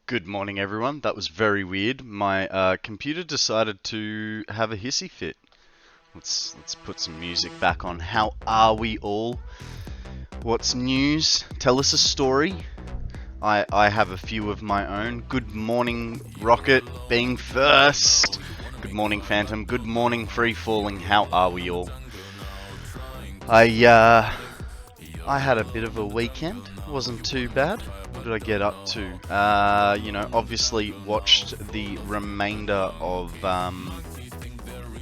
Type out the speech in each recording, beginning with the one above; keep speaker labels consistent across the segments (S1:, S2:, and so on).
S1: Good morning, everyone. That was very weird. My computer decided to have a hissy fit. Let's put some music back on. How are we all? What's news? Tell us a story. I have a few of my own. Good morning, Rocket, being first. Good morning, Phantom. Good morning, Free Falling. How are we all? I had a bit of a weekend. Wasn't too bad. What did I get up to? Obviously watched the remainder of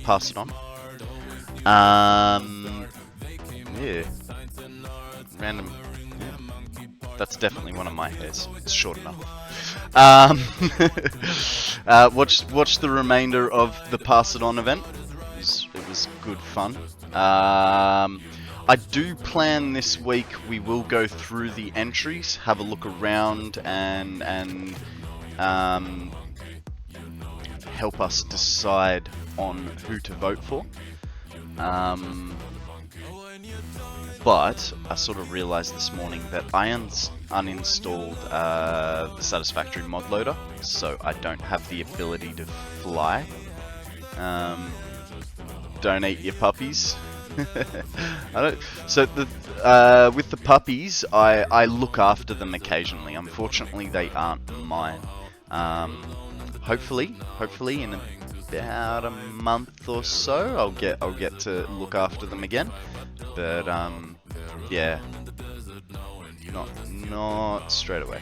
S1: Pass It On. Yeah. Random. Yeah. That's definitely one of my hairs. It's short enough. Watched the remainder of the Pass It On event. It was good fun. I do plan this week we will go through the entries, have a look around, and help us decide on who to vote for. But I sort of realized this morning that I uninstalled the Satisfactory mod loader, so I don't have the ability to fly. Don't eat your puppies. So with the puppies, I look after them occasionally. Unfortunately, they aren't mine. Hopefully in about a month or so, I'll get to look after them again. But yeah, not straight away.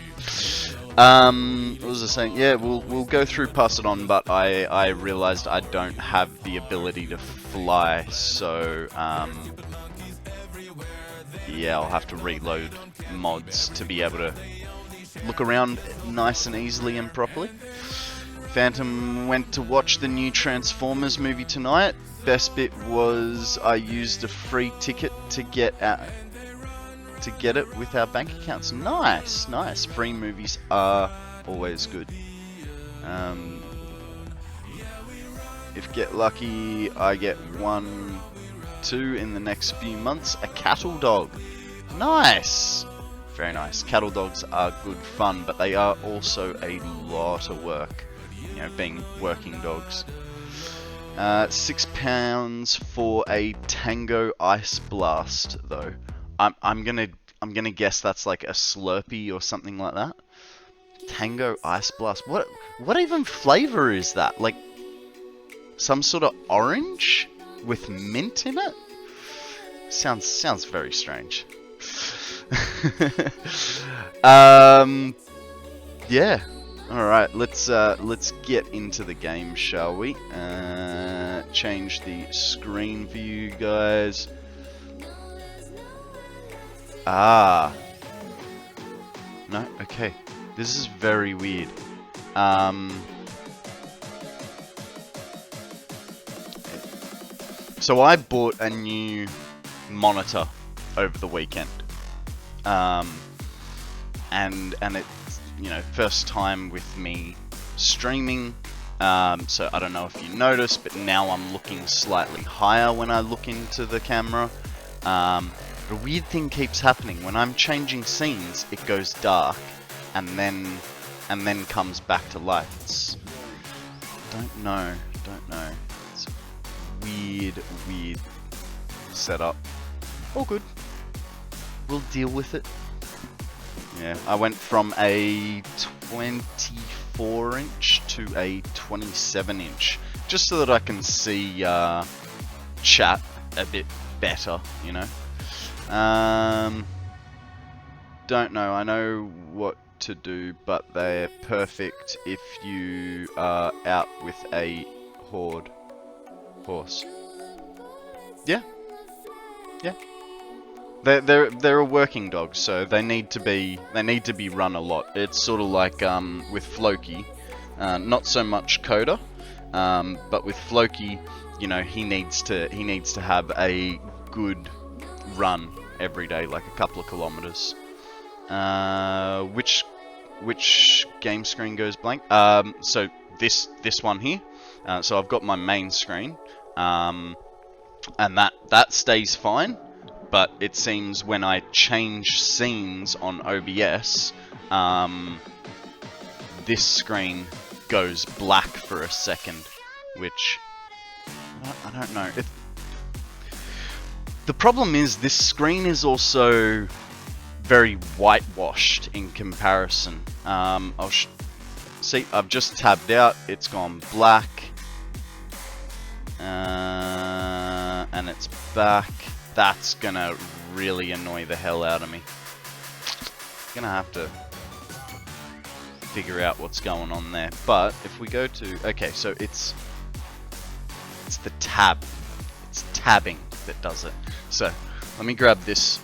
S1: What was I saying? Yeah, we'll go through Pass It On, but I realized I don't have the ability to fly, so yeah, I'll have to reload mods to be able to look around nice and easily and properly. Phantom went to watch the new Transformers movie tonight. Best bit was I used a free ticket to get it with our bank accounts. Nice. Free movies are always good. If get lucky, I get 1, 2 in the next few months. A cattle dog. Nice. Very nice. Cattle dogs are good fun, but they are also a lot of work. You know, being working dogs. £6 for a Tango Ice Blast, though. I'm gonna guess that's like a Slurpee or something like that. Tango Ice Blast. What even flavor is that? Like some sort of orange with mint in it? Sounds very strange. Yeah. All right. Let's get into the game, shall we? Change the screen for you guys. No, okay. This is very weird. So I bought a new monitor over the weekend. And it's, first time with me streaming. So I don't know if you noticed, but now I'm looking slightly higher when I look into the camera. But a weird thing keeps happening. When I'm changing scenes, it goes dark, and then comes back to light. Don't know. It's weird setup. All good. We'll deal with it. Yeah, I went from a 24-inch to a 27-inch, just so that I can see chat a bit better, Don't know. I know what to do, but they're perfect if you are out with a horse. Yeah. They're a working dog, so they need to be run a lot. It's sort of like with Floki, not so much Coda, but with Floki, he needs to have a good run every day, like a couple of kilometers. Which game screen goes blank? So this one here. So I've got my main screen, and that stays fine. But it seems when I change scenes on OBS, this screen goes black for a second, which I don't know. The problem is this screen is also very whitewashed in comparison. See, I've just tabbed out, it's gone black, and it's back. That's gonna really annoy the hell out of me. Gonna have to figure out what's going on there. But if we go to, okay, so it's the tab, it's tabbing that does it. So let me grab this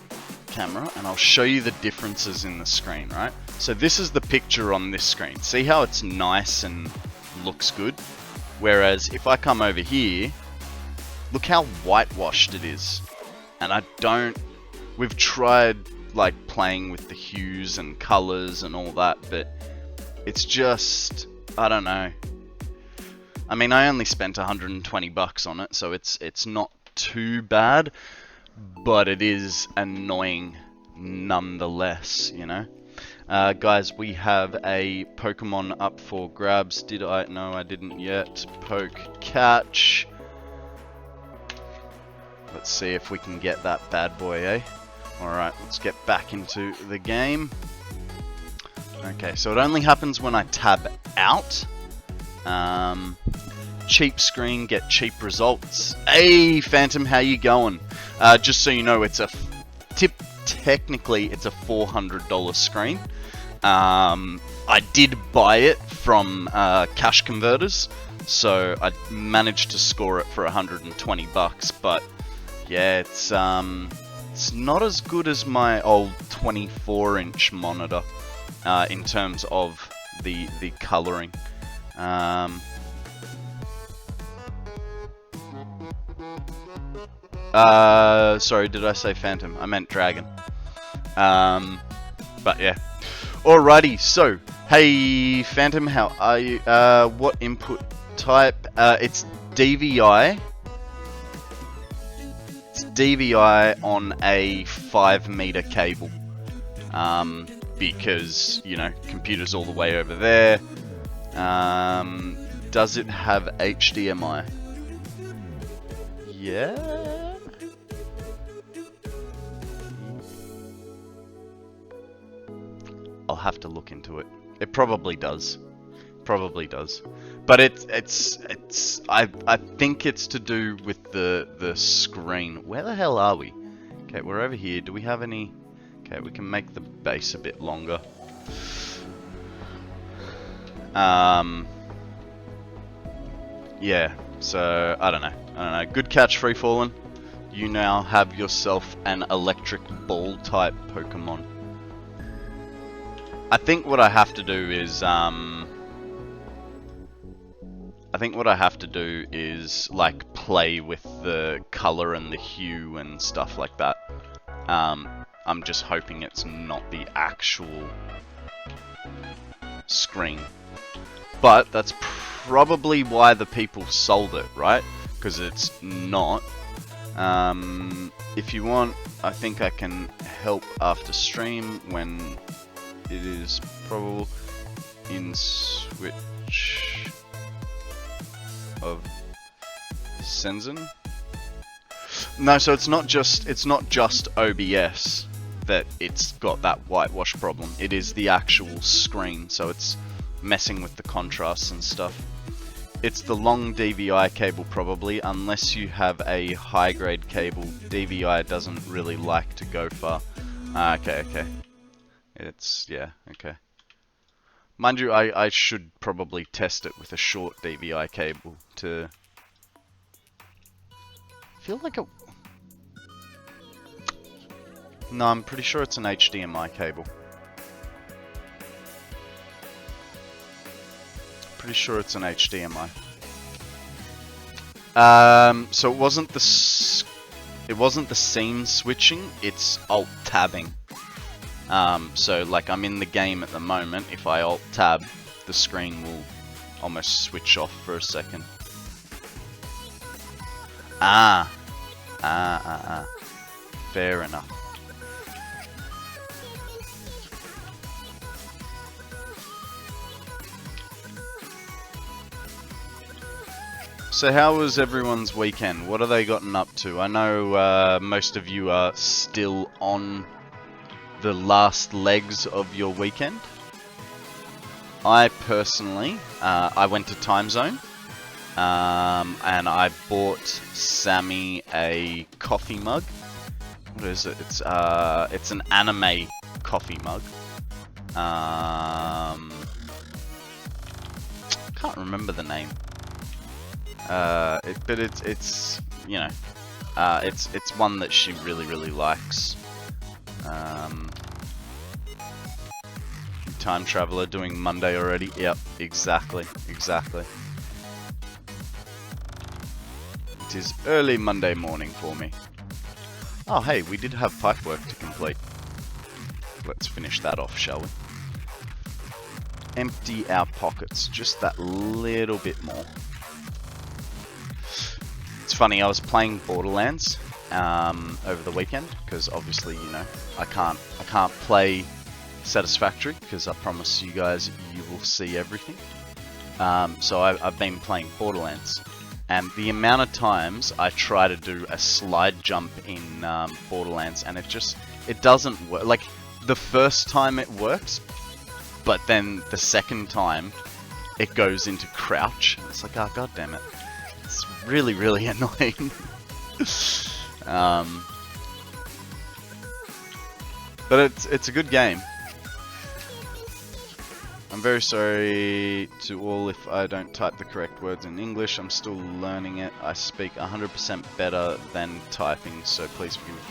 S1: camera and I'll show you the differences in the screen, right? So this is the picture on this screen. See how it's nice and looks good? Whereas if I come over here, look how whitewashed it is. And I don't, we've tried like playing with the hues and colors and all that, but it's just, I don't know. I mean, I only spent 120 bucks on it, so it's not too bad, but it is annoying nonetheless, you know? Guys, we have a Pokemon up for grabs. Did I? No, I didn't yet. Poke catch. Let's see if we can get that bad boy, eh? Alright, let's get back into the game. Okay, so it only happens when I tab out. Cheap screen, get cheap results. Hey, Phantom, how you going? Just so you know, it's a technically it's a $400 screen. I did buy it from cash converters, so I managed to score it for 120 bucks. But yeah, it's not as good as my old 24-inch monitor in terms of the coloring. Sorry, did I say Phantom? I meant Dragon. But yeah. Alrighty, so, hey Phantom, how are you? What input type? It's DVI. It's DVI on a 5-meter cable. Because, you know, computer's all the way over there. Does it have HDMI? Yeah. I'll have to look into it. It probably does. Probably does. But I think it's to do with the screen. Where the hell are we? Okay, we're over here. Do we have any? Okay, we can make the base a bit longer. Yeah, so I don't know. Good catch, Free Fallen. You now have yourself an electric ball type Pokemon. I think what I have to do is like play with the color and the hue and stuff like that. I'm just hoping it's not the actual screen. But that's probably why the people sold it, right? Because it's not. If you want, I think I can help after stream when it is probable in switch of Senzen. No, so it's not just OBS that it's got that whitewash problem. It is the actual screen, so it's messing with the contrasts and stuff. It's the long DVI cable probably, unless you have a high grade cable. DVI doesn't really like to go far. Okay. It's, yeah, okay. Mind you, I should probably test it with a short DVI cable to feel like a... No, I'm pretty sure it's an HDMI cable. Pretty sure it's an HDMI. So it wasn't the scene switching, it's alt tabbing. So like I'm in the game at the moment, if I alt tab, the screen will almost switch off for a second. Fair enough. So how was everyone's weekend? What have they gotten up to? I know most of you are still on the last legs of your weekend. I personally, I went to Time Zone, and I bought Sammy a coffee mug. What is it? It's an anime coffee mug. Can't remember the name. But it's you know, it's one that she really likes. Time Traveler doing Monday already. Yep, exactly. It is early Monday morning for me. Oh hey, we did have pipework to complete. Let's finish that off, shall we? Empty our pockets just that little bit more. It's funny, I was playing Borderlands over the weekend because obviously, you know, I can't play Satisfactory because I promise you guys you will see everything. So I've been playing Borderlands, and the amount of times I try to do a slide jump in Borderlands and it doesn't work. Like the first time it works, but then the second time it goes into crouch. It's like, oh god damn it. It's really annoying. But it's a good game. I'm very sorry to all if I don't type the correct words in English. I'm still learning it. I speak 100% better than typing, so please forgive me.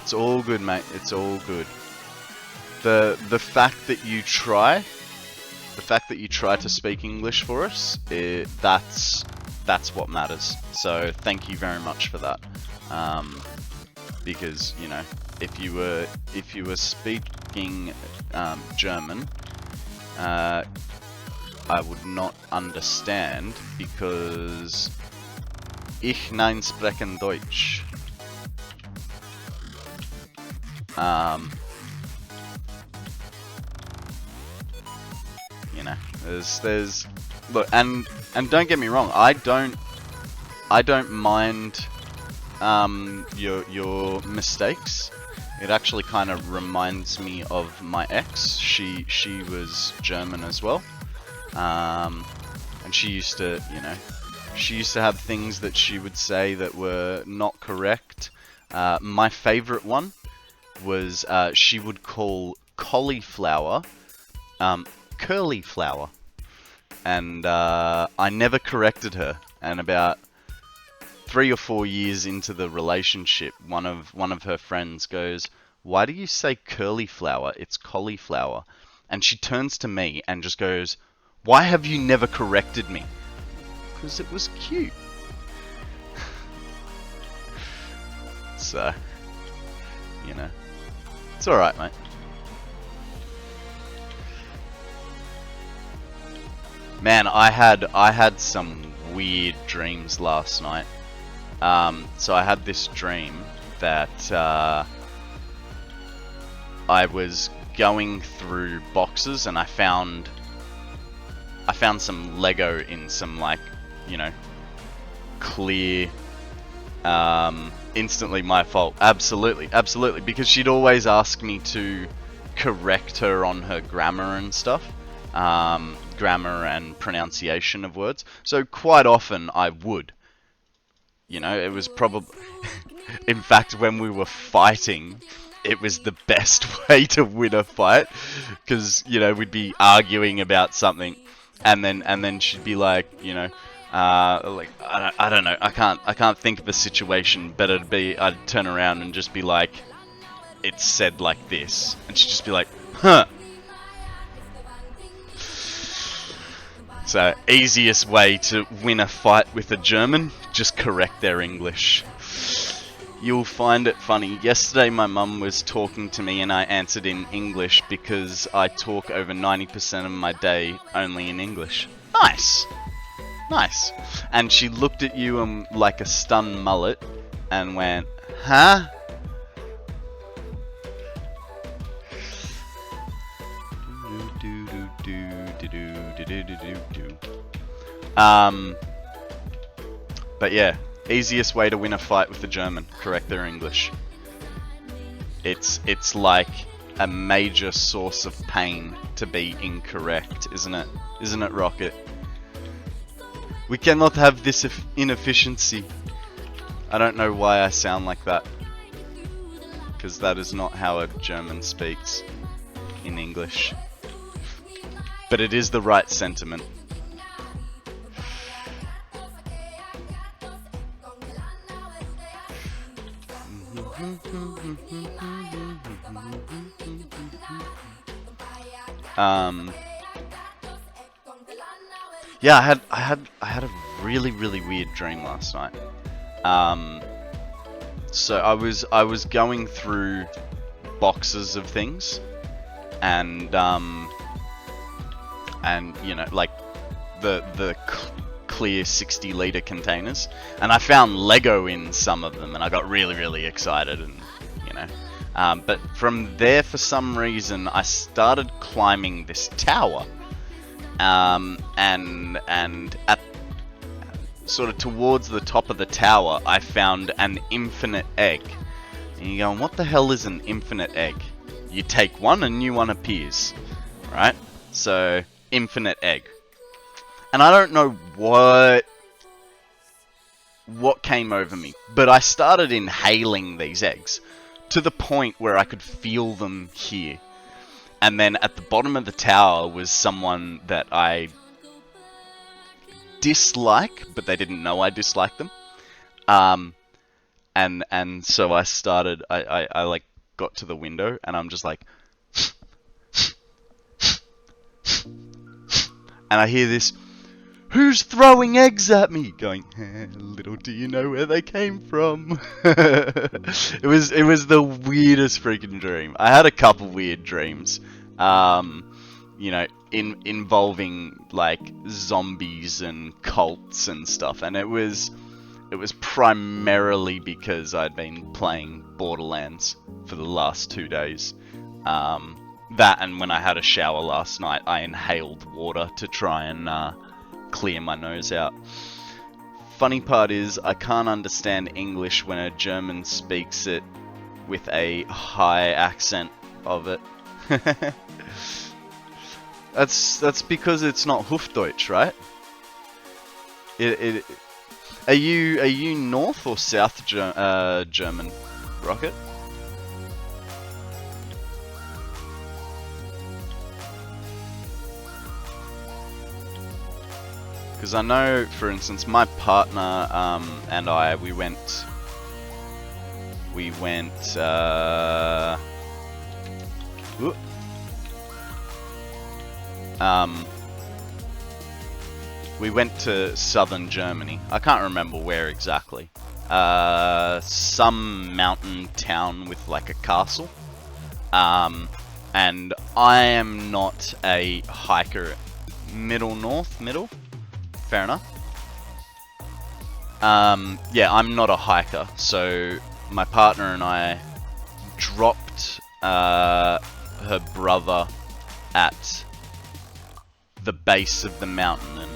S1: It's all good, mate. It's all good. The fact that you try to speak English for us, that's what matters. So thank you very much for that. Because you know, if you were speaking German, I would not understand because ich nein sprechen Deutsch. You know, there's look, and don't get me wrong, I don't mind your mistakes. It actually kind of reminds me of my ex. She was German as well, and she used to, you know, have things that she would say that were not correct. My favorite one was she would call cauliflower curly flower, and I never corrected her. And about 3 or 4 years into the relationship, one of her friends goes, "Why do you say curly flower? It's cauliflower." And she turns to me and just goes, "Why have you never corrected me?" Because it was cute. So, you know, it's alright, mate. Man, I had some weird dreams last night. So I had this dream that I was going through boxes and I found some Lego in some, like, you know, clear. Instantly my fault. Absolutely, because she'd always ask me to correct her on her grammar and stuff. Grammar and pronunciation of words. So quite often I would. You know, it was probably... In fact, when we were fighting, it was the best way to win a fight. Because, you know, we'd be arguing about something. And then she'd be like, you know... like, I don't know, I can't think of a situation, but I'd turn around and just be like, "It's said like this," and she'd just be like, "Huh." So, easiest way to win a fight with a German, just correct their English. You'll find it funny. Yesterday my mum was talking to me and I answered in English because I talk over 90% of my day only in English. Nice! Nice. And she looked at you like a stunned mullet and went, "Huh?" But yeah, easiest way to win a fight with the German, correct their English. It's like a major source of pain to be incorrect, isn't it? Isn't it, Rocket? We cannot have this inefficiency. I don't know why I sound like that, because that is not how a German speaks in English. But it is the right sentiment. Yeah, I had a really weird dream last night. So I was going through boxes of things, and you know, like the clear 60-liter containers, and I found Lego in some of them, and I got really excited, and you know, but from there, for some reason, I started climbing this tower, and at sort of towards the top of the tower, I found an infinite egg. And you're going, what the hell is an infinite egg? You take one, a new one appears, right? So, infinite egg. And I don't know what came over me, but I started inhaling these eggs to the point where I could feel them here. And then at the bottom of the tower was someone that I dislike, but they didn't know I disliked them. And so I started, I like got to the window, and I'm just like, and I hear this, who's throwing eggs at me? Going, little do you know where they came from. It was the weirdest freaking dream. I had a couple weird dreams, you know, involving like zombies and cults and stuff, and it was primarily because I'd been playing Borderlands for the last 2 days. That, and when I had a shower last night, I inhaled water to try and clear my nose out. Funny part is, I can't understand English when a German speaks it with a high accent of it. That's because it's not Hochdeutsch, right? Are you North or South German, Rocket? Because I know, for instance, my partner and I, we went to southern Germany. I can't remember where exactly. Some mountain town with like a castle. And I am not a hiker. Middle? Fair enough. Yeah, I'm not a hiker, so my partner and I dropped her brother at the base of the mountain, and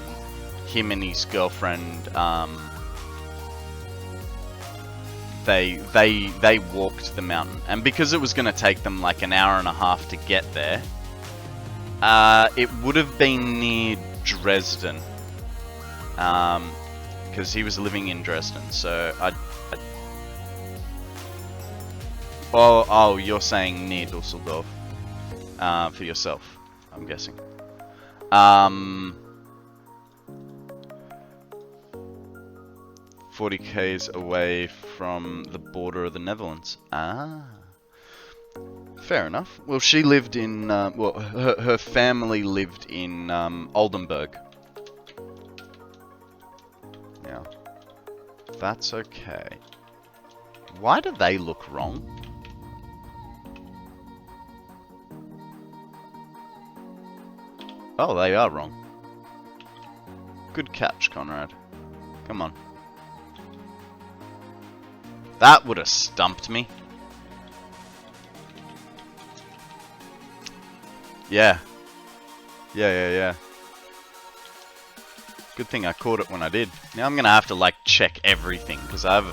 S1: him and his girlfriend, they walked the mountain, and because it was going to take them like an hour and a half to get there, it would have been near Dresden, because he was living in Dresden, so oh, you're saying near Dusseldorf, for yourself, I'm guessing. 40 k's away from the border of the Netherlands. Ah, fair enough. Well, she lived in, well, her family lived in Oldenburg. Yeah, that's okay. Why do they look wrong? Oh, they are wrong. Good catch, Konrad. Come on. That would have stumped me. Yeah. Yeah. Good thing I caught it when I did. Now I'm gonna have to like check everything because I have a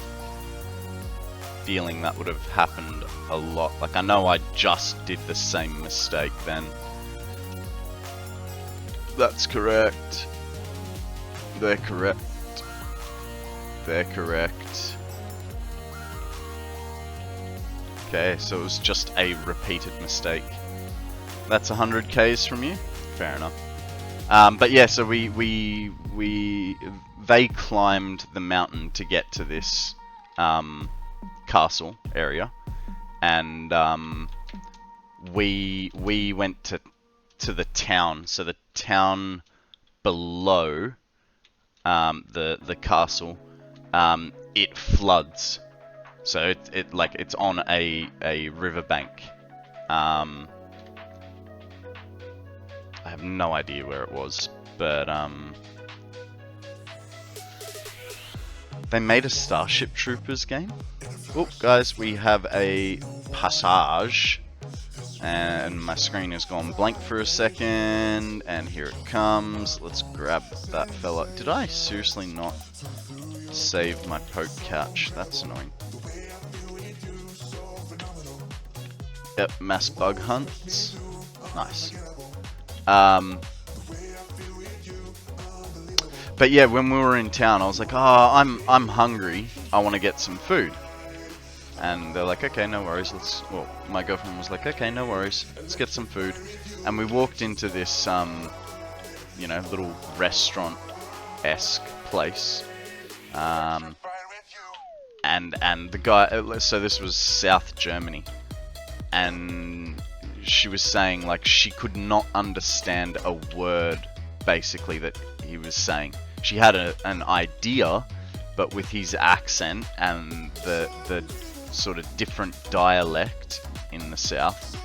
S1: feeling that would have happened a lot. Like I know I just did the same mistake then. That's correct. They're correct. They're correct. Okay, so it was just a repeated mistake. That's 100 Ks from you? Fair enough. But yeah, so they climbed the mountain to get to this castle area, and we went to the town. So the town below the castle, it floods. So it's on a riverbank. I have no idea where it was, but they made a Starship Troopers game. Oh, guys, we have a passage, and my screen has gone blank for a second, and here it comes. Let's grab that fella. Did I seriously not save my poke catch? That's annoying. Yep, mass bug hunts. Nice. But yeah, when we were in town, I was like, oh, I'm hungry. I want to get some food. And they're like, okay, no worries. Well, my girlfriend was like, okay, no worries. Let's get some food. And we walked into this, you know, little restaurant-esque place. And the guy, so this was South Germany. And she was saying, like, she could not understand a word, basically, that he was saying. She had an idea, but with his accent and the sort of different dialect in the South,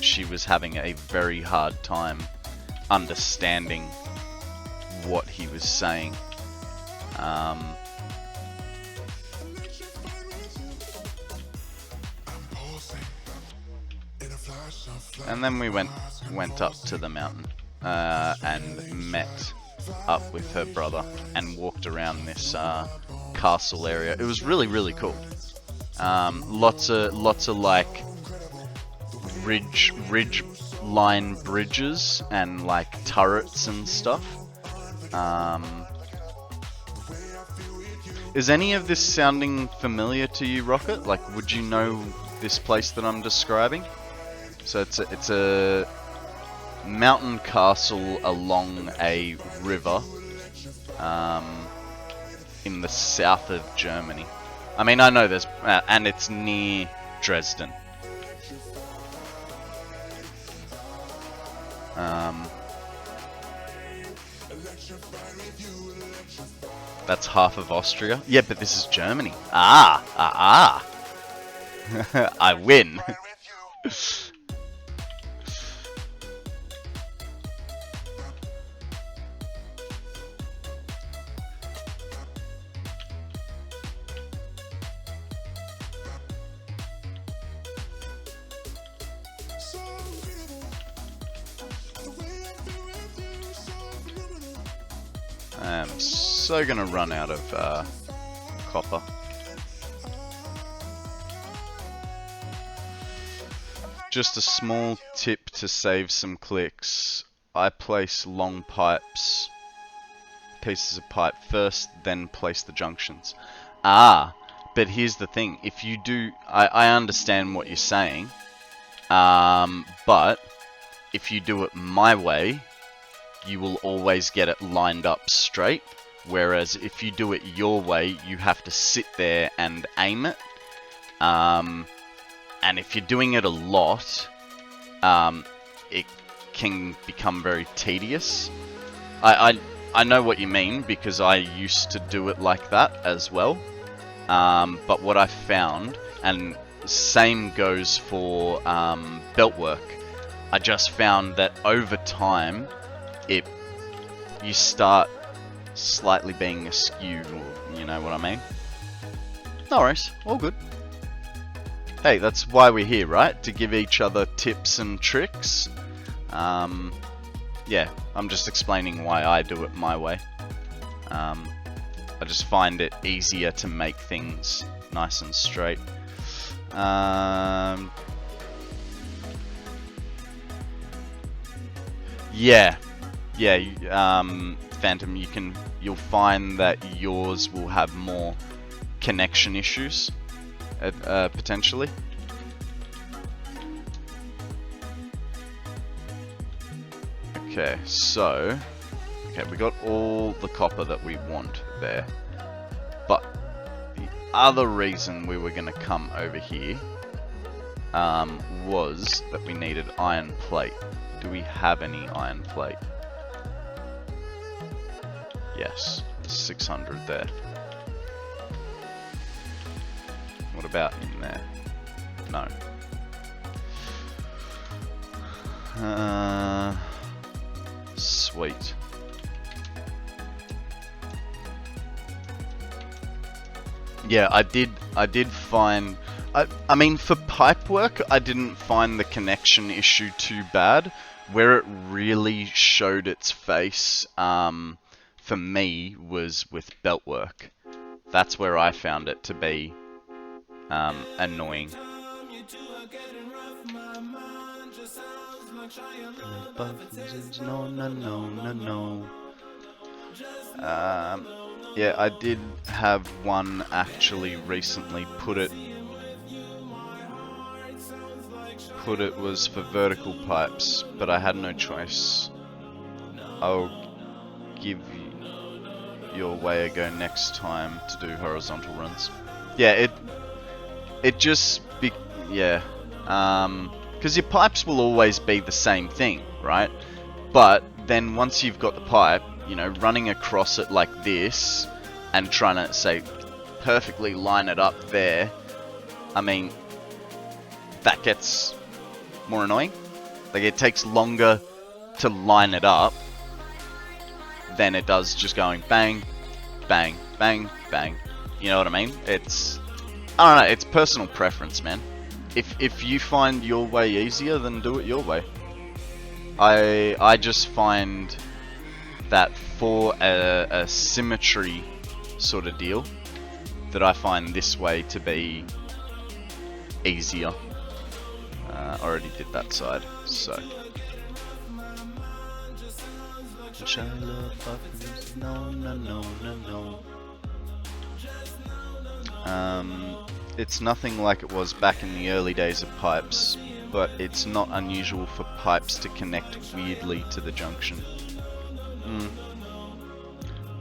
S1: she was having a very hard time understanding what he was saying. And then we went up to the mountain and met up with her brother and walked around this castle area. It was really cool. Lots of like ridge line bridges and like turrets and stuff. Is any of this sounding familiar to you, Rocket? Like, would you know this place that I'm describing? So it's a mountain castle along a river in the south of Germany. I mean, I know there's and it's near Dresden. That's half of Austria. Yeah, but this is Germany. I win. I'm so gonna run out of copper. Just a small tip to save some clicks. I place long pieces of pipe first, then place the junctions. But here's the thing. If you do, I understand what you're saying, but if you do it my way, you will always get it lined up straight. Whereas if you do it your way, you have to sit there and aim it. And if you're doing it a lot, it can become very tedious. I know what you mean because I used to do it like that as well. But what I found, and same goes for belt work, I just found that over time, you start slightly being askew, or you know what I mean? No worries, all good. Hey, that's why we're here, right? To give each other tips and tricks. Yeah, I'm just explaining why I do it my way. I just find it easier to make things nice and straight. Yeah, Phantom, you'll find that yours will have more connection issues, potentially. Okay, so we got all the copper that we want there, but the other reason we were going to come over here was that we needed iron plate. Do we have any iron plate? Yes, 600 there. What about in there? No. Sweet. Yeah, I did find, I mean, for pipe work, I didn't find the connection issue too bad. Where it really showed its face, for me, was with belt work. That's where I found it to be annoying. No. Yeah, I did have one actually recently put it was for vertical pipes, but I had no choice. I'll give your way a go next time to do horizontal runs. Yeah, it just because your pipes will always be the same thing, right? But then once you've got the pipe, you know, running across it like this and trying to, say, perfectly line it up there, I mean, that gets more annoying. Like, it takes longer to line it up than it does just going bang, bang, bang, bang. You know what I mean? It's, I don't know, it's personal preference, man. If you find your way easier, then do it your way. I just find that for a symmetry sort of deal, that I find this way to be easier. Already did that side, so. It's nothing like it was back in the early days of pipes, but it's not unusual for pipes to connect weirdly to the junction.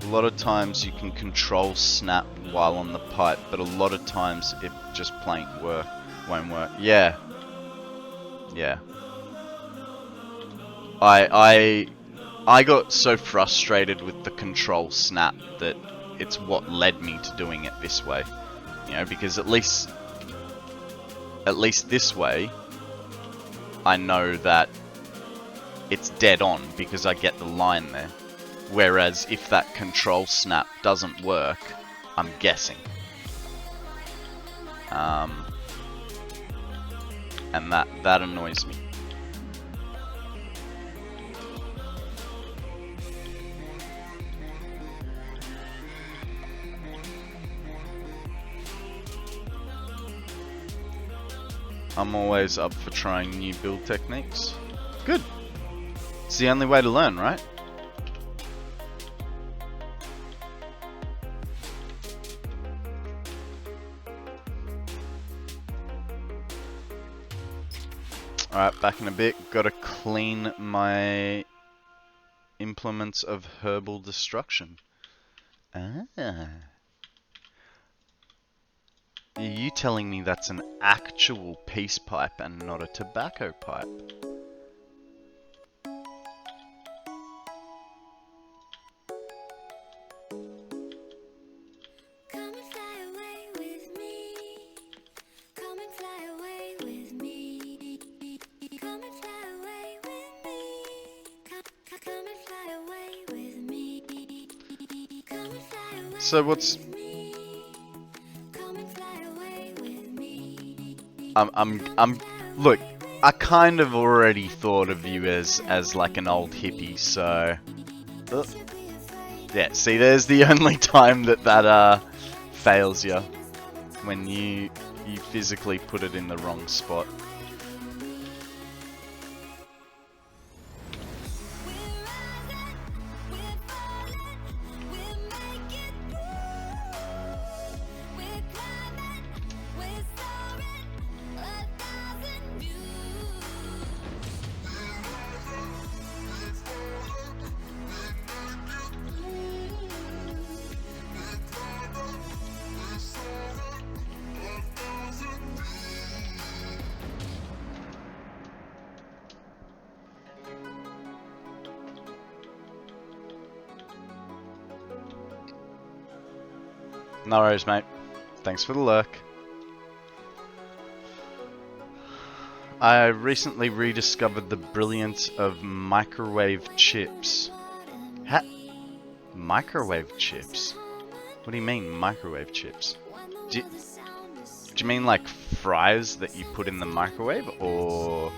S1: A lot of times you can control snap while on the pipe, but a lot of times it just plain won't work. Yeah. I got so frustrated with the control snap that it's what led me to doing it this way. You know, because at least this way, I know that it's dead on because I get the line there. Whereas if that control snap doesn't work, I'm guessing. And that annoys me. I'm always up for trying new build techniques. Good. It's the only way to learn, right? Alright, back in a bit. Gotta clean my implements of herbal destruction. Ah. Are you telling me that's an actual peace pipe and not a tobacco pipe? So what's... look, I kind of already thought of you as like an old hippie, so... Yeah, see, there's the only time that fails you, when you physically put it in the wrong spot. No worries, mate. Thanks for the lurk. I recently rediscovered the brilliance of microwave chips. Microwave chips? What do you mean, microwave chips? Do you mean like fries that you put in the microwave, or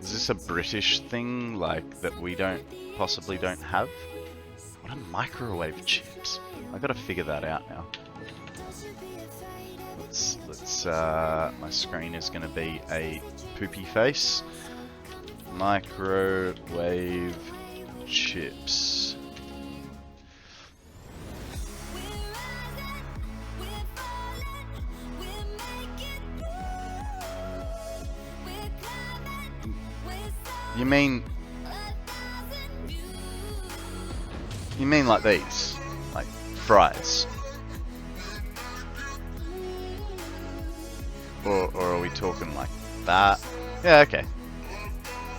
S1: is this a British thing, like, that we possibly don't have? What are microwave chips? I gotta figure that out now. My screen is gonna be a poopy face. Microwave chips. You mean like these? Like fries? Or are we talking like that? Yeah, okay.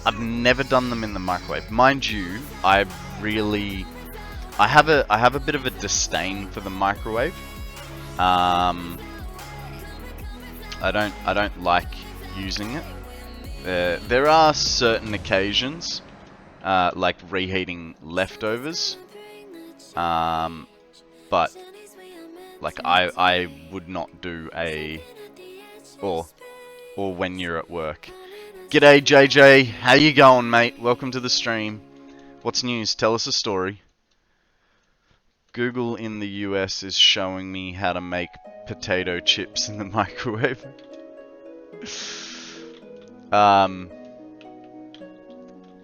S1: I've never done them in the microwave. Mind you, I have a bit of a disdain for the microwave. I don't like using it. There are certain occasions, like reheating leftovers, but like I would not do a, or when you're at work. G'day JJ, how you going, mate? Welcome to the stream. What's news? Tell us a story. Google in the US is showing me how to make potato chips in the microwave.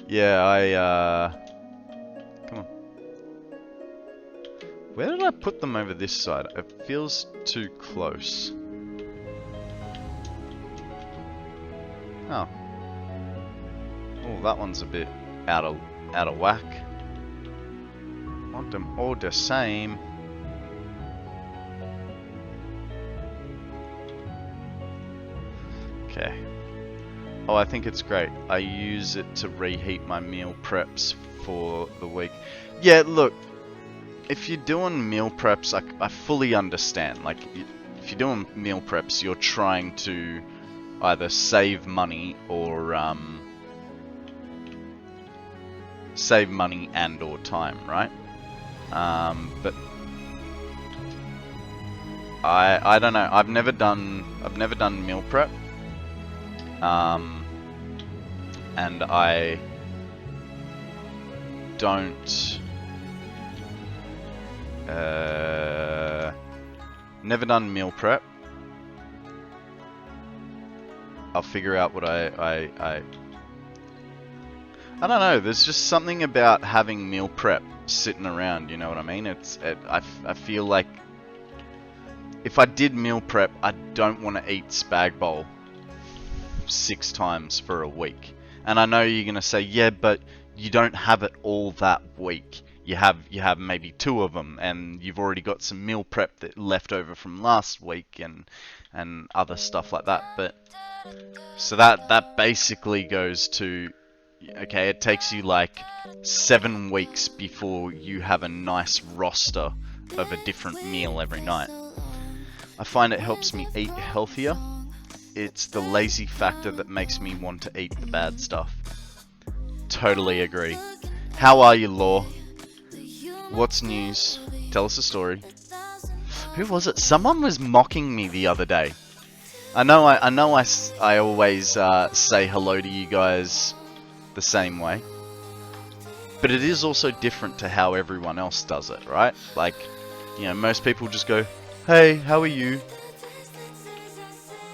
S1: Yeah, come on. Where did I put them over this side? It feels too close. Oh. Oh, that one's a bit out of whack. Want them all the same. Okay. Oh, I think it's great. I use it to reheat my meal preps for the week. Yeah, look, if you're doing meal preps, I fully understand. Like, if you're doing meal preps, you're trying to either save money or save money and or time, right? But I don't know. I've never done meal prep. And I don't never done meal prep. I'll figure out what I don't know, there's just something about having meal prep sitting around, you know what I mean? I feel like if I did meal prep, I don't want to eat spag bowl 6 times for a week. And I know you're gonna say, yeah, but you don't have it all that week. You have maybe 2 of them, and you've already got some meal prep that left over from last week and other stuff like that. But so that basically goes to, okay, it takes you like 7 weeks before you have a nice roster of a different meal every night. I find it helps me eat healthier. It's the lazy factor that makes me want to eat the bad stuff. Totally agree. How are you, Law? What's news? Tell us a story. Who was it? Someone was mocking me the other day. I know I always say hello to you guys the same way. But it is also different to how everyone else does it, right? Like, you know, most people just go, "Hey, how are you?"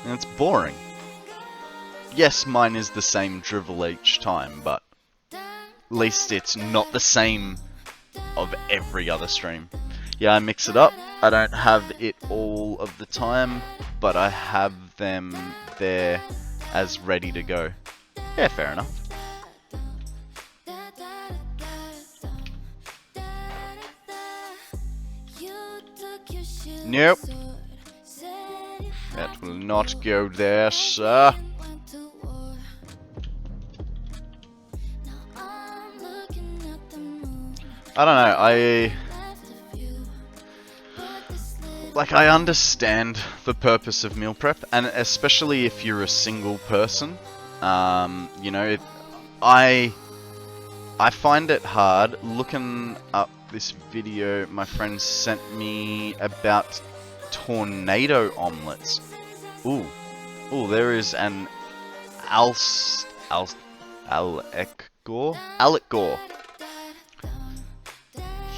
S1: And it's boring. Yes, mine is the same drivel each time, but at least it's not the same of every other stream. Yeah, I mix it up. I don't have it all of the time, but I have them there as ready to go. Yeah, fair enough. Nope. That will not go there, sir. I don't know, I understand the purpose of meal prep, and especially if you're a single person, you know, I find it hard looking up this video my friend sent me about tornado omelets. Ooh, there is an Alec Gore.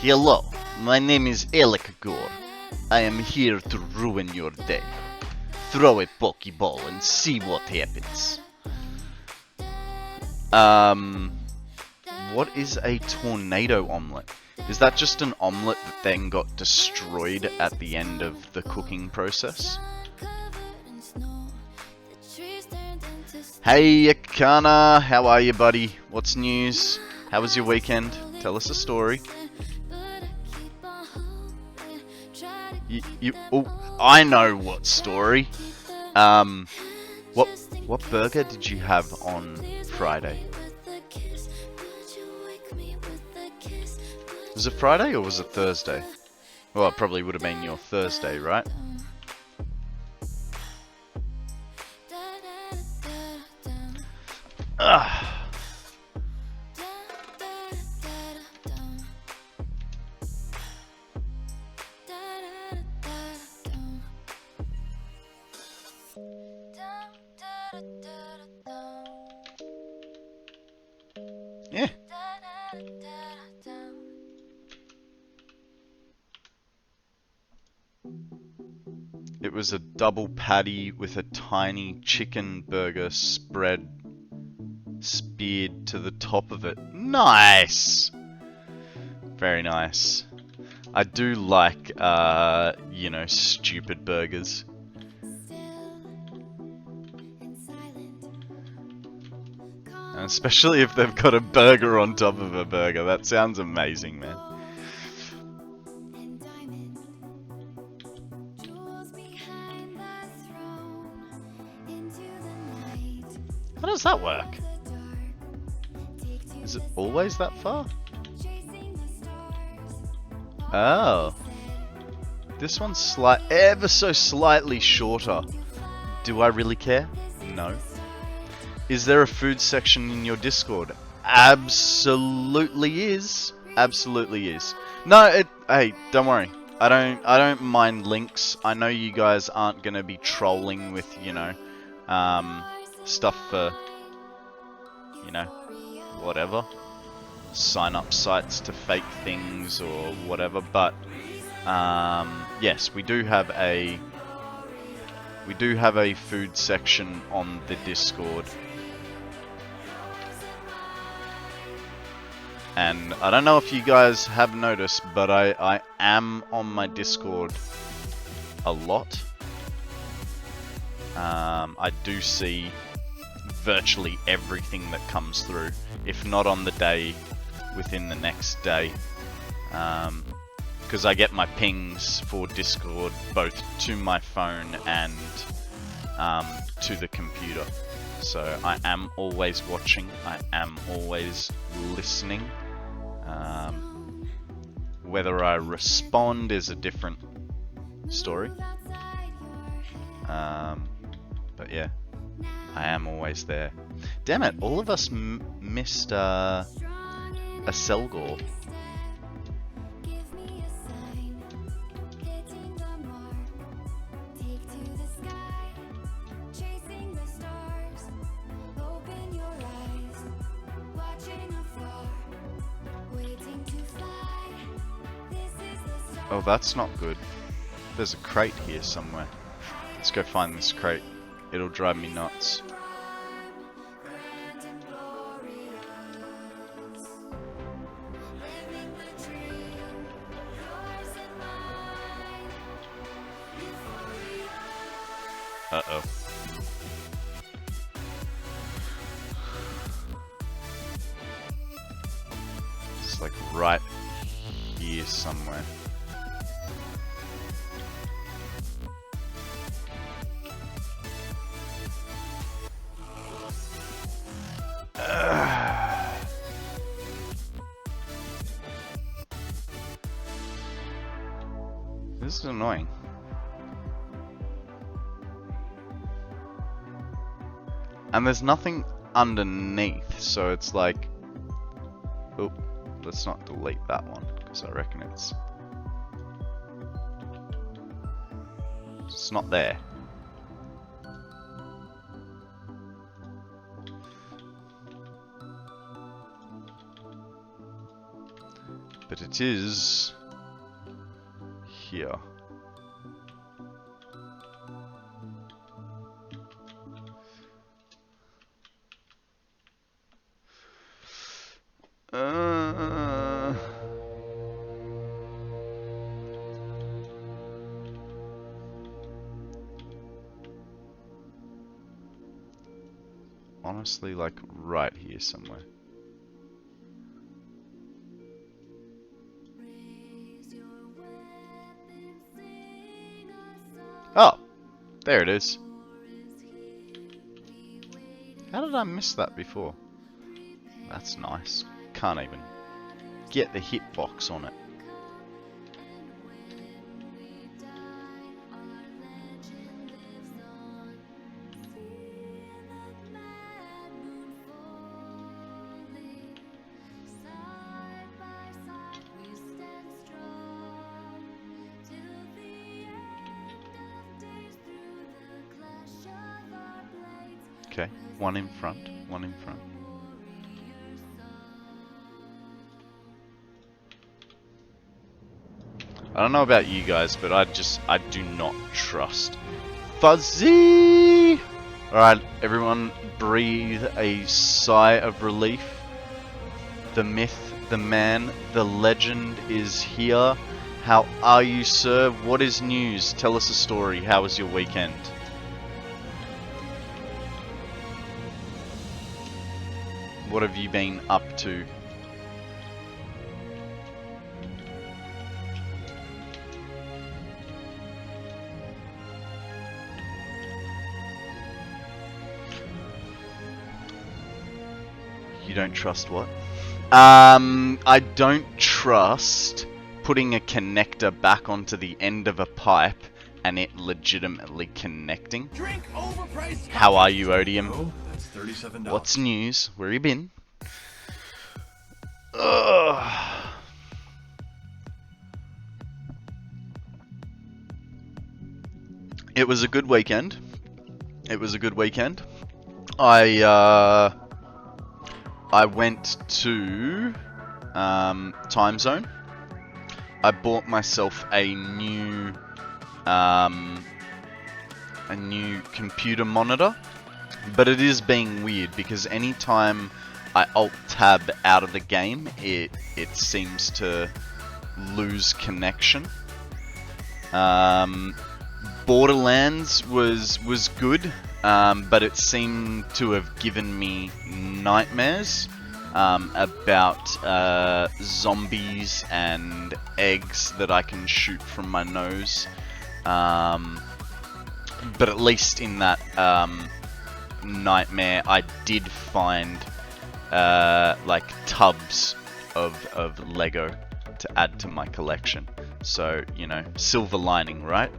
S1: Hello, my name is Alec Gore. I am here to ruin your day. Throw a Pokeball and see what happens. What is a tornado omelette? Is that just an omelette that then got destroyed at the end of the cooking process? Hey Akana, how are you, buddy? What's news? How was your weekend? Tell us a story. Oh, I know what story. What burger did you have on Friday? Was it Friday or was it Thursday? Well, it probably would have been your Thursday, right? Ugh. Yeah. It was a double patty with a tiny chicken burger spread speared to the top of it. Nice! Very nice. I do like, you know, stupid burgers. And especially if they've got a burger on top of a burger. That sounds amazing, man. How does that work? Is it always that far? Oh. This one's ever so slightly shorter. Do I really care? No. Is there a food section in your Discord? Absolutely is. Absolutely is. No, hey, don't worry. I don't mind links. I know you guys aren't gonna be trolling with, you know, stuff for, you know, whatever. Sign up sites to fake things or whatever, but yes, we do have a food section on the Discord. And I don't know if you guys have noticed, but I am on my Discord a lot. I do see virtually everything that comes through, if not on the day, within the next day. Because I get my pings for Discord both to my phone and to the computer. So I am always watching, I am always listening. Whether I respond is a different story. But yeah, I am always there. Damn it, all of us missed a Selgor. Oh, that's not good. There's a crate here somewhere. Let's go find this crate. It'll drive me nuts. Uh-oh. It's like right here somewhere. This is annoying. And there's nothing underneath, so it's like... Oh, let's not delete that one, because I reckon it's not there. But it is here. Honestly, like right here somewhere. Oh, there it is. How did I miss that before? That's nice. Can't even get the hitbox on it. Okay, one in front, one in front. I don't know about you guys, but I do not trust Fuzzy! Alright, everyone breathe a sigh of relief. The myth, the man, the legend is here. How are you, sir? What is news? Tell us a story. How was your weekend? What have you been up to? You don't trust what? I don't trust putting a connector back onto the end of a pipe and it legitimately connecting. How are you, Odium?
S2: Oh, that's $37.
S1: What's news? Where you been? Ugh. It was a good weekend. It was a good weekend. I went to Time Zone. I bought myself a new computer monitor, but it is being weird because anytime I alt-tab out of the game, it seems to lose connection. Borderlands was good, but it seemed to have given me nightmares about zombies and eggs that I can shoot from my nose. But at least in that nightmare, I did find like tubs of Lego to add to my collection. So, you know, silver lining, right?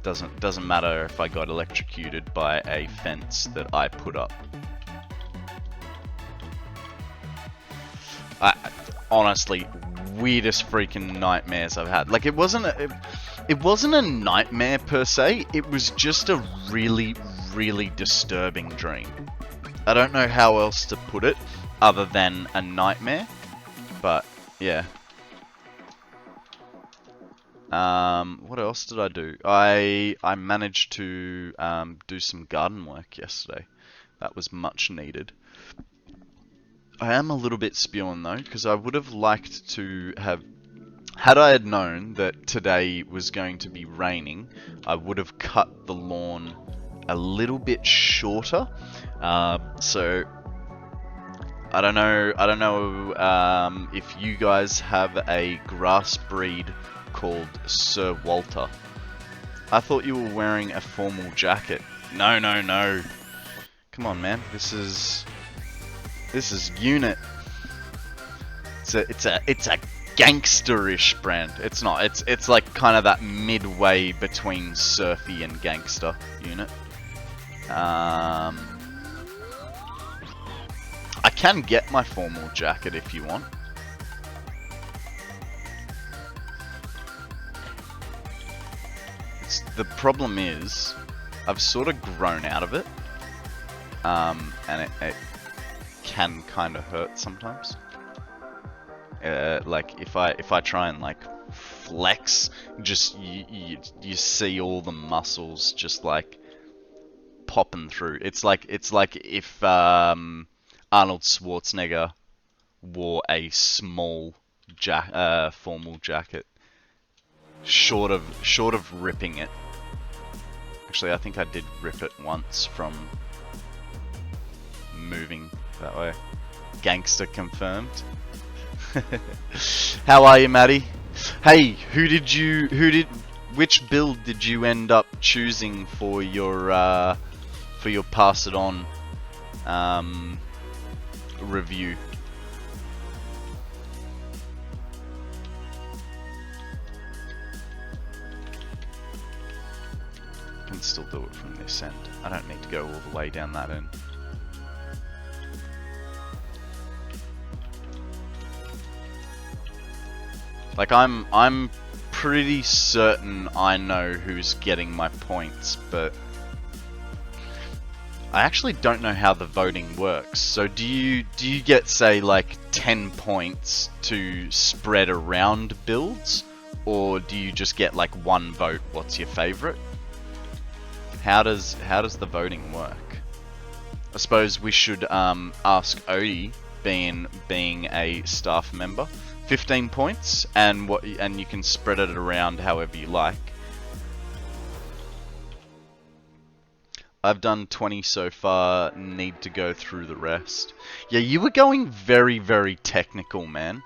S1: Doesn't matter if I got electrocuted by a fence that I put up. Honestly, weirdest freaking nightmares I've had. Like, it wasn't a nightmare per se. It was just a really, really disturbing dream. I don't know how else to put it other than a nightmare. But yeah. What else did I do? I managed to do some garden work yesterday. That was much needed. I am a little bit spewing though, because I would have liked to have, had I had known that today was going to be raining, I would have cut the lawn a little bit shorter. So I don't know if you guys have a grass breed called Sir Walter. I thought you were wearing a formal jacket. No, no, no. Come on, man. This is unit. It's a gangsterish brand. It's not. It's like kind of that midway between surfy and gangster unit. I can get my formal jacket if you want. The problem is, I've sort of grown out of it, and it can kind of hurt sometimes. Like if I try and like flex, just you see all the muscles just like popping through. It's like if Arnold Schwarzenegger wore a small formal jacket. Short of ripping it. Actually, I think I did rip it once from moving that way. Gangster confirmed. How are you, Maddie? Hey, which build did you end up choosing for your pass it on review? I can still do it from this end. I don't need to go all the way down that end. Like I'm pretty certain I know who's getting my points, but I actually don't know how the voting works. So do you get, say, like 10 points to spread around builds, or do you just get like one vote? What's your favorite? How does the voting work? I suppose we should ask Odie, being a staff member. 15 points, and you can spread it around however you like. I've done 20 so far, need to go through the rest. Yeah, you were going very, very technical, man.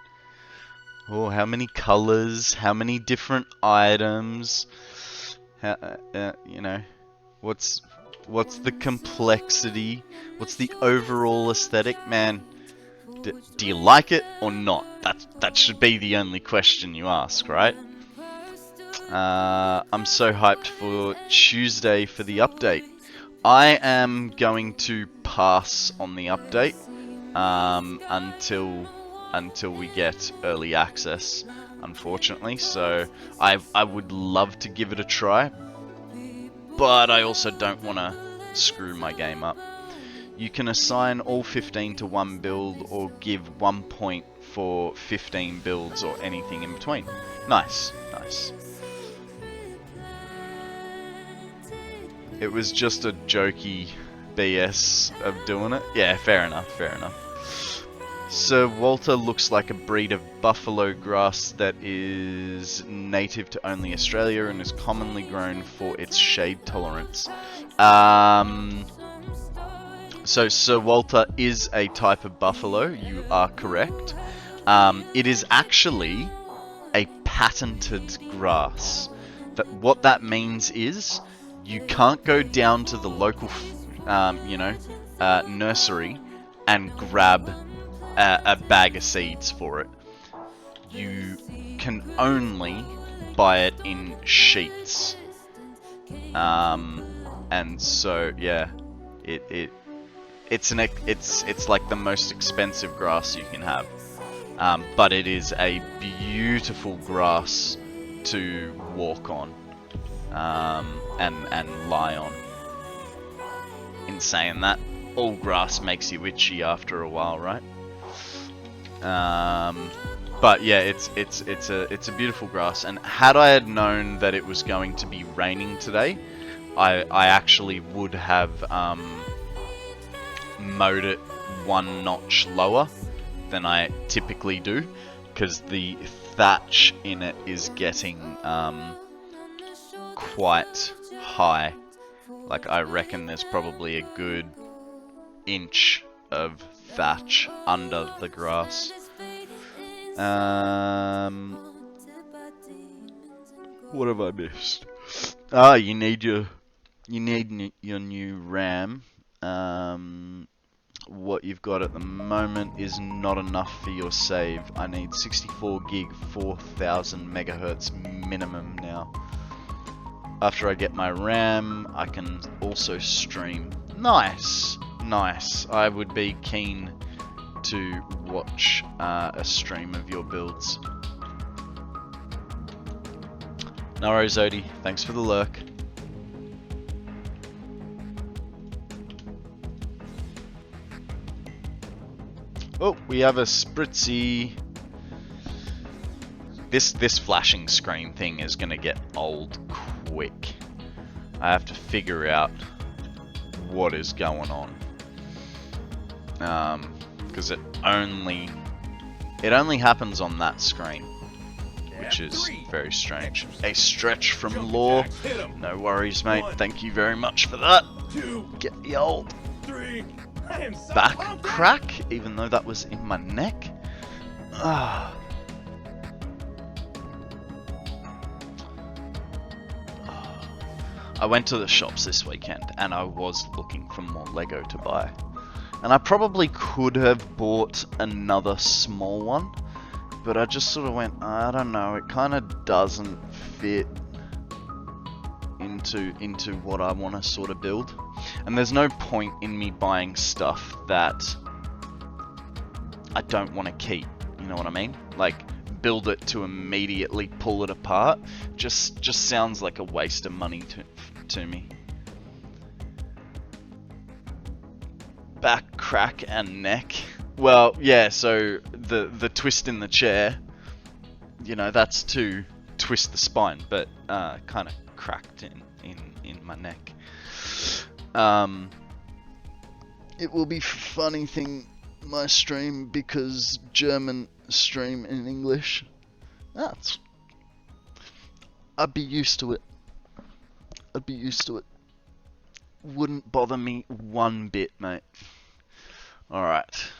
S1: Oh, how many colors, how many different items, you know, what's the complexity, what's the overall aesthetic, man? Do you like it or not? That should be the only question you ask, right? I'm so hyped for Tuesday for the update. I am going to pass on the update until we get early access, unfortunately. So I would love to give it a try, but I also don't want to screw my game up. You can assign all 15 to one build or give 1 point for 15 builds or anything in between. Nice, nice. It was just a jokey BS of doing it. Yeah, fair enough, fair enough. Sir Walter looks like a breed of buffalo grass that is native to only Australia and is commonly grown for its shade tolerance. So Sir Walter is a type of buffalo, you are correct. It is actually a patented grass. What that means is you can't go down to the local, nursery and grab a bag of seeds for it. You can only buy it in sheets. And so yeah, it's like the most expensive grass you can have. But it is a beautiful grass to walk on and lie on. In saying that, all grass makes you itchy after a while, right? But yeah, it's a beautiful grass. And had I had known that it was going to be raining today, I actually would have mowed it one notch lower than I typically do, because the thatch in it is getting quite high. Like, I reckon there's probably a good inch of thatch under the grass. What have I missed? Ah, you need your new RAM. What you've got at the moment is not enough for your save. I need 64 gig, 4000 megahertz minimum now. After I get my RAM, I can also stream. Nice, nice. I would be keen to watch a stream of your builds. No worries, Odie. Thanks for the lurk. Oh, we have a spritzy. This flashing screen thing is gonna get old quick. I have to figure out what is going on. Because it only happens on that screen, which is very strange. A stretch from law. No worries, mate. Thank you very much for that. Get the old back crack, even though that was in my neck. I went to the shops this weekend and I was looking for more Lego to buy. And I probably could have bought another small one, but I just sort of went, I don't know, it kind of doesn't fit into what I want to sort of build. And there's no point in me buying stuff that I don't want to keep, you know what I mean? Like, build it to immediately pull it apart just sounds like a waste of money to me. Back crack and neck. Well, yeah, so the twist in the chair, you know, that's to twist the spine, but kind of cracked in my neck. It will be funny thing my stream, because German stream in English. I'd be used to it. Wouldn't bother me one bit, mate. Alright.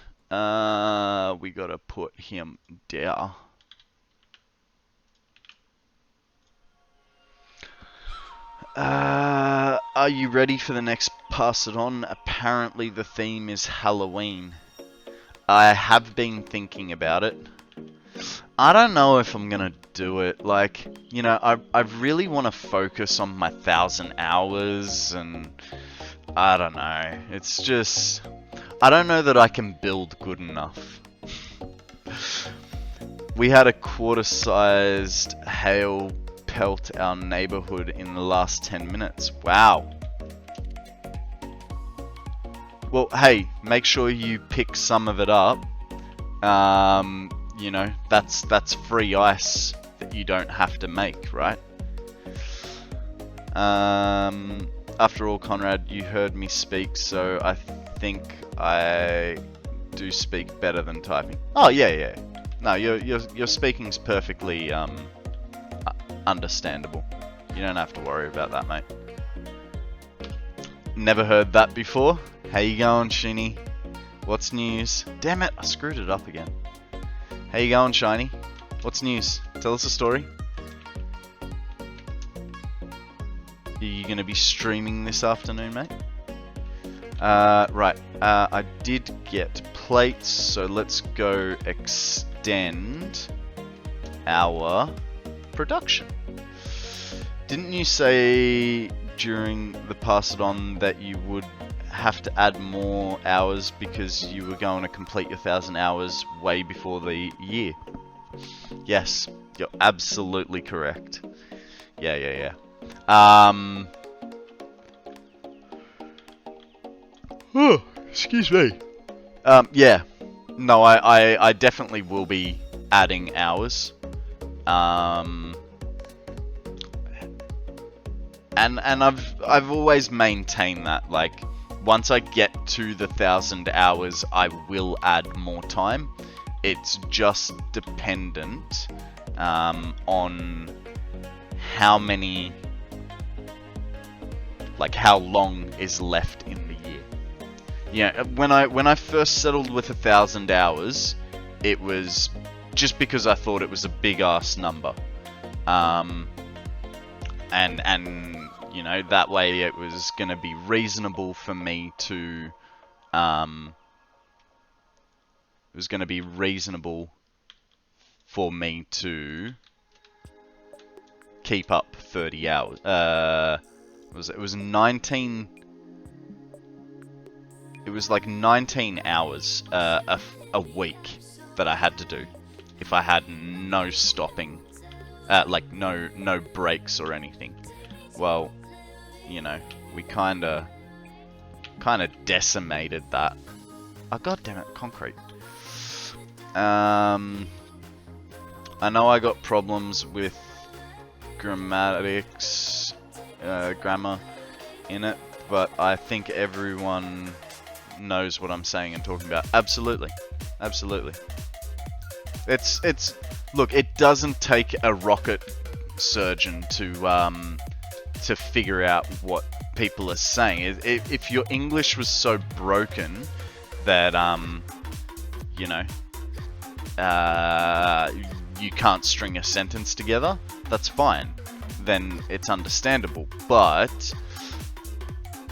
S1: We gotta put him down. Are you ready for the next Pass It On? Apparently the theme is Halloween. I have been thinking about it. I don't know if I'm gonna do it. Like, you know, I really want to focus on my 1000 hours, and I don't know. It's just, I don't know that I can build good enough. We had a quarter-sized hail pelt our neighborhood in the last 10 minutes. Wow. Well, hey, make sure you pick some of it up. You know, that's free ice that you don't have to make, right? After all, Konrad, you heard me speak, so I think I do speak better than typing. Oh yeah. No, your speaking's perfectly understandable. You don't have to worry about that, mate. Never heard that before. How you going, Shiny? What's news? Damn it, I screwed it up again. How you going, Shiny? What's news? Tell us a story. Are you going to be streaming this afternoon, mate? Right. I did get plates, so let's go extend our production. Didn't you say during the Pass It On that you would have to add more hours because you were going to complete your 1000 hours way before the year? Yes, you're absolutely correct. Yeah. Oh, excuse me. Yeah. No, I definitely will be adding hours. And I've always maintained that, like, once I get to the 1,000 hours, I will add more time. It's just dependent on how many, like, how long is left in the year. Yeah, when I first settled with 1,000 hours, it was just because I thought it was a big ass number, and you know, that way it was gonna be reasonable for me to, it was gonna be reasonable for me to keep up 30 hours. It was 19. It was like 19 hours a week that I had to do if I had no stopping, like no breaks or anything. Well, you know, we kind of decimated that. Oh, god damn it, concrete. I know I got problems with grammar in it, but I think everyone knows what I'm saying and talking about. Absolutely, absolutely. It's look, it doesn't take a rocket surgeon to figure out what people are saying. If your English was so broken that you know, you can't string a sentence together, that's fine. Then it's understandable. But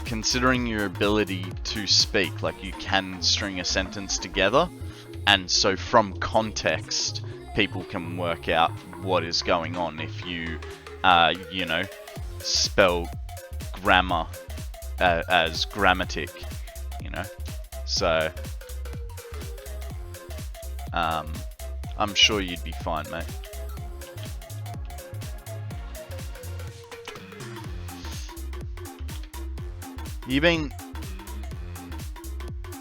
S1: considering your ability to speak, like, you can string a sentence together, and so from context, people can work out what is going on if you, you know, spell grammar as grammatic, you know. So, I'm sure you'd be fine, mate.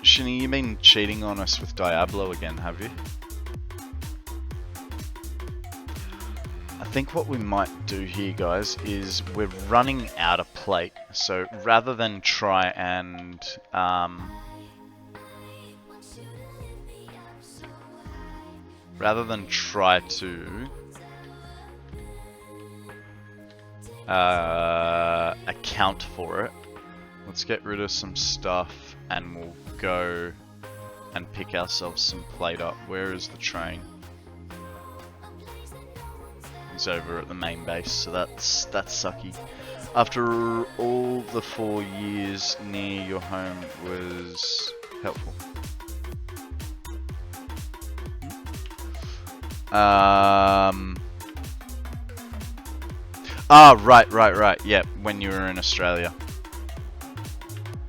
S1: Shinny, you've been cheating on us with Diablo again, have you? I think what we might do here, guys, is we're running out of plate. So rather than try and to account for it, let's get rid of some stuff and we'll go and pick ourselves some plate up. Where is the train? It's over at the main base, so that's sucky. After all the 4 years near your home was helpful. Right. Yeah, when you were in Australia.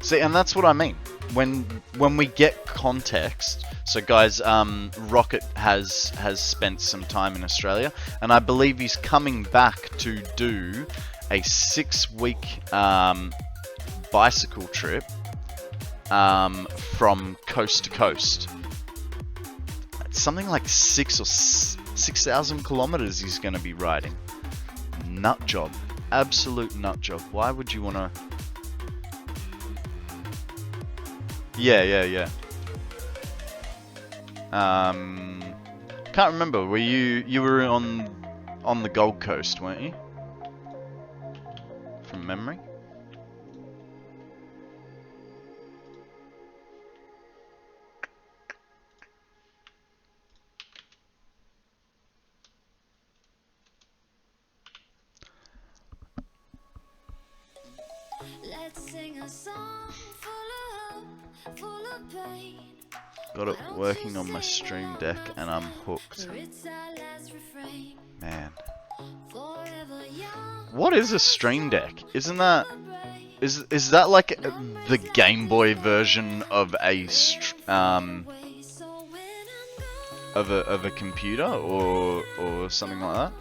S1: See, and that's what I mean. When we get context, so guys, Rocket has spent some time in Australia, and I believe he's coming back to do a 6-week bicycle trip from coast to coast. It's something like 6,000 kilometers he's going to be riding. Nut job, absolute nut job. Why would you want to? Yeah. Can't remember. Were you were on the Gold Coast, weren't you? From memory.
S2: Let's sing a song full of pain.
S1: Got it working on my stream deck and I'm hooked. Man. What is a stream deck? Isn't that... Is that like the Game Boy version of a of a computer or something like that?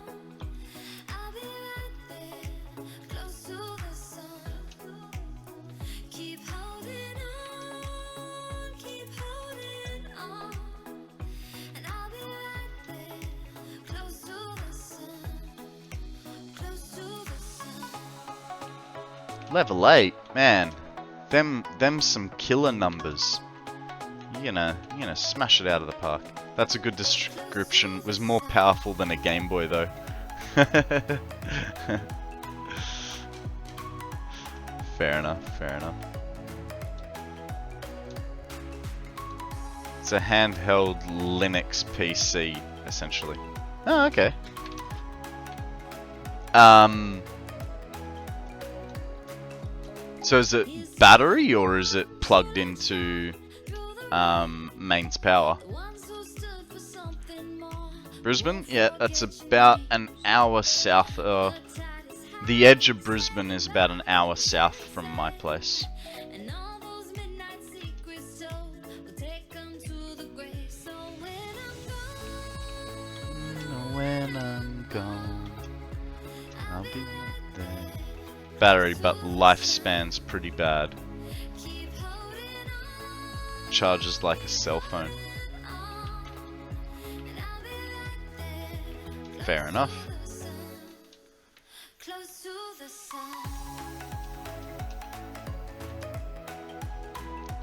S1: Level 8, man. Them some killer numbers. You're gonna smash it out of the park. That's a good description. Was more powerful than a Game Boy though. Fair enough, fair enough. It's a handheld Linux PC, essentially. Oh, okay. So is it battery or is it plugged into mains power? Brisbane? Yeah, that's about an hour south. The edge of Brisbane is about an hour south from my place. When I'm gone, I'll be right there. Battery, but lifespan's pretty bad. Charges like a cell phone. Fair enough.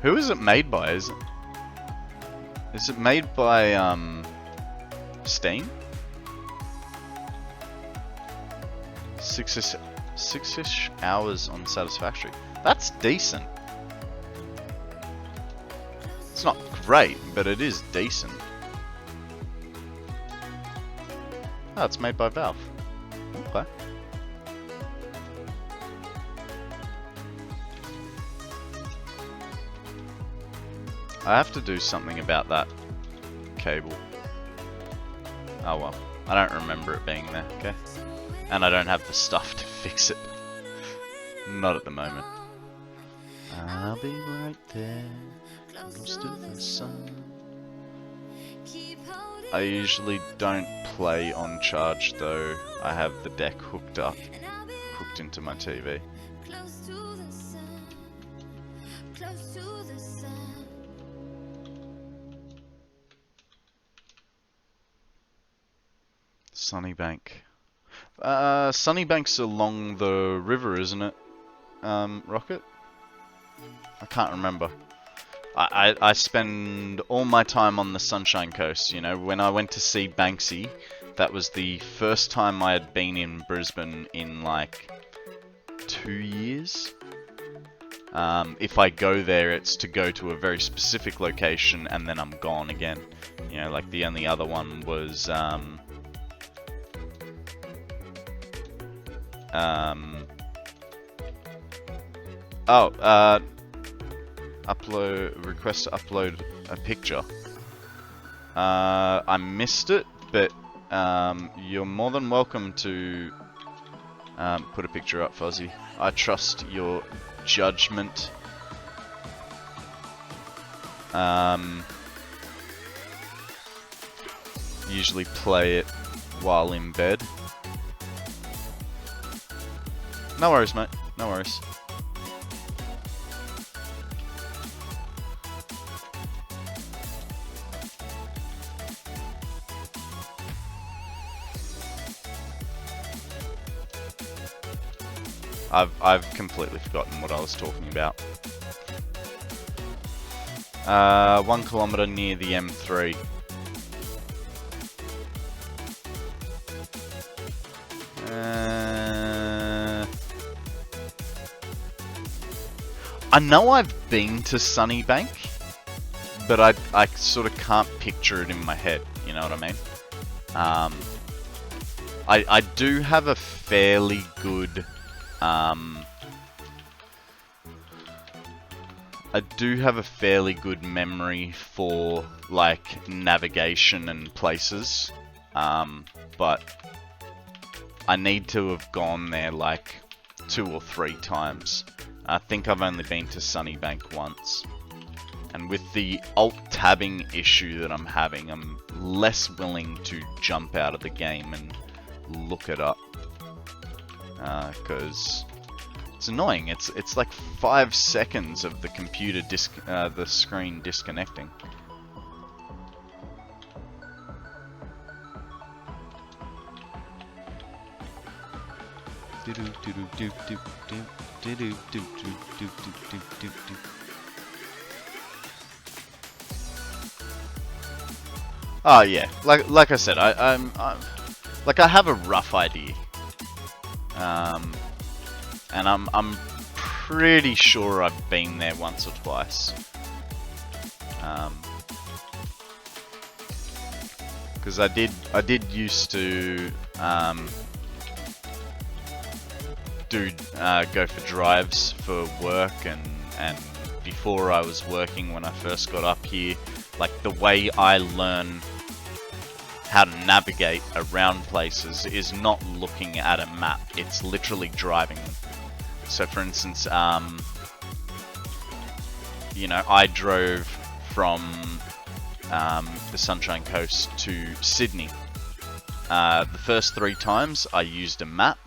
S1: Who is it made by? Is it made by Steam? Six-ish hours on Satisfactory. That's decent. It's not great, but it is decent. Oh, it's made by Valve. Okay. I have to do something about that cable. Oh well. I don't remember it being there, okay? And I don't have the stuff to fix it. Not at the moment. I'll be right there, close to the sun. I usually don't play on charge though. I have the deck hooked into my TV. Sunnybank. Sunnybank's along the river, isn't it? Rocket? I can't remember. I spend all my time on the Sunshine Coast, you know. When I went to see Banksy, that was the first time I had been in Brisbane in like 2 years. If I go there, it's to go to a very specific location and then I'm gone again. You know, like the only other one was request to upload a picture. I missed it, but you're more than welcome to put a picture up, Fuzzy. I trust your judgment. Usually play it while in bed. No worries, mate. No worries. I've completely forgotten what I was talking about. 1 kilometer near the M3. I know I've been to Sunnybank, but I sort of can't picture it in my head, you know what I mean? I do have a fairly good memory for like navigation and places, but I need to have gone there like 2 or 3 times. I think I've only been to Sunnybank once. And with the alt-tabbing issue that I'm having, I'm less willing to jump out of the game and look it up. Because it's annoying. It's like 5 seconds of the computer the screen disconnecting. Oh yeah, like I said, I'm like I have a rough idea, and I'm pretty sure I've been there once or twice, because I did used to go for drives for work, and before I was working when I first got up here, like the way I learn how to navigate around places is not looking at a map, it's literally driving them. So for instance, you know, I drove from the Sunshine Coast to Sydney. The first 3 times I used a map,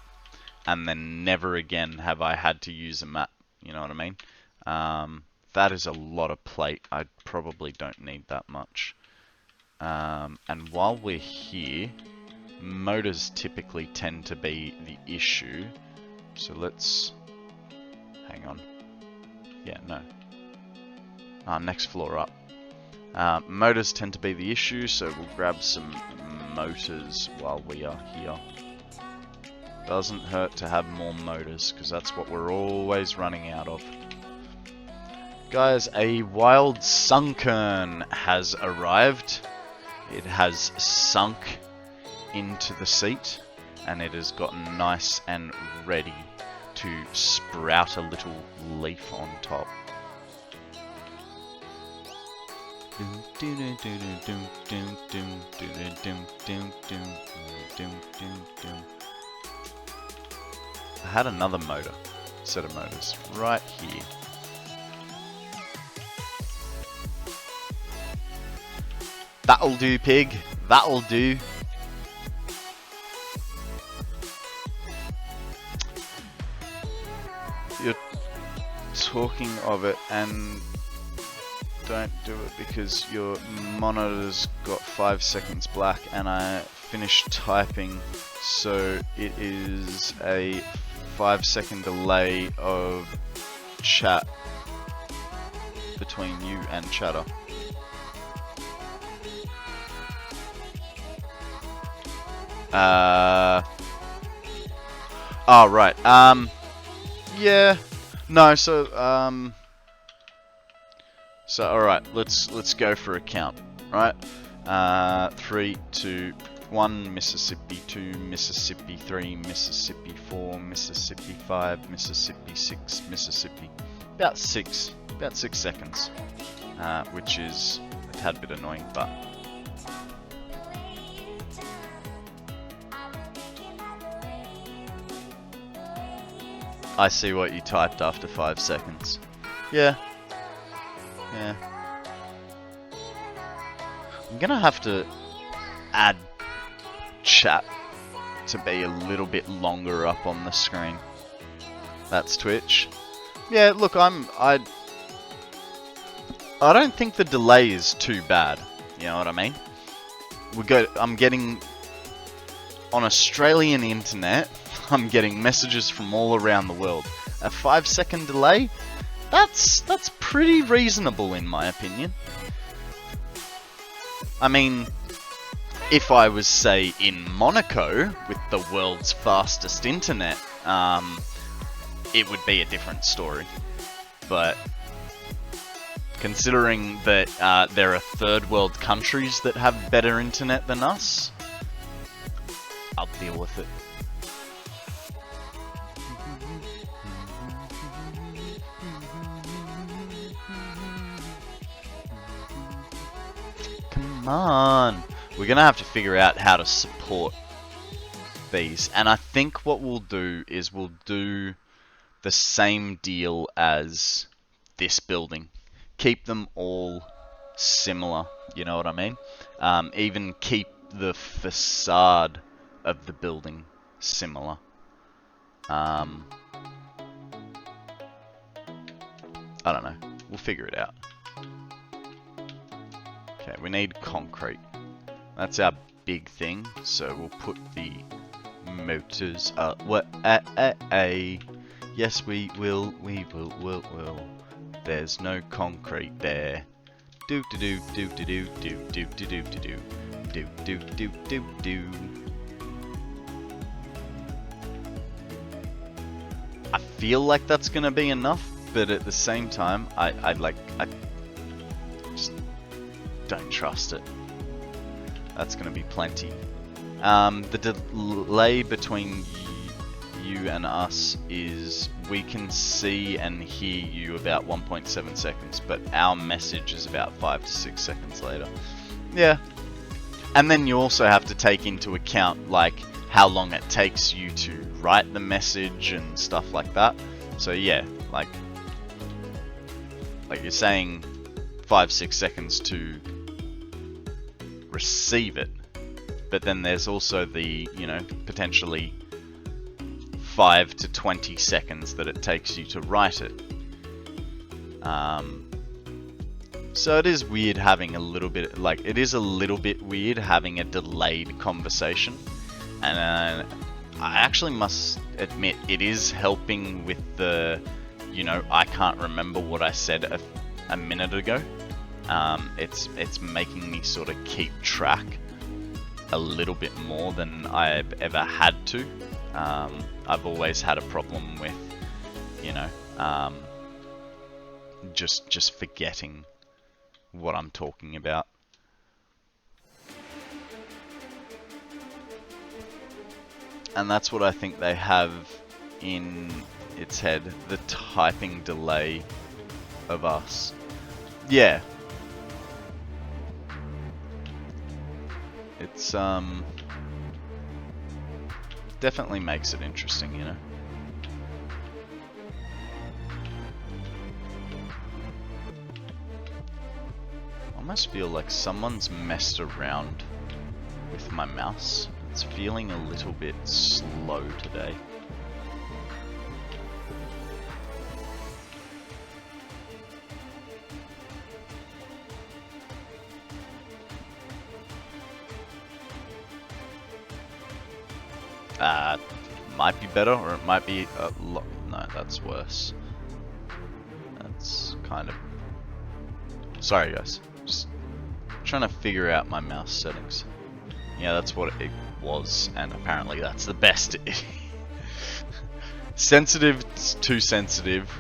S1: and then never again have I had to use a map, you know what I mean? That is a lot of plate, I probably don't need that much. And while we're here, motors typically tend to be the issue. So let's... hang on. Yeah, no. Next floor up. Motors tend to be the issue, so we'll grab some motors while we are here. Doesn't hurt to have more motors, because that's what we're always running out of. Guys, a wild sunkern has arrived. It has sunk into the seat, and it has gotten nice and ready to sprout a little leaf on top. I had another set of motors right here. That'll do, pig. That'll do. You're talking of it and don't do it because your monitor's got 5 seconds black and I finished typing, so it is a 5-second delay of chat between you and chatter. Oh, right. Yeah. No, so alright, let's go for a count, right? 3, 2, 1, Mississippi, 2, Mississippi, 3, Mississippi, 4, Mississippi, 5, Mississippi, 6, Mississippi. About 6 seconds, which is a tad bit annoying, but I see what you typed after 5 seconds. Yeah. Yeah. I'm gonna have to add chat to be a little bit longer up on the screen. That's Twitch. Yeah, look, I don't think the delay is too bad. You know what I mean? I'm getting on Australian internet. I'm getting messages from all around the world. A 5-second delay? That's pretty reasonable in my opinion. I mean, if I was, say, in Monaco with the world's fastest internet, it would be a different story. But considering that there are third world countries that have better internet than us, I'll deal with it. Come on. We're going to have to figure out how to support these. And I think what we'll do is we'll do the same deal as this building. Keep them all similar, you know what I mean? Even keep the facade of the building similar. I don't know. We'll figure it out. Okay, we need concrete. That's our big thing, so we'll put the motors are what? Yes, we will. There's no concrete there. Do do do do do do do do do do do do do do do. I feel like that's gonna be enough, but at the same time, I just don't trust it. That's gonna be plenty. The delay between you and us is we can see and hear you about 1.7 seconds, but our message is about 5 to 6 seconds later. Yeah. And then you also have to take into account like how long it takes you to write the message and stuff like that. So yeah, like you're saying 5-6 seconds to receive it, but then there's also the, you know, potentially 5 to 20 seconds that it takes you to write it. So it is weird having a little bit, like, it is a little bit weird having a delayed conversation. And I actually must admit, it is helping with the, you know, I can't remember what I said a minute ago. It's making me sort of keep track a little bit more than I've ever had to. I've always had a problem with, you know, just forgetting what I'm talking about. And that's what I think they have in its head, the typing delay of us. Yeah. It's, definitely makes it interesting, you know. I almost feel like someone's messed around with my mouse. It's feeling a little bit slow today. Might be better, or it might be a lot. No, that's worse. That's kind of. Sorry, guys. Just trying to figure out my mouse settings. Yeah, that's what it was, and apparently that's the best. Sensitive, it's too sensitive.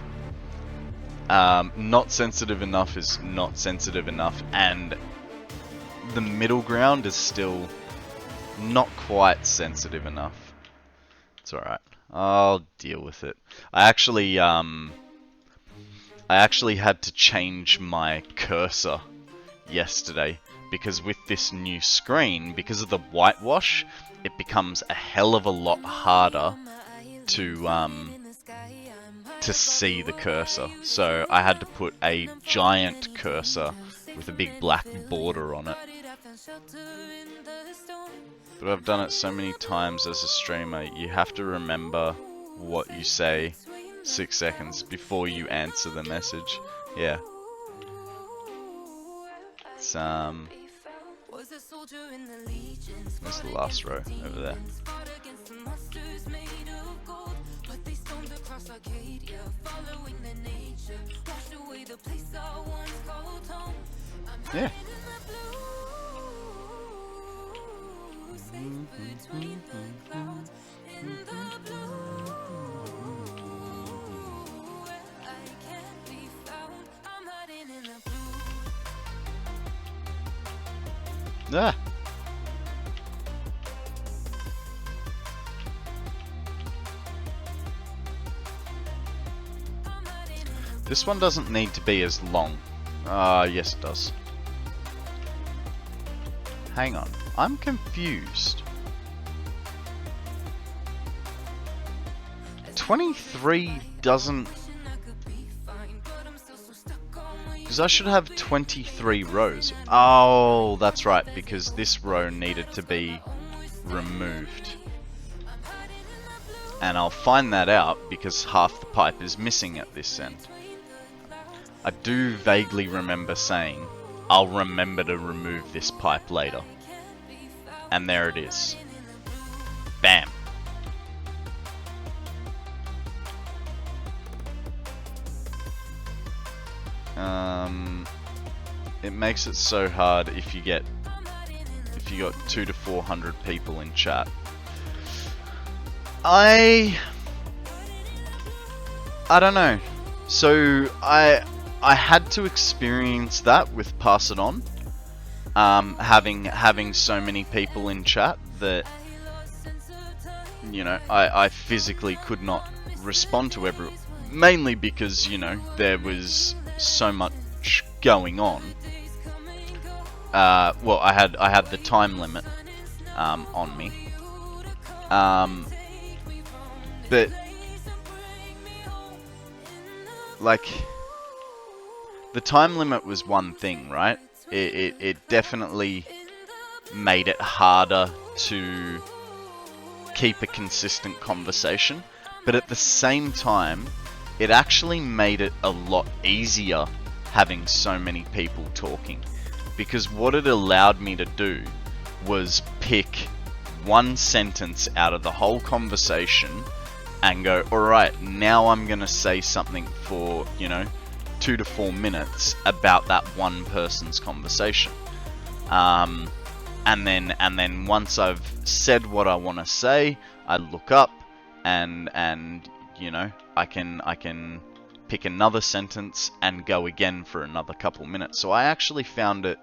S1: Not sensitive enough is not sensitive enough, and the middle ground is still not quite sensitive enough. It's alright. I'll deal with it. I actually had to change my cursor yesterday because with this new screen, because of the whitewash, it becomes a hell of a lot harder to see the cursor. So I had to put a giant cursor with a big black border on it. But I've done it so many times as a streamer, you have to remember what you say 6 seconds before you answer the message. Yeah. It's, where's the last row? Over there. Yeah. Ah. This one doesn't need to be as long. Yes it does. Hang on, I'm confused. 23 doesn't... Because I should have 23 rows. Oh, that's right, because this row needed to be removed. And I'll find that out because half the pipe is missing at this end. I do vaguely remember saying, I'll remember to remove this pipe later. And there it is. Bam. it makes it so hard if you got 200 to 400 people in chat. I don't know. So I had to experience that with Pass It On. Having so many people in chat that, you know, I physically could not respond to everyone, mainly because, you know, there was so much going on. Well, I had the time limit on me, but like, the time limit was one thing, right? It definitely made it harder to keep a consistent conversation, but at the same time, it actually made it a lot easier having so many people talking, because what it allowed me to do was pick one sentence out of the whole conversation and go, alright, now I'm gonna say something for, you know, 2 to 4 minutes about that one person's conversation. And then once I've said what I want to say, I look up and you know, I can pick another sentence and go again for another couple minutes. So I actually found it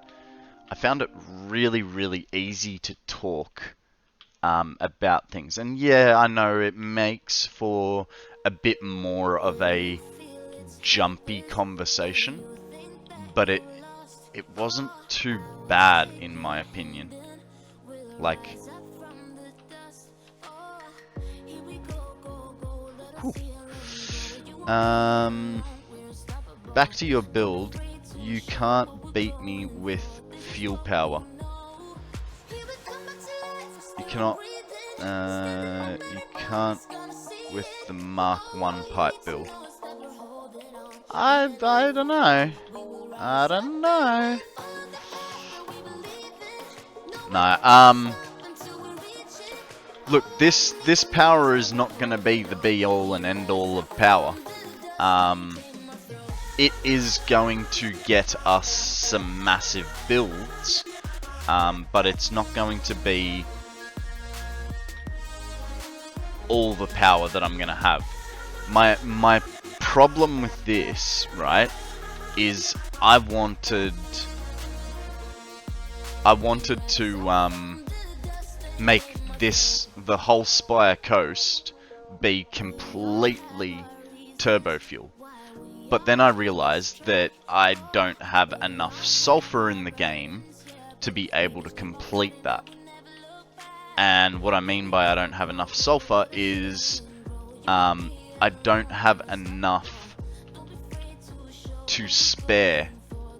S1: really, really easy to talk about things. And yeah, I know it makes for a bit more of a jumpy conversation, but it wasn't too bad in my opinion. Like, back to your build. You can't beat me with fuel power. You cannot. You can't with the Mark 1 pipe build. I don't know. I don't know. No, look, this power is not going to be the be-all and end-all of power. It is going to get us some massive builds, but it's not going to be all the power that I'm going to have. My problem with this, right, is I wanted to make the whole Spire Coast be completely turbo fuel. But then I realized that I don't have enough sulfur in the game to be able to complete that. And what I mean by I don't have enough sulfur is I don't have enough to spare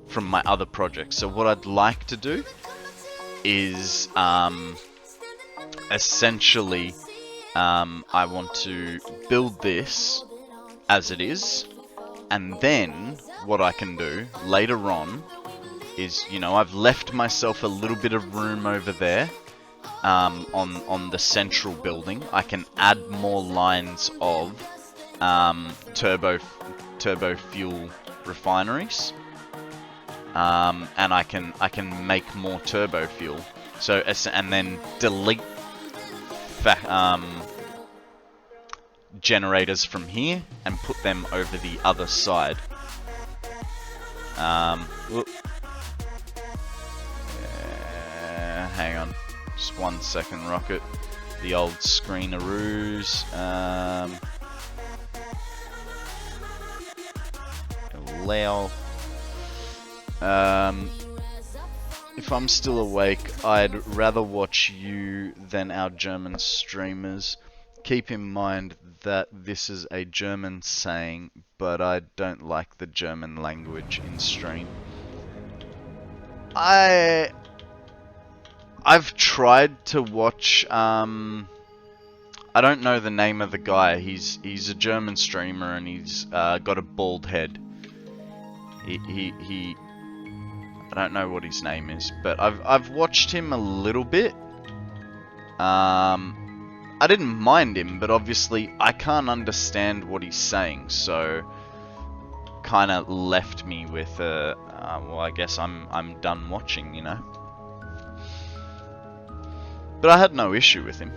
S1: from my other projects. So what I'd like to do is essentially I want to build this as it is, and then what I can do later on is, you know, I've left myself a little bit of room over there on the central building. I can add more lines of turbo fuel refineries, and I can make more turbo fuel. So and then delete generators from here and put them over the other side. Hang on, just 1 second, Rocket. The old screenaroos. Allow. If I'm still awake, I'd rather watch you than our German streamers. Keep in mind that this is a German saying, but I don't like the German language in stream. I've tried to watch, I don't know the name of the guy. He's a German streamer and he's got a bald head. He I don't know what his name is, but I've watched him a little bit. I didn't mind him, but obviously I can't understand what he's saying, so kind of left me with well, I guess I'm done watching, you know. But I had no issue with him.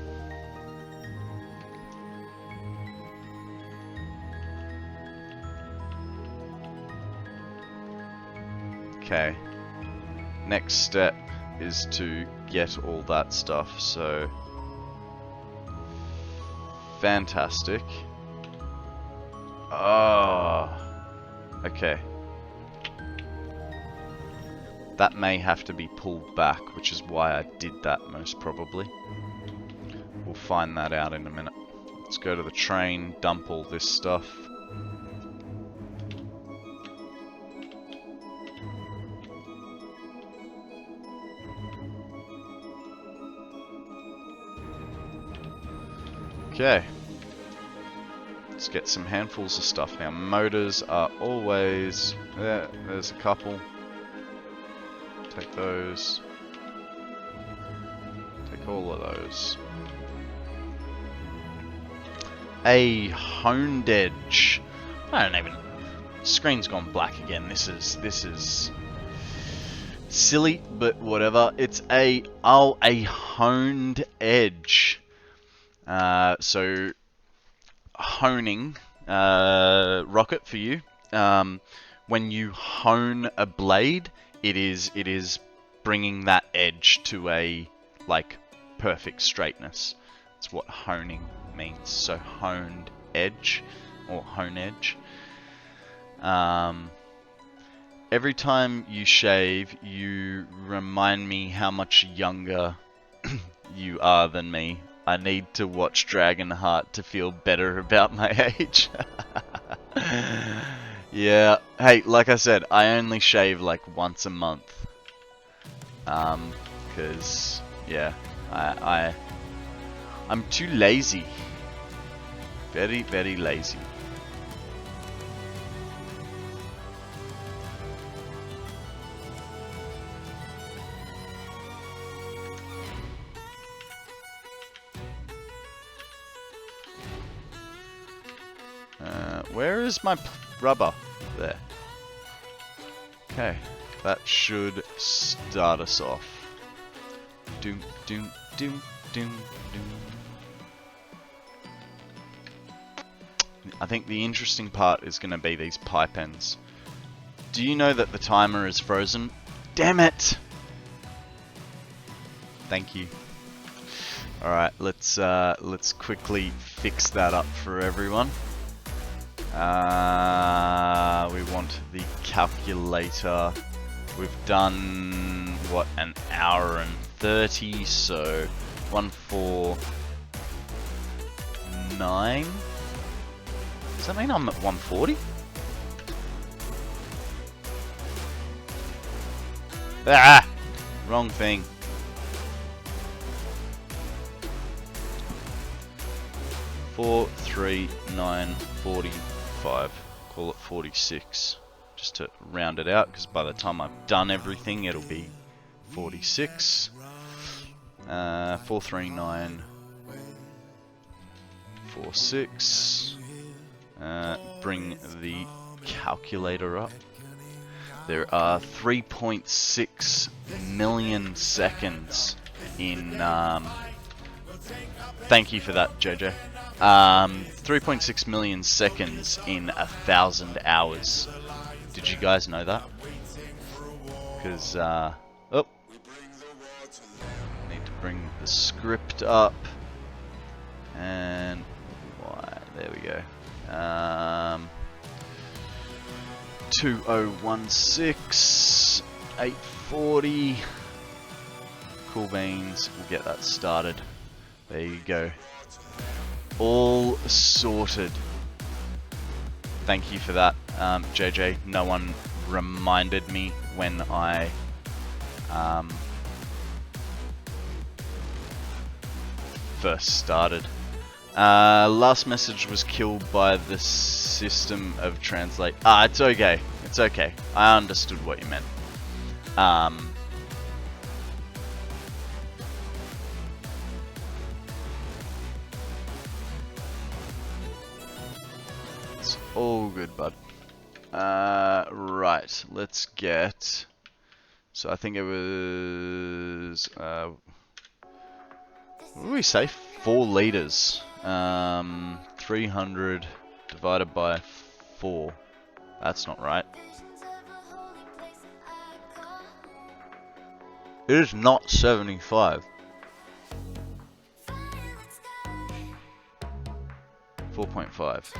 S1: Okay. Next step is to get all that stuff, so fantastic. Oh, okay. That may have to be pulled back, which is why I did that most probably. We'll find that out in a minute. Let's go to the train, dump all this stuff. Okay. Let's get some handfuls of stuff now. Motors are always... there's a couple. Take those. Take all of those. A honed edge. I don't even... Screen's gone black again. This is silly, but whatever. It's a honed edge. So honing, rocket for you. When you hone a blade, it is bringing that edge to a like perfect straightness. That's what honing means. So honed edge or hone edge. Every time you shave, you remind me how much younger you are than me. I need to watch Dragonheart to feel better about my age. Yeah, hey, like I said, I only shave like once a month. Cause yeah, I'm too lazy. Very, very lazy. Where is my rubber? There. Okay, that should start us off. Doom, doom, doom, doom, doom. I think the interesting part is going to be these pipe ends. Do you know that the timer is frozen? Damn it! Thank you. All right, let's quickly fix that up for everyone. We want the calculator. We've done, what, an hour and 30, so 149? Does that mean I'm at 140? Ah! Wrong thing. Four, 3, 9, 45. Call it 46. Just to round it out, because by the time I've done everything, it'll be 46. 439 46. Bring the calculator up. There are 3.6 million seconds in. Thank you for that, JJ. 3.6 million seconds in 1,000 hours. Did you guys know that? Because, oh, need to bring the script up, and there we go. 2016, 840. Cool beans. We'll get that started. There you go. All sorted. Thank you for that, JJ. No one reminded me when I first started. Last message was killed by the system of translate. It's okay. It's okay. I understood what you meant. It's all good, bud. Right, let's get... So I think it was... what do we say? 4 liters. 300 divided by 4. That's not right. It is not 75. 4.5.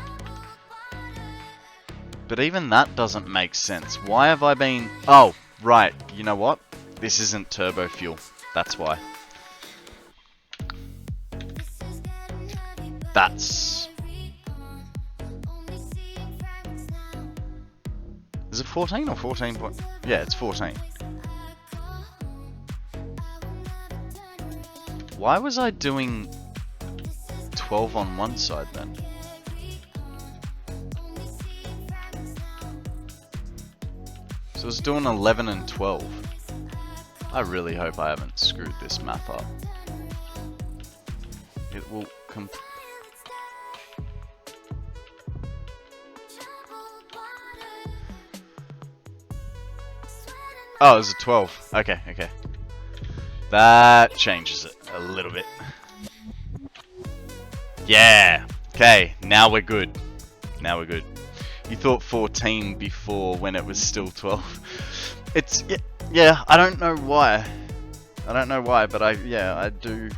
S1: But even that doesn't make sense. Why have I been... Oh, right. You know what? This isn't turbo fuel. That's why. That's... Is it 14 or 14 point... Yeah, it's 14. Why was I doing 12 on one side then? So I was doing 11 and 12. I really hope I haven't screwed this math up. It will come... Oh, it was a 12. Okay, okay. That changes it a little bit. Yeah! Okay, now we're good. Now we're good. You thought 14 before when it was still 12. It's... Yeah, I don't know why. I don't know why, but I do.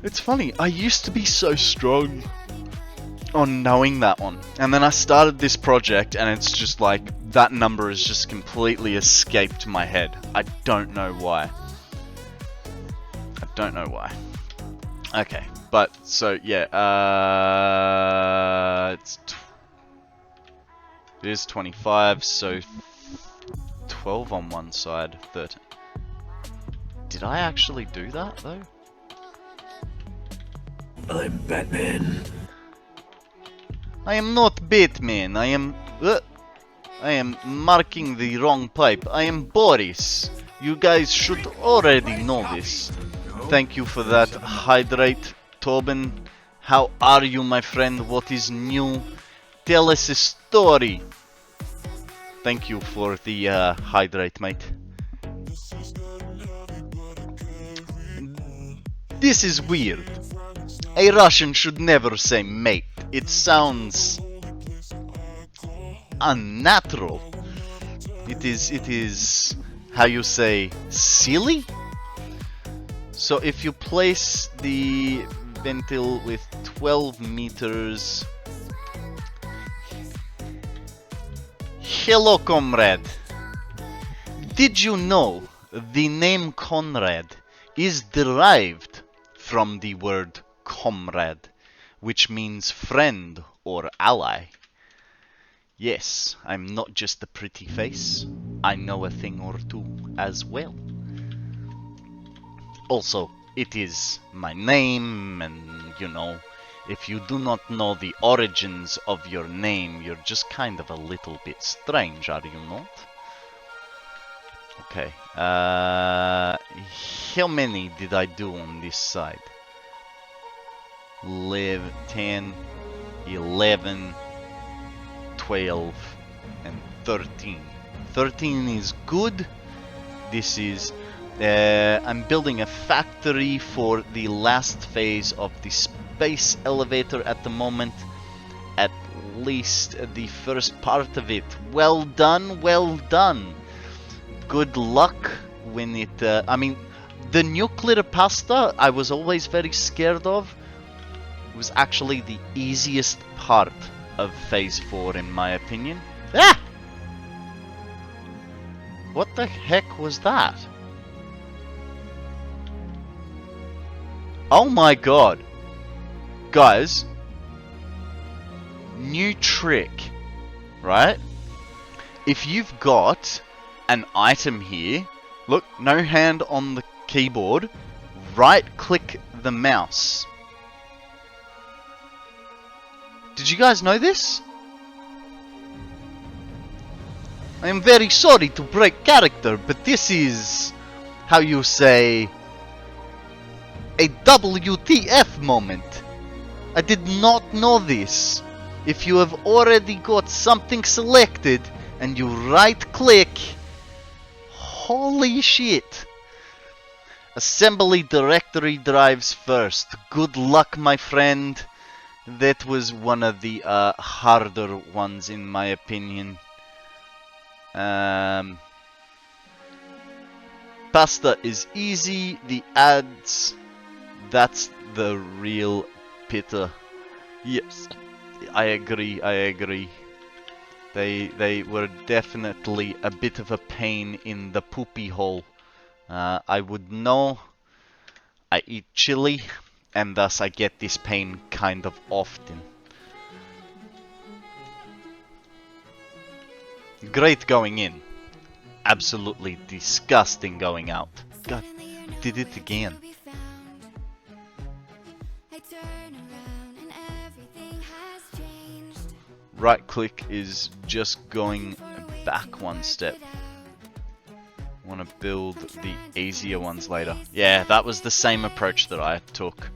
S1: It's funny, I used to be so strong on knowing that one. And then I started this project and it's just like, that number has just completely escaped my head. I don't know why. I don't know why. Okay, but, so, yeah, it is 25, so 12 on one side, 13. Did I actually do that, though?
S3: I'm Batman.
S1: I am not Batman. I am marking the wrong pipe. I am Boris. You guys should already know this. Thank you for that. Hydrate, Tobin. How are you, my friend? What is new? Tell us a story. Thank you for the hydrate, mate. This is weird. A Russian should never say mate. It sounds unnatural. It is how you say silly. So if you place the ventil with 12 meters. Hello, comrade. Did you know the name Konrad is derived from the word comrade, which means friend or ally? Yes, I'm not just a pretty face. I know a thing or two as well. Also, it is my name, and you know, if you do not know the origins of your name, you're just kind of a little bit strange, are you not? Okay, how many did I do on this side? 10, 11, 12, and 13. 13 is good. This is... I'm building a factory for the last phase of the space elevator at the moment. At least the first part of it. Well done, well done. Good luck when it... I mean, the nuclear pasta I was always very scared of. It was actually the easiest part of phase 4 in my opinion. Ah! What the heck was that? Oh my god. Guys, new trick, right? If you've got an item here, look, no hand on the keyboard, right click the mouse. Did you guys know this? I am very sorry to break character, but this is, how you say, a WTF moment. I did not know this. If you have already got something selected and you right click, holy shit. Assembly directory drives first. Good luck, my friend. That was one of the harder ones in my opinion. Pasta is easy. The ads, that's the real pitta. Yes, I agree. They were definitely a bit of a pain in the poopy hole. I would know. I eat chili, and thus I get this pain kind of often. Great going in. Absolutely disgusting going out. God, did it again. Right click is just going back one step. Want to build the easier ones later. Yeah, that was the same approach that I took.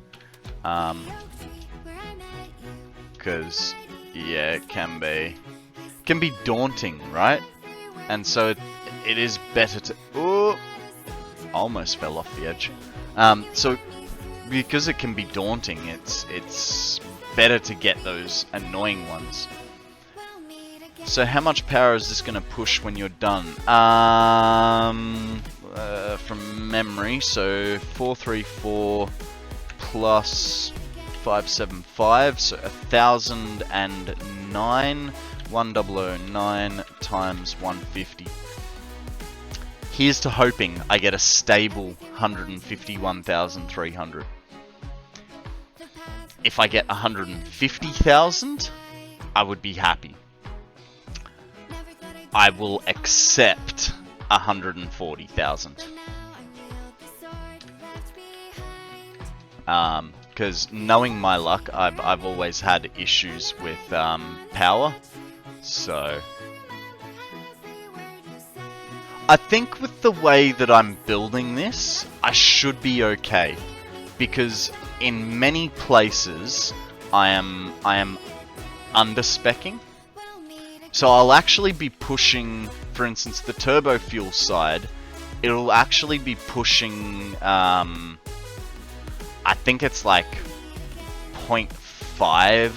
S1: Because, yeah, it can be daunting, right? And so it is better to... Oh, almost fell off the edge. So, because it can be daunting, it's better to get those annoying ones. So how much power is this going to push when you're done? From memory, so 434 plus 575, so 1009, 1009 times 150. Here's to hoping I get a stable 151,300. If I get 150,000, I would be happy. I will accept 140,000. Because knowing my luck, I've always had issues with power. So I think with the way that I'm building this, I should be okay. Because in many places, I am underspecking. So I'll actually be pushing, for instance, the turbo fuel side. It'll actually be pushing, I think it's like 0.5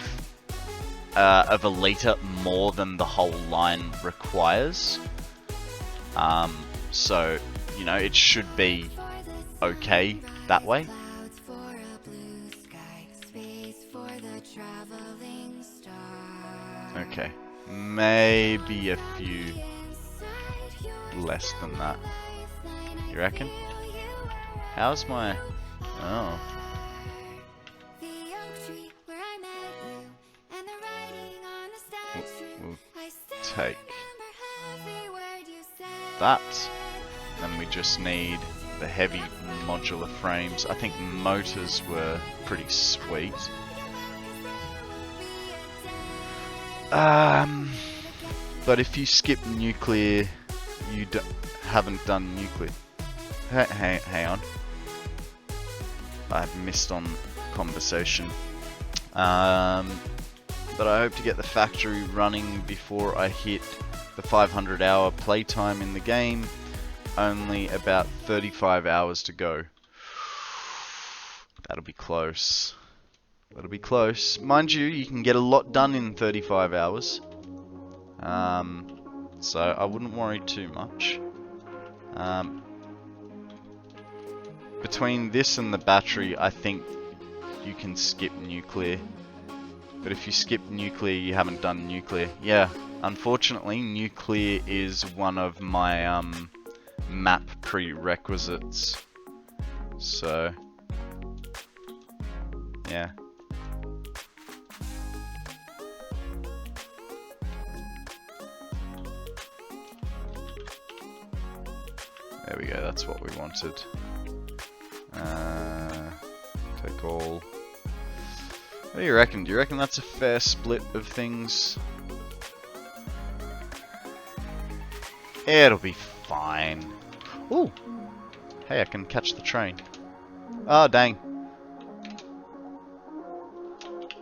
S1: of a litre more than the whole line requires. So, you know, it should be okay that way. Okay. Maybe a few less than that. You reckon? How's my... Oh. We'll take that. Then we just need the heavy modular frames. I think motors were pretty sweet. But if you skip nuclear, you haven't done nuclear. Hang on. I've missed on conversation. But I hope to get the factory running before I hit the 500-hour playtime in the game. Only about 35 hours to go. That'll be close. That'll be close. Mind you, you can get a lot done in 35 hours. So I wouldn't worry too much. Between this and the battery, I think you can skip nuclear. But if you skip nuclear, you haven't done nuclear. Yeah, unfortunately, nuclear is one of my map prerequisites. So, yeah. There we go, that's what we wanted. Take all. What do you reckon? Do you reckon that's a fair split of things? It'll be fine. Ooh! Hey, I can catch the train. Oh, dang.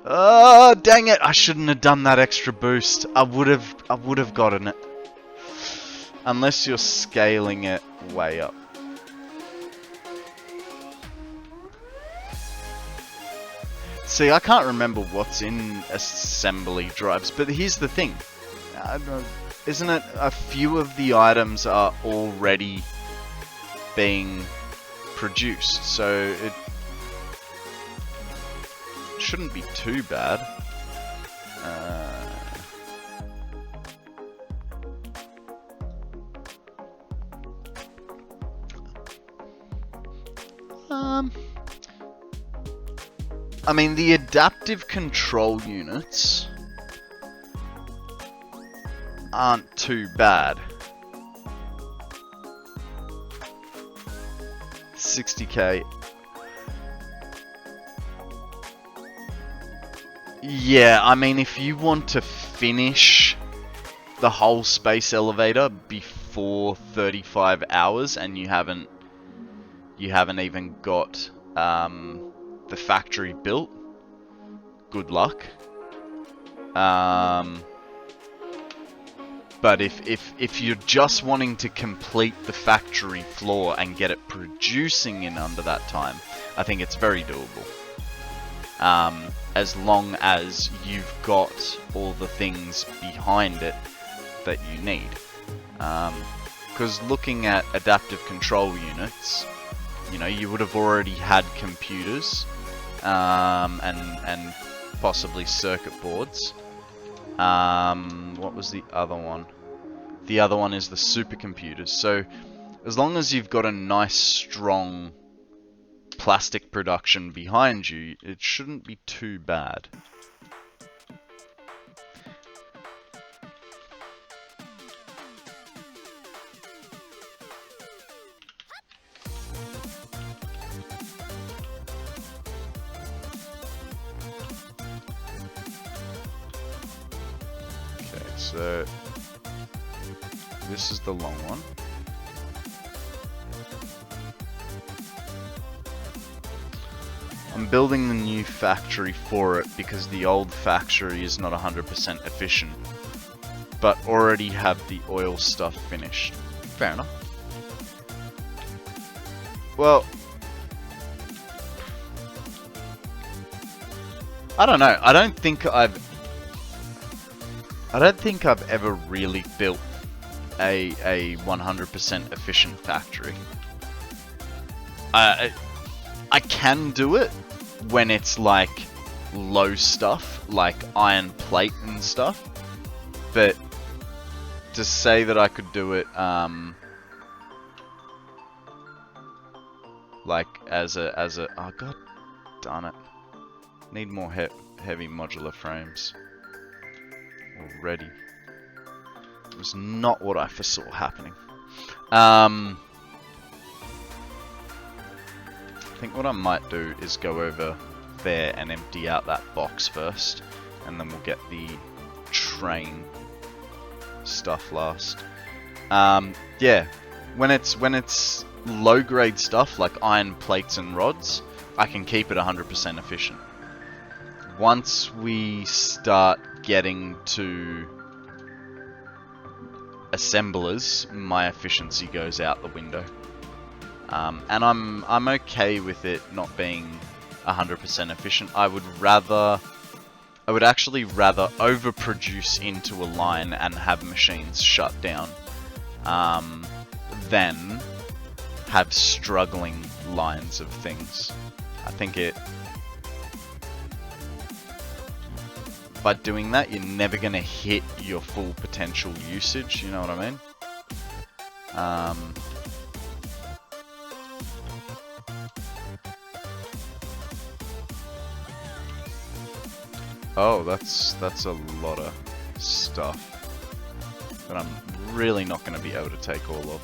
S1: Oh, dang it! I shouldn't have done that extra boost. I would have gotten it. Unless you're scaling it way up. See, I can't remember what's in assembly drives, but here's the thing. Isn't it a few of the items are already being produced, so it shouldn't be too bad. I mean, the adaptive control units aren't too bad. 60k. Yeah, I mean, if you want to finish the whole space elevator before 35 hours and you haven't even got the factory built, good luck. But if you're just wanting to complete the factory floor and get it producing in under that time, I think it's very doable. As long as you've got all the things behind it that you need. Because looking at adaptive control units, you know, you would have already had computers and possibly circuit boards. What was the other one? The other one is the supercomputers. So as long as you've got a nice strong plastic production behind you, it shouldn't be too bad. Okay, so this is the long one. I'm building the new factory for it because the old factory is not 100% efficient, but already have the oil stuff finished. Fair enough. Well, I don't know. I don't think I've ever really built a 100% efficient factory. I can do it when it's like low stuff, like iron plate and stuff. But to say that I could do it, like as a, oh god darn it, need more heavy modular frames already. It was not what I foresaw happening. I think what I might do is go over there and empty out that box first, and then we'll get the train stuff last. Yeah, when it's low grade stuff like iron plates and rods, I can keep it 100% efficient. Once we start getting to assemblers, my efficiency goes out the window. And I'm okay with it not being 100% efficient. I would actually rather overproduce into a line and have machines shut down, than have struggling lines of things. I think by doing that, you're never gonna hit your full potential usage, you know what I mean? Oh, that's a lot of stuff that I'm really not going to be able to take all of.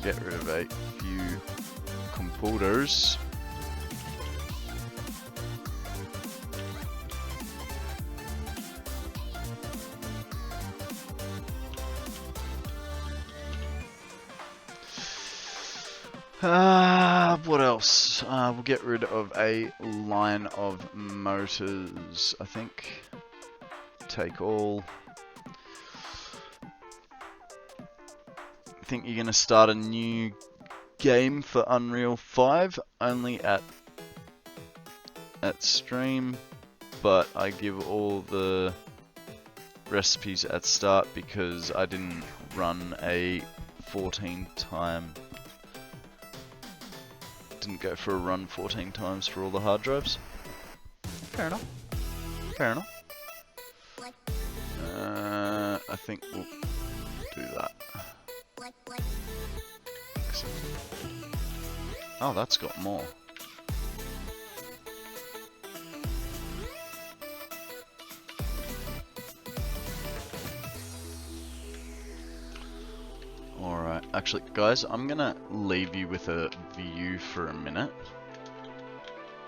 S1: Get rid of a few computers. What else? We'll get rid of a line of motors, I think. Take all. I think you're going to start a new game for Unreal 5, only at stream, but I give all the recipes at start because I didn't run a 14 time. Didn't go for a run 14 times for all the hard drives. Fair enough. Fair enough. I think we'll do that. Oh, that's got more. Alright, actually guys, I'm gonna leave you with a view for a minute.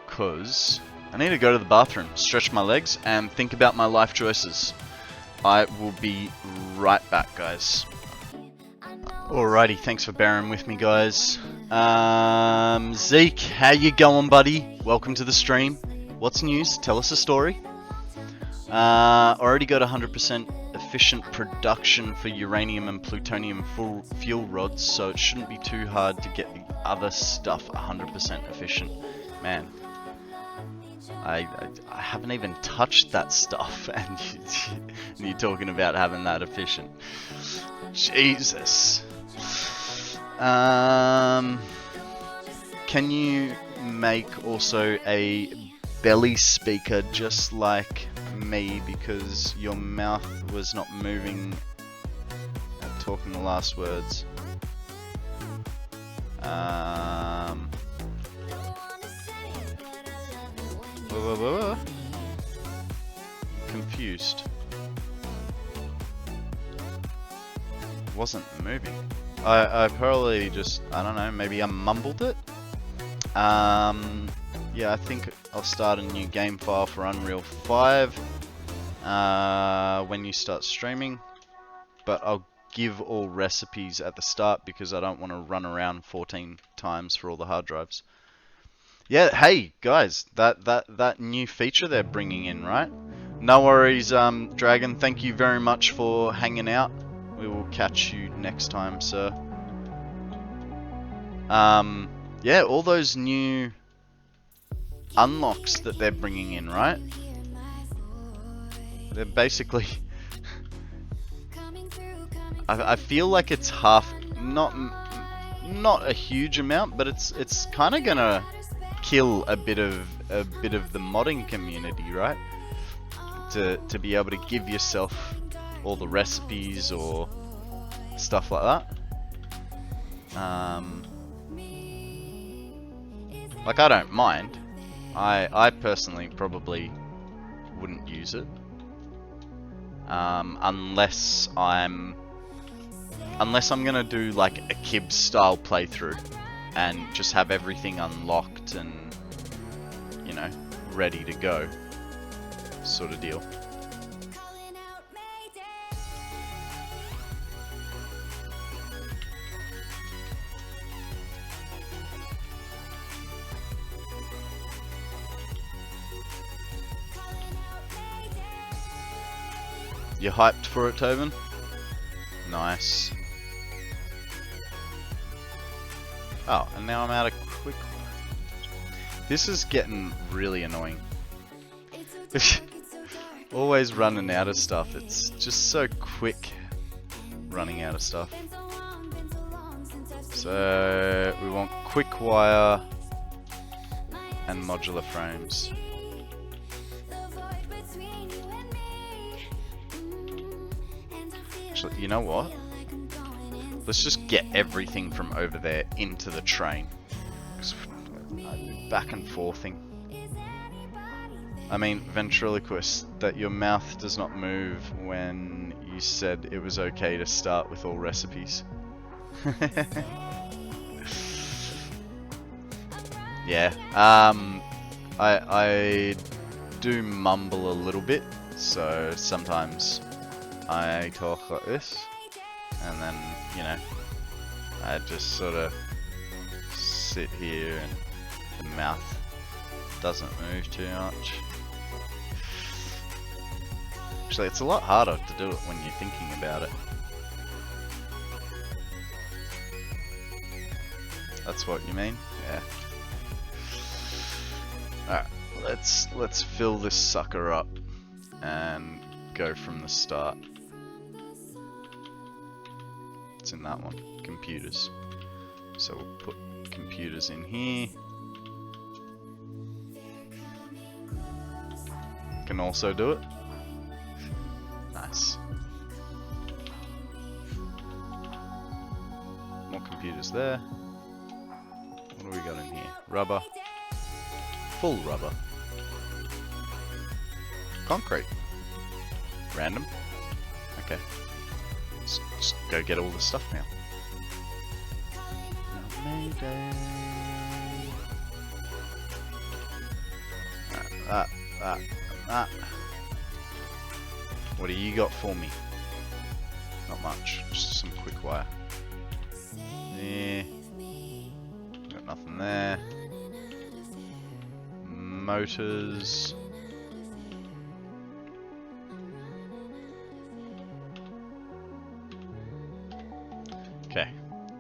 S1: Cause I need to go to the bathroom, stretch my legs, and think about my life choices. I will be right back, guys. Alrighty, thanks for bearing with me, guys. Zeke, how you going, buddy? Welcome to the stream. What's news? Tell us a story. Already got 100% efficient production for uranium and plutonium fuel rods, so it shouldn't be too hard to get the other stuff 100% efficient. Man, I haven't even touched that stuff, and you're talking about having that efficient. Jesus. Can you make also a belly speaker just like me, because your mouth was not moving at talking the last words? Confused. Wasn't moving. I probably just, I don't know, maybe I mumbled it. Yeah, I think I'll start a new game file for Unreal 5 when you start streaming, but I'll give all recipes at the start because I don't want to run around 14 times for all the hard drives. Yeah, hey guys, that new feature they're bringing in, right? No worries, Dragon. Thank you very much for hanging out. We will catch you next time, sir. Yeah, all those new unlocks that they're bringing in, right? They're basically I feel like it's half, not a huge amount, but it's kind of gonna kill a bit of the modding community, right? To be able to give yourself all the recipes or stuff like that. Like, I don't mind. I personally probably wouldn't use it unless I'm gonna do like a Kib style playthrough and just have everything unlocked and, you know, ready to go, sort of deal. You hyped for it, Tobin? Nice. Oh, and now I'm out of quick. This is getting really annoying. Always running out of stuff. It's just so quick running out of stuff. So we want quick wire and modular frames. Actually, you know what? Let's just get everything from over there into the train. Back and forthing. I mean, ventriloquist, that your mouth does not move when you said it was okay to start with all recipes. Yeah, I do mumble a little bit, so sometimes I talk like this, and then, you know, I just sort of sit here and the mouth doesn't move too much. Actually, it's a lot harder to do it when you're thinking about it. That's what you mean? Yeah. Alright, let's fill this sucker up and go from the start. It's in that one, computers. So we'll put computers in here. Can also do it. Nice. More computers there. What do we got in here? Rubber. Full rubber. Concrete. Random. Okay. Let's just go get all the stuff now. Mayday. That. What do you got for me? Not much. Just some quick wire. There. Got nothing there. Motors. Okay,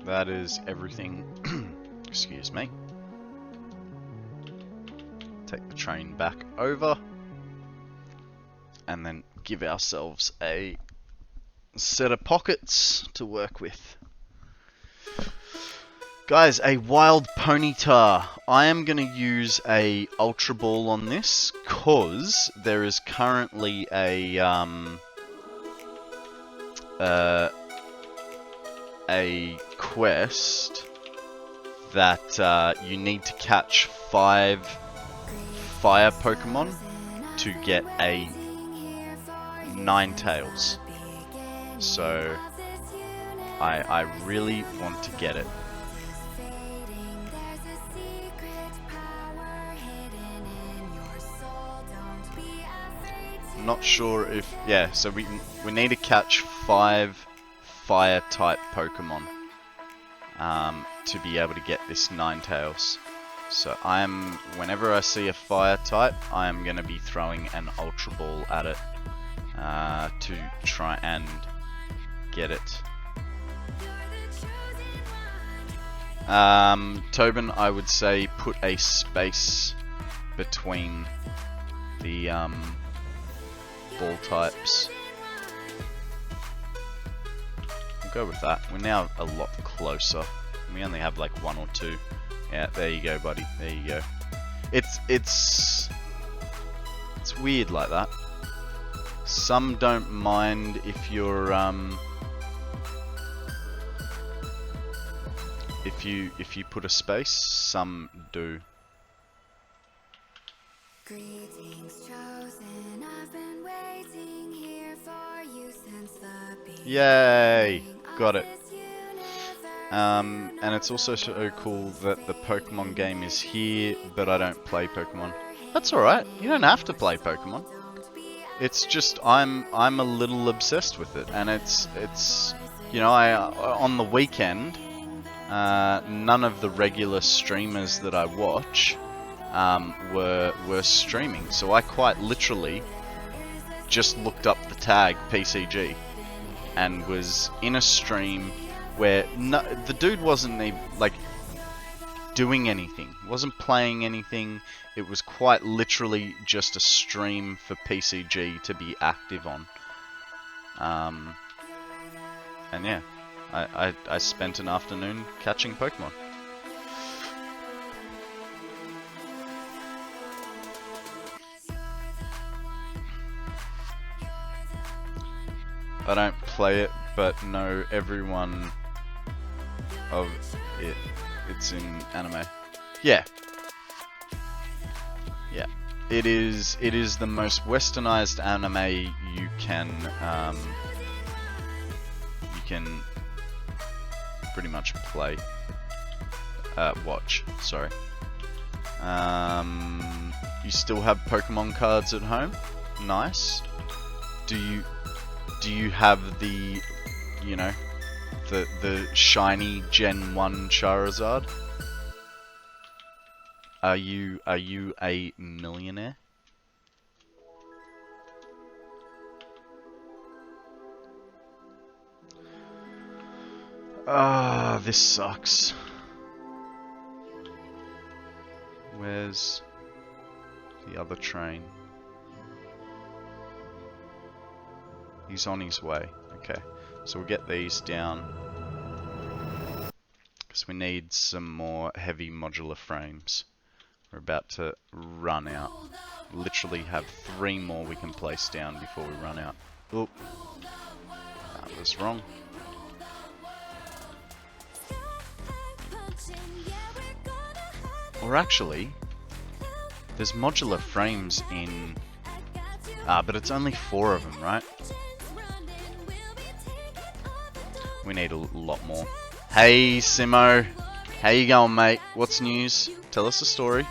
S1: that is everything. Excuse me. Take the train back over and then give ourselves a set of pockets to work with. Guys, a wild ponyta. I am going to use a ultra ball on this because there is currently a quest that you need to catch 5 fire Pokemon to get a Ninetales. So I really want to get it. I'm not sure if, yeah, so we need to catch 5 fire type Pokemon to be able to get this Ninetales. So whenever I see a fire type, I am going to be throwing an Ultra Ball at it to try and get it. Tobin, I would say put a space between the ball types. We'll go with that. We're now a lot closer. We only have like 1 or 2. Yeah, there you go, buddy. There you go. It's weird like that. Some don't mind if you're if you put a space. Some do.
S2: Greetings chosen, I've been waiting here for you since the beginning.
S1: Yay! Got it. And it's also so cool that the Pokemon game is here, but I don't play Pokemon. That's alright, you don't have to play Pokemon. It's just, I'm a little obsessed with it, and it's you know, on the weekend, none of the regular streamers that I watch were streaming, so I quite literally just looked up the tag PCG and was in a stream where the dude wasn't even like doing anything, wasn't playing anything. It was quite literally just a stream for PCG to be active on. And yeah, I spent an afternoon catching Pokemon. I don't play it, but know everyone of it. It's in anime. Yeah. Yeah. It is the most westernized anime you can pretty much play. Watch, sorry. You still have Pokemon cards at home? Nice. Do you have the, you know, the shiny Gen 1 Charizard? Are you a millionaire? Ah, this sucks. Where's the other train? He's on his way. Okay, so we'll get these down because we need some more heavy modular frames. We're about to run out. Literally have 3 more we can place down before we run out. Oop, that was wrong. Or actually, there's modular frames in... but it's only 4 of them, right? We need a lot more. Hey, Simo. How you going, mate? What's news? Tell us a story.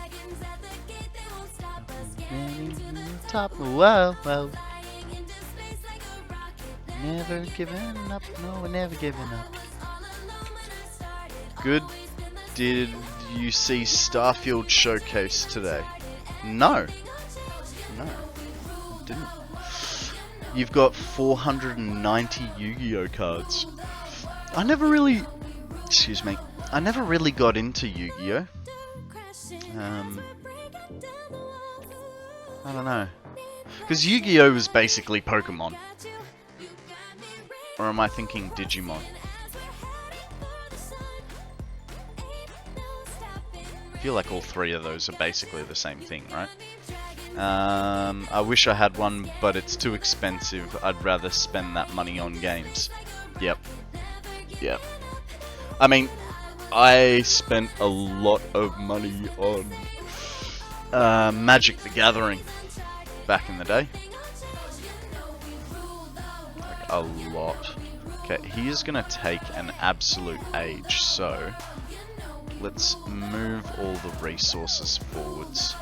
S1: Top, whoa, whoa. Never giving up, no, we're never giving up. Good. Did you see Starfield Showcase today? No. No, I didn't. You've got 490 Yu-Gi-Oh cards. I never really... Excuse me. I never really got into Yu-Gi-Oh. I don't know. Because Yu-Gi-Oh was basically Pokemon. Or am I thinking Digimon? I feel like all 3 of those are basically the same thing, right? I wish I had one, but it's too expensive. I'd rather spend that money on games. Yep. Yep. I mean, I spent a lot of money on Magic the Gathering back in the day. Like, a lot. Okay, he is going to take an absolute age, so let's move all the resources forwards.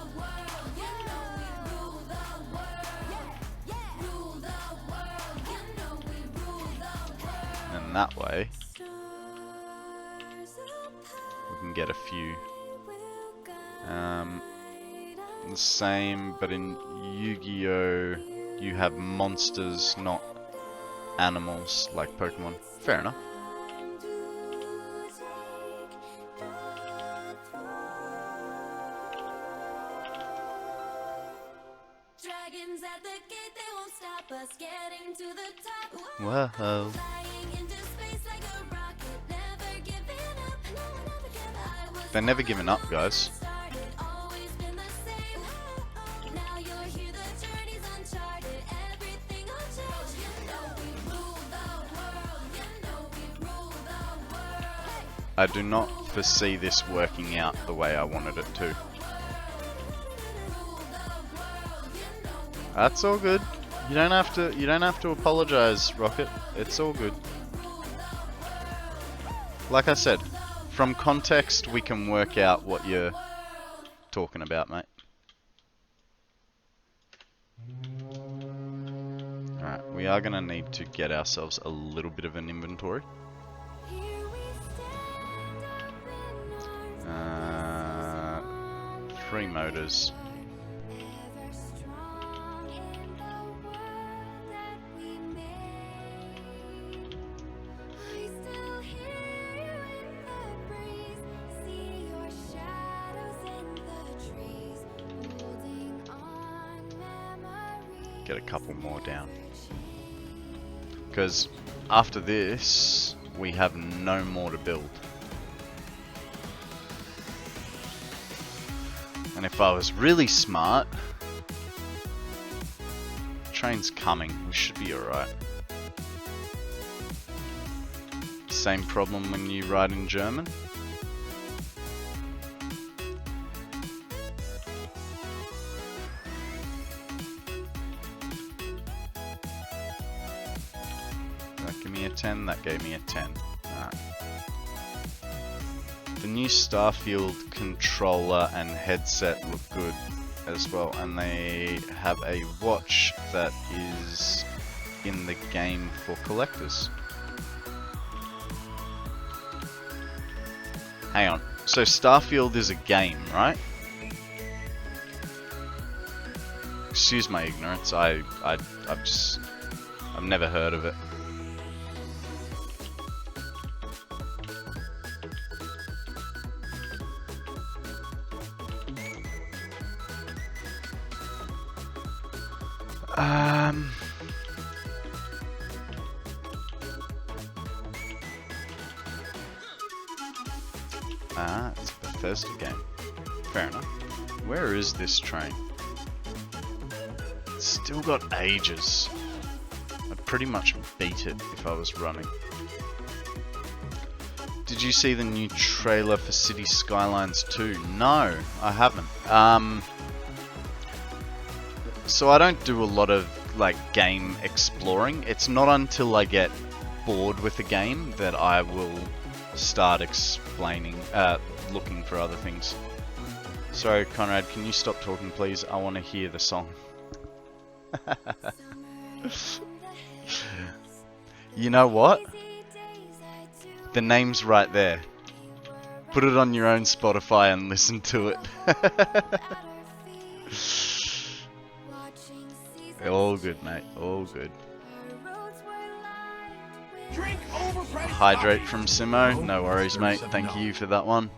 S1: And that way, we can get a few. The same, but in Yu-Gi-Oh! You have monsters, not animals, like Pokemon. Fair enough. Whoa. They're never giving up, guys. I do not foresee this working out the way I wanted it to. That's all good. You don't have to apologize, Rocket. It's all good. Like I said, from context we can work out what you're talking about, mate. Alright, we are gonna need to get ourselves a little bit of an inventory. 3 motors. Get a couple more down. Because after this, we have no more to build. And if I was really smart, train's coming, we should be alright. Same problem when you write in German. That gave me a 10, that gave me a 10. Alright. The new Starfield controller and headset look good as well, and they have a watch that is in the game for collectors. Hang on, so Starfield is a game, right? Excuse my ignorance. I've never heard of it. It's a Bethesda game. Fair enough. Where is this train? It's still got ages. I'd pretty much beat it if I was running. Did you see the new trailer for City Skylines 2? No, I haven't. So I don't do a lot of like game exploring. It's not until I get bored with a game that I will start looking for other things. Sorry, Konrad, can you stop talking, please? I want to hear the song. You know what? The name's right there. Put it on your own Spotify and listen to it. All good, mate. All good. Hydrate from Simo. No worries, mate. Thank you for that one.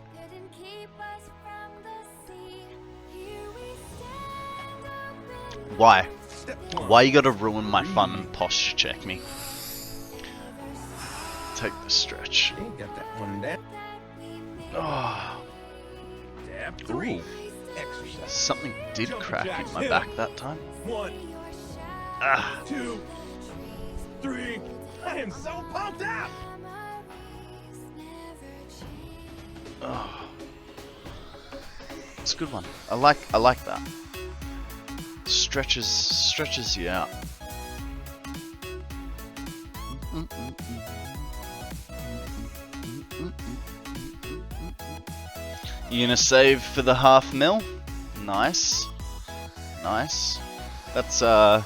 S1: Why? Why you gotta ruin my fun and posture check me? Take the stretch.
S4: Got that one down.
S1: Oh.
S4: Step 3. Exercise.
S1: Something did crack in my back that time.
S4: 1,
S1: Ah.
S4: 2, 3. I am so pumped up.
S1: Oh. It's a good one. I like that. Stretches you out. You gonna save for the $500,000? Nice. Nice. That's yeah,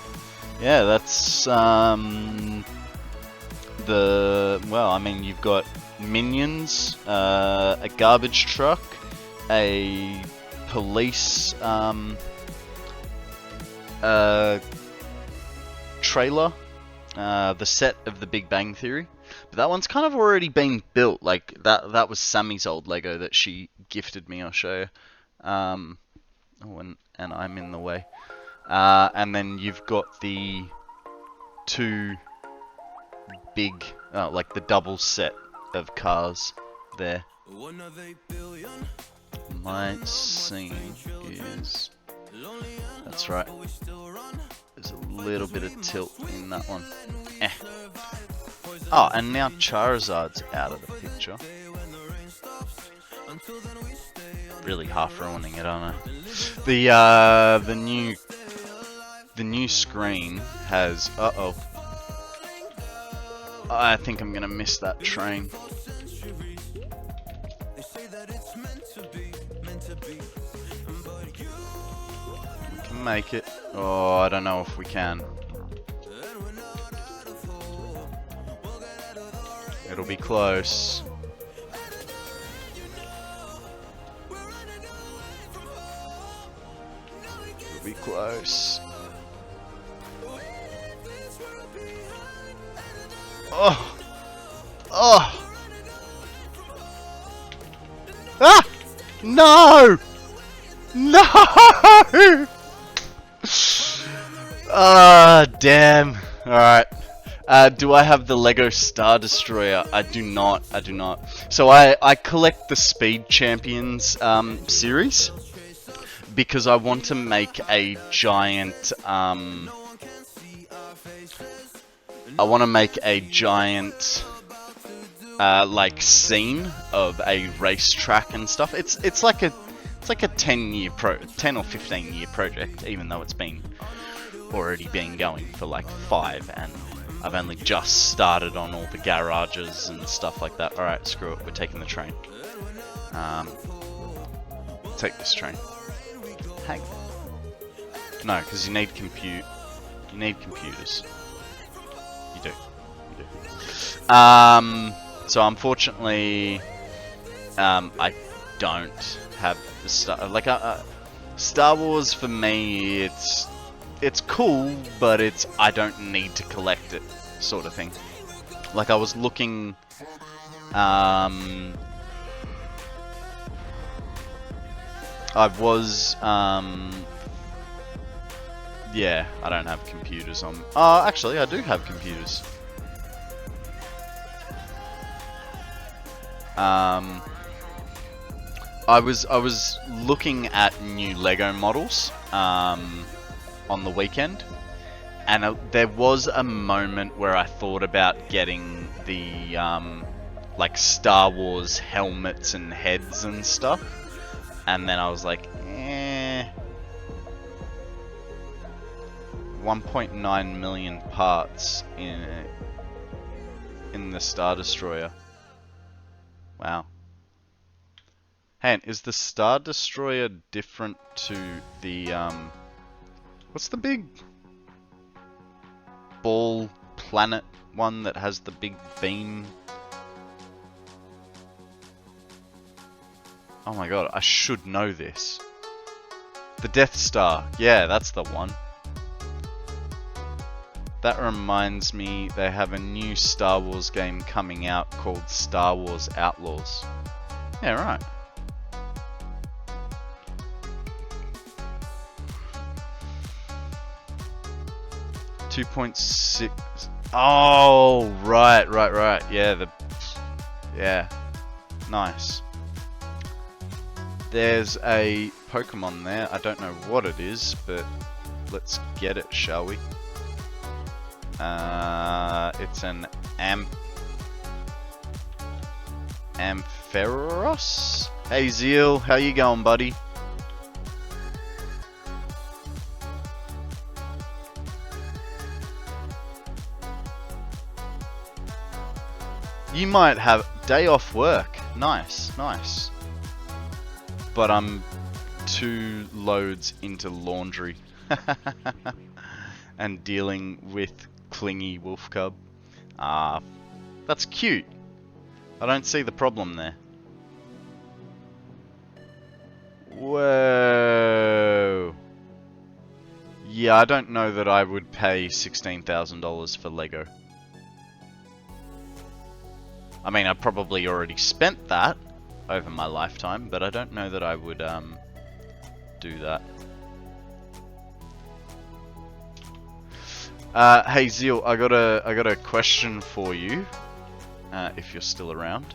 S1: that's well, I mean, you've got minions, a garbage truck, a police trailer, the set of The Big Bang Theory. But that one's kind of already been built. Like that was Sammy's old Lego that she gifted me. I'll show you. Oh, and I'm in the way. And then you've got the two big, like the double set of cars there. My scene is. That's right. There's a little bit of tilt in that one. Eh. Oh, and now Charizard's out of the picture. Really half ruining it, aren't I? The new screen has. I think I'm gonna miss that train. We can make it. Oh, I don't know if we can. It'll be close. It'll be close. Oh! Oh! Ah! No! No! Ah, damn. Alright. Do I have the Lego Star Destroyer? I do not. I do not. So I collect the Speed Champions series because I want to make a giant like scene of a racetrack and stuff. It's like a 10 or 15 year project, even though it's already been going for like 5, and I've only just started on all the garages and stuff like that. Alright, screw it, we're taking the train. Take this train. Hang. No, because you need computers. You do. So unfortunately, I don't have the Star Wars for me. it's cool, but I don't need to collect it, sort of thing. Like I was looking, yeah, I don't have computers on. Oh, actually, I do have computers. I was looking at new Lego models on the weekend, and there was a moment where I thought about getting the like Star Wars helmets and heads and stuff, and then I was like, 1.9 million parts in the Star Destroyer. Wow. Hey, is the Star Destroyer different to the what's the big ball planet one that has the big beam? Oh my god, I should know this. The Death Star. Yeah, that's the one. That reminds me, they have a new Star Wars game coming out called Star Wars Outlaws. Yeah, right. .6. Oh, right. Yeah, yeah, nice. There's a Pokemon there. I don't know what it is, but let's get it, shall we? It's an Ampharos? Hey Zeal, how you going, buddy? You might have day off work. Nice, nice. But I'm 2 loads into laundry and dealing with clingy wolf cub. Ah, that's cute. I don't see the problem there. Whoa. Yeah, I don't know that I would pay $16,000 for Lego. I mean, I probably already spent that over my lifetime, but I don't know that I would do that. Hey Zeal, I got a question for you, if you're still around.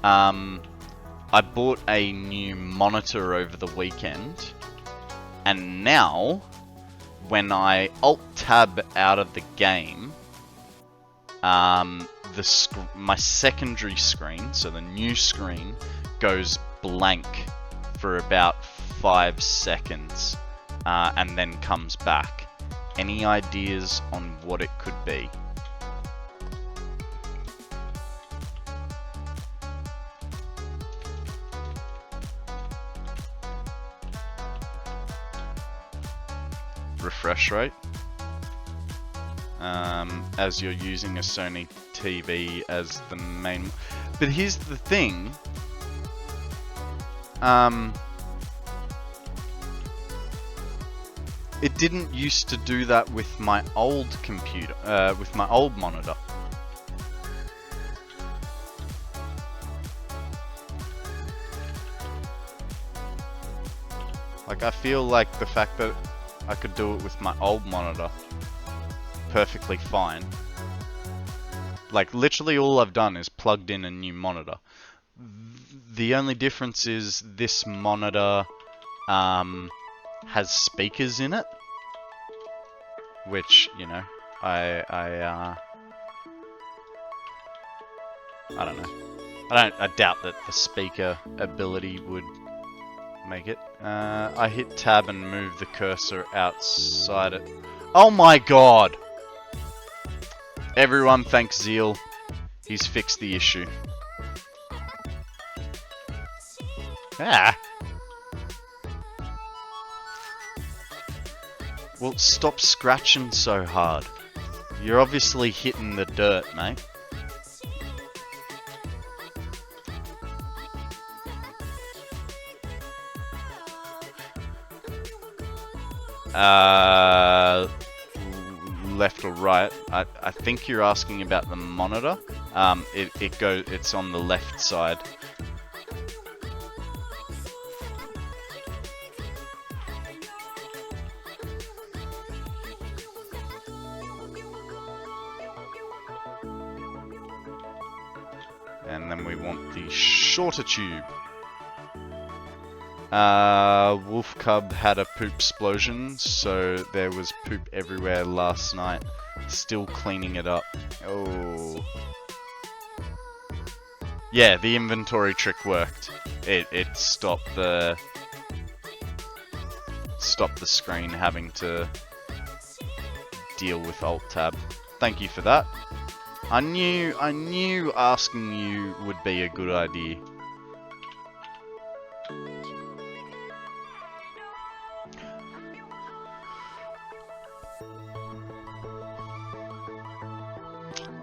S1: I bought a new monitor over the weekend, and now when I Alt-Tab out of the game, my secondary screen, so the new screen, goes blank for about 5 seconds, and then comes back. Any ideas on what it could be? Refresh rate? As you're using a Sony TV as the main... But here's the thing. It didn't used to do that with my old computer, with my old monitor. Like, I feel like the fact that I could do it with my old monitor perfectly fine. Like, literally all I've done is plugged in a new monitor. The only difference is this monitor has speakers in it, which, you know, I don't know. I doubt that the speaker ability would make it. I hit tab and move the cursor outside it. Oh my god! Everyone thanks Zeal. He's fixed the issue. Ah! Well, stop scratching so hard. You're obviously hitting the dirt, mate. Left or right? I think you're asking about the monitor. It's on the left side. And then we want the shorter tube. Wolf Cub had a poop explosion, so there was poop everywhere last night. Still cleaning it up. Oh. Yeah, the inventory trick worked. It stopped the screen having to deal with Alt Tab. Thank you for that. I knew asking you would be a good idea.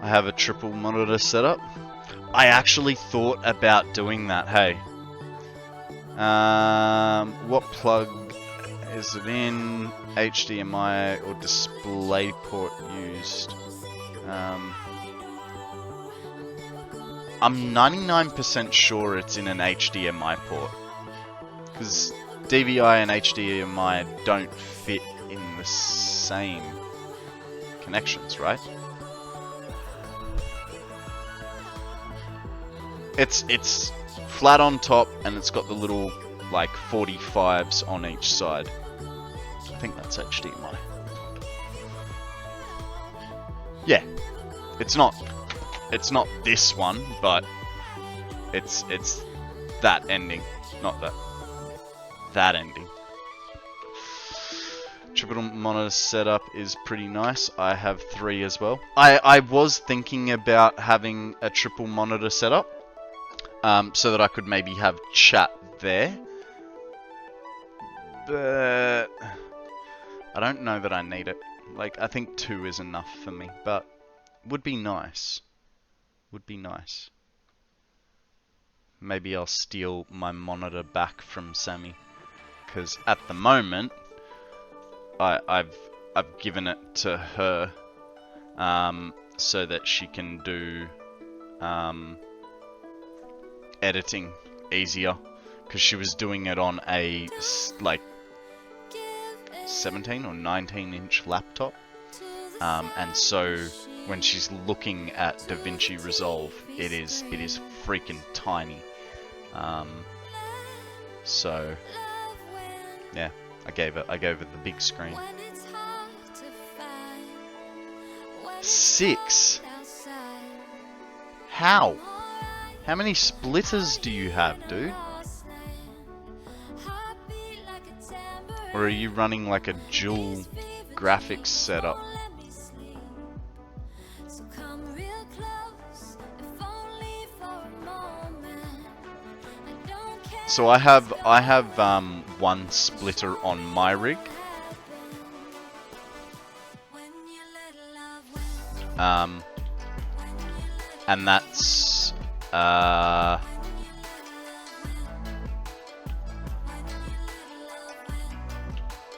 S1: I have a triple monitor setup. I actually thought about doing that, hey. What plug is it in? HDMI or DisplayPort used? I'm 99% sure it's in an HDMI port. Because DVI and HDMI don't fit in the same connections, right? It's flat on top and it's got the little like 45s on each side. I think that's HDMI. Yeah, it's not this one, but it's that ending, not that ending. Triple monitor setup is pretty nice. I have 3 as well. I was thinking about having a triple monitor setup. So that I could maybe have chat there. But I don't know that I need it. Like, I think 2 is enough for me, but would be nice. Would be nice. Maybe I'll steal my monitor back from Sammy, because at the moment I've given it to her so that she can do editing easier, because she was doing it on a like 17 or 19-inch laptop, and so when she's looking at DaVinci Resolve, it is freaking tiny. So yeah, I gave her the big screen. 6. How? How many splitters do you have, dude? Or are you running like a dual graphics setup? So I have 1 splitter on my rig. And that's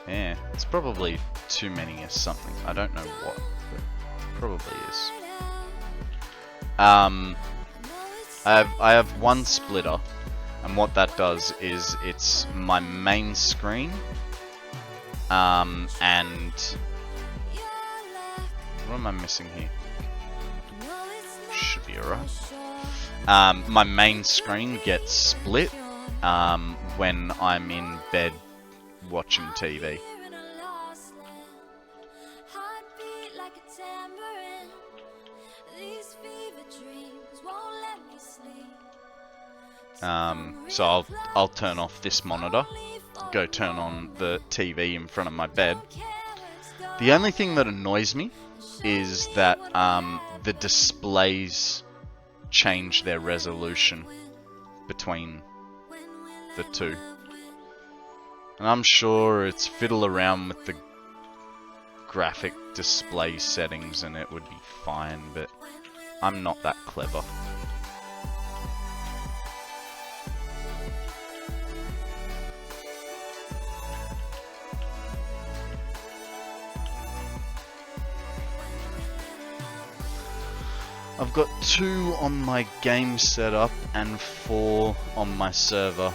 S1: yeah, it's probably too many or something. I don't know what, but probably is. I have 1 splitter, and what that does is it's my main screen, and what am I missing here? Should be alright. My main screen gets split when I'm in bed watching TV. So I'll turn off this monitor, go turn on the TV in front of my bed. The only thing that annoys me is that the displays change their resolution between the two. And I'm sure it's fiddle around with the graphic display settings and it would be fine, but I'm not that clever. I've got 2 on my game setup and 4 on my server,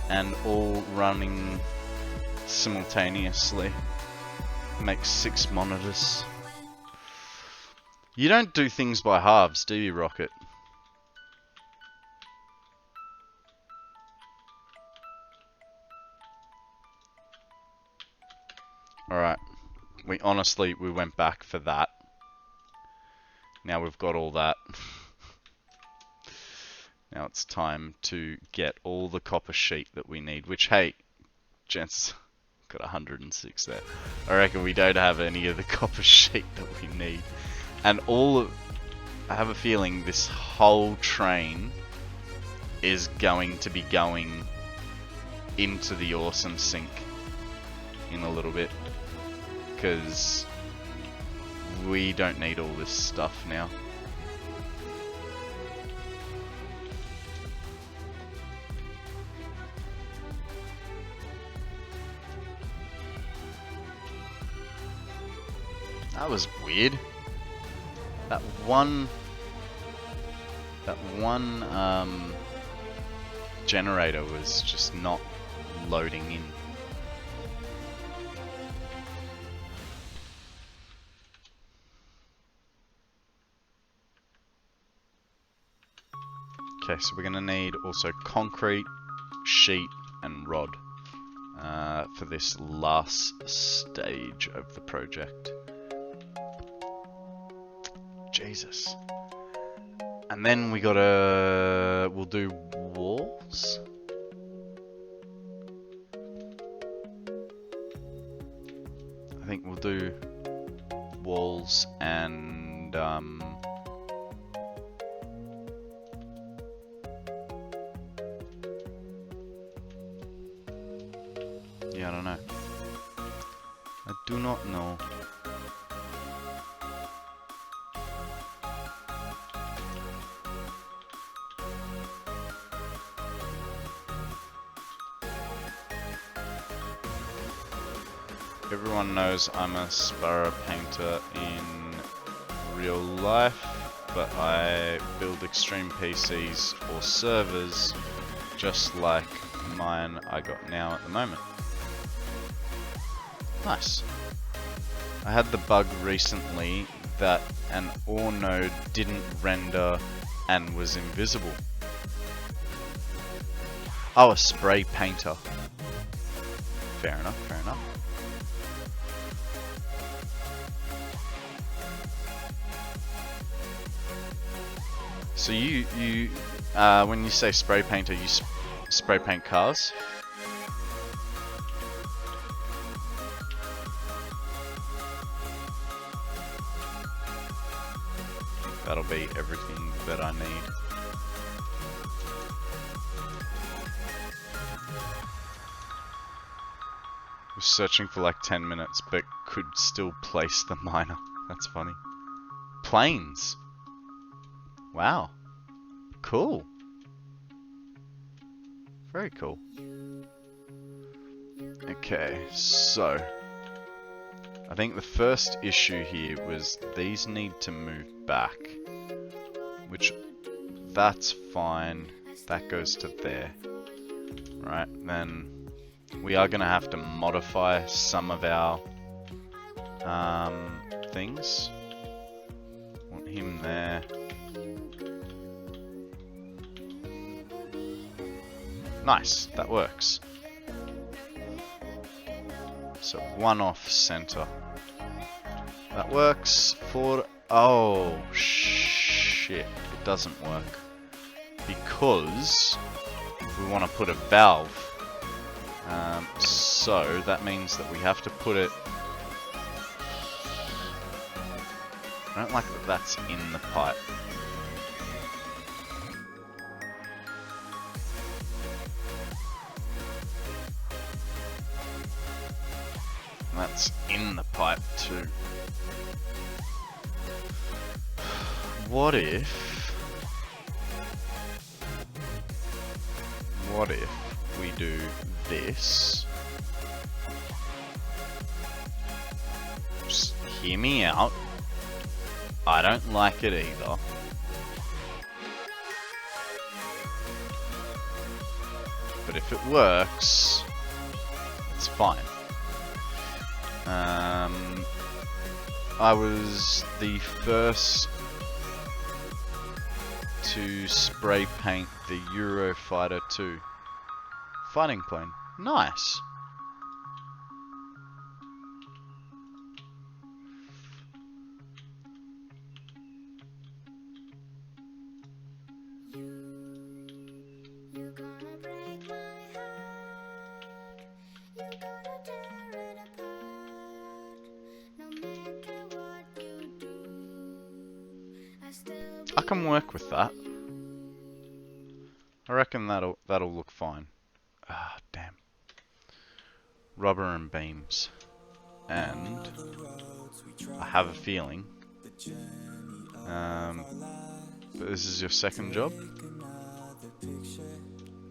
S1: and all running simultaneously. Makes 6 monitors. You don't do things by halves, do you, Rocket? Alright. We went back for that. Now we've got all that. Now it's time to get all the copper sheet that we need, which, hey, gents, got 106 there. I reckon we don't have any of the copper sheet that we need. And I have a feeling this whole train is going to be going into the awesome sink in a little bit, because we don't need all this stuff now. That was weird. That one generator was just not loading in. Okay, so we're gonna need also concrete, sheet, and rod for this last stage of the project. Jesus. And then we'll do walls. I think we'll do walls and yeah, I don't know. I do not know. Everyone knows I'm a sparrow painter in real life, but I build extreme PCs or servers just like mine I got now at the moment. Nice. I had the bug recently that an ore node didn't render and was invisible. Oh, a spray painter. Fair enough, fair enough. So you when you say spray painter, you spray paint cars? That'll be everything that I need. Was searching for like 10 minutes, but could still place the miner. That's funny. Planes. Wow. Cool. Very cool. Okay, so I think the first issue here was these need to move back, which that's fine. That goes to there. Right, then we are going to have to modify some of our things. Want him there. Nice, that works. So one off center. That works for... Oh, shit. It doesn't work. Because we want to put a valve. So that means that we have to put it... I don't like that that's in the pipe. That's in the pipe too. What if we do this? Just hear me out. I don't like it either. but if it works, it's fine. I was the first to spray paint the Eurofighter 2 fighting plane. Nice.
S2: You're gonna break my heart. You're gonna tear it apart. No matter what you do, I still
S1: I can work with that. I reckon that'll look fine. Ah, damn. Rubber and beams. And I have a feeling. But this is your second job.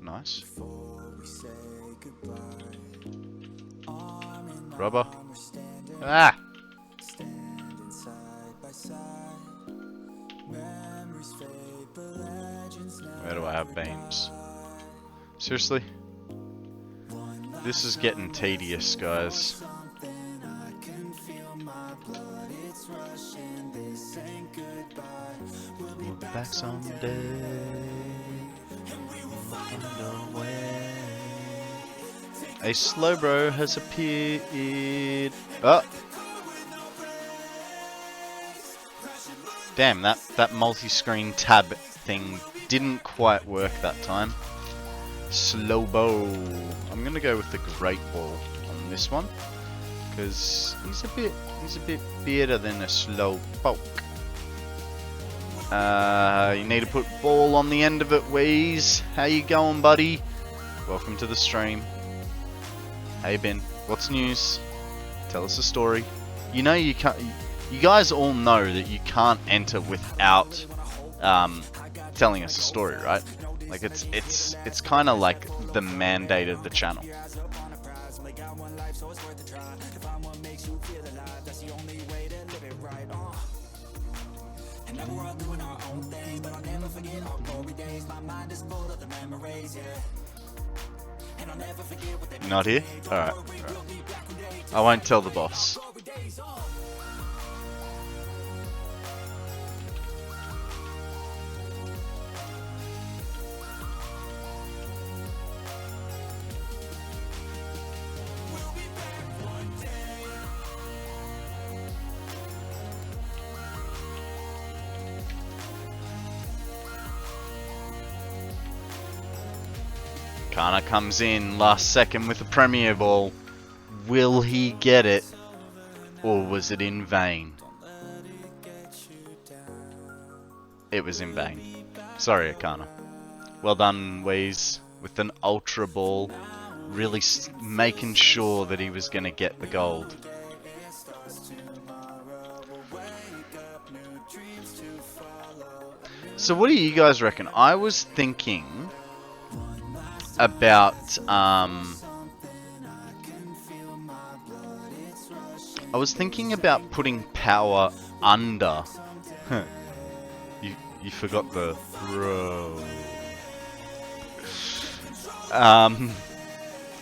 S1: Nice. Rubber. Ah! Where do I have beams? Seriously? This is getting tedious, guys. We'll be back someday. A slow bro has appeared. Oh! Damn, that multi-screen tab thing didn't quite work that time. Slow bow. I'm gonna go with the great ball on this one, because he's a bit better than a slow poke. You need to put ball on the end of it, Wheeze. How you going, buddy? Welcome to the stream. Hey Ben, what's news? Tell us a story. You know you can't. You guys all know that you can't enter without telling us a story, right? Like it's kind of like the mandate of the channel. Not here? Alright. I won't tell the boss. Kana comes in last second with a Premier Ball. Will he get it? Or was it in vain? It was in vain. Sorry, Akana. Well done, Wheeze, with an Ultra Ball. Really making sure that he was going to get the gold. So what do you guys reckon? I was thinking about putting power under. you forgot the bro. I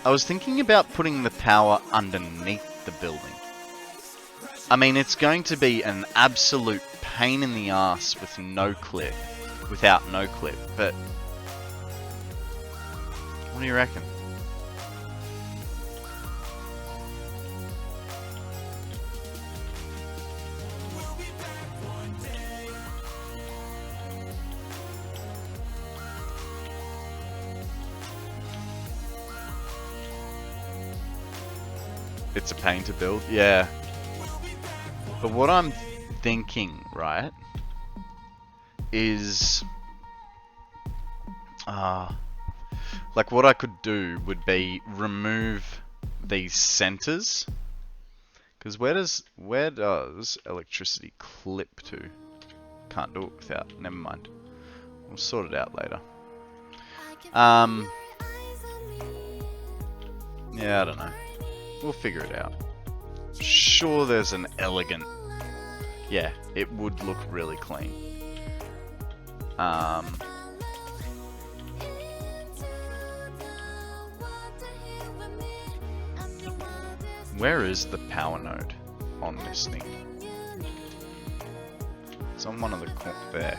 S1: was thinking about putting the power underneath the building. I mean, it's going to be an absolute pain in the ass with no clip, without no clip, but what do you reckon? It's a pain to build, yeah. But what I'm thinking, right, is like what I could do would be remove these centers, because where does electricity clip to? Can't do it without. Never mind. We'll sort it out later. Yeah, I don't know. We'll figure it out. Sure, there's an elegant. Yeah, it would look really clean. Where is the power node on this thing? It's on one of the there.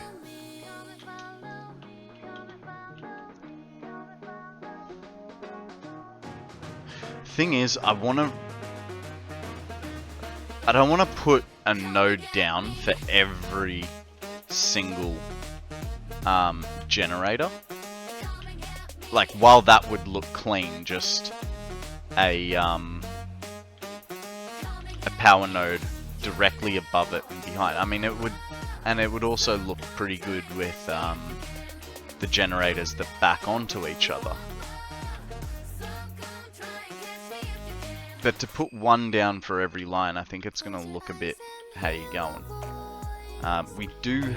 S1: Thing is, I don't want to put a node down for every single generator. Like, while that would look clean, just a power node directly above it and behind. I mean, it would also look pretty good with the generators that back onto each other. But to put one down for every line, I think it's going to look a bit, how you going? We do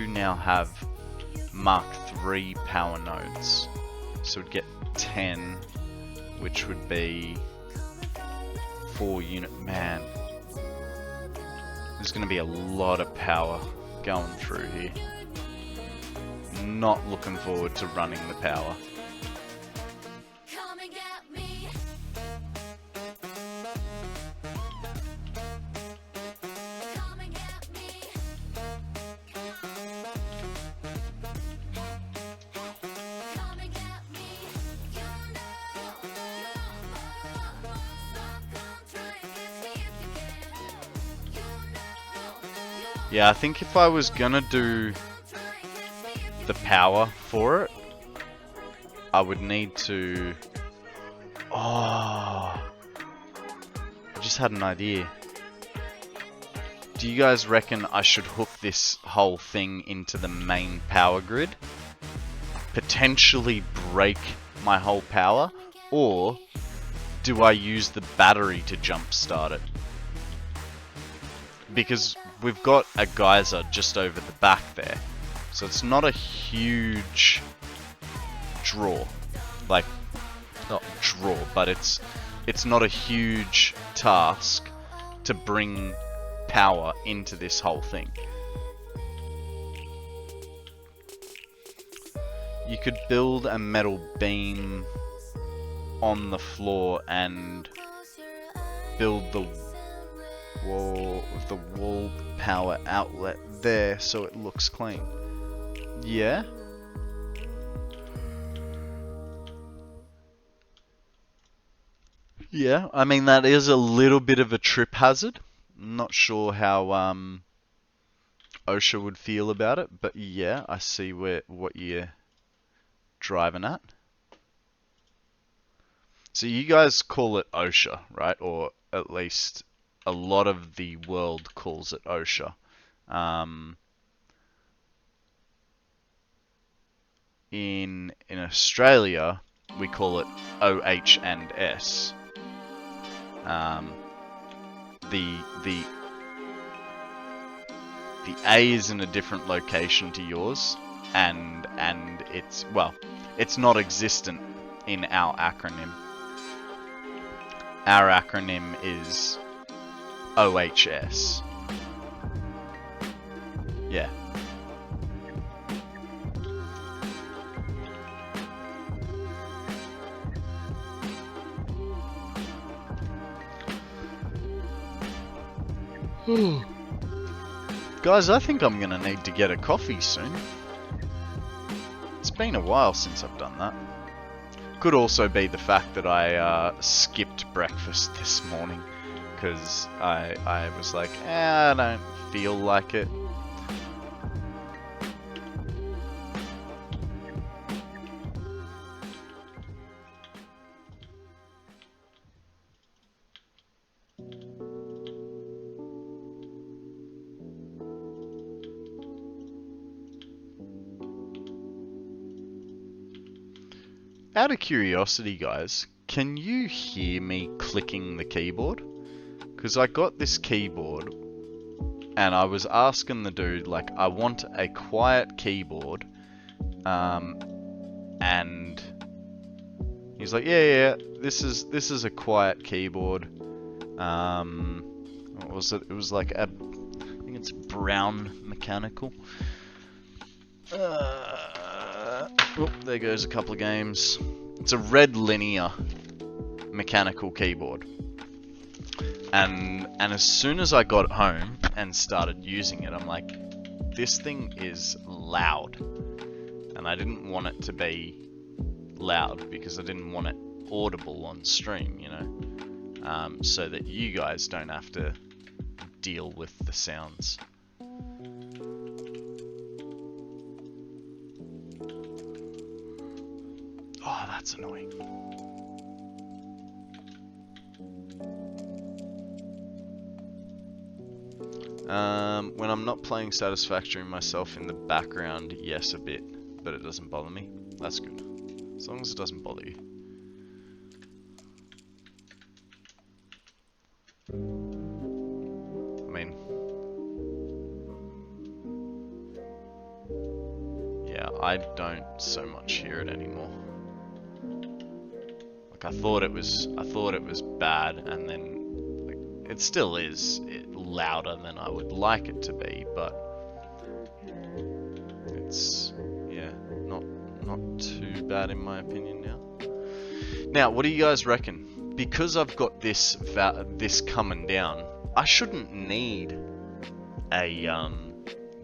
S1: now have Mark III power nodes. So we'd get 10, which would be 4 unit. Man, there's going to be a lot of power going through here. Not looking forward to running the power. Yeah, I think if I was gonna do the power for it, I would need to... Oh, I just had an idea. Do you guys reckon I should hook this whole thing into the main power grid? Potentially break my whole power? Or do I use the battery to jumpstart it? Because we've got a geyser just over the back there, so it's not a huge draw. Like, not draw, but it's not a huge task to bring power into this whole thing. You could build a metal beam on the floor and build the wall power outlet there so it looks clean. Yeah? Yeah, I mean that is a little bit of a trip hazard. I'm not sure how OSHA would feel about it, but yeah, I see what you're driving at. So you guys call it OSHA, right? Or at least a lot of the world calls it OSHA. In Australia, we call it OH and S. The A is in a different location to yours, and it's not existent in our acronym. Our acronym is OHS. Yeah. Guys, I think I'm gonna need to get a coffee soon. It's been a while since I've done that. Could also be the fact that I skipped breakfast this morning, because I was like, I don't feel like it. Out of curiosity, guys, can you hear me clicking the keyboard? Because I got this keyboard and I was asking the dude, like, I want a quiet keyboard, and he's like, yeah, this is a quiet keyboard. What was it? It was like I think it's brown mechanical. Oh, there goes a couple of games. It's a red linear mechanical keyboard. And as soon as I got home and started using it, I'm like, this thing is loud. And I didn't want it to be loud because I didn't want it audible on stream, you know, so that you guys don't have to deal with the sounds. Oh, that's annoying. When I'm not playing Satisfactory myself in the background, yes, a bit, but it doesn't bother me. That's good. As long as it doesn't bother you. I mean, yeah, I don't so much hear it anymore. Like I thought it was bad, and then like it still is louder than I would like it to be, but it's not too bad in my opinion now. Now, what do you guys reckon? Because I've got this coming down, I shouldn't need a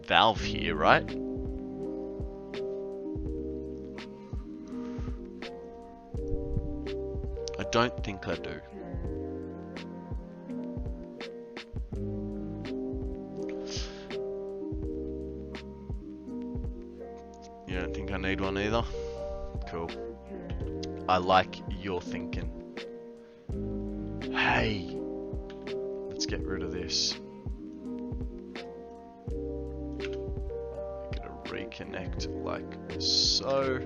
S1: valve here, right? I don't think I do. You don't think I need one either? Cool. I like your thinking. Hey, let's get rid of this. Gonna reconnect like so.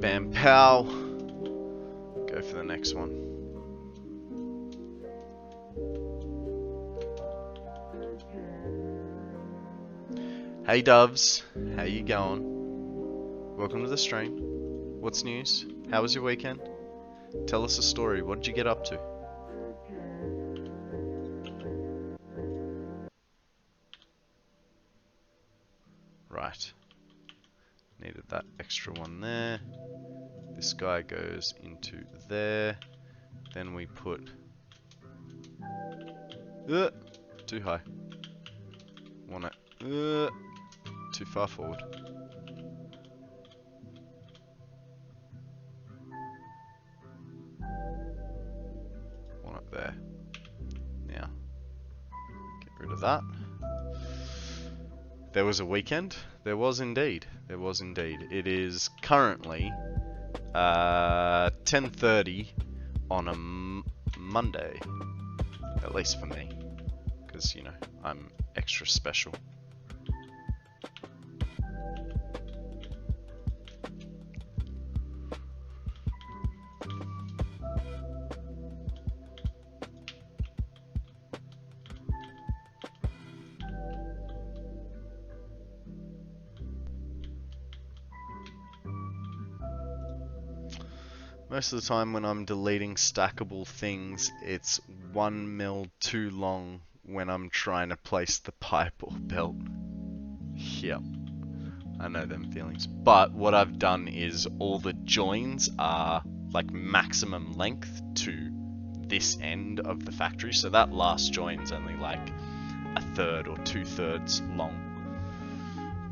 S1: Bam pow. Go for the next one. Hey doves, how you going? Welcome to the stream. What's news? How was your weekend? Tell us a story. What did you get up to? Right. Needed that extra one there. This guy goes into there. Then we put... too high. Want it... too far forward. One up there. Now, get rid of that. There was a weekend. There was indeed. There was indeed. It is currently 10:30 on a Monday, at least for me, because you know I'm extra special. Most of the time when I'm deleting stackable things, it's 1 mil too long when I'm trying to place the pipe or belt. Yep, I know them feelings. But what I've done is all the joins are like maximum length to this end of the factory, so that last join's only like 1/3 or 2/3 long.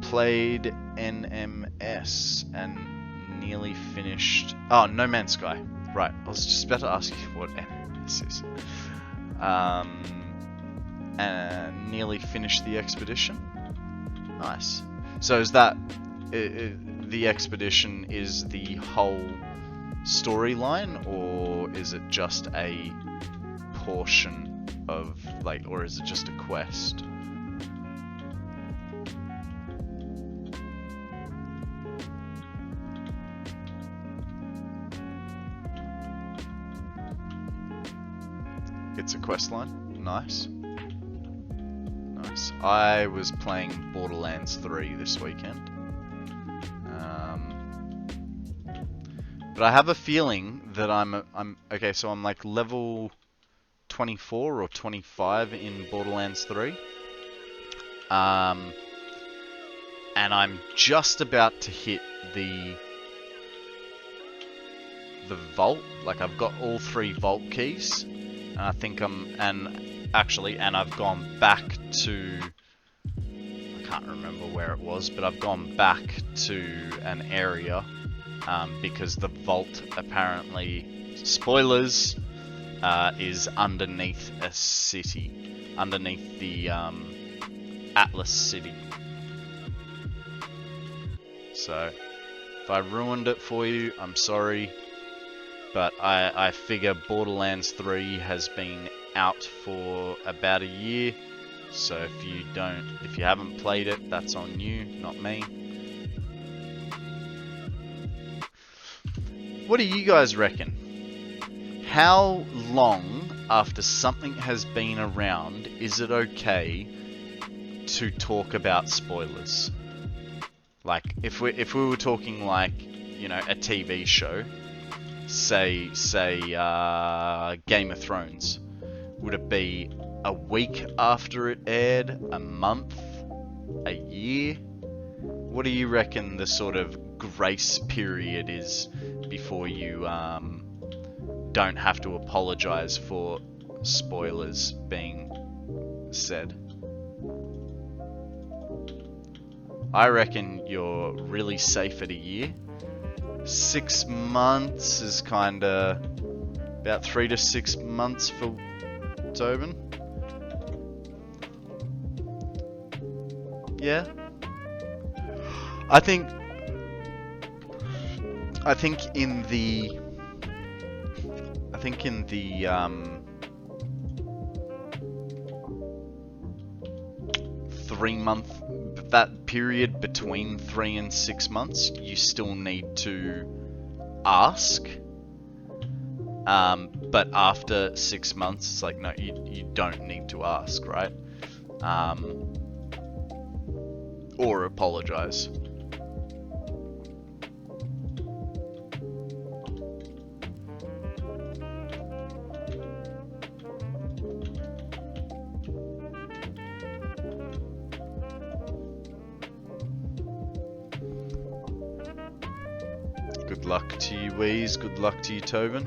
S1: Played NMS and nearly finished... Oh, No Man's Sky. Right, I was just about to ask you what NMS is. And nearly finished the expedition. Nice. So is that... the expedition is the whole storyline, or is it just a portion of, like, or is it just a quest? It's a quest line. Nice. Nice. I was playing Borderlands 3 this weekend. But I have a feeling that I'm okay, so I'm like level 24 or 25 in Borderlands 3. And I'm just about to hit the the vault. Like, I've got all 3 vault keys, and I think and I've gone back to, I can't remember where it was, but I've gone back to an area because the vault apparently, spoilers, is underneath a city, underneath the Atlas City. So, if I ruined it for you, I'm sorry, but I figure Borderlands 3 has been out for about a year, so if you haven't played it, that's on you, not me. What do you guys reckon? How long after something has been around is it okay to talk about spoilers? Like, if we were talking like, you know, a TV show, say Game of Thrones, would it be a week after it aired, a month, a year? What do you reckon the sort of grace period is before you don't have to apologize for spoilers being said? I reckon you're really safe at a year. 6 months is kinda about 3 to 6 months for Tobin. Yeah. I think in the 3 month, that period between 3 and 6 months, you still need to ask. But after 6 months, it's like, no, you don't need to ask, right? Or apologize. Good luck to you, Wheeze. Good luck to you, Tobin.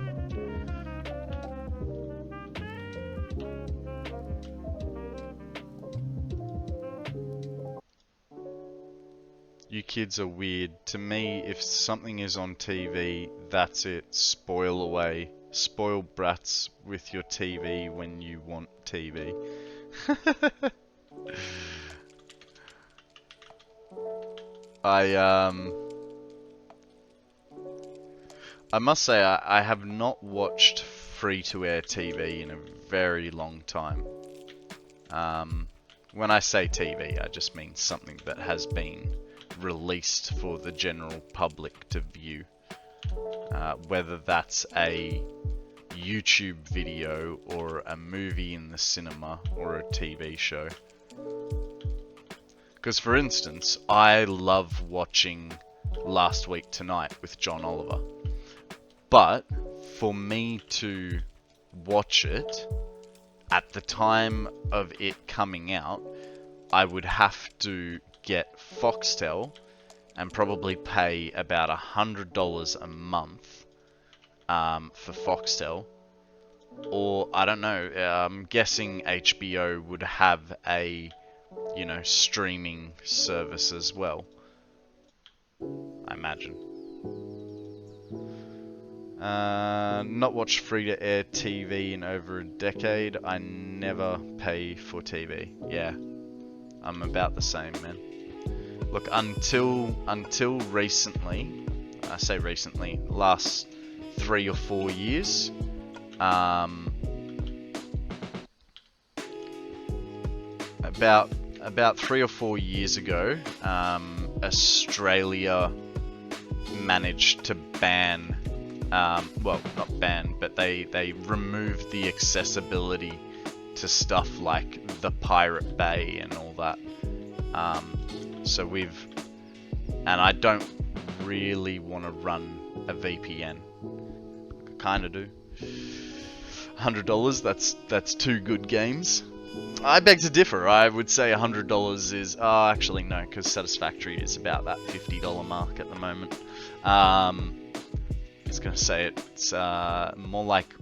S1: You kids are weird. To me, if something is on TV, that's it. Spoil away. Spoil brats with your TV when you want TV. I must say, I have not watched free-to-air TV in a very long time. When I say TV, I just mean something that has been released for the general public to view. Whether that's a YouTube video or a movie in the cinema or a TV show. Because for instance, I love watching Last Week Tonight with John Oliver. But for me to watch it at the time of it coming out, I would have to get Foxtel and probably pay about $100 a month for Foxtel. Or, I don't know, I'm guessing HBO would have a, you know, streaming service as well. I imagine. Not watched free-to-air TV in over a decade. I never pay for TV. Yeah, I'm about the same, man. Look, until recently, I say recently, last 3 or 4 years, about 3 or 4 years ago, Australia managed to ban, well, not ban, but they removed the accessibility to stuff like the Pirate Bay and all that. So and I don't really want to run a VPN. I kind of do. $100, that's 2 good games. I beg to differ. I would say $100 is... actually no, because Satisfactory is about that $50 mark at the moment. was gonna say it's more like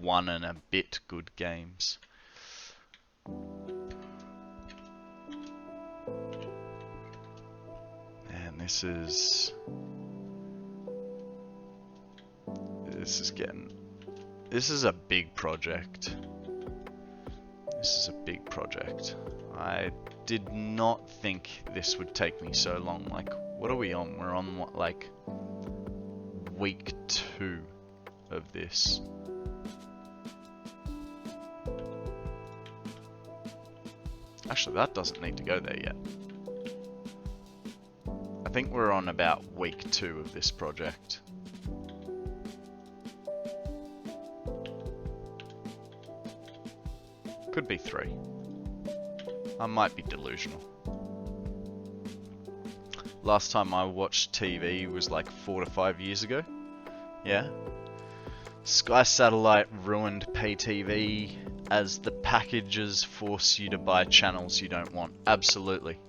S1: 1 and a bit good games. And this is a big project. This is a big project. I did not think this would take me so long. Like, what are we on? We're on what, like week 2 of this. Actually, that doesn't need to go there yet. I think we're on about week 2 of this project. Could be 3. I might be delusional. Last time I watched TV was like 4 to 5 years ago. Yeah. Sky Satellite ruined pay TV as the packages force you to buy channels you don't want. Absolutely.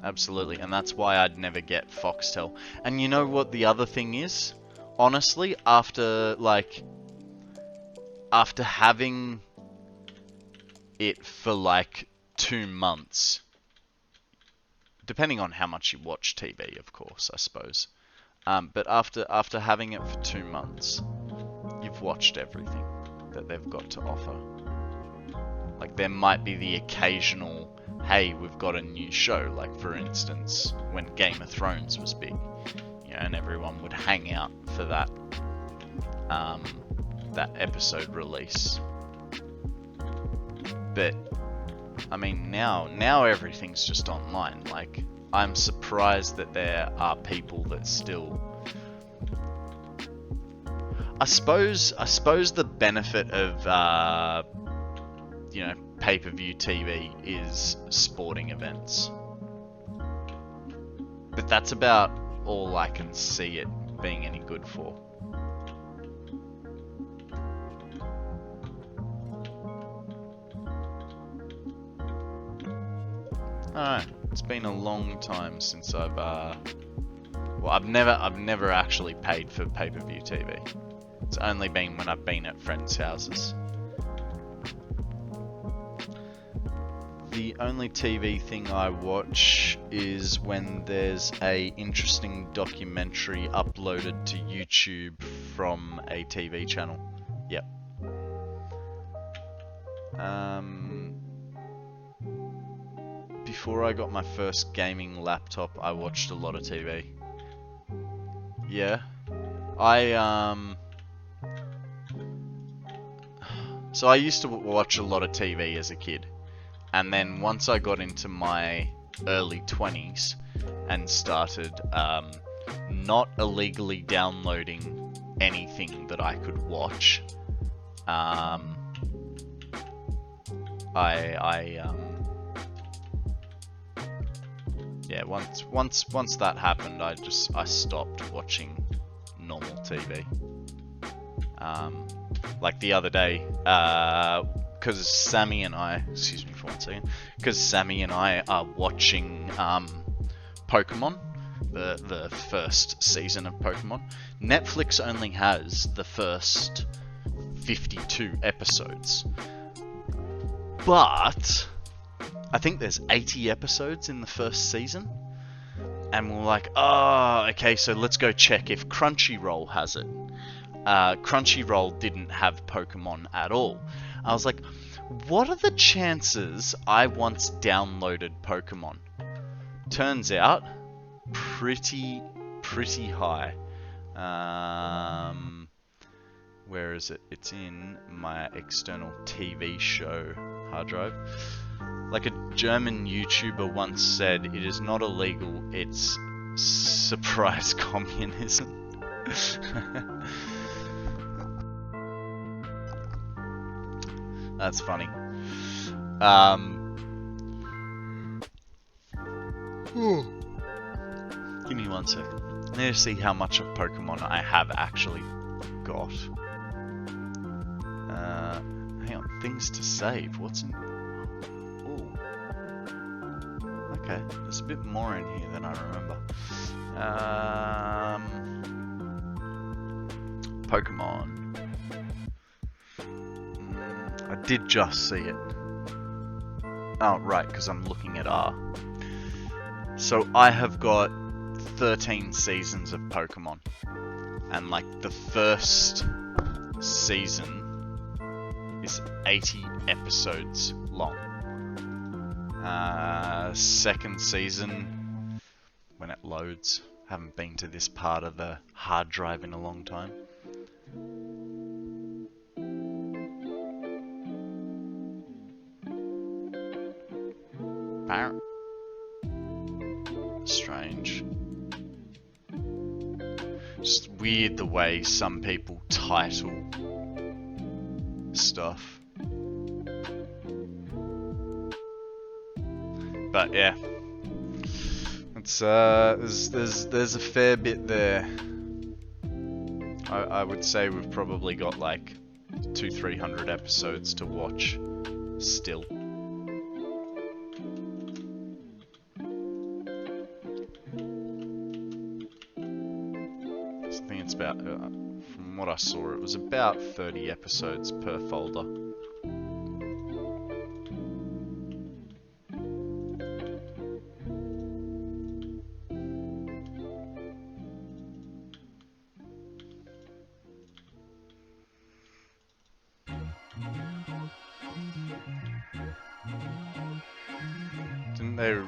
S1: Absolutely. And that's why I'd never get Foxtel. And you know what the other thing is? Honestly, after having it for like 2 months, depending on how much you watch TV, of course, I suppose. But after having it for 2 months, you've watched everything that they've got to offer. Like, there might be the occasional, hey, we've got a new show. Like, for instance, when Game of Thrones was big, you know, and everyone would hang out for that that episode release. But I mean, now everything's just online. Like, I'm surprised that there are people that still. I suppose the benefit of you know, pay-per-view TV is sporting events, but that's about all I can see it being any good for. Alright, it's been a long time since I've never actually paid for pay-per-view TV. It's only been when I've been at friends' houses. The only TV thing I watch is when there's a interesting documentary uploaded to YouTube from a TV channel. Yep. Before I got my first gaming laptop, I watched a lot of TV. Yeah. So I used to watch a lot of TV as a kid. And then once I got into my early 20s and started not illegally downloading anything that I could watch, yeah, once that happened, I stopped watching normal TV. Like the other day, because Sammy and I, excuse me for 1 second, because Sammy and I are watching Pokemon, the first season of Pokemon. Netflix only has the first 52 episodes, but I think there's 80 episodes in the first season, and we're like, oh, okay, so let's go check if Crunchyroll has it. Crunchyroll didn't have Pokemon at all. I was like, what are the chances I once downloaded Pokemon? Turns out, pretty high. Where is it? It's in my external TV show hard drive. Like a German YouTuber once said, it is not illegal, it's surprise communism. That's funny. Give me 1 second. I need to see how much of Pokemon I have actually got. Hang on, things to save. What's in... Ooh. Okay, there's a bit more in here than I remember. Pokemon. I did just see it. Oh, right, because I'm looking at R. So I have got 13 seasons of Pokemon. And like the first season is 80 episodes long. Second season, when it loads, haven't been to this part of the hard drive in a long time. Strange. Just weird the way some people title stuff. But yeah, it's there's a fair bit there. I would say we've probably got like 200-300 episodes to watch still. I think it's about, from what I saw, it was about 30 episodes per folder. Didn't they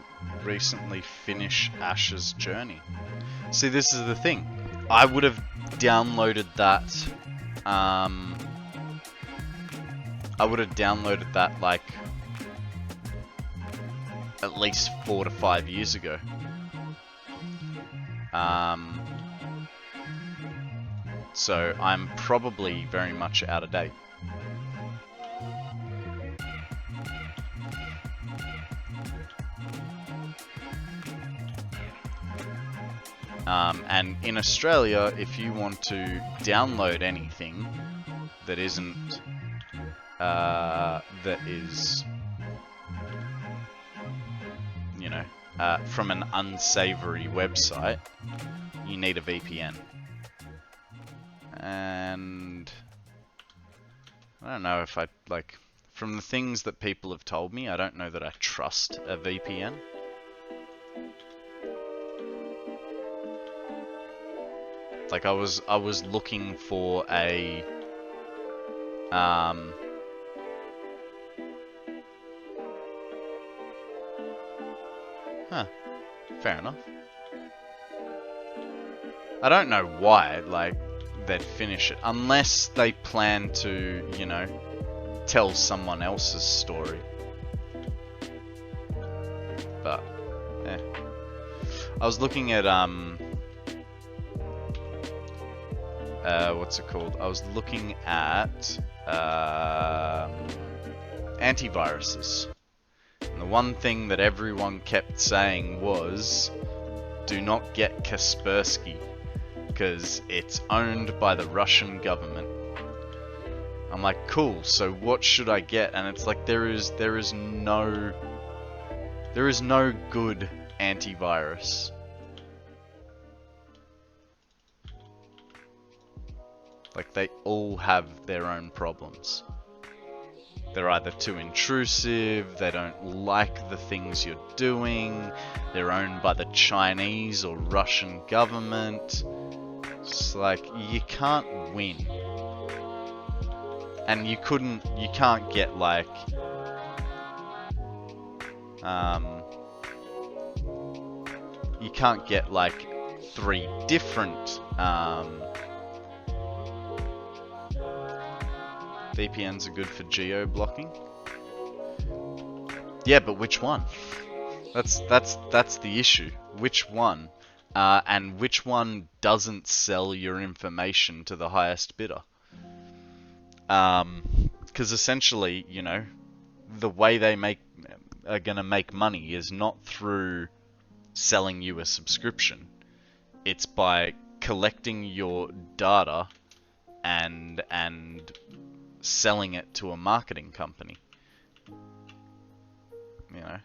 S1: recently finish Ash's journey? See, this is the thing. I would have downloaded that. I would have downloaded that like at least 4 to 5 years ago. So I'm probably very much out of date. And in Australia, if you want to download anything that isn't, that is, you know, from an unsavory website, you need a VPN. And I don't know if I, like, from the things that people have told me, I don't know that I trust a VPN. Like I was looking for a fair enough. I don't know why, like, they'd finish it unless they plan to, you know, tell someone else's story. But I was looking at what's it called? I was looking at antiviruses. And the one thing that everyone kept saying was, do not get Kaspersky, because it's owned by the Russian government. I'm like, cool, so what should I get? And it's like, there is no good antivirus. Like, they all have their own problems. They're either too intrusive, they don't like the things you're doing, they're owned by the Chinese or Russian government. It's like, you can't win. And you can't get like, you can't get like 3 different, VPNs are good for geo-blocking. Yeah, but which one? That's the issue. Which one? And which one doesn't sell your information to the highest bidder? Because essentially, you know, the way they are gonna make money is not through selling you a subscription. It's by collecting your data and selling it to a marketing company. You know.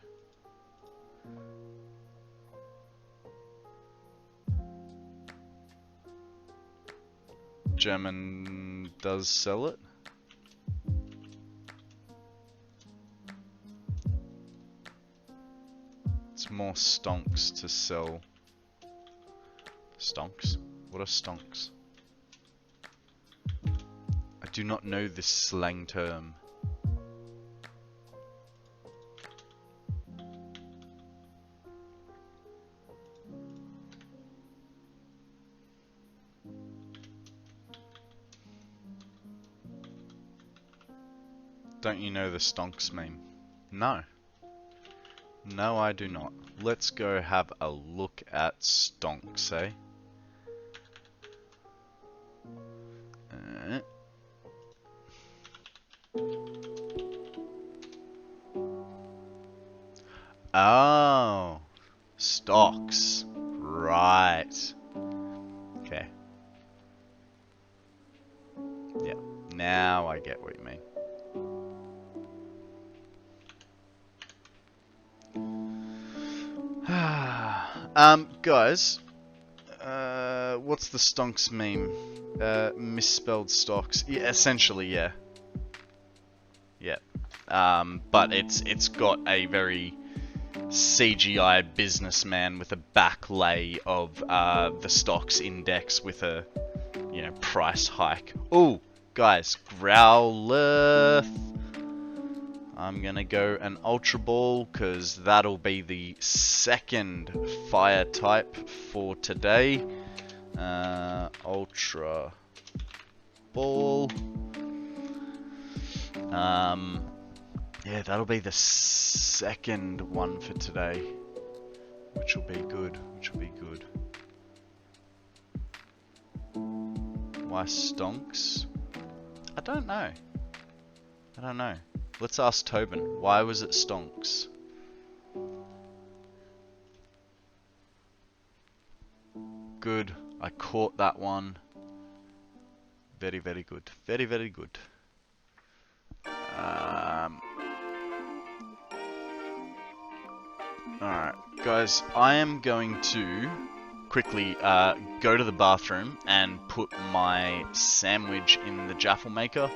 S1: German does sell it. It's more stonks to sell. Stonks? What are stonks? I do not know this slang term. Don't you know the stonks meme? No. No, I do not. Let's go have a look at stonks, eh? Oh, stocks. Right. Okay. Yeah, now I get what you mean. Guys, what's the stonks meme? Misspelled stocks. Yeah, essentially, yeah. Yeah. But it's got a very CGI businessman with a backlay of the stocks index with a, you know, price hike. Ooh, guys, Growlithe. I'm gonna go an Ultra Ball because that'll be the second fire type for today. Ultra Ball. Yeah, that'll be the second one for today, which will be good. Why stonks? I don't know. Let's ask Tobin. Why was it stonks? Good. I caught that one. Very, very good. Very, very good. Alright, guys. I am going to quickly go to the bathroom and put my sandwich in the Jaffle maker.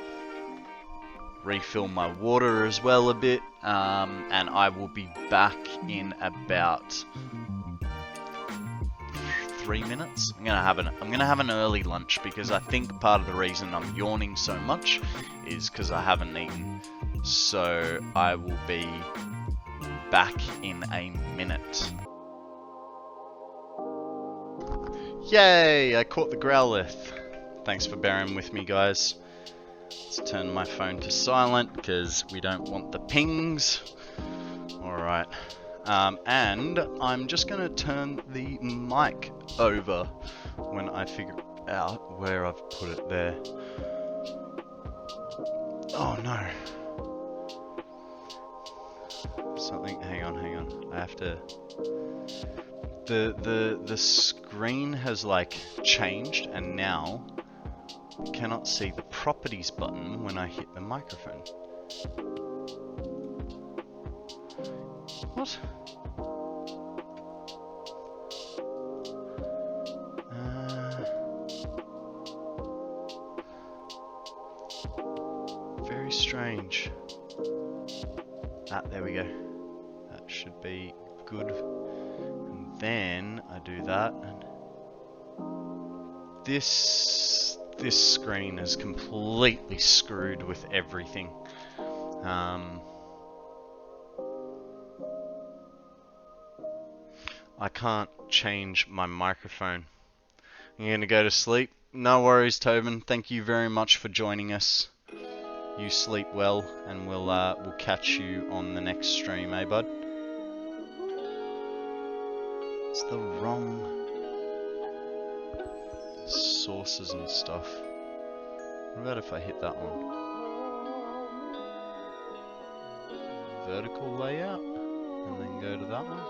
S1: Refill my water as well a bit, and I will be back in about 3 minutes. I'm gonna have an early lunch because I think part of the reason I'm yawning so much is because I haven't eaten. So I will be back in a minute. Yay! I caught the Growlithe. Thanks for bearing with me, guys. Let's turn my phone to silent because we don't want the pings. Alright. And I'm just going to turn the mic over when I figure out where I've put it there. Oh no. Something, hang on. I have to... The screen has like changed and now I cannot see the properties button when I hit the microphone. What? Very strange. There we go. That should be good. And then I do that and this screen is completely screwed with everything. I can't change my microphone. I'm gonna go to sleep. No worries, Tobin. Thank you very much for joining us. You sleep well, and we'll catch you on the next stream, eh, bud? It's the wrong sources and stuff. What about if I hit that one? Vertical layout, and then go to that one.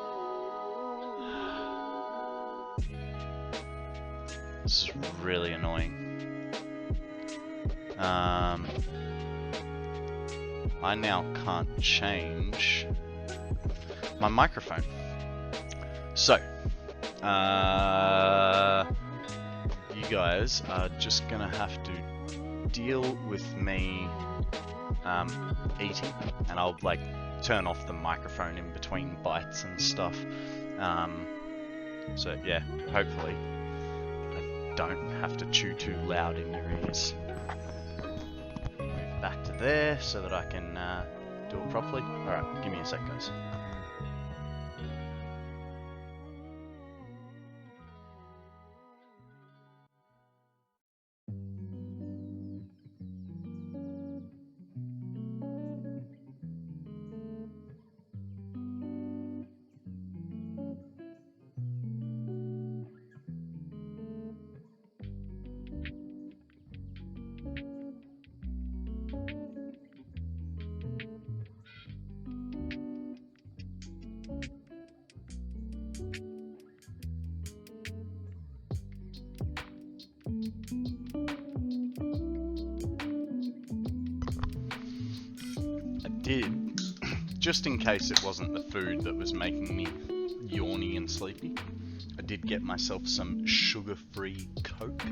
S1: This is really annoying. I now can't change my microphone. So, you guys are just gonna have to deal with me eating, and I'll like turn off the microphone in between bites and stuff. So yeah, hopefully I don't have to chew too loud in your ears. Move back to there so that I can do it properly. Alright, give me a sec, guys. Did, just in case it wasn't the food that was making me yawny and sleepy, I did get myself some sugar-free Coke.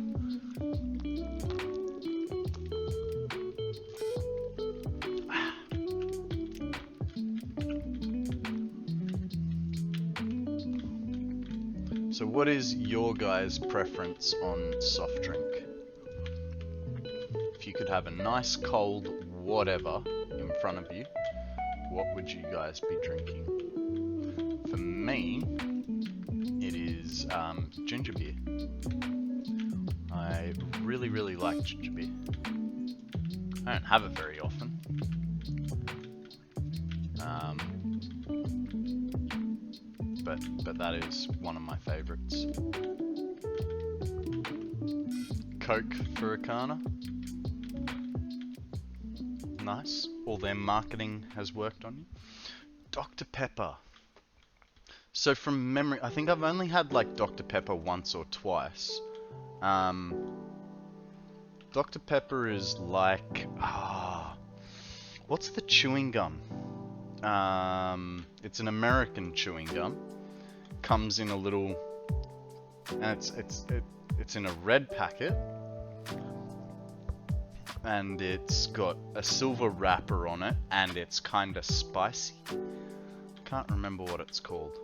S1: So what is your guys' preference on soft drink? If you could have a nice cold whatever in front of you, what would you guys be drinking? For me, it is ginger beer. I really like ginger beer. I don't have it very often. But that is one of my favorites. Coke for a Kana. Nice. All their marketing has worked on you. Dr. Pepper. So from memory, I think I've only had like Dr. Pepper once or twice. Dr. Pepper is like, what's the chewing gum? It's an American chewing gum. Comes in a little, and it's in a red packet. And it's got a silver wrapper on it, and it's kind of spicy. Can't remember what it's called.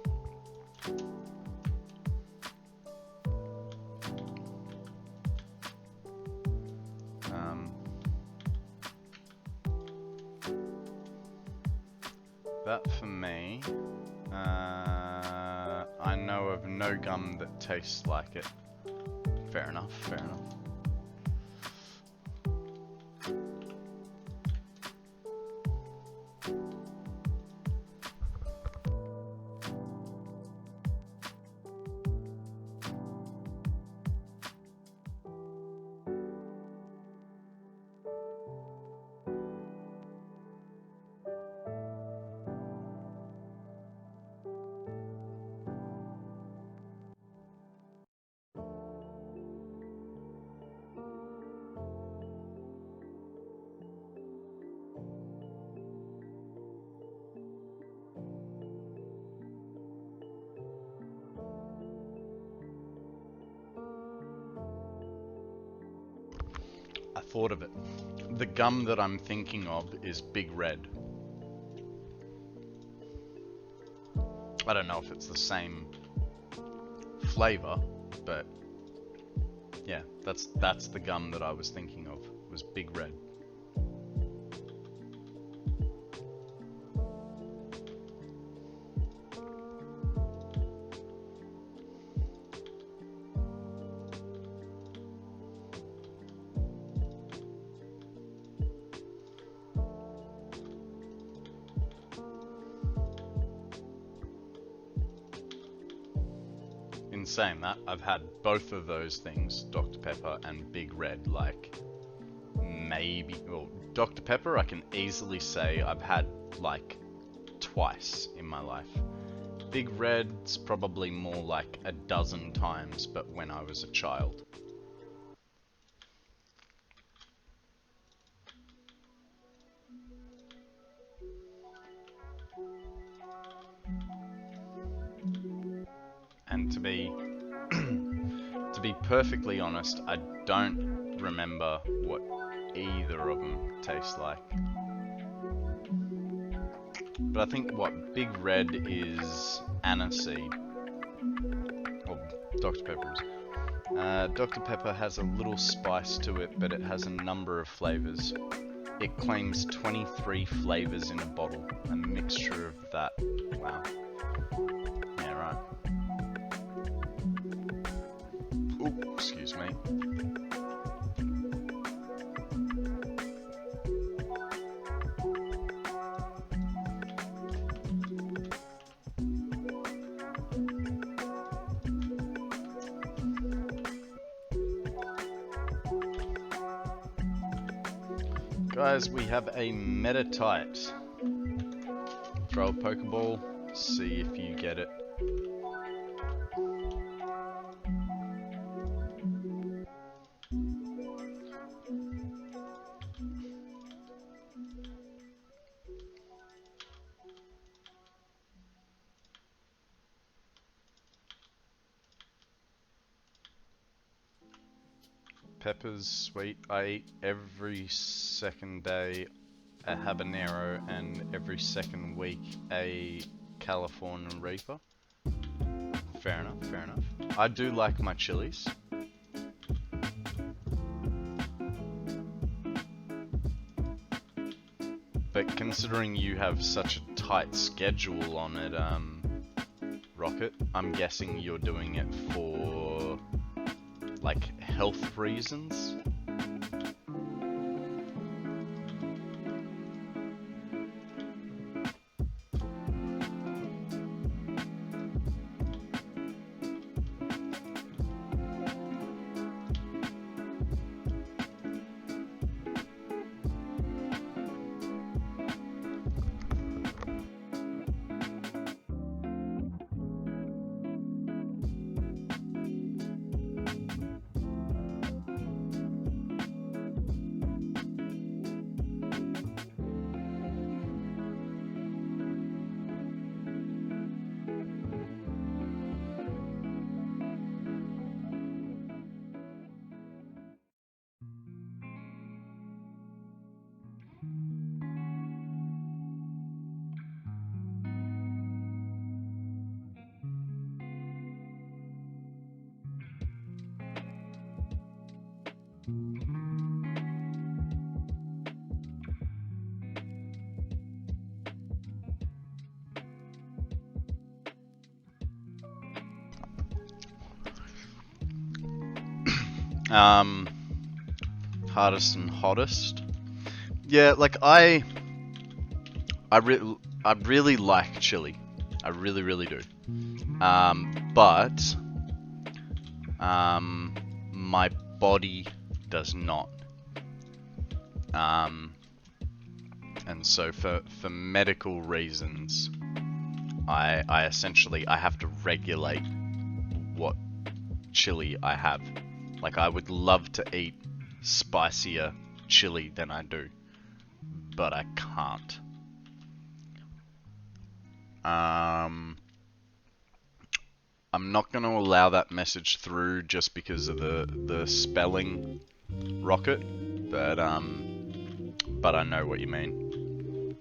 S1: That for me. I know of no gum that tastes like it. Fair enough, fair enough. I thought of it. The gum that I'm thinking of is Big Red. I don't know if it's the same flavor, but yeah, that's the gum that I was thinking of, was Big Red. In saying that, I've had both of those things, Dr. Pepper and Big Red, like maybe, well, Dr. Pepper I can easily say I've had like twice in my life. Big Red's probably more like a dozen times, but when I was a child. And to To be perfectly honest, I don't remember what either of them taste like. But I think what Big Red is aniseed. Or Dr. Pepper is. Dr. Pepper has a little spice to it, but it has a number of flavors. It claims 23 flavors in a bottle, a mixture of that. Wow. Yeah, right. Ooh, excuse me. Guys, we have a Metatite. Throw a Pokeball, see if you get it. Pepper's sweet. I eat every second day a habanero and every second week a California Reaper. Fair enough, fair enough. I do like my chilies. But considering you have such a tight schedule on it, Rocket, I'm guessing you're doing it for like health reasons. Hardest and hottest. Yeah, like I really like chili. I really do. But my body does not. And so for medical reasons, I essentially have to regulate what chili I have. Like, I would love to eat spicier chili than I do, but I can't. I'm not going to allow that message through just because of the spelling, Rocket, but I know what you mean.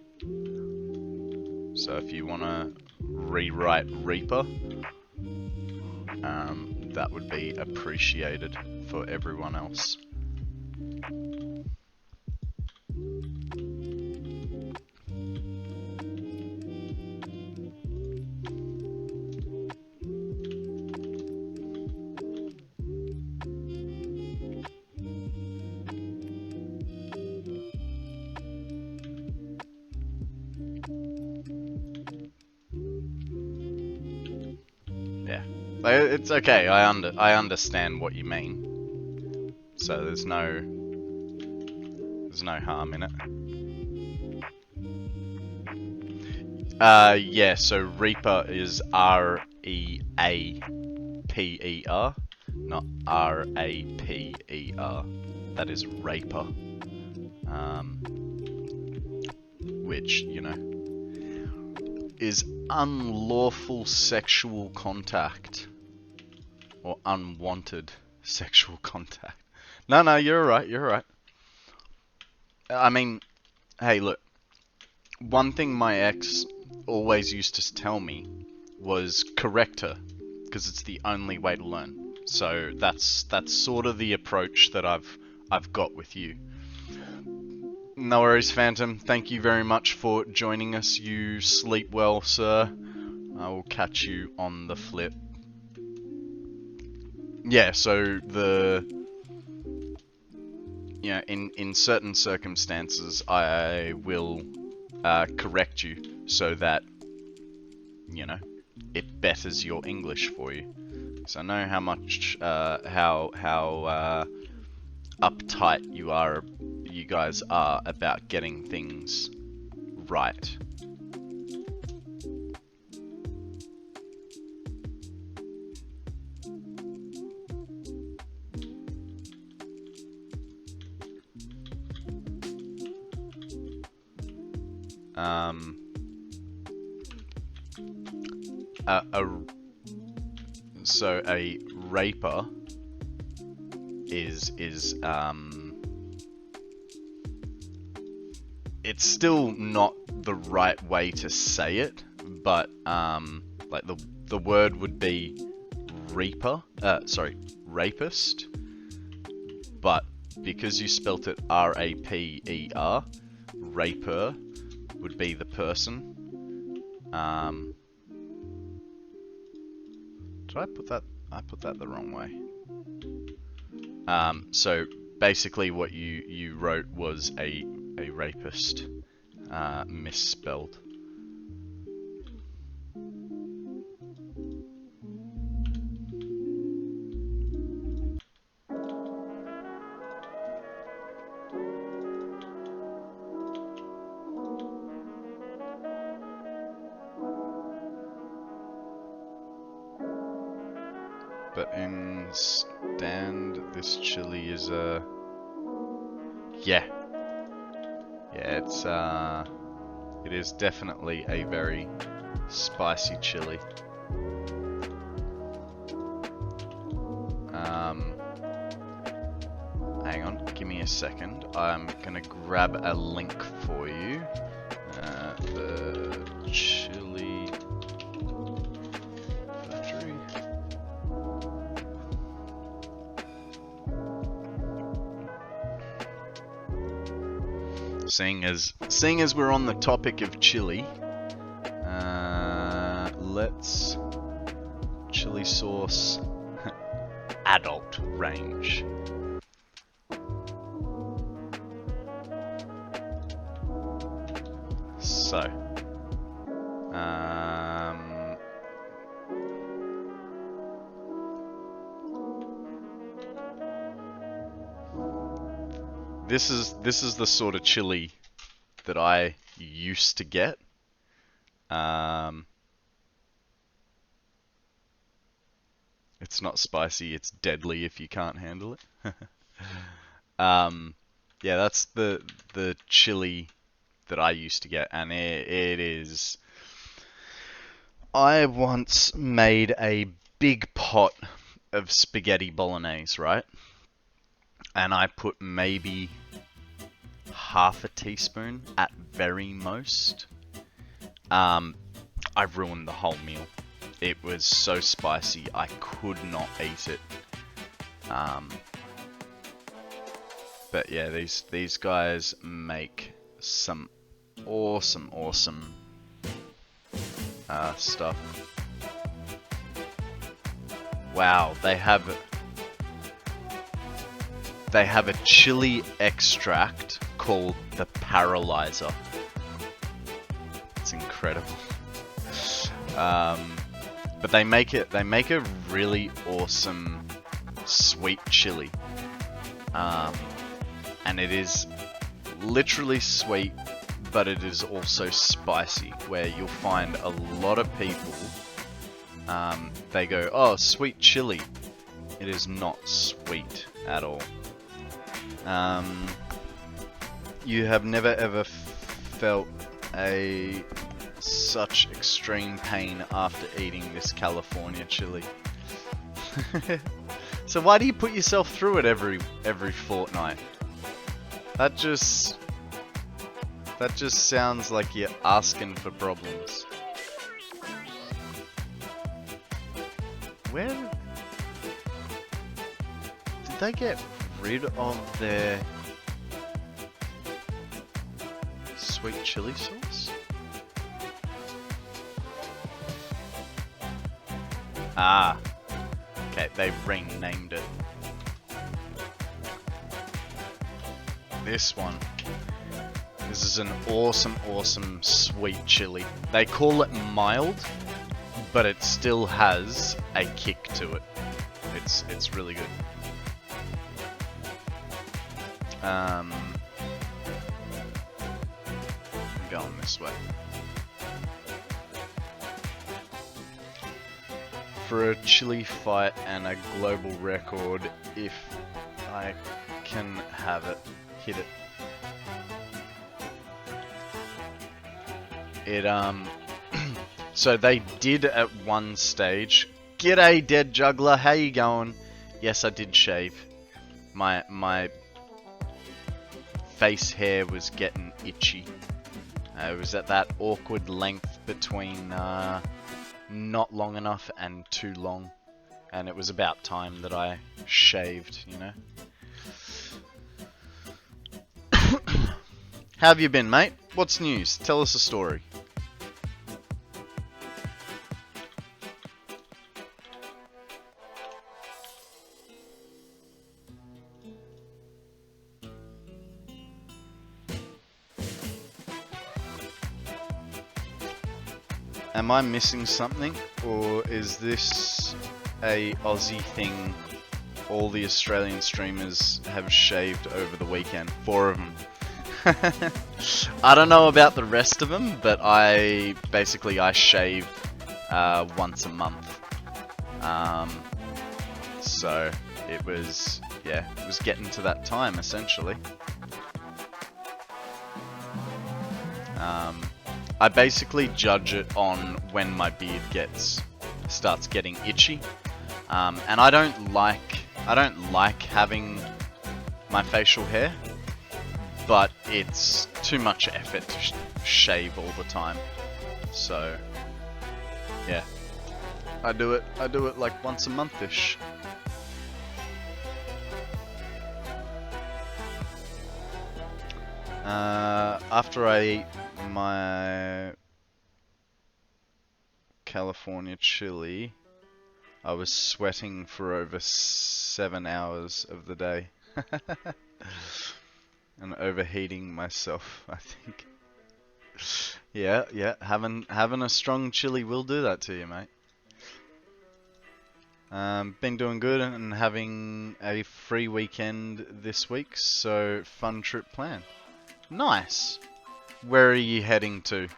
S1: So if you want to rewrite Reaper, that would be appreciated for everyone else. Yeah, it's okay. I understand what you mean. So there's no harm in it. Yeah. So Reaper is R-E-A-P-E-R, not R-A-P-E-R. That is Raper. Which, you know, is unlawful sexual contact or unwanted Sexual contact. No, you're right, you're right. I mean, hey, look. One thing my ex always used to tell me was correct her, because it's the only way to learn. So that's sort of the approach that I've got with you. No worries, Phantom. Thank you very much for joining us. You sleep well, sir. I will catch you on the flip. Yeah, so in certain circumstances, I will correct you so that, it betters your English for you. So I know how much, how uptight you guys are about getting things right. So a raper is it's still not the right way to say it, but like the word would be rapist, but because you spelt it R-A-P-E-R, raper would be the person. Did I put that? I put that the wrong way. So basically what you wrote was a rapist, misspelled. But in stand, this chili is yeah, it's it is definitely a very spicy chili. Hang on, give me a second. I'm gonna grab a link for you. The chili factory. Seeing as we're on the topic of chili, let's chili sauce adult range. So, this is the sort of chili that I used to get. It's not spicy, it's deadly if you can't handle it. Yeah, that's the chili that I used to get, and it is... I once made a big pot of spaghetti bolognese, right? And I put maybe half a teaspoon at very most. I ruined the whole meal. It was so spicy, I could not eat it. But yeah, these guys make some awesome stuff. Wow, they have a chili extract called the Paralyzer. It's incredible. But they make a really awesome sweet chili. And it is literally sweet, but it is also spicy, where you'll find a lot of people, they go, oh, sweet chili. It is not sweet at all. You have never ever felt such extreme pain after eating this California chili. So why do you put yourself through it every fortnight? That just sounds like you're asking for problems. Where did they get rid of their sweet chili sauce? Ah, okay, they renamed it. This one. This is an awesome sweet chili. They call it mild, but it still has a kick to it. It's really good. I'm going this way. For a chili fight and a global record, if I can have it, hit it. So they did at one stage. G'day, dead juggler. How you going? Yes, I did shave. My face hair was getting itchy. It was at that awkward length between not long enough and too long, and it was about time that I shaved, you know. How have you been, mate? What's news? Tell us a story. Am I missing something, or is this a Aussie thing? All the Australian streamers have shaved over the weekend. 4 of them. I don't know about the rest of them, but I shave once a month. So it was getting to that time essentially. I basically judge it on when my beard starts getting itchy, and I don't like having my facial hair, but it's too much effort to shave all the time. So yeah, I do it like once a month-ish. After I eat my California chili, I was sweating for over 7 hours of the day. And overheating myself, I think. Yeah, having a strong chili will do that to you, mate. Been doing good and having a free weekend this week, so fun trip planned. Nice. Where are you heading to?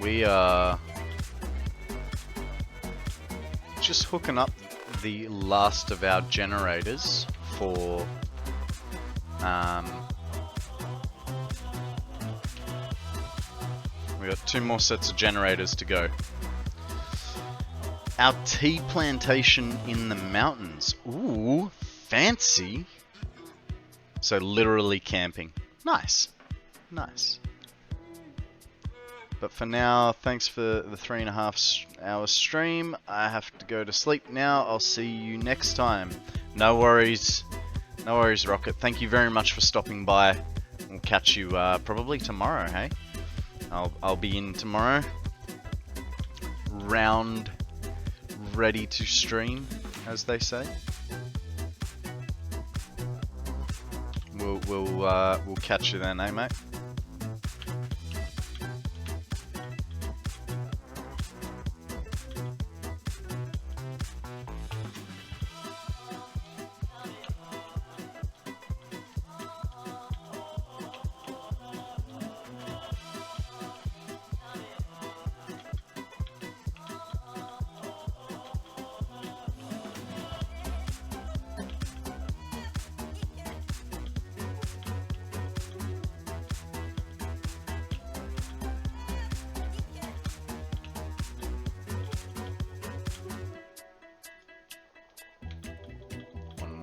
S1: We are just hooking up the last of our generators for we got 2 more sets of generators to go. Our tea plantation in the mountains. Ooh, fancy. So literally camping. Nice. Nice. But for now, thanks for the 3.5 hour stream. I have to go to sleep now. I'll see you next time. No worries. No worries, Rocket. Thank you very much for stopping by. We'll catch you probably tomorrow, hey? I'll be in tomorrow. Round ready to stream, as they say. We'll catch you then, eh, mate?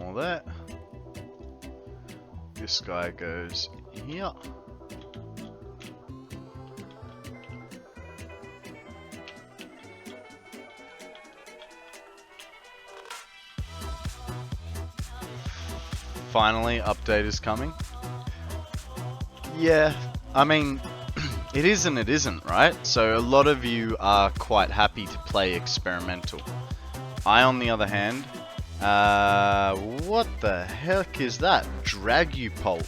S1: more there. This guy goes here. Finally, update is coming. Yeah, I mean, it is and it isn't, right? So a lot of you are quite happy to play experimental. I, on the other hand, what the heck is that? Dragupult.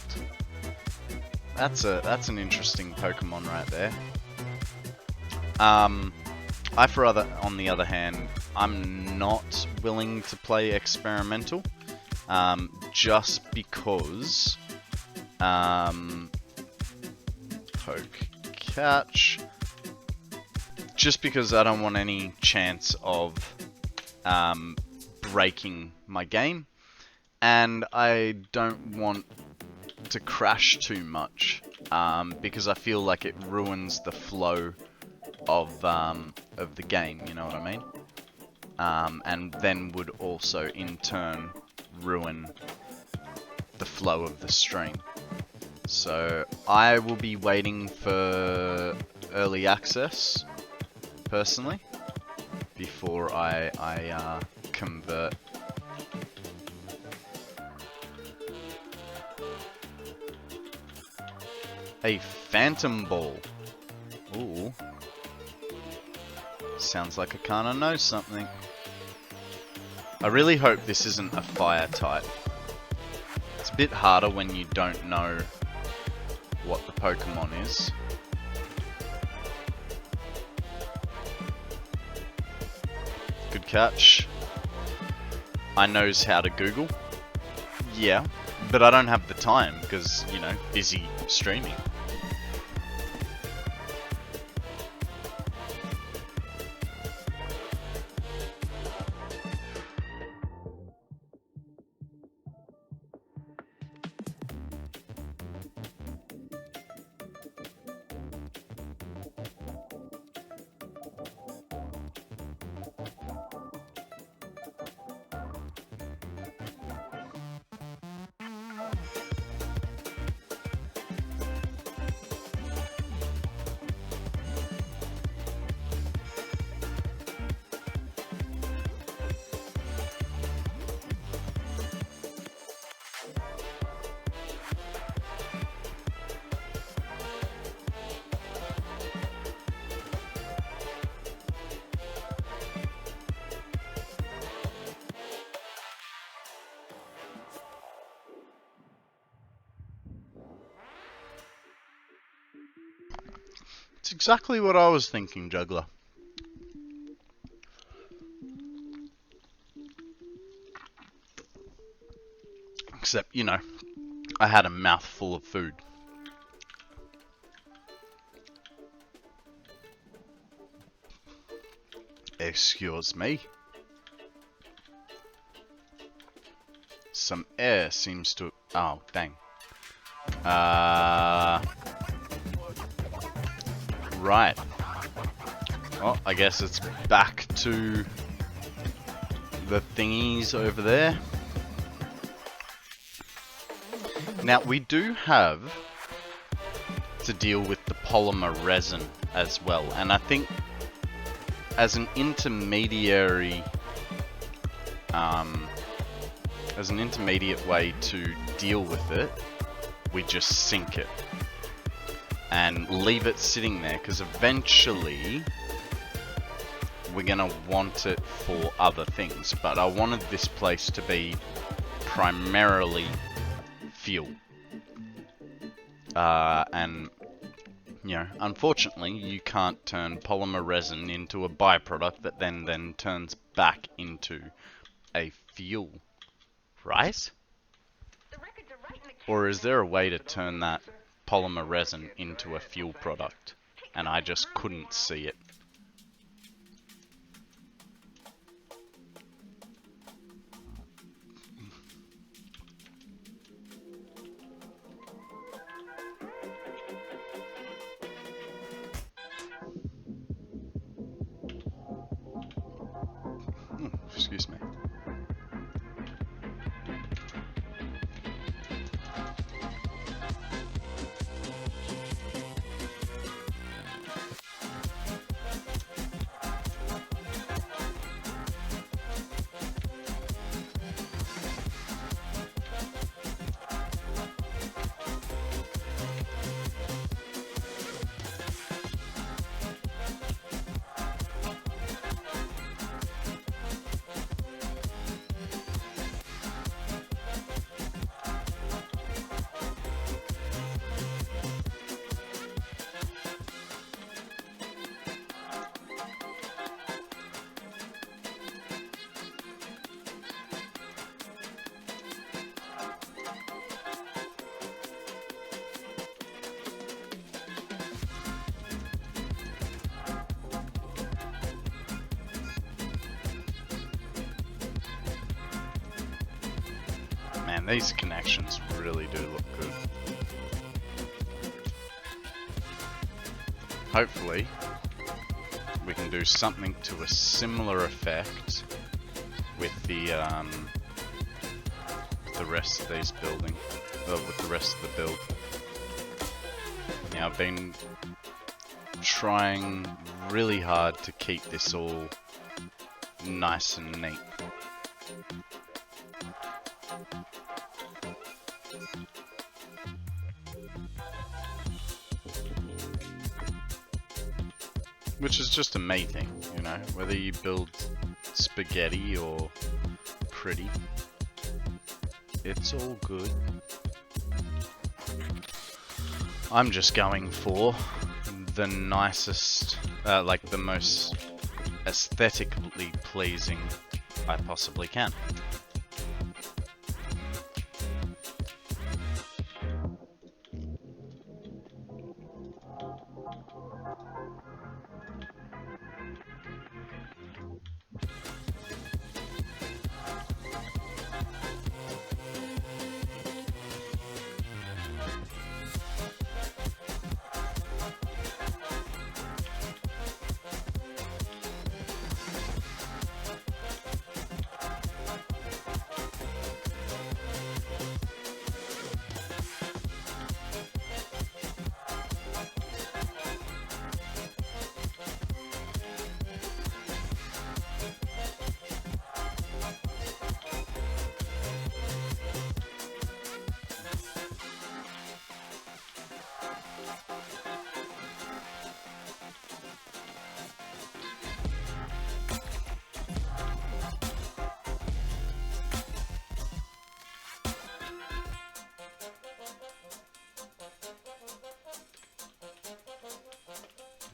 S1: That's an interesting Pokemon right there. On the other hand, I'm not willing to play experimental, just because, poke catch, just because I don't want any chance of breaking my game, and I don't want to crash too much, because I feel like it ruins the flow of the game, you know what I mean? And then would also in turn ruin the flow of the stream. So I will be waiting for early access, personally, before I convert. A Phantom Ball. Ooh. Sounds like I kinda know something. I really hope this isn't a fire type. It's a bit harder when you don't know what the Pokemon is. Good catch. I knows how to Google. Yeah, but I don't have the time because, you know, busy streaming. It's exactly what I was thinking, Juggler. Except, you know, I had a mouthful of food. Excuse me. Some air seems to... Oh, dang. Right. Well, I guess it's back to the thingies over there. Now, we do have to deal with the polymer resin as well, and I think as an intermediary, as an intermediate way to deal with it, we just sink it and leave it sitting there, because eventually we're gonna want it for other things. But I wanted this place to be primarily fuel, and you know, unfortunately you can't turn polymer resin into a byproduct that then turns back into a fuel, right? Or is there a way to turn that polymer resin into a fuel product and I just couldn't see it? Excuse me. Man, these connections really do look good. Hopefully, we can do something to a similar effect with the rest of these building, with the rest of the build. Now I've been trying really hard to keep this all nice and neat. Which is just a me thing, you know, whether you build spaghetti or pretty, it's all good. I'm just going for the nicest, like the most aesthetically pleasing I possibly can.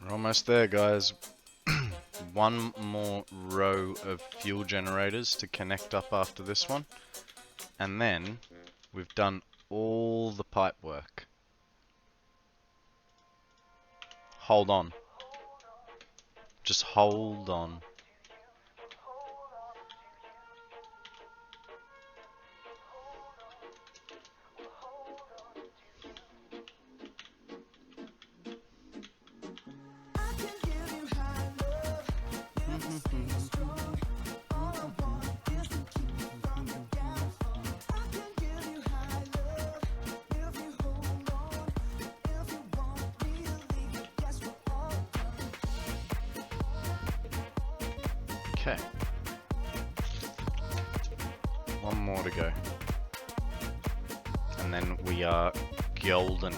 S1: We're almost there, guys. One more row of fuel generators to connect up after this one. And then we've done all the pipe work. Hold on. Just hold on. Okay. One more to go. And then we are golden.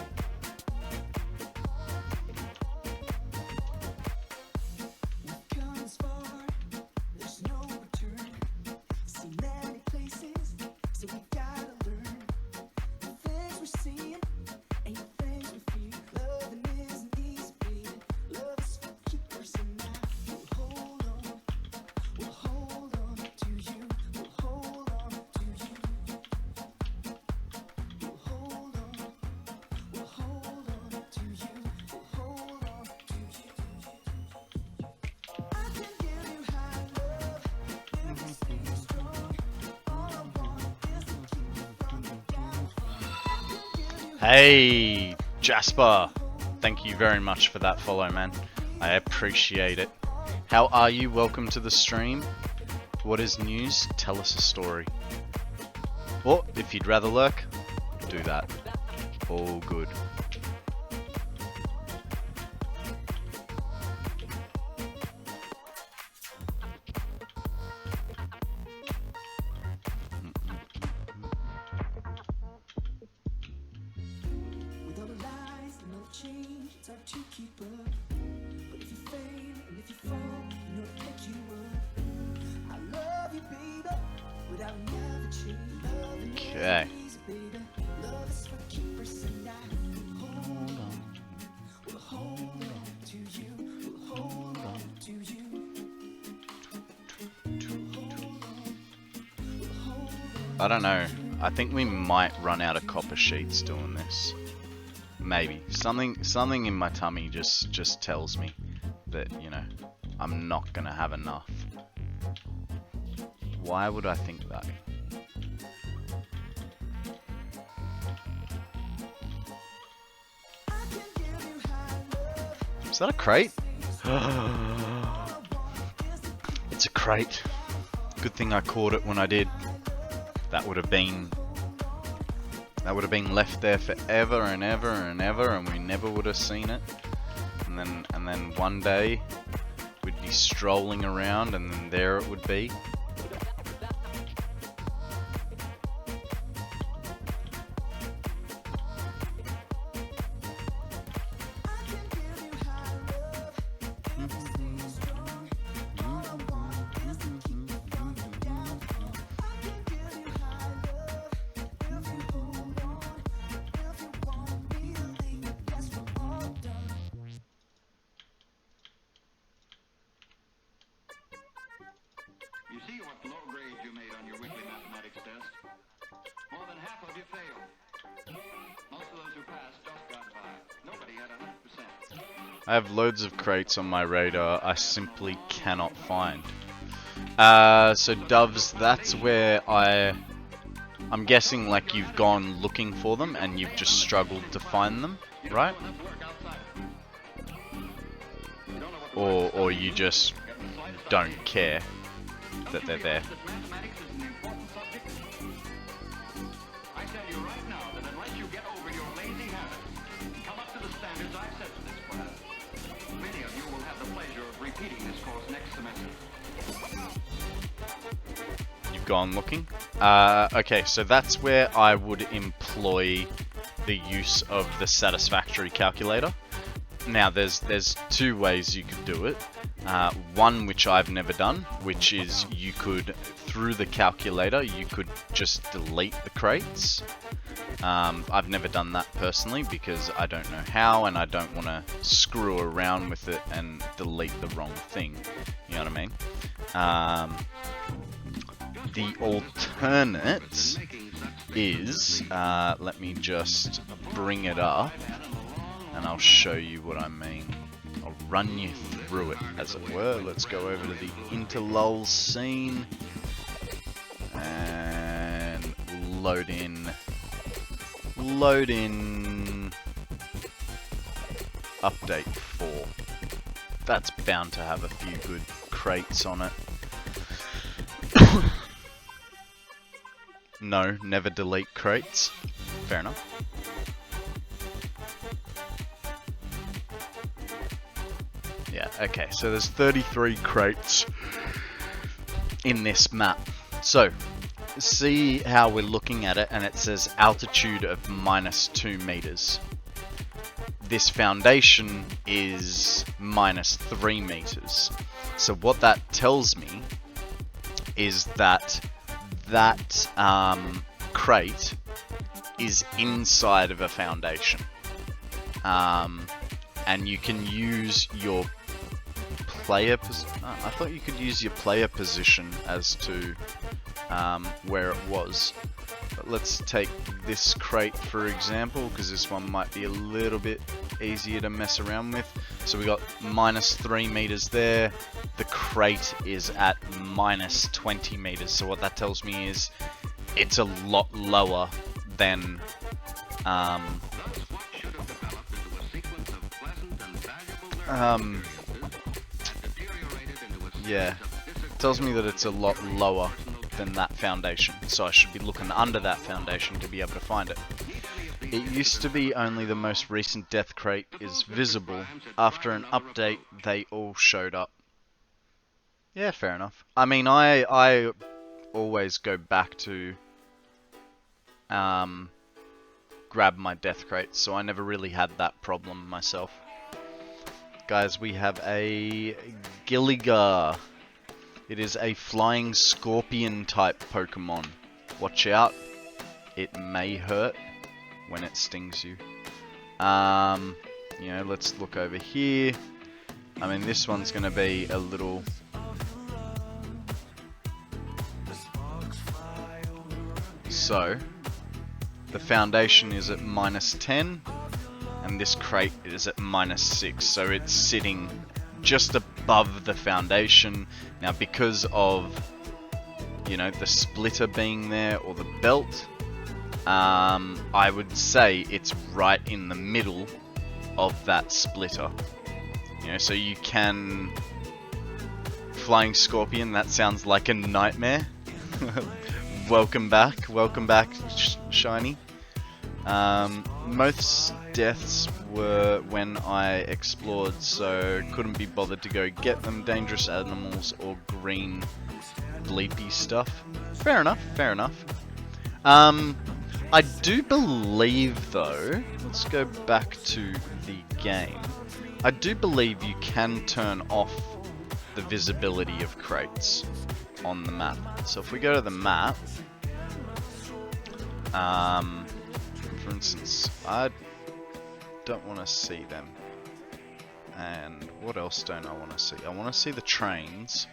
S1: Hey, Jasper. Thank you very much for that follow, man. I appreciate it. How are you? Welcome to the stream. What is news? Tell us a story. Or, if you'd rather lurk, do that. All good. Okay. I don't know. I think we might run out of copper sheets doing this. Maybe. Something in my tummy just tells me that, you know, I'm not gonna have enough. Why would I think that? that a crate? It's a crate. Good thing I caught it when I did. That would have been left there forever and ever and ever, and we never would have seen it. And then one day we'd be strolling around, and then there it would be.
S5: You see what low grade you made on your weekly mathematics test? More than half of you failed. Most of those who passed just got by. Nobody had 100%.
S1: I have loads of crates on my radar I simply cannot find. So Doves, that's where I'm guessing like you've gone looking for them and you've just struggled to find them, right? Or you just don't care that they're there.
S5: Mathematics is an important subject. I tell you right now that unless you get over your lazy habits and come up to the standards I've set for this class, many of you will have the pleasure of repeating this course next semester.
S1: You've gone looking? Okay, so that's where I would employ the use of the Satisfactory calculator. Now, there's two ways you could do it. One which I've never done, which is you could, through the calculator, you could just delete the crates. I've never done that personally because I don't know how, and I don't want to screw around with it and delete the wrong thing. You know what I mean? The alternate is, let me just bring it up and I'll show you what I mean. I'll run you through it, as it were. Let's go over to the interlull scene and load in update 4. That's bound to have a few good crates on it. No, never delete crates. Fair enough. Yeah, okay, so there's 33 crates in this map. So, see how we're looking at it, and it says altitude of -2 meters. This foundation is -3 meters. So what that tells me is that crate is inside of a foundation. And you can use your player I thought you could use your player position as to where it was. But let's take this crate for example, because this one might be a little bit easier to mess around with. So we got -3 meters there. The crate is at -20 meters. So what that tells me is it's a lot lower than yeah, it tells me that it's a lot lower than that foundation, so I should be looking under that foundation to be able to find it. It used to be only the most recent death crate is visible. After an update, they all showed up. Yeah, fair enough. I mean, I always go back to grab my death crates, so I never really had that problem myself. Guys, we have a Gilligar. It is a flying scorpion type Pokemon. Watch out, it may hurt when it stings you. You know, let's look over here. I mean, this one's gonna be a little... So, the foundation is at -10, and this crate is at -6, so it's sitting just above the foundation. Now, because of, you know, the splitter being there, or the belt, I would say it's right in the middle of that splitter. You know, so you can... Flying Scorpion, that sounds like a nightmare. Welcome back, Shiny. Most deaths were when I explored, so couldn't be bothered to go get them. Dangerous animals or green bleepy stuff. Fair enough, fair enough. I do believe though, let's go back to the game. I do believe you can turn off the visibility of crates on the map. So if we go to the map, for instance, I don't want to see them. And what else don't I want to see? I want to see the trains.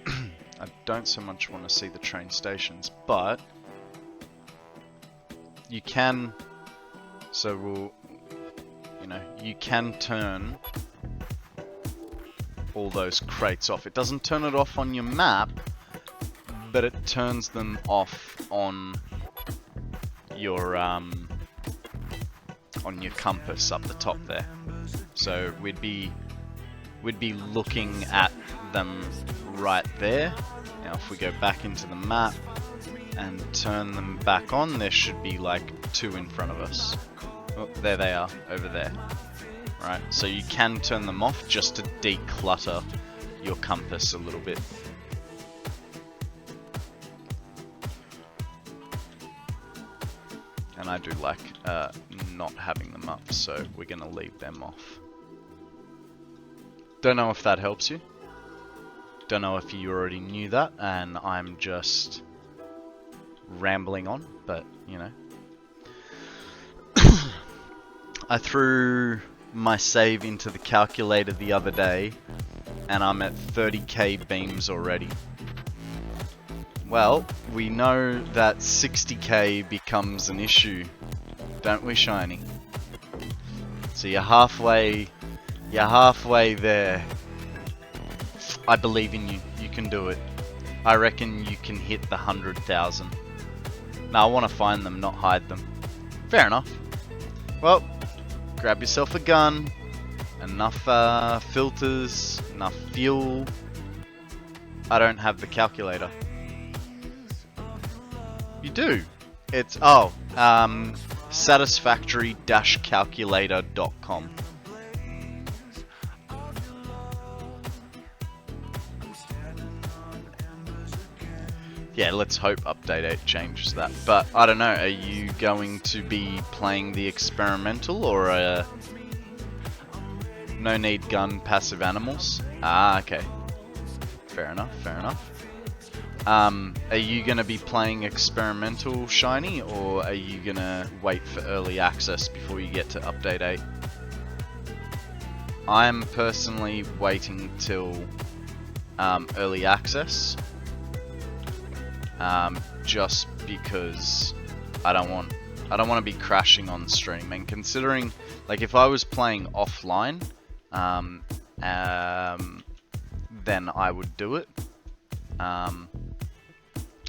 S1: I don't so much want to see the train stations, but you can, so we'll, you know, you can turn all those crates off. It doesn't turn it off on your map, but it turns them off on your compass up the top there. So we'd be looking at them right there. Now if we go back into the map and turn them back on, there should be like 2 in front of us. Oh, there they are, over there. Right, so you can turn them off just to declutter your compass a little bit. And I do like not having them up, so we're going to leave them off. Don't know if that helps you. Don't know if you already knew that, and I'm just rambling on, but, you know. I threw my save into the calculator the other day, and I'm at 30k beams already. Well, we know that 60k becomes an issue, don't we, Shiny? So you're halfway there. I believe in you. You can do it. I reckon you can hit the 100,000. Now I want to find them, not hide them. Fair enough. Well, grab yourself a gun, enough filters, enough fuel. I don't have the calculator. You do. It's satisfactory-calculator.com. Yeah, let's hope Update 8 changes that. But, I don't know, are you going to be playing the experimental or no need gun passive animals? Ah, okay. Fair enough, fair enough. Are you going to be playing experimental, Shiny, or are you going to wait for early access before you get to Update 8? I'm personally waiting till early access. Just because I don't want to be crashing on stream, and considering, like, if I was playing offline, then I would do it.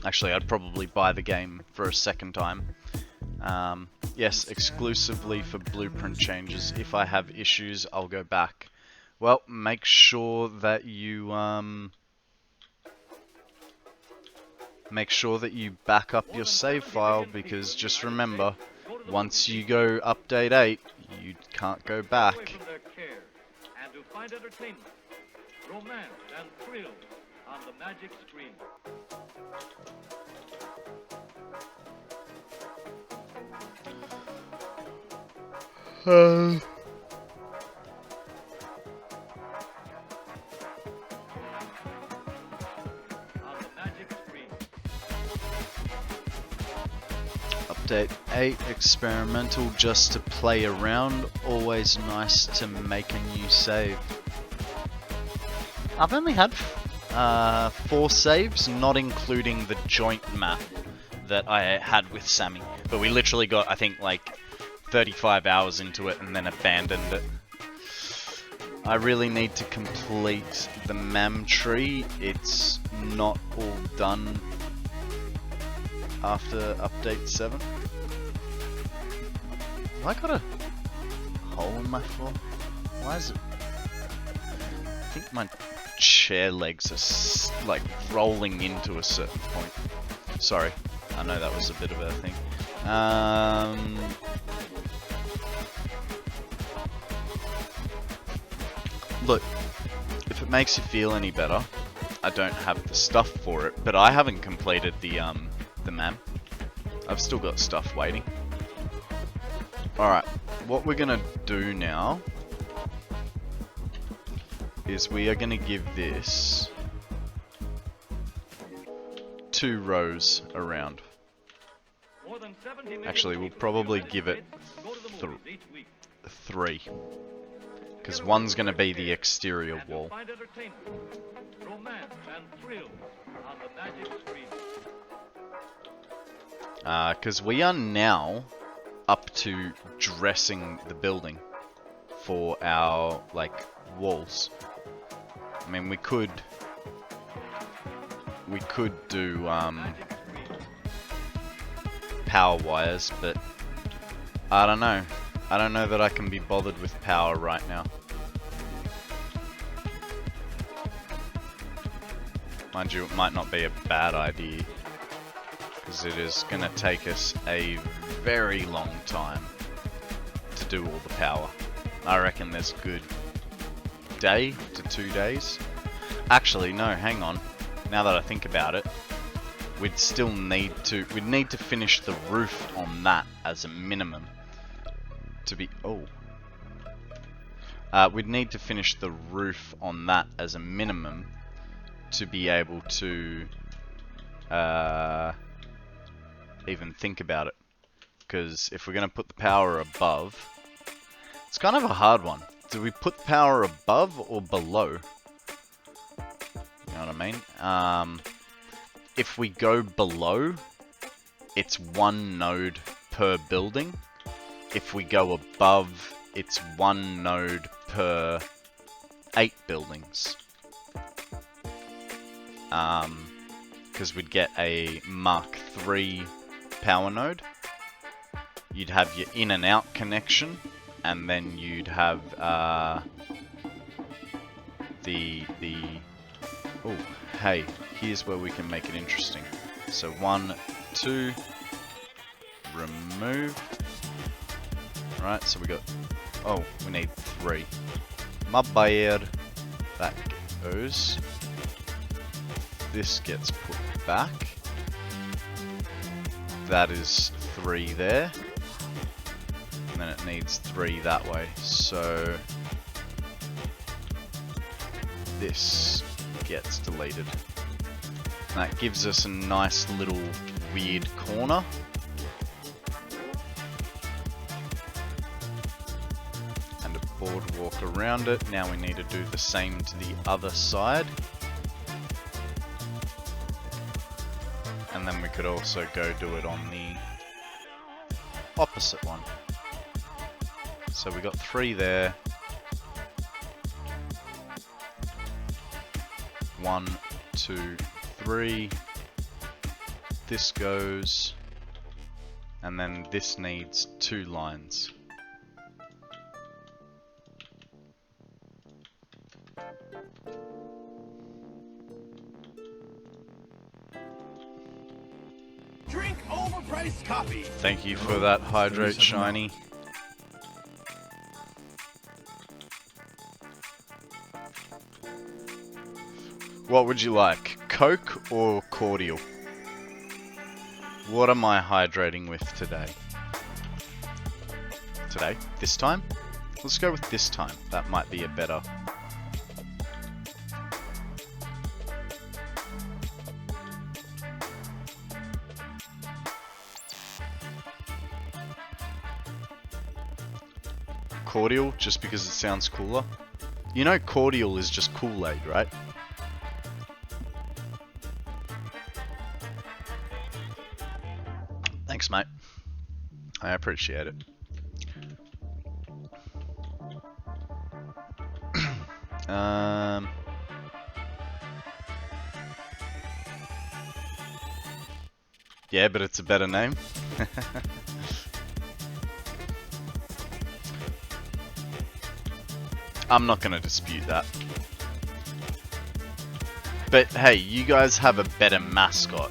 S1: Actually, I'd probably buy the game for a second time. Yes, exclusively for blueprint changes. If I have issues, I'll go back. Well, make sure that you back up your save file, because just remember, once you go Update 8, you can't go back.
S5: And to find entertainment, romance, and thrill on the magic screen.
S1: Update 8 experimental, just to play around. Always nice to make a new save. I've only had 4 saves, not including the joint map that I had with Sammy. But we literally got, I think, like 35 hours into it and then abandoned it. I really need to complete the MAM tree. It's not all done after Update 7. Have I got a hole in my floor? Why is it? think my chair legs are like rolling into a certain point. Sorry, I know that was a bit of a thing. Look, if it makes you feel any better, I don't have the stuff for it, but I haven't completed the map. I've still got stuff waiting. Alright, what we're gonna do now is we are gonna give this 2 rows around. Actually, we'll probably give it 3. Because one's going to be the exterior wall. Because we are now up to dressing the building for our, like, walls. I mean, we could do, power wires, but I don't know. I don't know that I can be bothered with power right now. Mind you, it might not be a bad idea, because it is going to take us a very long time to do all the power. I reckon there's a good day to 2 days. Actually, no, hang on. Now that I think about it, we'd need to finish the roof on that as a minimum to be, we'd need to finish the roof on that as a minimum to be able to even think about it. Because if we're going to put the power above, it's kind of a hard one. Do we put power above or below? You know what I mean? If we go below, it's 1 node per building. If we go above, it's 1 node per 8 buildings. Because we'd get a Mark III power node. You'd have your in and out connection, and then you'd have oh, hey, here's where we can make it interesting. So 1, 2, remove. Right, so we got, we need 3. My bad. That goes. This gets put back. That is 3 there. And then it needs 3 that way. So this gets deleted. And that gives us a nice little weird corner. And a boardwalk around it. Now we need to do the same to the other side. And then we could also go do it on the opposite one. So we got 3 there. 1, 2, 3. This goes. And then this needs 2 lines.
S4: Drink overpriced coffee.
S1: Thank you for that, Hydrate Shiny. What would you like? Coke or cordial? What am I hydrating with today? This time? Let's go with this time. That might be a better. Cordial, just because it sounds cooler. You know cordial is just Kool-Aid, right? Thanks, mate. I appreciate it. Yeah, but it's a better name. I'm not going to dispute that. But hey, you guys have a better mascot.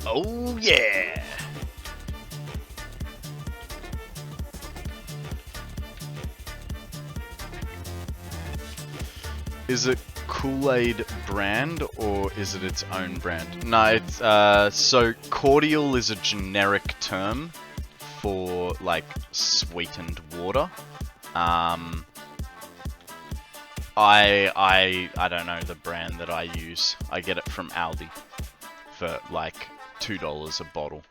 S1: Oh yeah! Is it Kool-Aid brand or is it its own brand? No, it's so cordial is a generic term for like sweetened water. I don't know the brand that I use. I get it from Aldi for like $2 a bottle.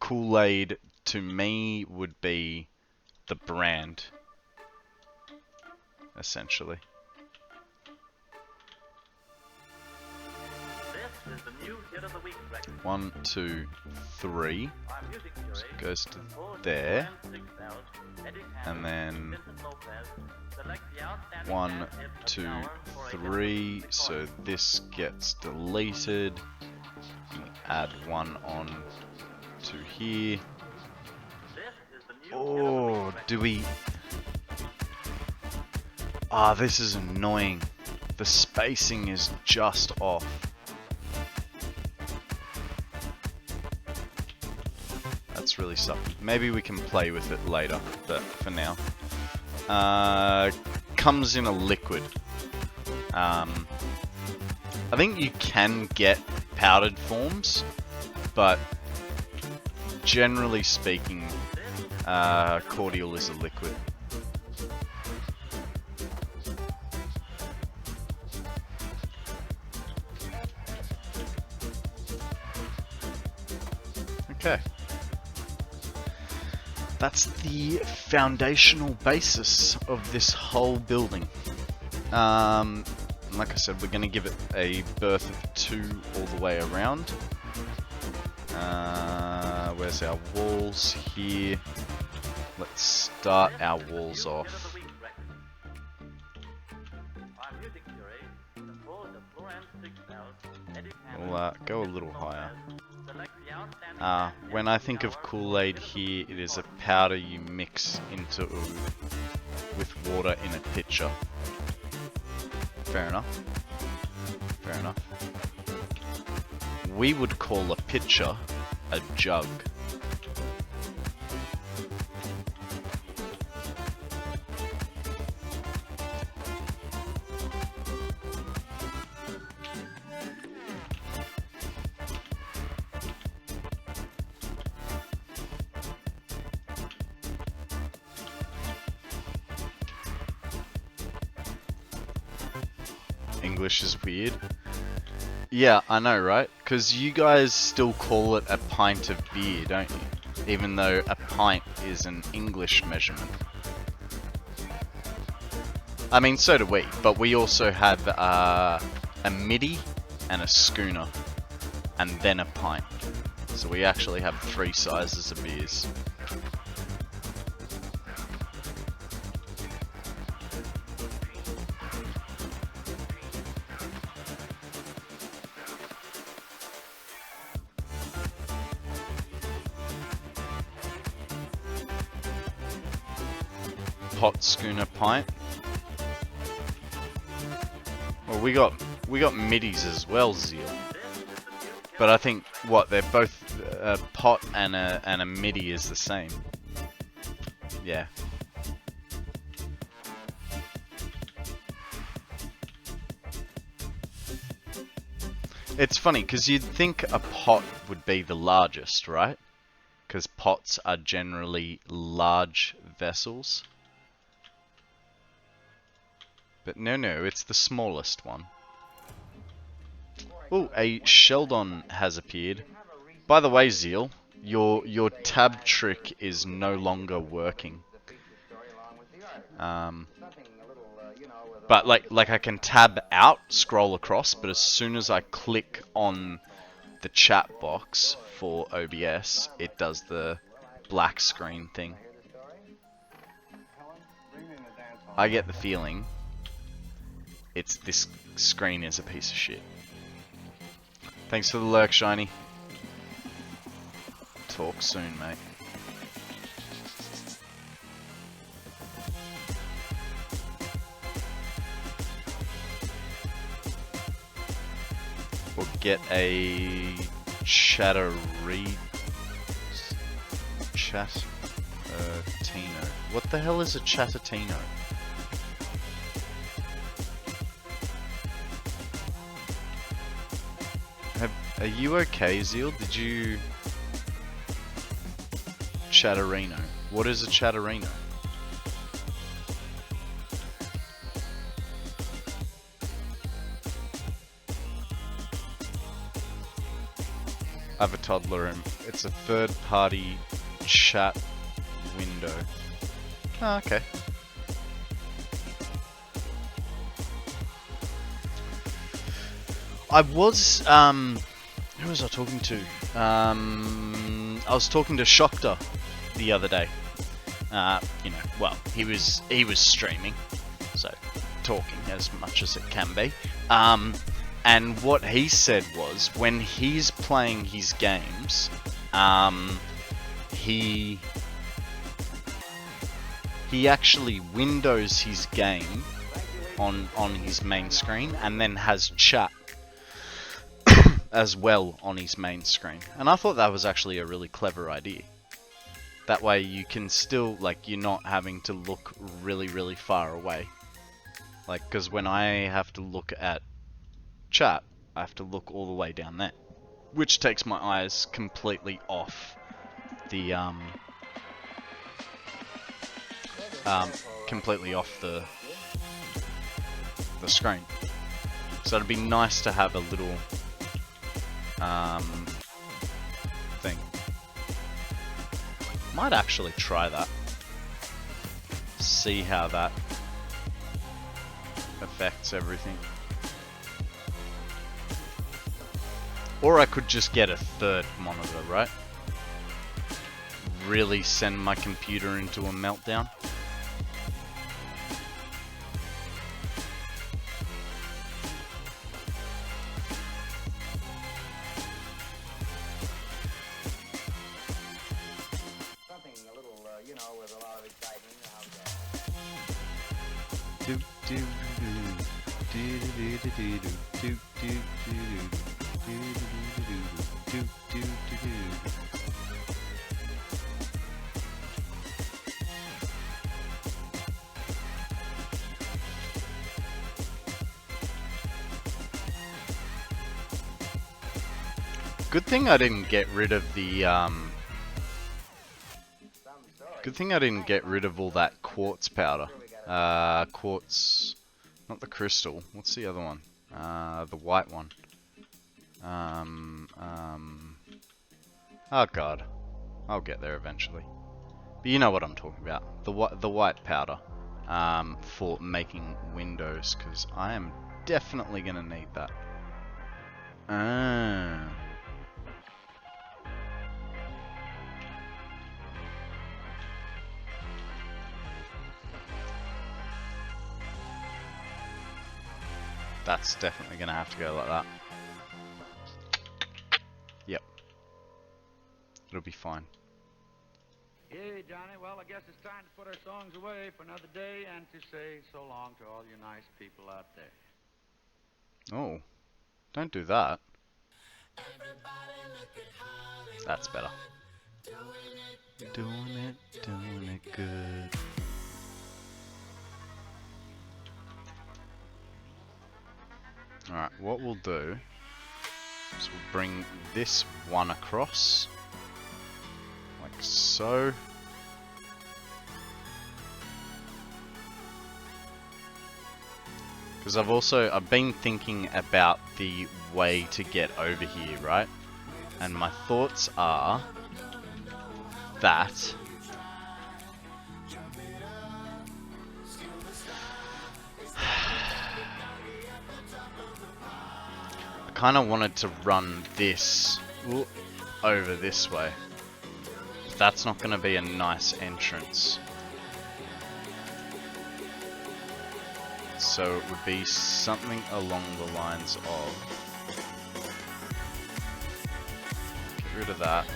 S1: Kool-Aid to me would be the brand, essentially.
S6: This is the new hit of the week record.
S1: 1, 2, 3.
S6: Our music
S1: So it
S6: jury
S1: goes to
S6: composed
S1: there,
S6: of Glenn Sigfeld, Eddie
S1: and
S6: Hammond,
S1: then
S6: Vincent Lopez, select the outstanding
S1: 1,
S6: dance hit of
S1: 2,
S6: the hour for a
S1: 3.
S6: hit
S1: So
S6: recording.
S1: this gets deleted. We add 1 on to here.
S6: This is the new hit of the
S1: Oh,
S6: week record.
S1: do we? Ah, this is annoying. The spacing is just off. That's really sucky. Maybe we can play with it later, but for now. Comes in a liquid. I think you can get powdered forms, but generally speaking, cordial is a liquid. Okay. That's the foundational basis of this whole building. Like I said, we're going to give it a berth of 2 all the way around. Where's our walls? Here. Let's start our walls
S6: Hit of the
S1: off.
S6: week record. Our music jury composed of Glenn Sigfeld, Eddie Hammond,
S1: We'll go a
S6: Vincent
S1: little higher.
S6: Lopez, select the outstanding dance hit
S1: When
S6: of
S1: I
S6: the
S1: think of
S6: hour
S1: Kool-Aid
S6: for a hit
S1: here, it is a
S6: recording.
S1: powder you mix into with water in a pitcher. Fair enough. Fair enough. We would call a pitcher a jug. English is weird. Yeah, I know, right? Because you guys still call it a pint of beer, don't you? Even though a pint is an English measurement. I mean, so do we, but we also have a midi and a schooner, and then a pint. So we actually have 3 sizes of beers. Pot, schooner, pint. Well, we got middies as well, Zeal. But I think what they're both a pot and a midi is the same. Yeah. It's funny because you'd think a pot would be the largest, right? Because pots are generally large vessels. But no, it's the smallest one. Oh, a Sheldon has appeared. By the way, Zeal, your tab trick is no longer working. But like I can tab out, scroll across, but as soon as I click on the chat box for OBS, it does the black screen thing. I get the feeling this screen is a piece of shit. Thanks for the lurk, Shiny. Talk soon, mate. get a Chatterino. What the hell is a Chatterino? Are you okay, Zeal? Did you... Chatterino. What is a Chatterino? I have a toddler and it's a third-party chat window. Oh, okay. I was, who was I talking to? I was talking to Shokta the other day. You know, well, he was streaming, so talking as much as it can be. And what he said was, when he's playing his games, he actually windows his game on his main screen and then has chat as well on his main screen. And I thought that was actually a really clever idea. That way you can still, like, you're not having to look really, really far away. Like, because when I have to look at chat, I have to look all the way down there, which takes my eyes completely off the the screen. So it'd be nice to have a little thing. Might actually try that. See how that affects everything. Or I could just get a third monitor, right? Really send my computer into a meltdown.
S5: Something a little, you know, with a lot of excitement.
S1: Good thing I didn't get rid of the good thing I didn't get rid of all that quartz powder. Quartz, not the crystal. What's the other one? The white one. Oh god, I'll get there eventually. But you know what I'm talking about. The white powder for making windows, because I am definitely gonna need that. That's definitely gonna have to go like that. Yep. It'll be fine.
S5: Hey, Johnny, well, I guess it's time to put our songs away for another day and to say so long to all you nice people out there.
S1: Oh, don't do that. That's better. Doing it good. Alright, what we'll do is we'll bring this one across, like so. Because I've been thinking about the way to get over here, right? And my thoughts are that I kind of wanted to run this over this way. That's not going to be a nice entrance. So it would be something along the lines of, get rid of that.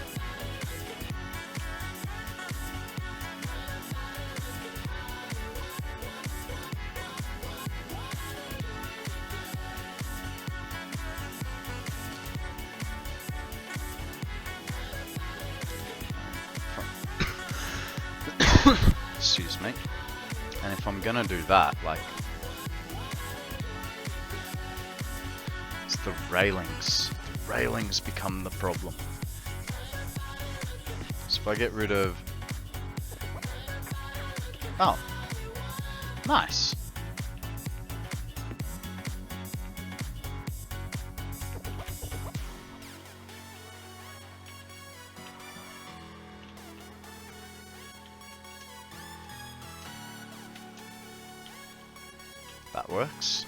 S1: Excuse me. And if I'm gonna do that, like, it's the railings. The railings become the problem. So if I get rid of... Oh. Nice. That works.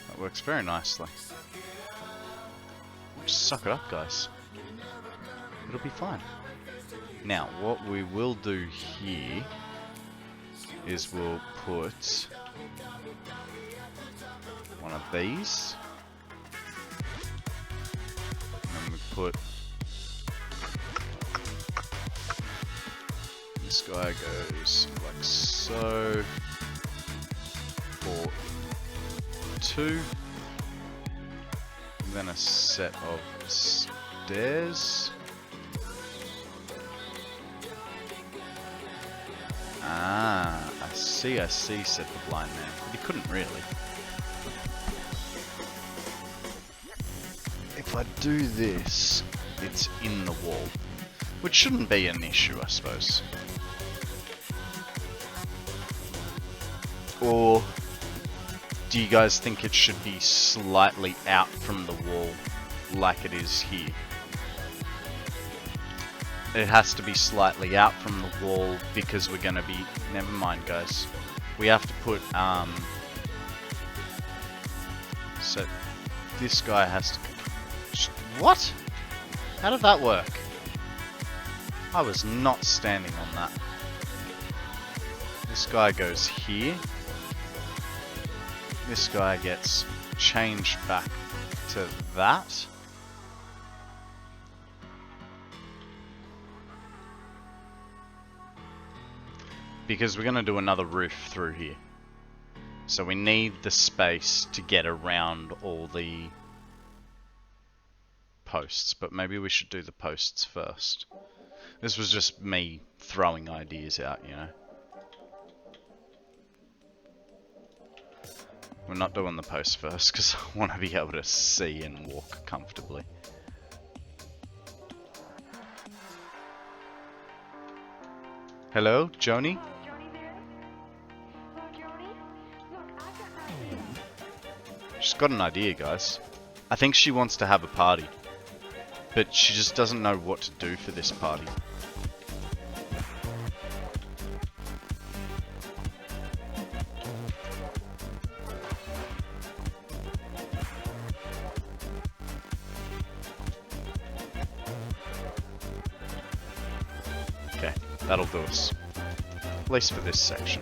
S1: That works very nicely. Just suck it up, guys. It'll be fine. Now, what we will do here is we'll put one of these. And then we put this guy goes like so. For 2, and then a set of stairs. Ah, I see, said the blind man. But he couldn't really. If I do this, it's in the wall. Which shouldn't be an issue, I suppose. Or do you guys think it should be slightly out from the wall like it is here? It has to be slightly out from the wall because we're going to be... Never mind, guys. We have to put... So, this guy has to... What? How did that work? I was not standing on that. This guy goes here. This guy gets changed back to that. Because we're going to do another roof through here. So we need the space to get around all the posts. But maybe we should do the posts first. This was just me throwing ideas out, you know. We're not doing the post first because I want to be able to see and walk comfortably. Hello, Joni? She's got an idea, guys. I think she wants to have a party. But she just doesn't know what to do for this party. Okay, that'll do us. At least for this section.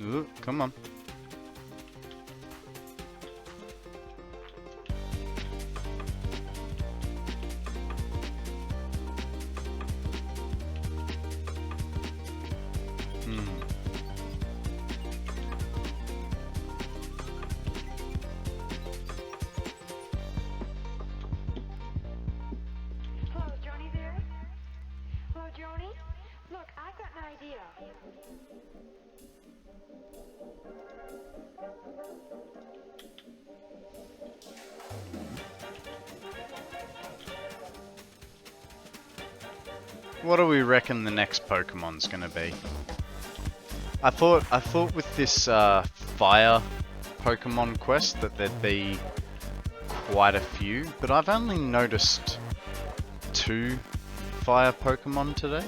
S1: Ooh, come on.
S7: Hello, Joni there? Hello, Joni? Look, I've got an idea.
S1: What do we reckon the next Pokemon's gonna be? I thought with this fire Pokemon quest that there'd be quite a few, but I've only noticed 2 fire Pokemon today.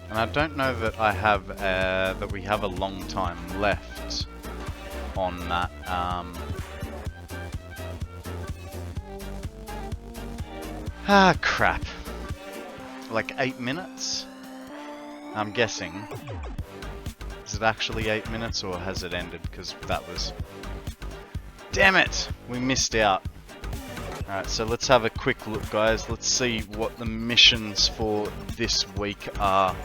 S1: And I don't know that I have that we have a long time left on that. Crap. Like 8 minutes? I'm guessing. Is it actually 8 minutes or has it ended? Because that was... Damn it! We missed out. Alright, so let's have a quick look, guys. Let's see what the missions for this week are.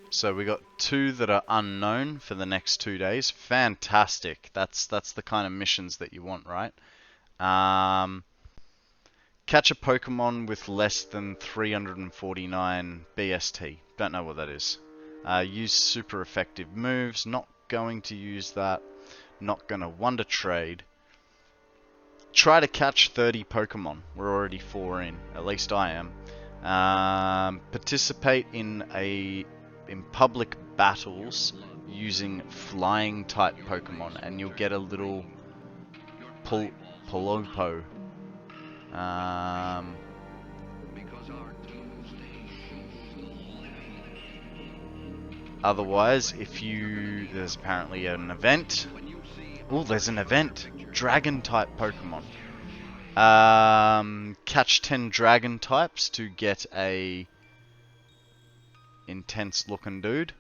S1: So we got 2 that are unknown for the next 2 days. Fantastic. That's the kind of missions that you want, right? Catch a Pokemon with less than 349 BST. Don't know what that is. Use super effective moves. Not going to use that. Not going to Wonder Trade. Try to catch 30 Pokemon. We're already 4 in. At least I am. Participate in public battles using flying type Pokemon, and you'll get a little Polopo. Otherwise, there's apparently an event. Oh, there's an event. Dragon type Pokemon. Catch 10 dragon types to get a intense looking dude.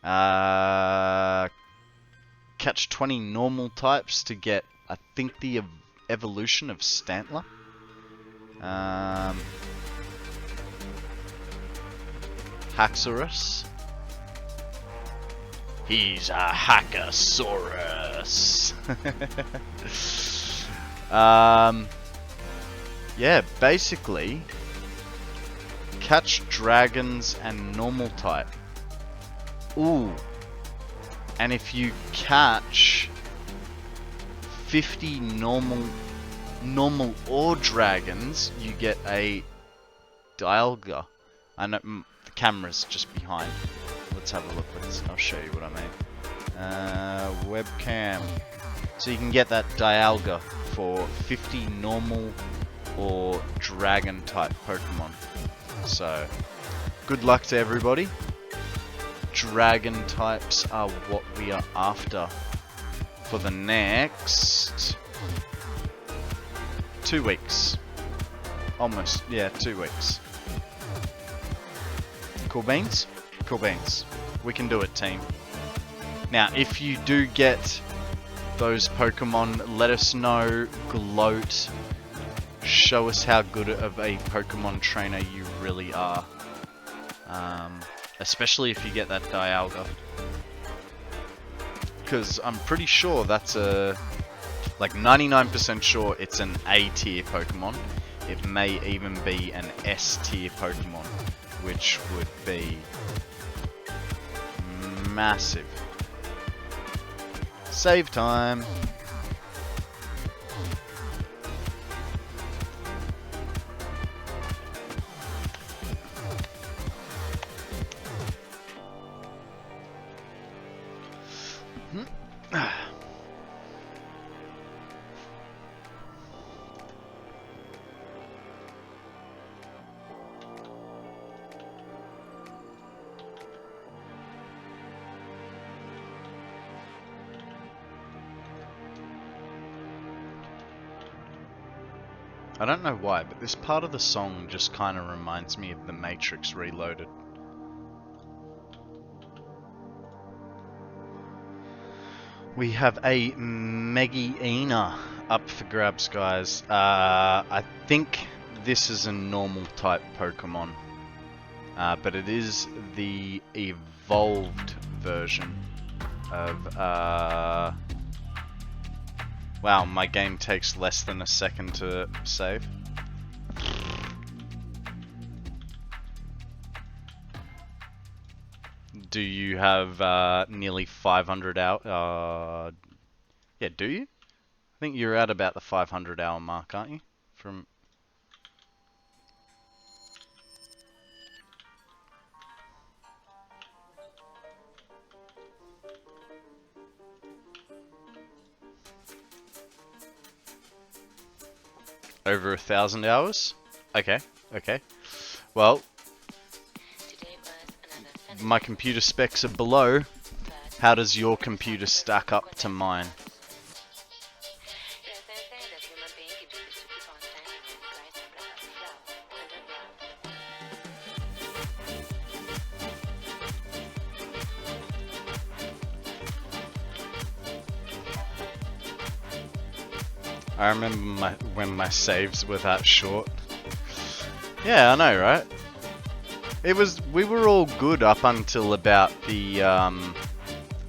S1: Catch 20 normal types to get, I think, the evolution of Stantler. Haxorus. He's a Hackosaurus. Yeah, basically, catch dragons and normal type. Ooh. And if you catch 50 normal or dragons, you get a Dialga. I know the camera's just behind. Let's have a look. I'll show you what I mean. Webcam. So you can get that Dialga for 50 normal or dragon type Pokemon. So, good luck to everybody. Dragon types are what we are after for the next 2 weeks. Almost, yeah, 2 weeks. Cool beans? Cool beans. We can do it, team. Now, if you do get those Pokemon, let us know, gloat, show us how good of a Pokemon trainer you really are. Especially if you get that Dialga. Because I'm pretty sure that's like 99% sure it's an A tier Pokemon. It may even be an S tier Pokemon, which would be massive. Save time. I don't know why, but this part of the song just kind of reminds me of The Matrix Reloaded. We have a Megiina up for grabs, guys. I think this is a normal type Pokemon, but it is the evolved version of... Wow, my game takes less than a second to save. Do you have nearly 500 hours? Yeah, do you? I think you're at about the 500 hour mark, aren't you? From... Over 1,000 hours? Okay, okay. Well, my computer specs are below. How does your computer stack up to mine? I remember when my saves were that short. Yeah, I know, right? We were all good up until about the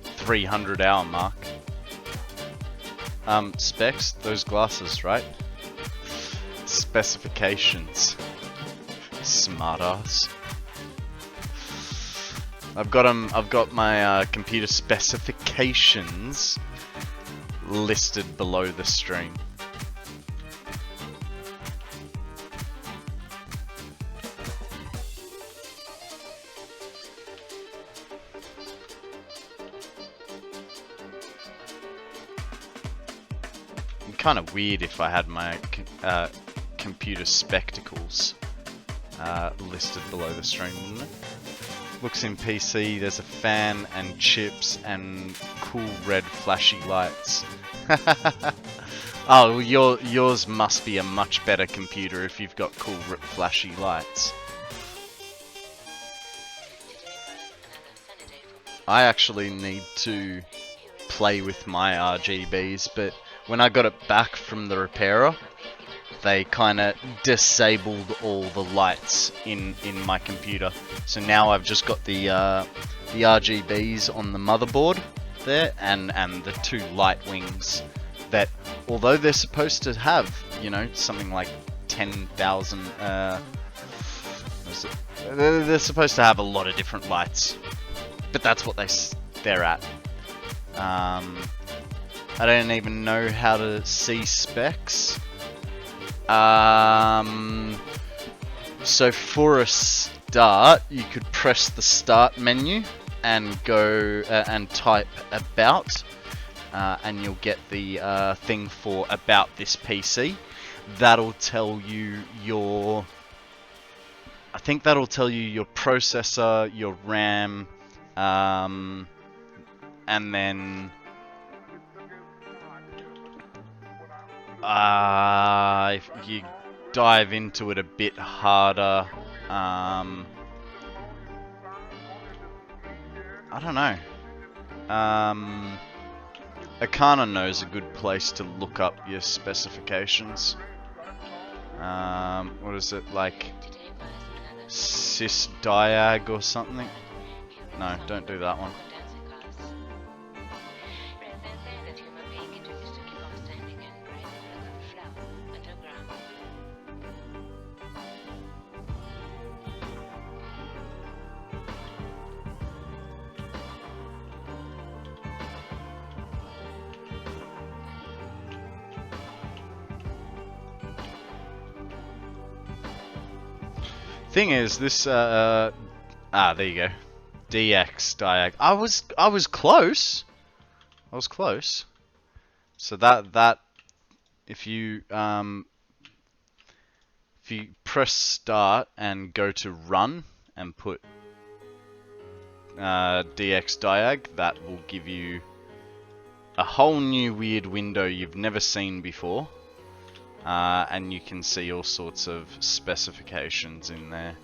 S1: 300 hour mark. Specs, those glasses, right? Specifications. Smartass. I've got my computer specifications listed below the stream. Kind of weird if I had my computer spectacles listed below the stream, wouldn't it? Looks in PC, there's a fan and chips and cool red flashy lights. Oh, yours must be a much better computer if you've got cool flashy lights. I actually need to play with my RGBs, but when I got it back from the repairer, they kind of disabled all the lights in my computer. So now I've just got the RGBs on the motherboard there, and the two light wings that, although they're supposed to have, you know, something like 10,000, they're supposed to have a lot of different lights, but that's what they're at. I don't even know how to see specs. So for a start, you could press the start menu and go and type about, and you'll get the thing for about this PC. That'll tell you your, I think that'll tell you your processor, your RAM, and then if you dive into it a bit harder, I don't know. Akana knows a good place to look up your specifications. What is it, like sysdiag or something? No, don't do that one. Thing is, this there you go, DX diag. I was close. I was close. So that if you press start and go to run and put DX diag, that will give you a whole new weird window you've never seen before. And you can see all sorts of specifications in there.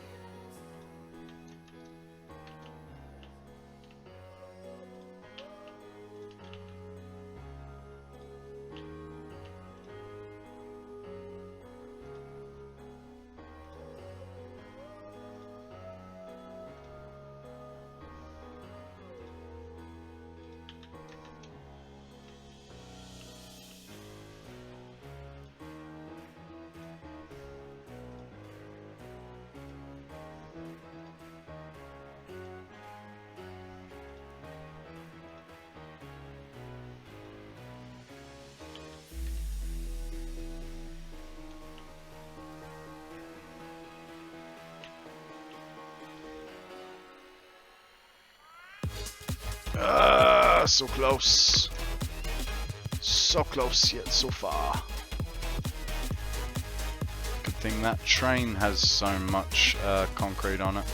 S1: So close. So close yet so far. thing. That train has so much concrete on it.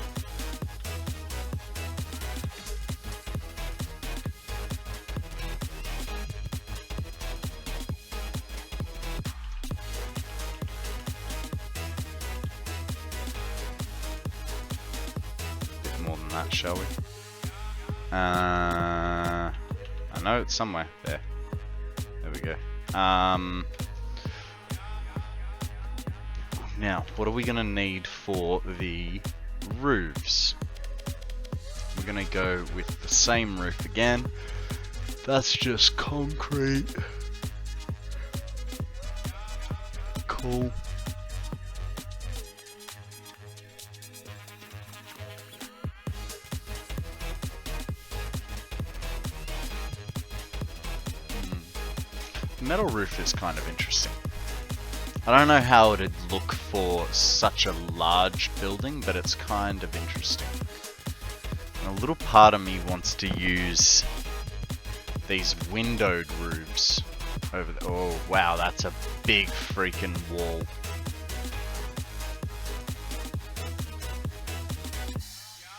S1: Bit more than that, shall we? I know it's somewhere there. There we go. Now, what are we gonna need for the roofs? We're gonna go with the same roof again. That's just concrete. Cool. Metal roof is kind of interesting. I don't know how it'd look for such a large building, but it's kind of interesting. And a little part of me wants to use these windowed roofs over there. Oh wow, that's a big freaking wall.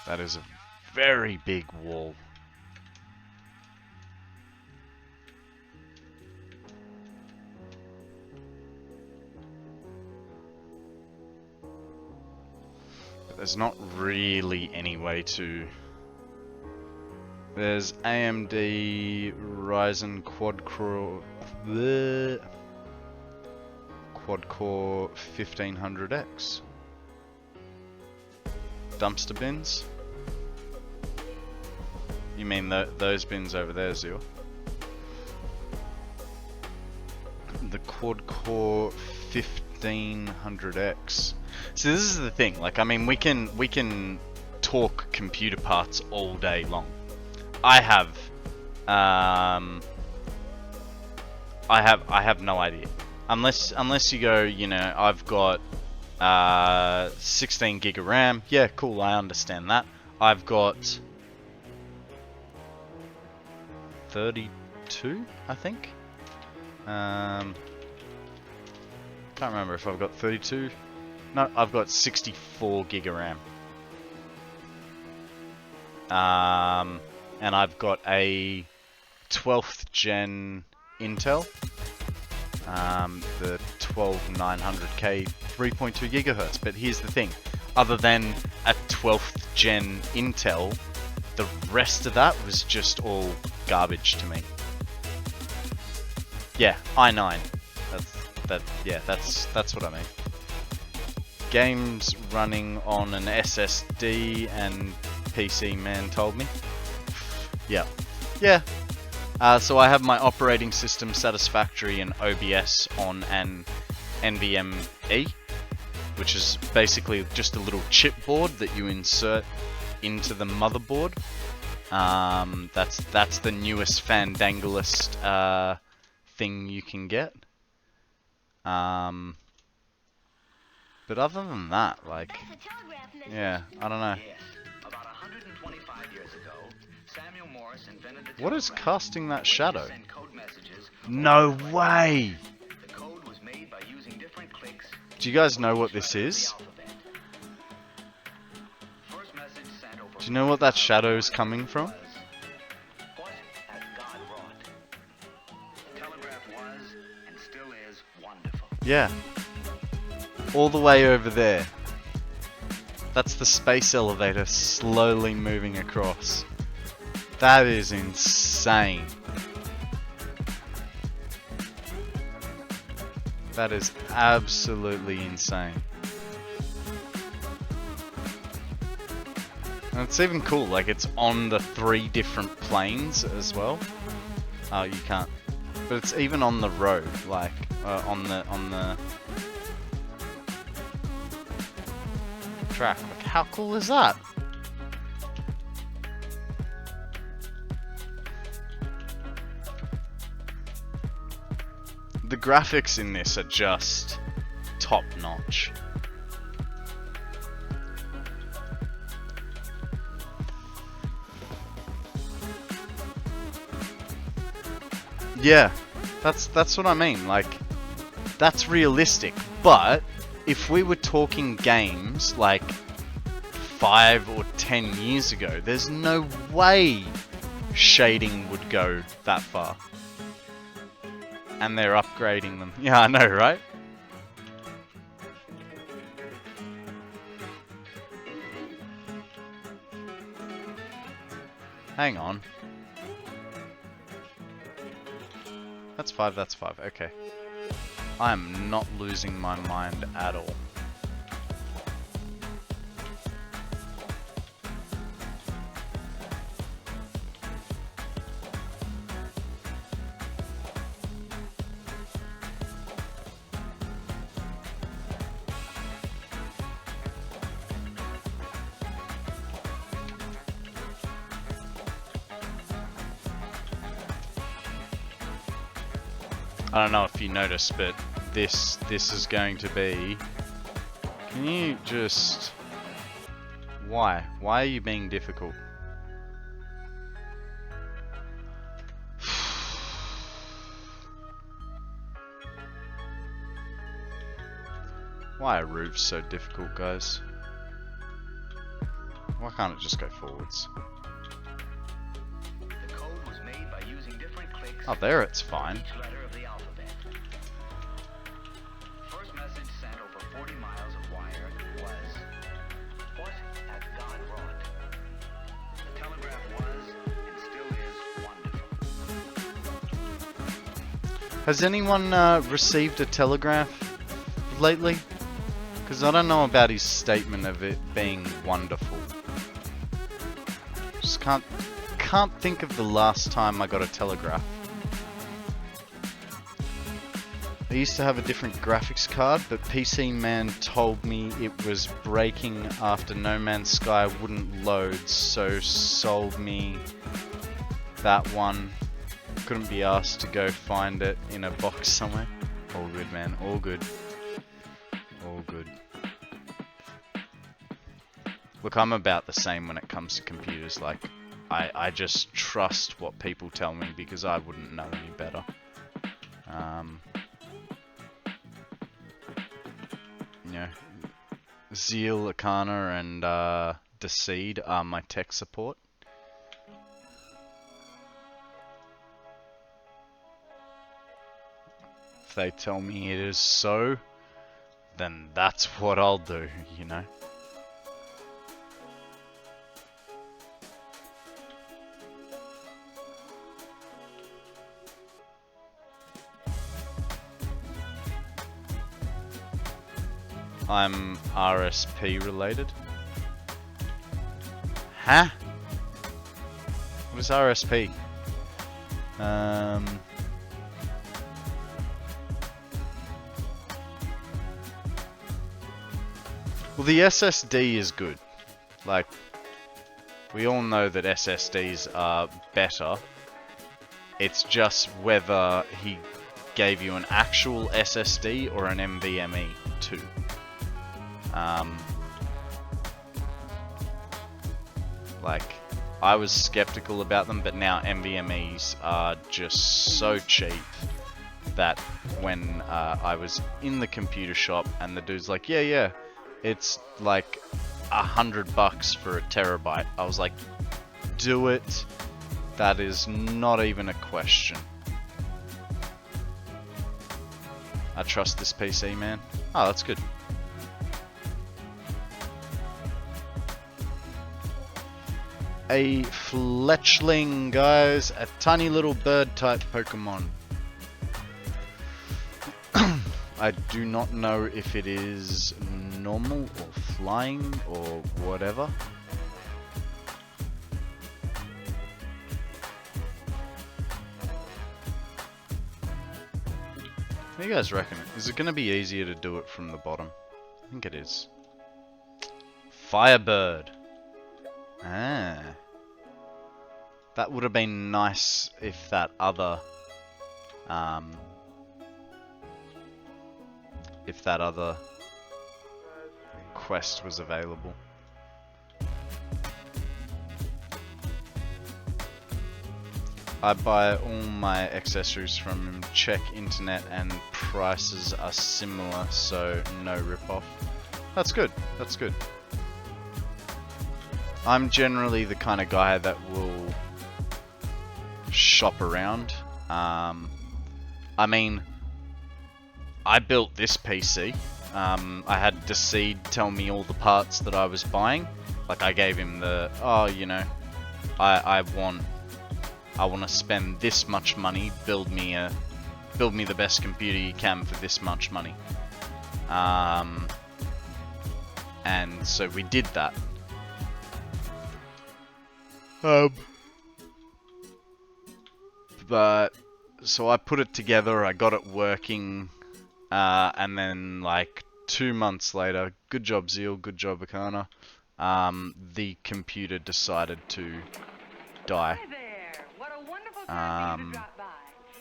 S1: That is a very big wall. There's not really any way to... There's AMD Ryzen quad-core 1500X. Dumpster bins? You mean those bins over there, Zio? The quad-core 1500X. So this is the thing, like, I mean, we can talk computer parts all day long. I have no idea. Unless you go, you know, I've got 16 gig of RAM. Yeah, cool, I understand that. I've got 32, I think. Can't remember if I've got 32. No, I've got 64 gig of RAM. And I've got a 12th gen Intel. The 12900K 3.2 gigahertz. But here's the thing. Other than a 12th gen Intel, the rest of that was just all garbage to me. Yeah, i9. That's what I mean. Games running on an SSD and PC man told me. Yeah. So I have my operating system Satisfactory and OBS on an NVMe, which is basically just a little chipboard that you insert into the motherboard. That's the newest fandanglest thing you can get. But other than that, like, yeah, I don't know.
S5: About 125 years ago, Samuel Morse invented the
S1: What is casting that shadow?
S5: send code messages.
S1: No way!
S5: The code was made by using different clicks.
S1: Do you guys know what this is?
S5: First message sent over.
S1: Do you know what that shadow is coming from?
S5: What has God wrought? The telegraph was and still is wonderful.
S1: Yeah. All the way over there. That's the space elevator slowly moving across. That is insane. That is absolutely insane. And it's even cool, like it's on the 3 different planes as well. Oh, you can't. But it's even on the road, like on the track. Like, how cool is that? The graphics in this are just top notch. Yeah, that's what I mean. Like, that's realistic, but if we were talking games like 5 or 10 years ago, there's no way shading would go that far. And they're upgrading them. Yeah, I know, right? Hang on. That's 5, that's 5. Okay. I am not losing my mind at all. I don't know if you noticed, but this is going to be... Can you just... Why? Why are you being difficult? Why are roofs so difficult, guys? Why can't it just go forwards?
S5: The code was made by using different clicks.
S1: Oh, there it's fine.
S5: Each letter of the alphabet. First message sent over 40 miles of wire was, "What hath God wrought?" The telegraph was, and still is, wonderful.
S1: Has anyone received a telegraph lately? Because I don't know about his statement of it being wonderful. Just can't think of the last time I got a telegraph. I used to have a different graphics card, but PC Man told me it was breaking after No Man's Sky wouldn't load, so sold me that one. Couldn't be asked to go find it in a box somewhere. All good, man. All good. All good. Look, I'm about the same when it comes to computers. Like, I just trust what people tell me because I wouldn't know any better. You know, Zeal, Akana, and Decede are my tech support. If they tell me it is so, then that's what I'll do, you know? I'm RSP related. Huh? What is RSP? Well, the SSD is good. Like, we all know that SSDs are better. It's just whether he gave you an actual SSD or an NVMe too. Like, I was skeptical about them, but now NVMe's are just so cheap that when I was in the computer shop and the dude's like, yeah, it's like $100 for a terabyte. I was like, do it. That is not even a question. I trust this PC, man. Oh, that's good. A fletchling, guys. A tiny little bird type Pokemon. I do not know if it is normal or flying or whatever. What do you guys reckon? Is it going to be easier to do it from the bottom? I think it is. Firebird. Ah. That would have been nice if that other quest was available. I buy all my accessories from check internet and prices are similar, so no rip-off. That's good, that's good. I'm generally the kind of guy that will shop around. I mean, I built this PC. I had Decede tell me all the parts that I was buying. Like I gave him the, oh, you know, I want to spend this much money, build me the best computer you can for this much money. And so we did that. But so I put it together, I got it working, and then like 2 months later, good job Zeal, good job Akana, the computer decided to die.
S8: Hi there. What a wonderful time for you to drop by.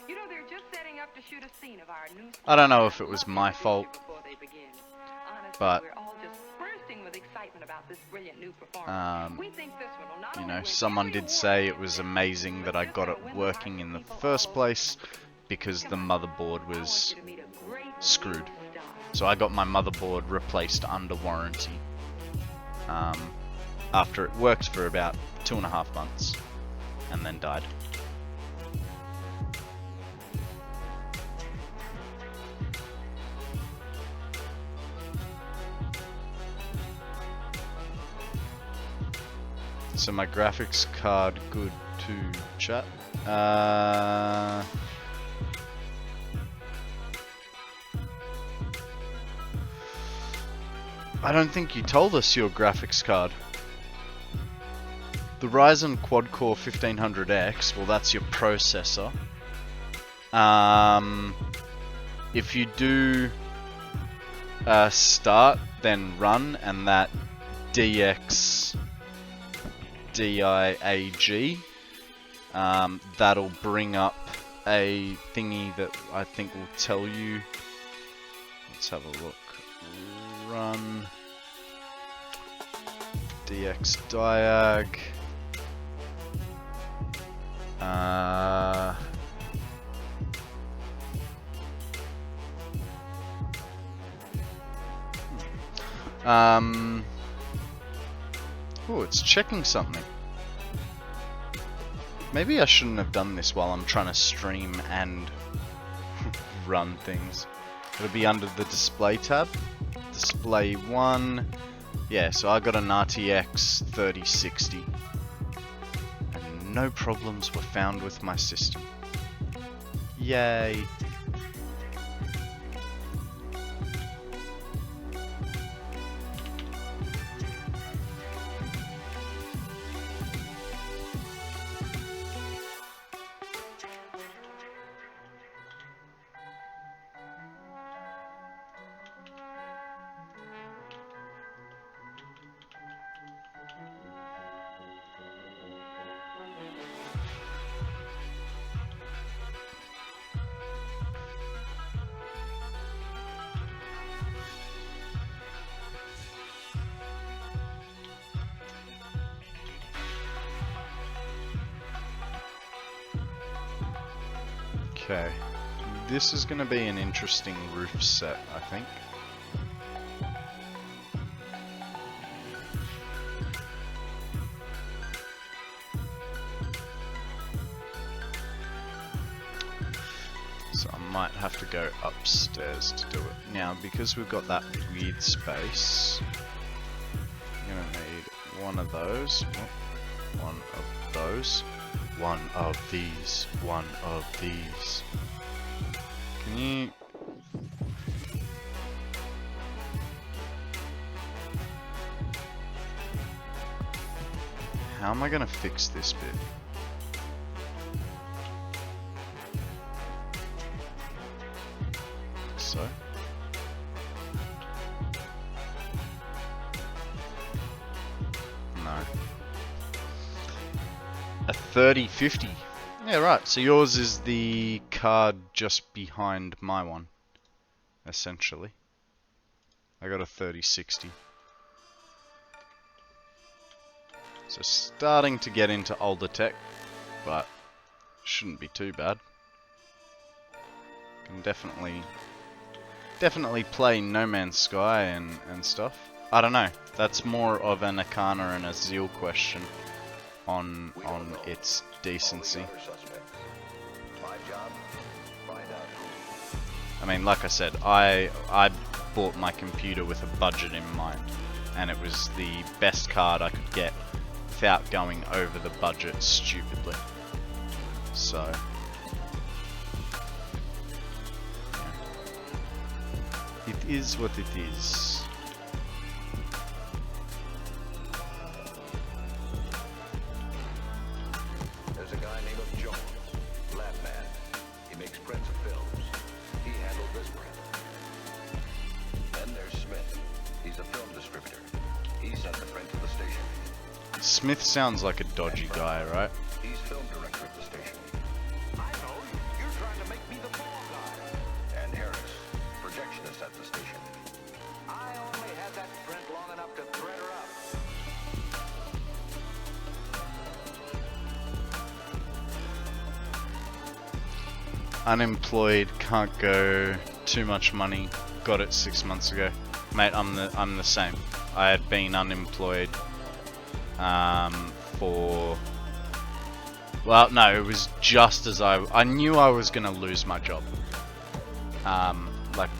S8: You know, they're just setting up to shoot a scene of our new
S1: I don't know if it was my fault,
S8: Honestly,
S1: but
S8: we're all just bursting with excitement about this brilliant new performance. We think this one will not
S1: you
S8: only
S1: know,
S8: win
S1: someone
S8: every
S1: did
S8: award
S1: say
S8: it
S1: it was
S8: accepts,
S1: amazing
S8: but
S1: that I
S8: just
S1: got
S8: gonna
S1: it
S8: win the
S1: working
S8: hearts
S1: in
S8: of
S1: the
S8: people
S1: first
S8: all
S1: place
S8: over.
S1: because the
S8: Come on,
S1: motherboard
S8: I want
S1: was
S8: you to meet a great
S1: screwed.
S8: new star.
S1: So I got my motherboard replaced under warranty. After it worked for about 2.5 months and then died. So my graphics card good to chat. I don't think you told us your graphics card. The Ryzen quad-core 1500X, well that's your processor. If you do start, then run, and that DX DIAG, that'll bring up a thingy that I think will tell you. Let's have a look. Run DX diag. Oh, it's checking something. Maybe I shouldn't have done this while I'm trying to stream and run things. It'll be under the display tab. Display 1. Yeah, so I got an RTX 3060. And no problems were found with my system. Yay. Okay, this is going to be an interesting roof set, I think. So I might have to go upstairs to do it. Now, because we've got that weird space, I'm going to need one of those, one of those. One of these, one of these. Can you... How am I gonna fix this bit? So. No. A 3050. Yeah, right. So yours is the card just behind my one, essentially. I got a 3060. So starting to get into older tech, but shouldn't be too bad. Can definitely play No Man's Sky and stuff. I don't know. That's more of an Akana and a Zeal question on its decency. I mean, like I said, I bought my computer with a budget in mind, and it was the best card I could get without going over the budget stupidly. So, yeah. It is what it is.
S3: There's a guy named Jones, lab man. He makes prints of films. He handled this print. Then there's Smith. He's a film distributor. He sent the print to the station.
S1: Smith sounds like a dodgy guy, right?
S3: He's film director at the station.
S5: I know. You're trying to make me the ball guy.
S3: And Harris, projectionist at the station.
S5: I only had that print long enough to thread her up.
S1: Unemployed, can't go, too much money, got it 6 months ago. Mate, I'm the same. I had been unemployed for, well, no, it was just as I knew I was gonna lose my job. Like,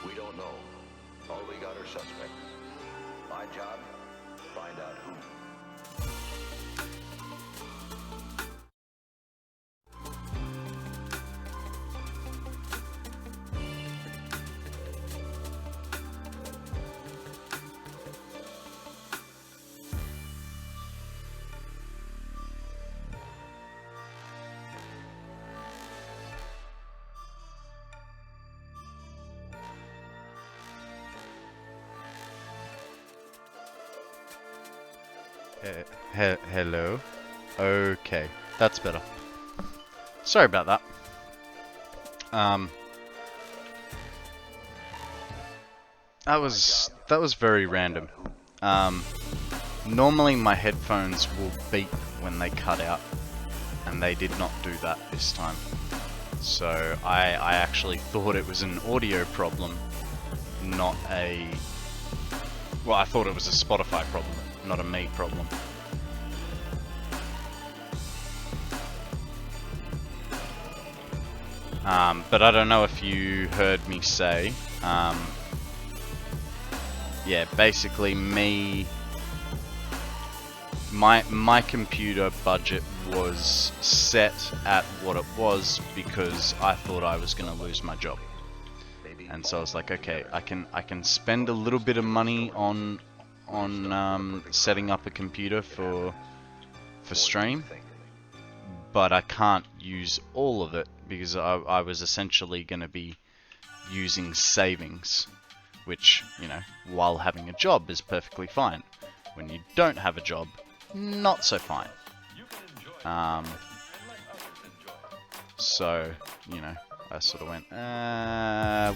S3: We don't know. All we got are suspects. My job, find out who.
S1: hello? Okay, that's better. Sorry about that. That was very random. Normally my headphones will beep when they cut out, and they did not do that this time. So I actually thought it was an audio problem, not a... Well, I thought it was a Spotify problem, not a me problem. But I don't know if you heard me say, yeah, basically my computer budget was set at what it was because I thought I was going to lose my job. And so I was like, okay, I can spend a little bit of money on setting up a computer for stream, but I can't use all of it because I was essentially going to be using savings, which, you know, while having a job is perfectly fine. When you don't have a job, not so fine. So, you know, I sort of went,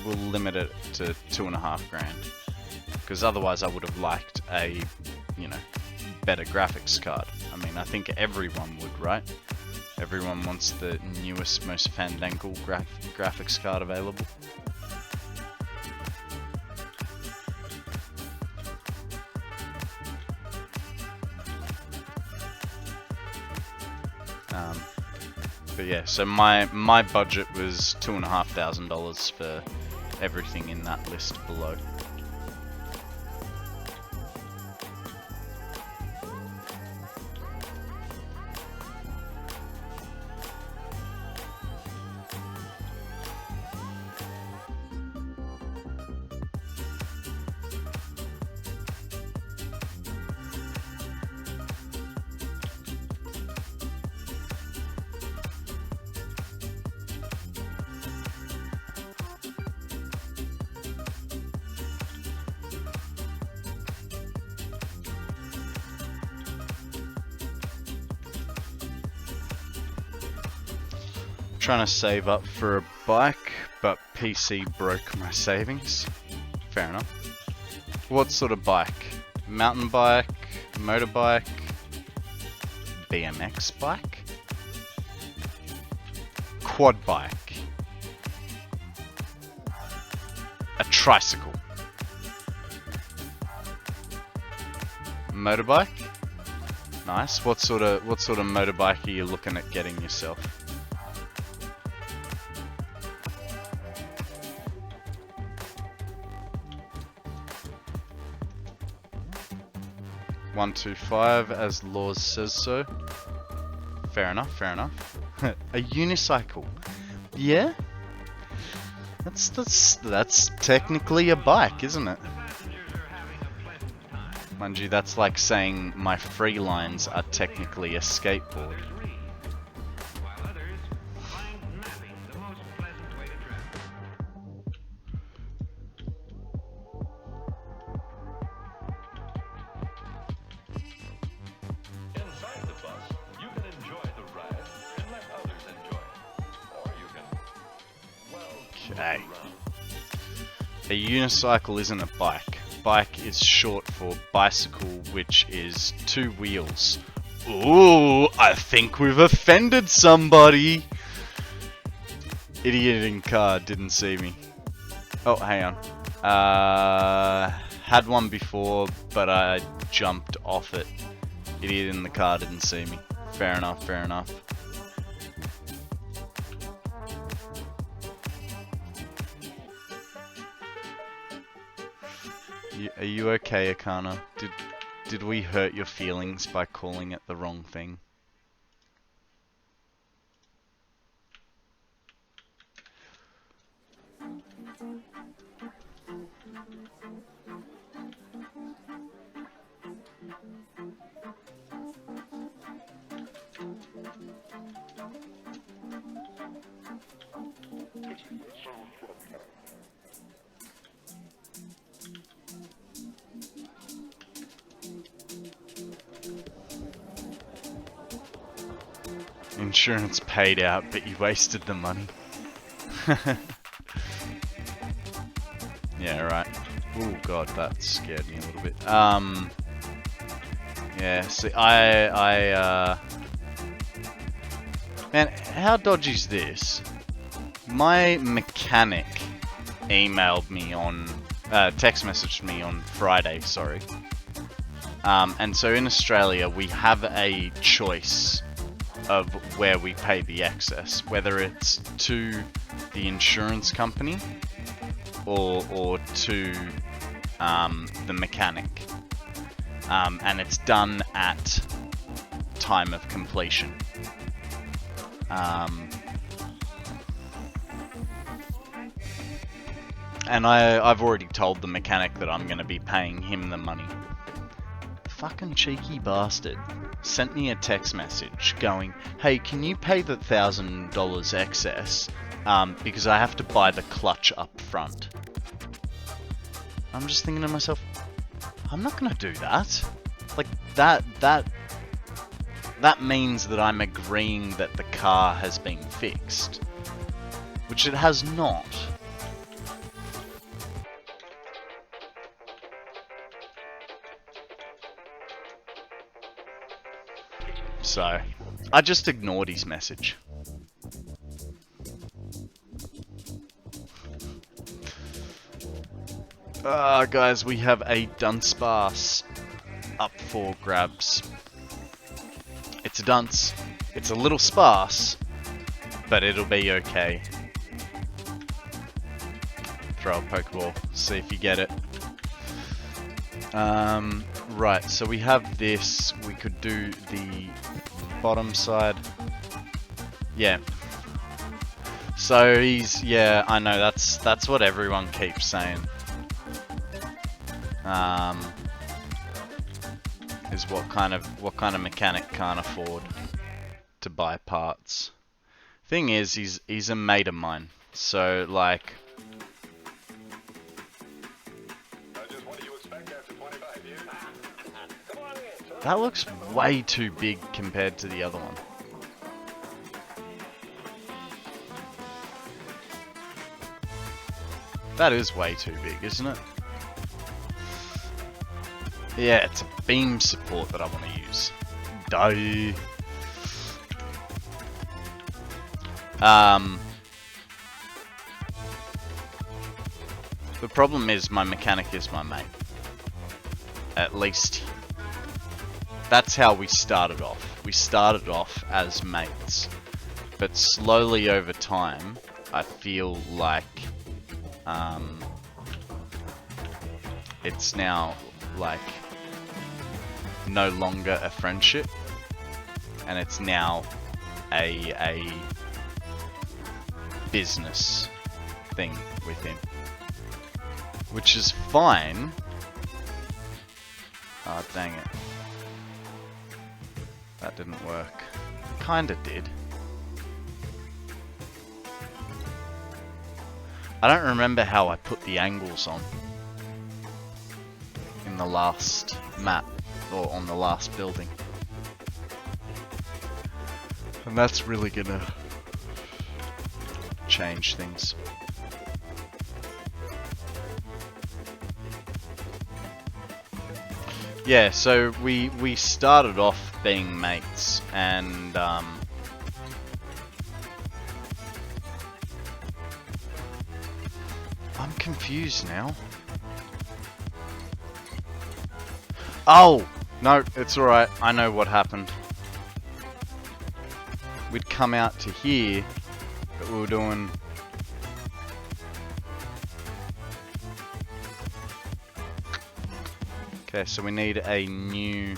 S1: we'll limit it to $2.5 grand. Because otherwise I would have liked a, you know, better graphics card. I mean, I think everyone would, right? Everyone wants the newest, most fandangle graphics card available. But yeah, so my budget was $2,500 for everything in that list below. Trying to save up for a bike, but PC broke my savings. Fair enough. What sort of bike? Mountain bike, motorbike, BMX bike, quad bike, a tricycle, motorbike. Nice. What sort of motorbike are you looking at getting yourself? $125 as laws says so. Fair enough, fair enough. A unicycle. Yeah? That's technically a bike, isn't it? Mind you, that's like saying my free lines are technically a skateboard.
S3: Inside the bus, you can enjoy the ride and let others enjoy it. Or you can, well,
S1: Okay.
S3: move around.
S1: A unicycle isn't a bike. Bike is short for bicycle, which is 2 wheels. Ooh, I think we've offended somebody. Idiot in car didn't see me. Oh, hang on. Had one before, but I jumped off it. Idiot in the car didn't see me. Fair enough, fair enough. Are you okay, Akana? Did we hurt your feelings by calling it the wrong thing? Insurance paid out, but you wasted the money. Yeah, right. Oh god, that scared me a little bit. Yeah, see, man, how dodgy is this? My mechanic emailed me on, text messaged me on Friday, sorry. And so in Australia, we have a choice of where we pay the excess, whether it's to the insurance company or to the mechanic, and it's done at time of completion. And I've already told the mechanic that I'm going to be paying him the money. Fucking cheeky bastard sent me a text message going, hey, can you pay the $1,000 excess because I have to buy the clutch up front. I'm just thinking to myself, I'm not gonna do that. Like that means that I'm agreeing that the car has been fixed, which it has not. So, I just ignored his message. Guys, we have a dunce up for grabs. It's a dunce. It's a little sparse, but it'll be okay. Throw a Pokeball, see if you get it. Right, so we have this. We could do the bottom side. Yeah. So he's, yeah, I know, that's what everyone keeps saying. Is what kind of mechanic can't afford to buy parts. Thing is, he's a mate of mine. So like, that looks way too big compared to the other one. That is way too big, isn't it? Yeah, it's a beam support that I want to use. Die. The problem is my mechanic is my mate. At least that's how we started off. We started off as mates. But slowly over time, I feel like it's now like no longer a friendship, and it's now a business thing with him, which is fine. Oh, dang it. That didn't work. Kinda did. I don't remember how I put the angles on in the last map, or on the last building. And that's really gonna change things. Yeah, so we started off being mates, and I'm confused now. Oh! No, it's alright. I know what happened. We'd come out to here, but we were doing... Okay, so we need a new...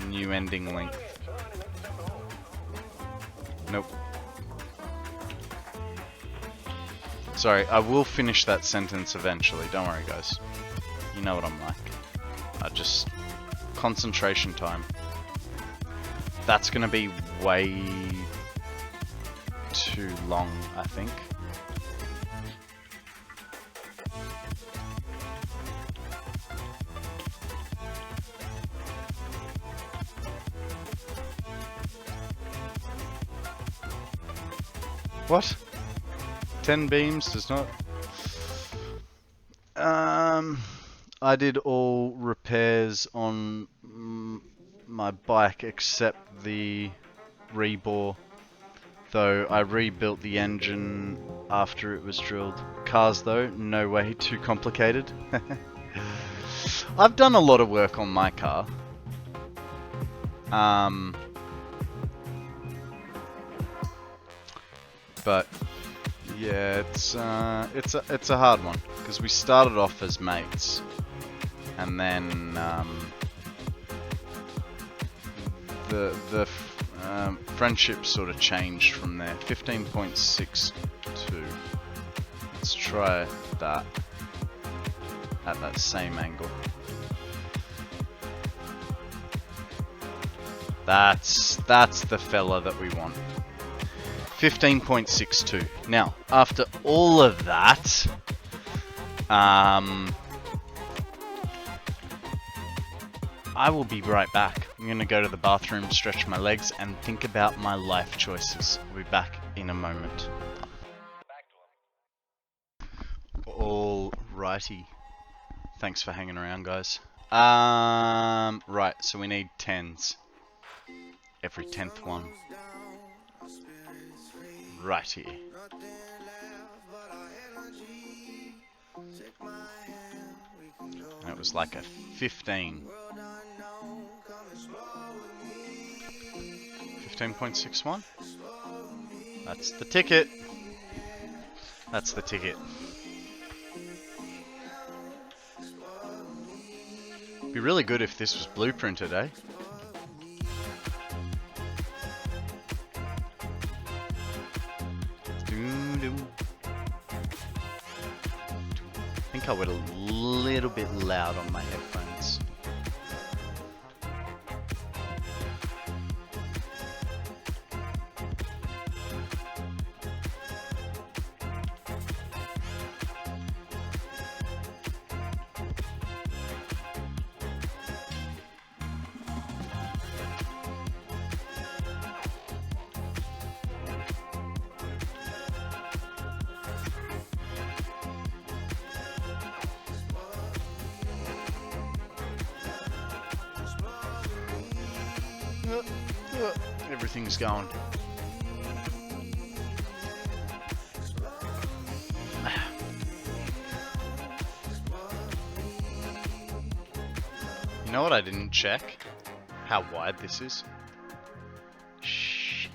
S1: new ending length. Nope. Sorry, I will finish that sentence eventually, don't worry guys. You know what I'm like. Just... concentration time. That's gonna be way... too long, I think. What? 10 beams does not... I did all repairs on my bike except the rebore. Though I rebuilt the engine after it was drilled. Cars though, no way, too complicated. I've done a lot of work on my car. But yeah, it's a hard one because we started off as mates, and then the friendship sort of changed from there. 15.62. Let's try that at that same angle. That's the fella that we want. 15.62. Now, after all of that, I will be right back. I'm going to go to the bathroom, stretch my legs, and think about my life choices. I'll be back in a moment. Alrighty. Thanks for hanging around, guys. Right, so we need 10s. Every 10th one. Right here. That was like a 15. 15.61? That's the ticket. That's the ticket. Be really good if this was blueprinted, eh? I think I went a little bit loud on my headphones. Everything's going. You know what I didn't check? How wide this is. Shit.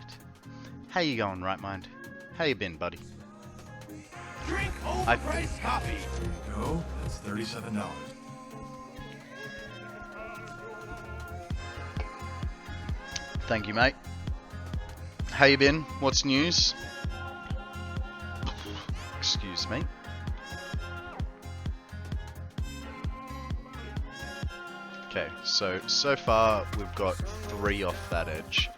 S1: How you going, right mind? How you been, buddy?
S4: Drink overpriced coffee. There you go. That's $37.
S1: Thank you, mate. How you been? What's news? Excuse me. Okay, so far we've got 3 off that edge.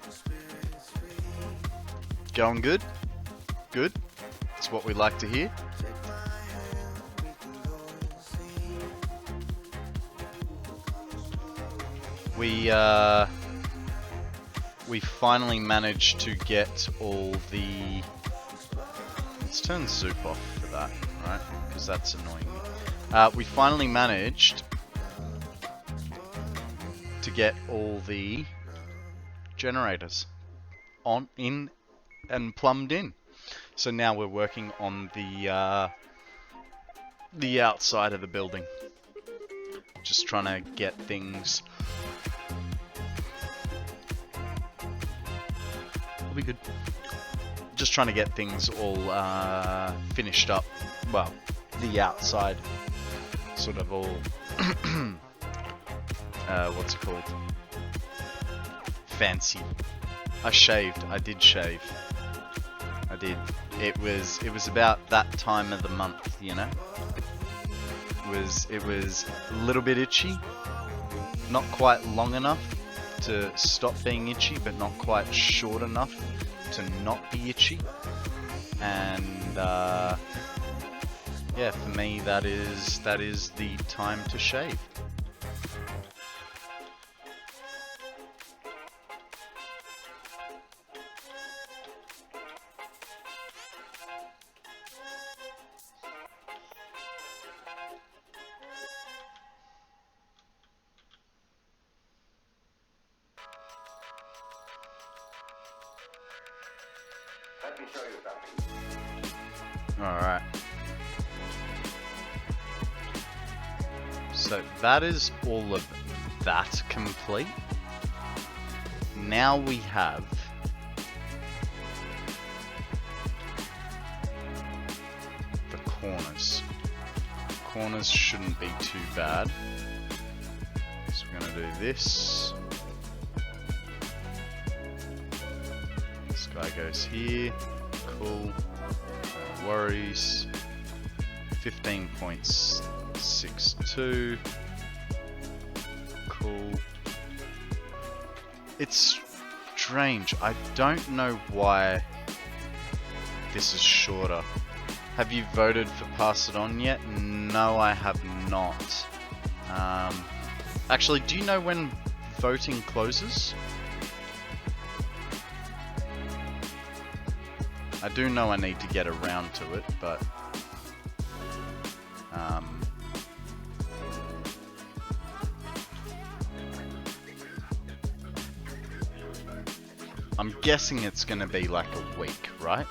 S1: Going good? Good? That's what we like to hear. We finally managed to get all the... Let's turn soup off for that, right? Because that's annoying me. We finally managed to get all the generators in and plumbed in. So now we're working on the outside of the building. Just trying to get things... We'll be good. Just trying to get things all finished up. Well, the outside sort of all... what's it called? Fancy. I shaved. I did shave. I did. It was about that time of the month, you know. It was a little bit itchy. Not quite long enough to stop being itchy, but not quite short enough to not be itchy. And yeah, for me that is the time to shave.
S3: Let me show you something.
S1: Alright. So that is all of that complete. Now we have the corners. Corners shouldn't be too bad. So we're going to do this. This guy goes here. Cool. No worries. 15.62. Cool. It's strange. I don't know why this is shorter. Have you voted for Pass It On yet? No, I have not. Actually, do you know when voting closes? I do know I need to get around to it, but I'm guessing it's gonna be like a week, right?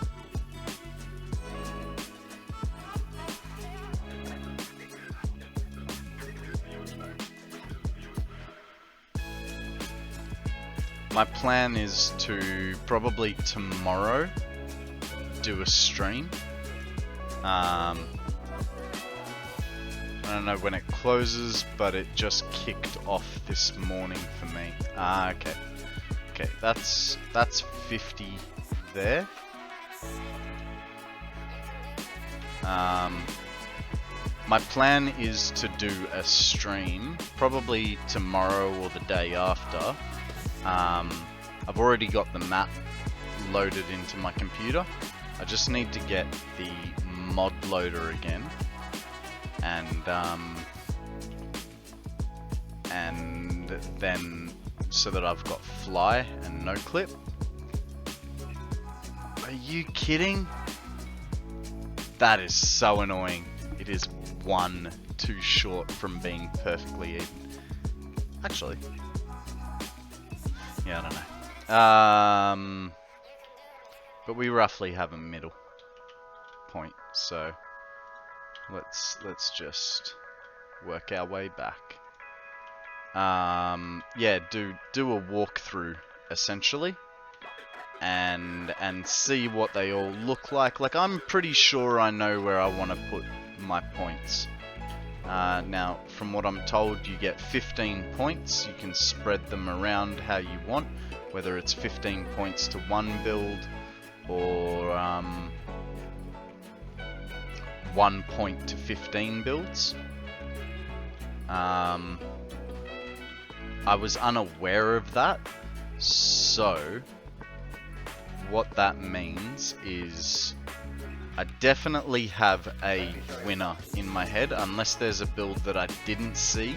S1: My plan is to probably tomorrow do a stream. I don't know when it closes, but it just kicked off this morning for me. Okay. Okay, that's 50 there. My plan is to do a stream probably tomorrow or the day after. I've already got the map loaded into my computer. I just need to get the mod loader again, and then so that I've got fly and no clip. Are you kidding? That is so annoying. It is 1 too short from being perfectly even. Actually, Yeah, I don't know. But we roughly have a middle point, so let's just work our way back. Yeah, do a walkthrough essentially, and see what they all look like. Like, I'm pretty sure I know where I want to put my points. Now, from what I'm told, you get 15 points. You can spread them around how you want, whether it's 15 points to one build, or 1 point to 15 builds. I was unaware of that, so what that means is I definitely have a winner in my head, unless there's a build that I didn't see,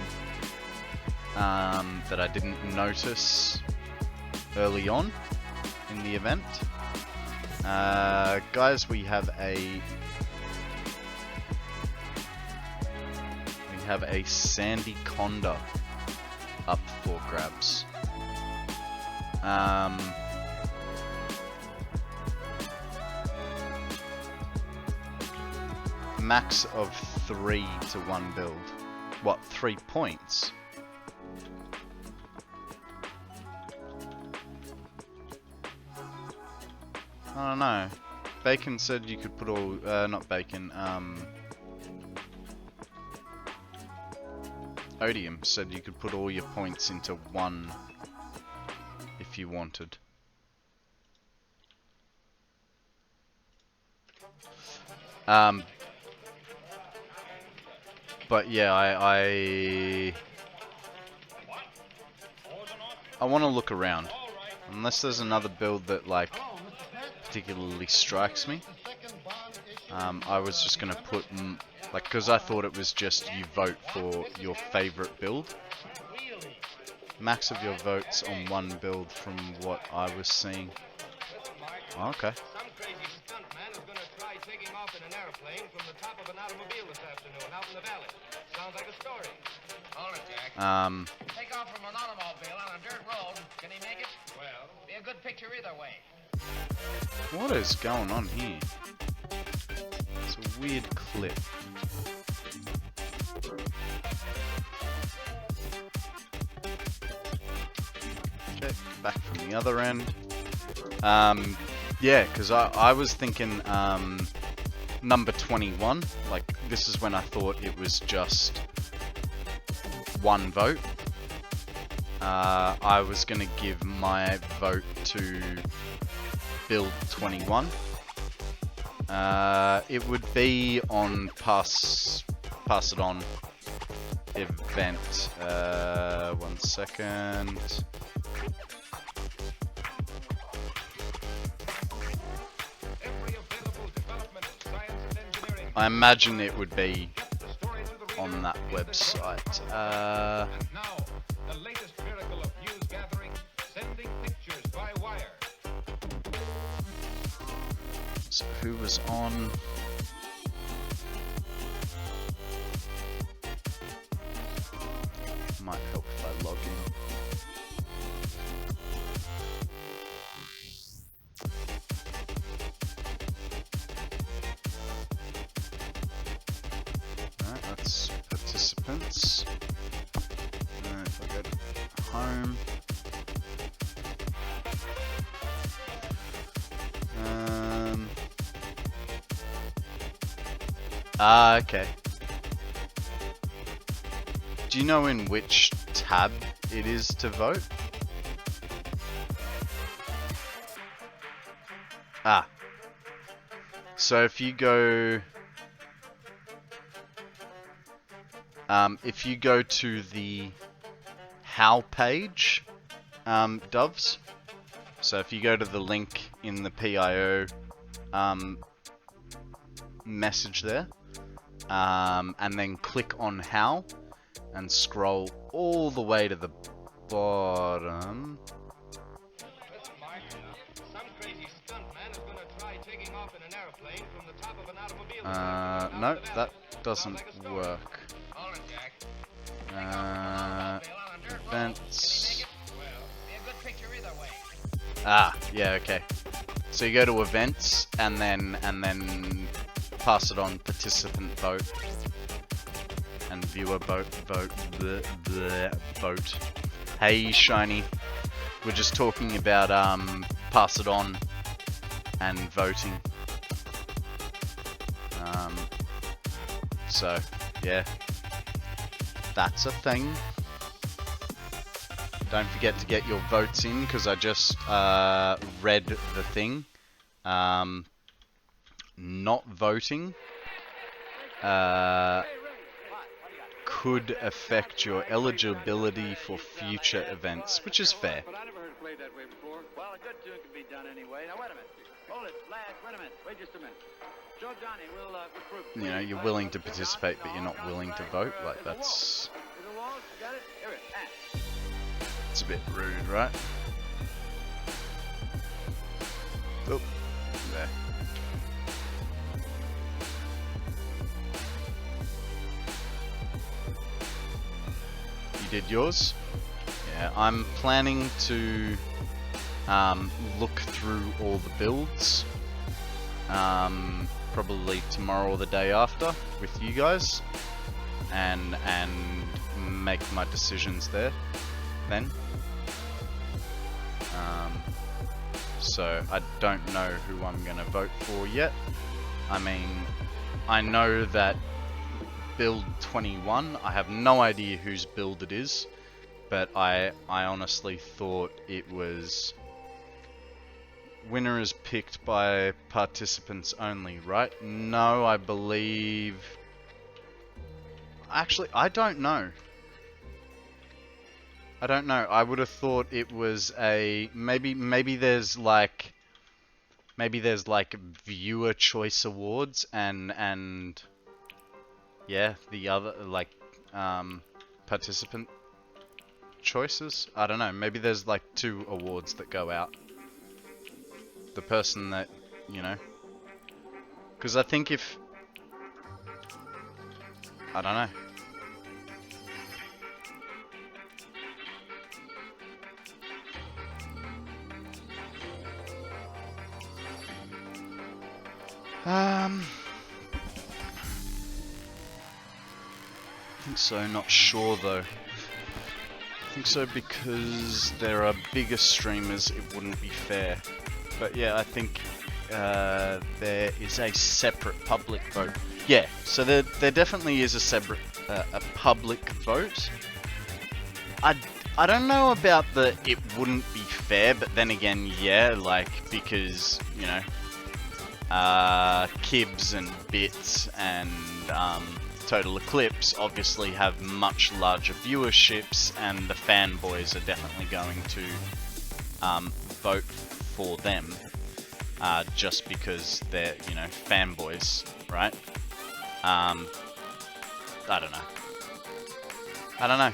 S1: that I didn't notice early on in the event. Guys, we have a Sandy Conda up for grabs. Max of 3 to 1 build. What, 3 points? I don't know. Bacon said you could put all, not Bacon, Odium said you could put all your points into 1 if you wanted. But yeah, I want to look around. Unless there's another build that, like, particularly strikes me. I was just gonna put, like, because I thought it was just you vote for your favorite build. Max of your votes on 1 build from what I was seeing. Oh, okay.
S5: Some crazy stuntman is gonna try taking off in an airplane from the top of an automobile this afternoon out in the valley. Sounds like a story. Hold it, Jack. Take off from an automobile on a dirt road. Can he make it? Well, be a good picture either way.
S1: What is going on here? It's a weird clip. Okay, back from the other end. Yeah, because I was thinking number 21. Like, this is when I thought it was just 1 vote. I was going to give my vote to build 21. It would be on pass it on event. 1 second. I imagine it would be on that website.
S5: And now, the latest miracle of news gathering, sending pictures by wire.
S1: So who was on? Might help if I log in. Alright, that's participants. If I go to home. Okay. Do you know in which tab it is to vote? So if you go to the How page, Doves. So if you go to the link in the PIO message there, and then click on How, and scroll all the way to the bottom.
S5: Listen, Mark, some crazy stuntman is gonna try taking off in an airplane from the top of an automobile.
S1: No, that doesn't work.
S5: Hold it, Jack.
S1: Events.
S5: Well, be a good picture
S1: Ah, yeah, okay. So you go to events and then pass it on participant vote and viewer vote. Hey Shiny, we're just talking about pass it on and voting. So yeah, that's a thing. Don't forget to get your votes in, because I just read the thing. Not voting could affect your eligibility for future events, which is fair.
S5: But I never heard it played that way before. Well, a good tune can be done anyway. Now, wait a minute. Hold it, lads, wait a minute. Wait just a minute. Joe Johnny, we'll prove it.
S1: You know, you're willing to participate, but you're not willing to vote. Like, that's... It's a bit rude, right? Oh, there. You did yours? Yeah, I'm planning to look through all the builds. Probably tomorrow or the day after with you guys, and make my decisions there then. So I don't know who I'm gonna vote for yet. I mean, I know that build 21, I have no idea whose build it is, but I honestly thought it was winner is picked by participants only, right? No, I believe... Actually, I don't know. I don't know. I would have thought it was a... Maybe there's like viewer choice awards and yeah, the other like participant choices. I don't know. Maybe there's like 2 awards that go out. The person that, you know, because I think if, I don't know. I think so, not sure though. I think so because there are bigger streamers, it wouldn't be fair. But yeah, I think there is a separate public vote. Yeah, so there definitely is a separate a public vote. I don't know about the it wouldn't be fair, but then again, yeah, like because you know, Kibs and Bitz and TotalXclipse obviously have much larger viewerships, and the fanboys are definitely going to vote for them, just because they're, you know, fanboys, right? I don't know. I don't know.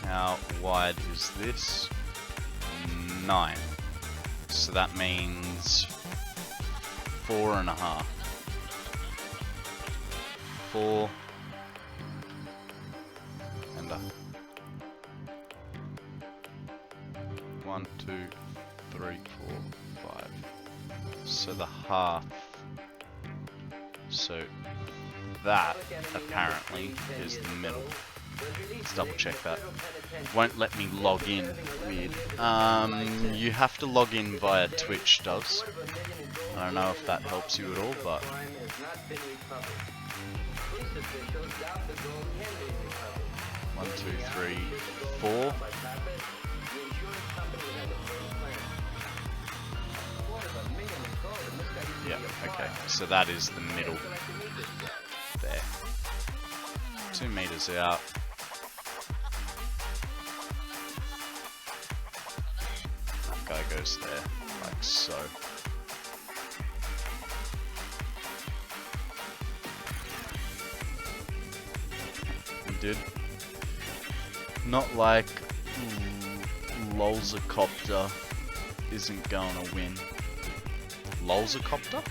S1: How wide is this? 9. So that means 4.5. 4 and a 1, 2, 3, 4, 5. So the half. So that apparently is the middle. Let's double check that. Won't let me log in. Weird. You have to log in via Twitch, does. I don't know if that helps you at all, but 1, 2, 3, 4. Yeah, okay. So that is the middle. There. 2 meters out. That guy goes there, like so. We did. Not like Lolzacopter isn't going to win. Lolzacopter?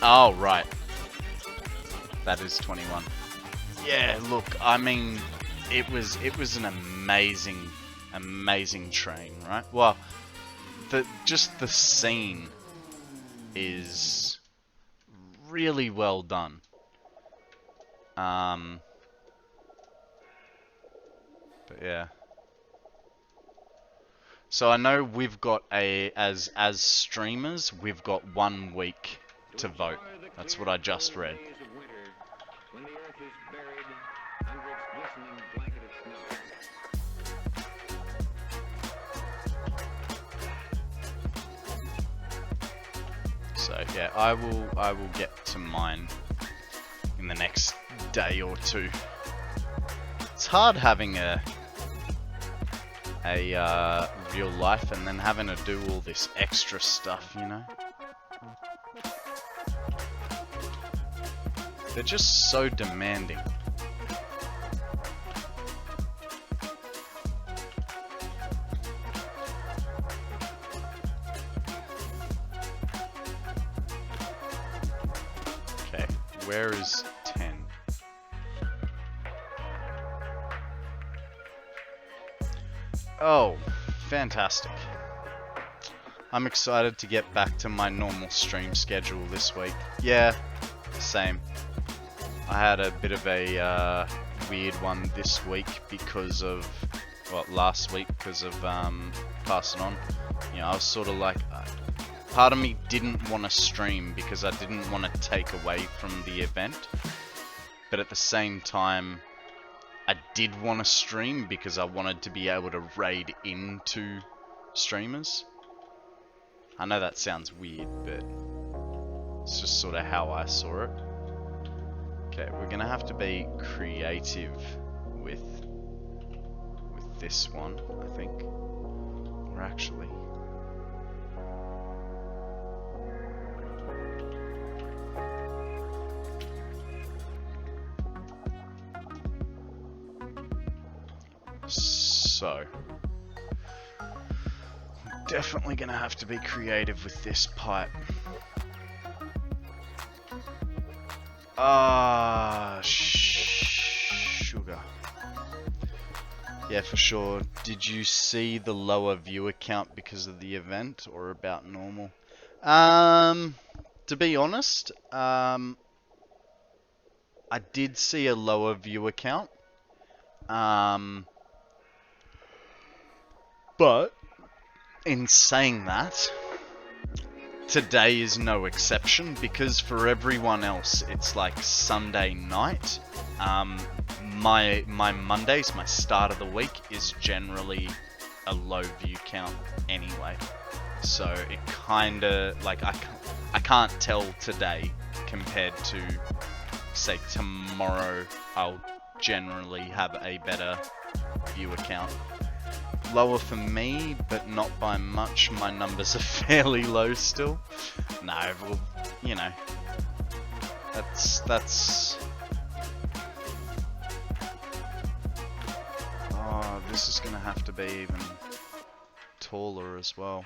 S1: Oh, right. That is 21. Yeah, look, I mean, it was an amazing train, right? Well, just the scene is really well done. But yeah. So I know we've got as streamers, we've got 1 week to vote. That's what I just read.
S5: When the earth is buried under its glistening blanket of snow.
S1: So yeah, I will get to mine in the next day or two. It's hard having a real life and then having to do all this extra stuff, you know? They're just so demanding. Okay, where is 10? Oh, fantastic. I'm excited to get back to my normal stream schedule this week. Yeah, same. I had a bit of a weird one this week because of, well, last week because of passing on. You know, I was sort of like, part of me didn't want to stream because I didn't want to take away from the event. But at the same time, I did want to stream because I wanted to be able to raid into streamers. I know that sounds weird, but it's just sort of how I saw it. Okay, we're gonna have to be creative with this one, I think. Or actually, so I'm definitely gonna have to be creative with this pipe. Sugar. Yeah, for sure. Did you see the lower viewer count because of the event or about normal? To be honest, I did see a lower viewer count. But in saying that, today is no exception because for everyone else it's like Sunday night. My Mondays, my start of the week, is generally a low view count anyway. So it kinda, like, I can't tell today compared to, say, tomorrow. I'll generally have a better viewer count. Lower for me, but not by much. My numbers are fairly low still. No, well, you know, that's. Oh, this is gonna have to be even taller as well.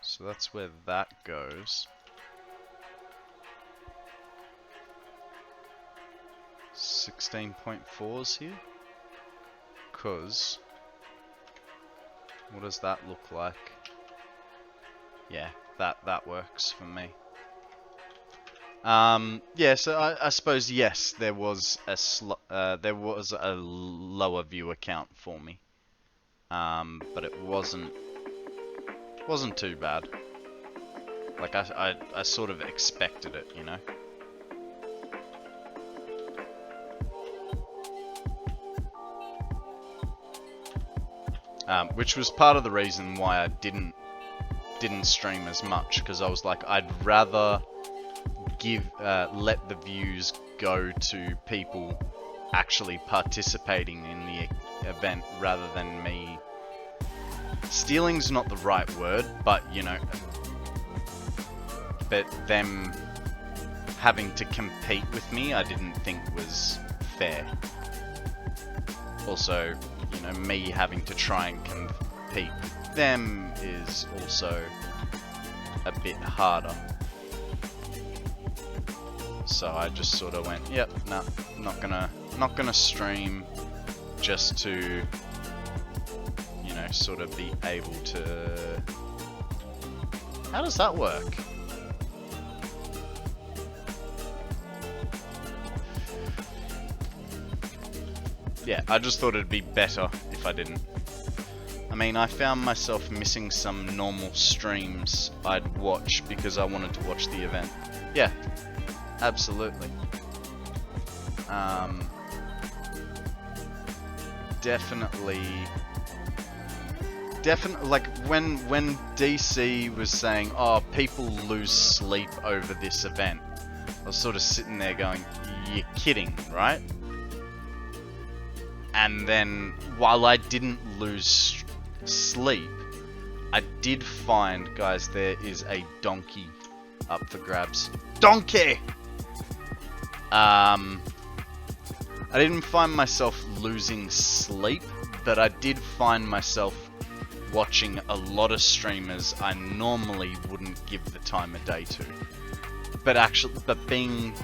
S1: So that's where that goes. 16.4s here, cause what does that look like? Yeah, that works for me. Yeah, so I suppose yes, there was a lower viewer count for me, but it wasn't too bad. Like I sort of expected it, you know. Which was part of the reason why I didn't stream as much, because I was like, I'd rather let the views go to people actually participating in the event rather than me. Stealing's not the right word, but you know, but them having to compete with me, I didn't think was fair. Also, you know, me having to try and compete with them is also a bit harder. So I just sort of went, yep, no, not gonna stream just to, you know, sort of be able to. How does that work? Yeah, I just thought it'd be better if I didn't. I mean, I found myself missing some normal streams I'd watch because I wanted to watch the event. Yeah, absolutely. Definitely, like when DC was saying, oh, people lose sleep over this event, I was sort of sitting there going, you're kidding, right? And then, while I didn't lose sleep, I did find, guys, there is a donkey up for grabs. Donkey! I didn't find myself losing sleep, but I did find myself watching a lot of streamers I normally wouldn't give the time of day to. But being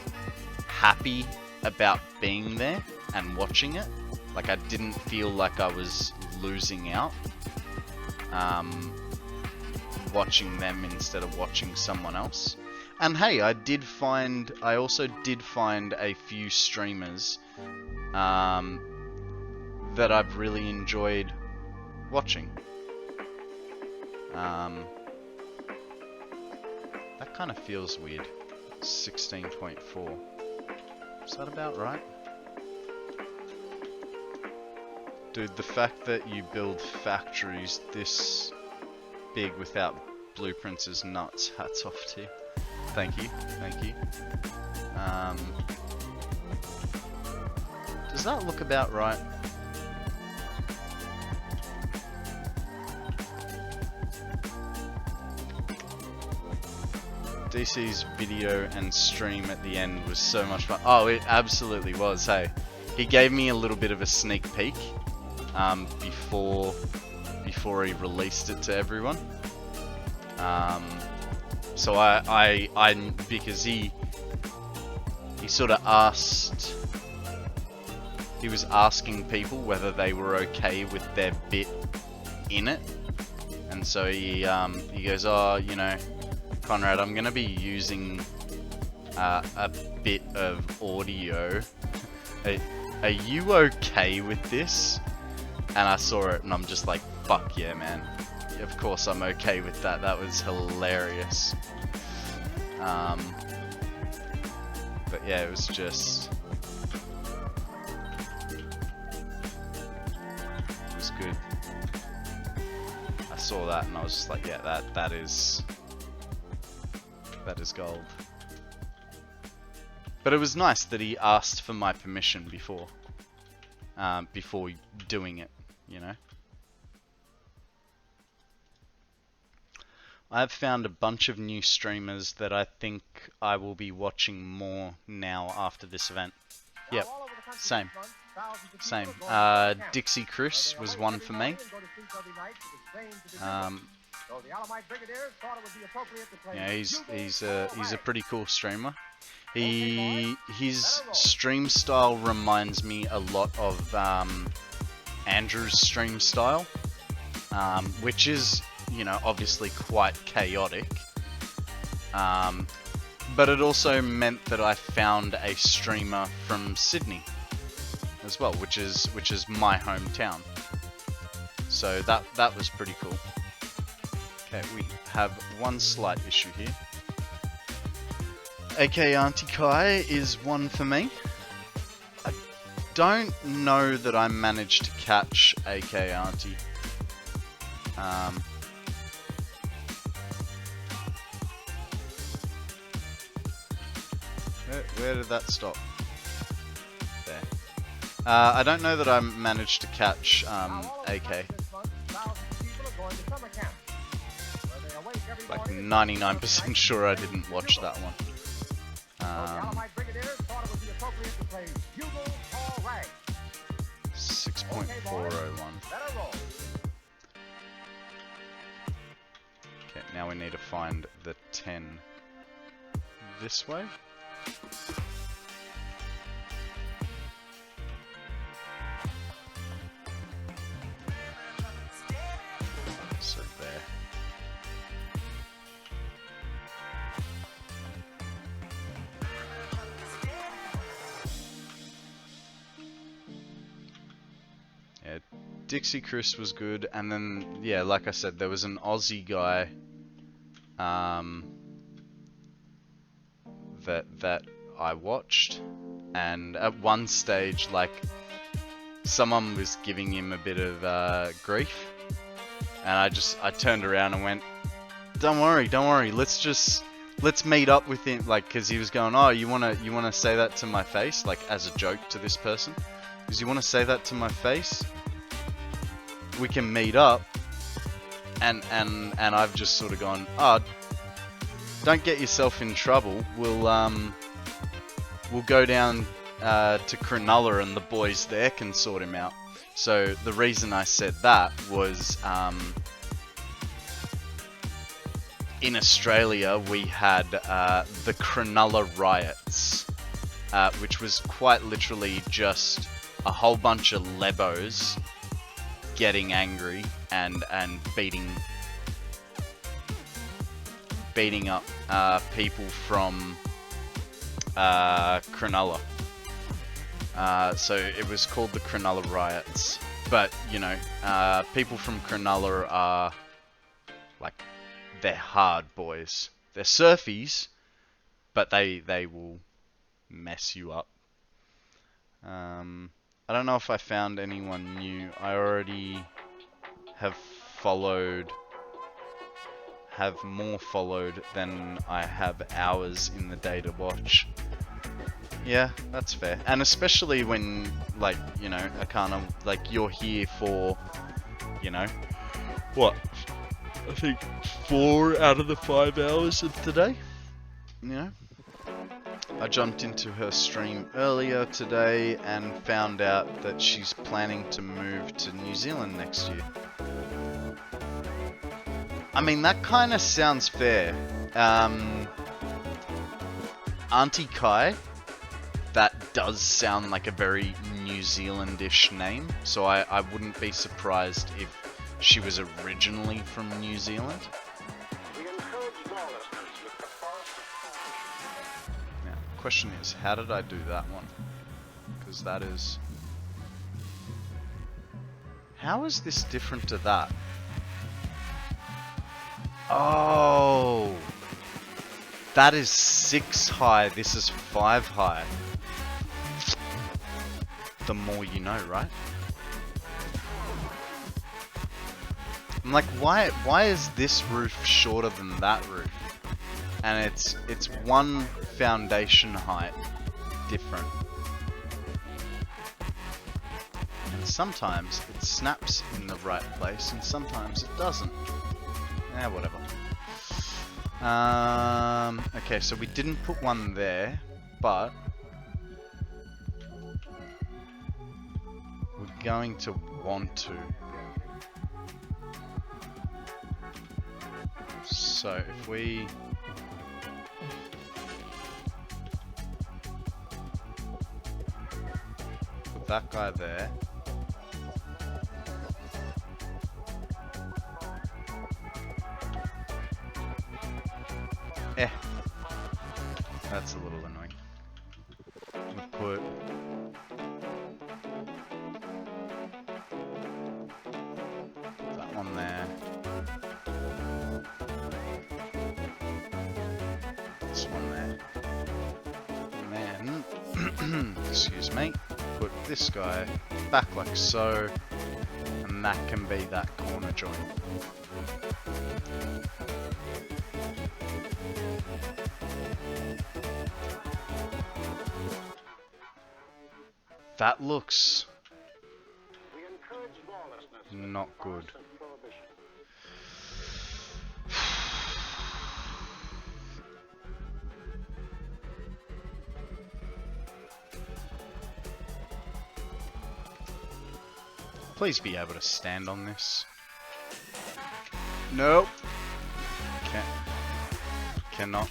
S1: happy about being there and watching it, like I didn't feel like I was losing out watching them instead of watching someone else. And hey, I also did find a few streamers that I've really enjoyed watching. That kind of feels weird. 16.4. Is that about right? Dude, the fact that you build factories this big without blueprints is nuts. Hats off to you. Thank you, thank you. Does that look about right? DC's video and stream at the end was so much fun. Oh, it absolutely was, hey. He gave me a little bit of a sneak peek before he released it to everyone. So I because he sort of asked, he was asking people whether they were okay with their bit in it, and so he goes, oh, you know, Konrad, I'm gonna be using a bit of audio. Are you okay with this? And I saw it and I'm just like, fuck yeah, man. Of course I'm okay with that. That was hilarious. But yeah, it was just... it was good. I saw that and I was just like, yeah, that is gold. But it was nice that he asked for my permission before doing it, you know. I've found a bunch of new streamers that I think I will be watching more now after this event. Yep, same. Dixie Chris was one for me. Yeah, he's a pretty cool streamer. His stream style reminds me a lot of Andrew's stream style, which is, you know, obviously quite chaotic. But it also meant that I found a streamer from Sydney as well, which is my hometown. So that was pretty cool. Okay, we have one slight issue here. AK Auntie Kai is one for me. I don't know that I managed to catch AK Auntie. Where did that stop? There. I don't know that I managed to catch AK. Like 99% sure I didn't watch that one.
S4: Allied brigadiers thought it would be appropriate to play Bugle Call Rag.
S1: 6.401.
S4: Better roll.
S1: Okay, now we need to find the 10 this way. So there. Yeah, Dixie Chris was good, and then yeah, like I said, there was an Aussie guy that I watched, and at one stage, like, someone was giving him a bit of grief, and I turned around and went, don't worry, let's meet up with him, like, because he was going, oh, you wanna say that to my face, like, as a joke to this person, because you want to say that to my face, we can meet up, and I've just sort of gone, oh, don't get yourself in trouble. We'll go down to Cronulla and the boys there can sort him out. So the reason I said that was in Australia we had the Cronulla riots, which was quite literally just a whole bunch of lebos getting angry and beating up people from Cronulla. So it was called the Cronulla riots. But, you know, people from Cronulla are, like, they're hard boys. They're surfies, but they will mess you up. I don't know if I found anyone new. I already have more followed than I have hours in the day to watch. Yeah, that's fair. And especially when, like, you know, I kind of, like, you're here for, you know, what? I think 4 out of the 5 hours of the day, you know? I jumped into her stream earlier today and found out that she's planning to move to New Zealand next year. I mean, that kind of sounds fair. Auntie Kai, that does sound like a very New Zealandish name, so I wouldn't be surprised if she was originally from New Zealand. Now, the question is, how did I do that one? Because that is... How is this different to that? Oh, that is 6 high. This is 5 high. The more you know, right? I'm like, why is this roof shorter than that roof? And it's one foundation height different. And sometimes it snaps in the right place, and sometimes it doesn't. Eh, whatever. Okay, so we didn't put one there, but we're going to want to. So if we put that guy there. That's a little annoying. We'll put that one there. This one there. And then, excuse me, put this guy back like so, and that can be that corner joint. That looks not good. Please be able to stand on this. Nope. Cannot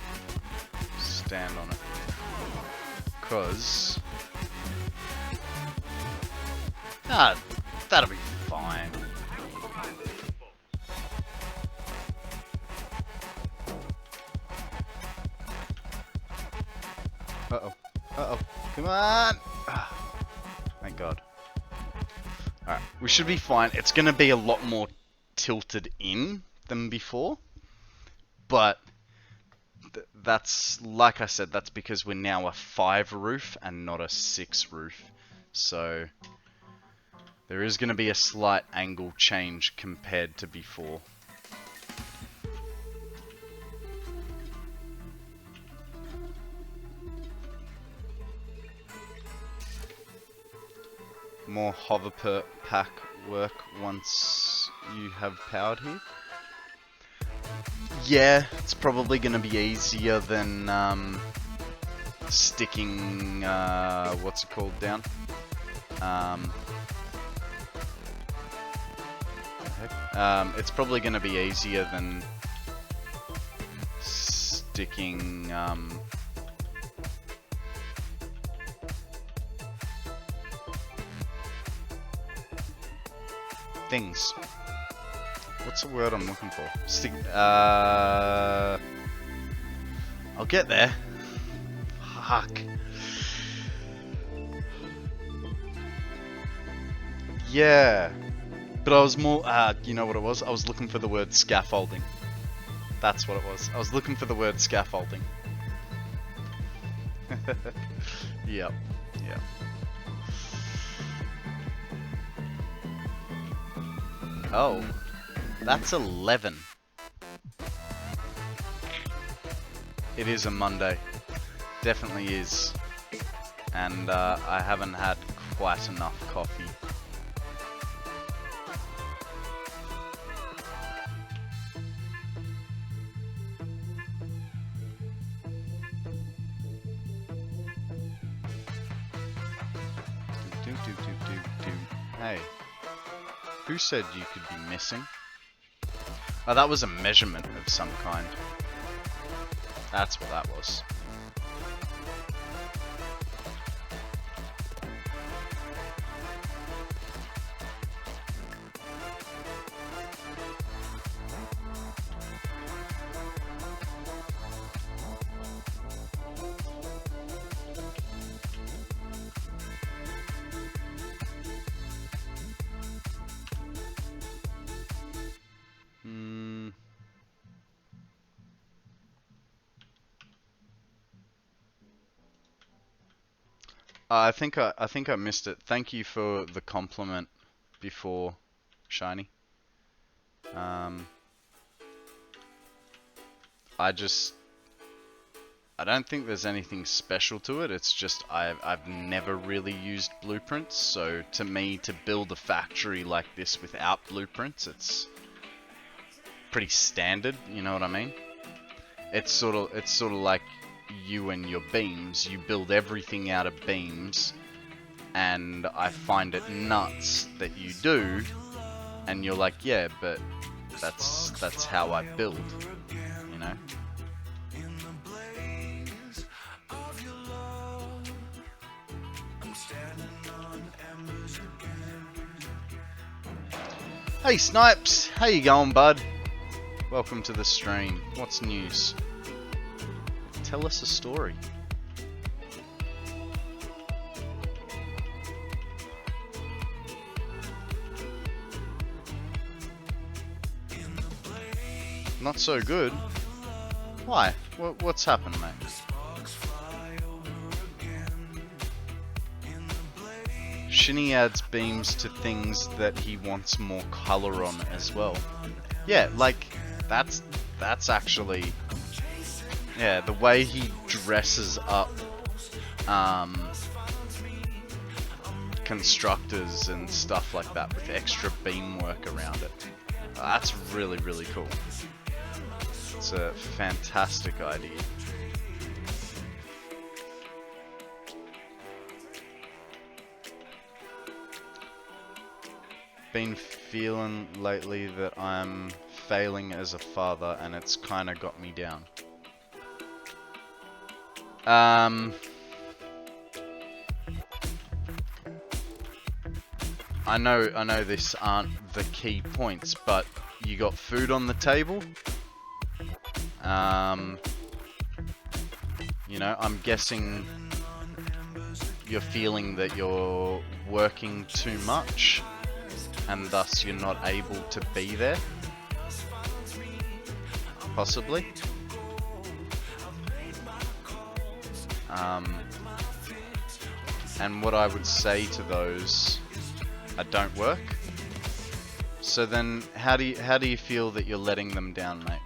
S1: stand on it. Cause that'll be fine. Uh-oh. Uh-oh. Come on! Thank God. Alright, we should be fine. It's gonna be a lot more tilted in than before. But that's, like I said, that's because we're now a 5 roof and not a 6 roof. So there is gonna be a slight angle change compared to before. More hover pack work once you have powered here. Yeah, it's probably going to be easier than sticking what's it called down. It's probably going to be easier than sticking things. What's the word I'm looking for? I'll get there. Fuck. Yeah. But I was more, you know what it was? I was looking for the word scaffolding. That's what it was. I was looking for the word scaffolding. Yep. Yep. Oh. That's 11. It is a Monday. Definitely is. And I haven't had quite enough coffee. Hey. Who said you could be missing? Oh, that was a measurement of some kind. That's what that was. I think I missed it. Thank you for the compliment before, Shiny. I don't think there's anything special to it. It's just I've never really used blueprints, so to me to build a factory like this without blueprints, it's pretty standard. You know what I mean? It's sort of like you and your beams. You build everything out of beams, and I find it nuts that you do, and you're like, yeah, but that's how I build, you know? Hey Snipes, how you going, bud? Welcome to the stream. What's news? Tell us a story. Not so good. Why? What's happened, mate? Shinny adds beams to things that he wants more color on as well. Yeah, like that's actually, yeah, the way he dresses up constructors and stuff like that with extra beam work around it. That's really, really cool. It's a fantastic idea. been feeling lately that I'm failing as a father, and it's kind of got me down. I know this aren't the key points, but you got food on the table. You know, I'm guessing you're feeling that you're working too much, and thus you're not able to be there. Possibly. And what I would say to those, don't work. So then, how do you feel that you're letting them down, mate?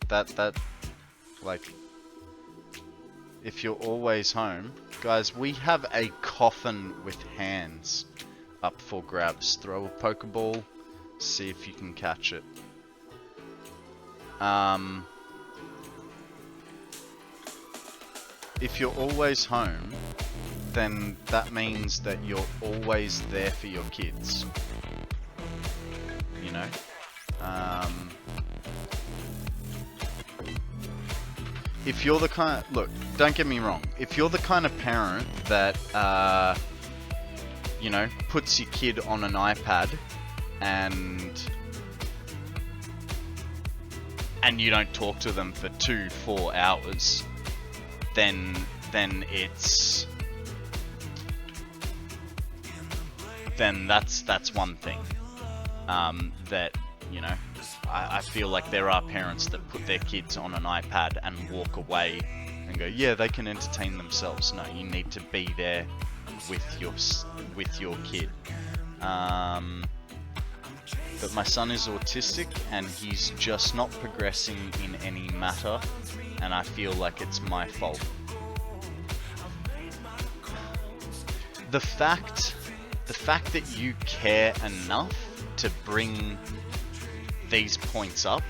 S1: That like, if you're always home, guys, we have a coffin with hands up for grabs. Throw a Pokeball, see if you can catch it. If you're always home, then that means that you're always there for your kids. You know? If you're the kind of, look, don't get me wrong, if you're the kind of parent that, you know, puts your kid on an iPad and you don't talk to them for 2-4 hours, then that's one thing. That, you know, I feel like there are parents that put their kids on an iPad and walk away and go, yeah, they can entertain themselves. No, you need to be there with your kid. But my son is autistic and he's just not progressing in any matter, and I feel like it's my fault. The fact that you care enough to bring these points up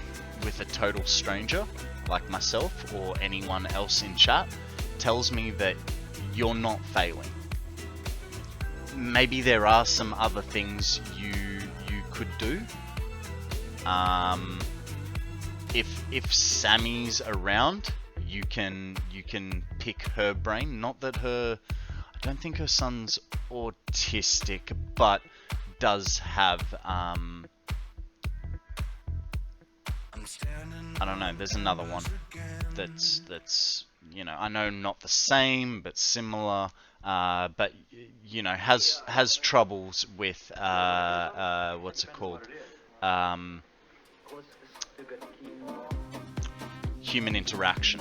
S1: with a total stranger like myself or anyone else in chat tells me that you're not failing. Maybe there are some other things you could do. If Sammy's around, you can pick her brain. Not that I don't think her son's autistic, but does have I don't know, there's another one that's you know, I know not the same but similar, but you know, has troubles with what's it called, human interaction.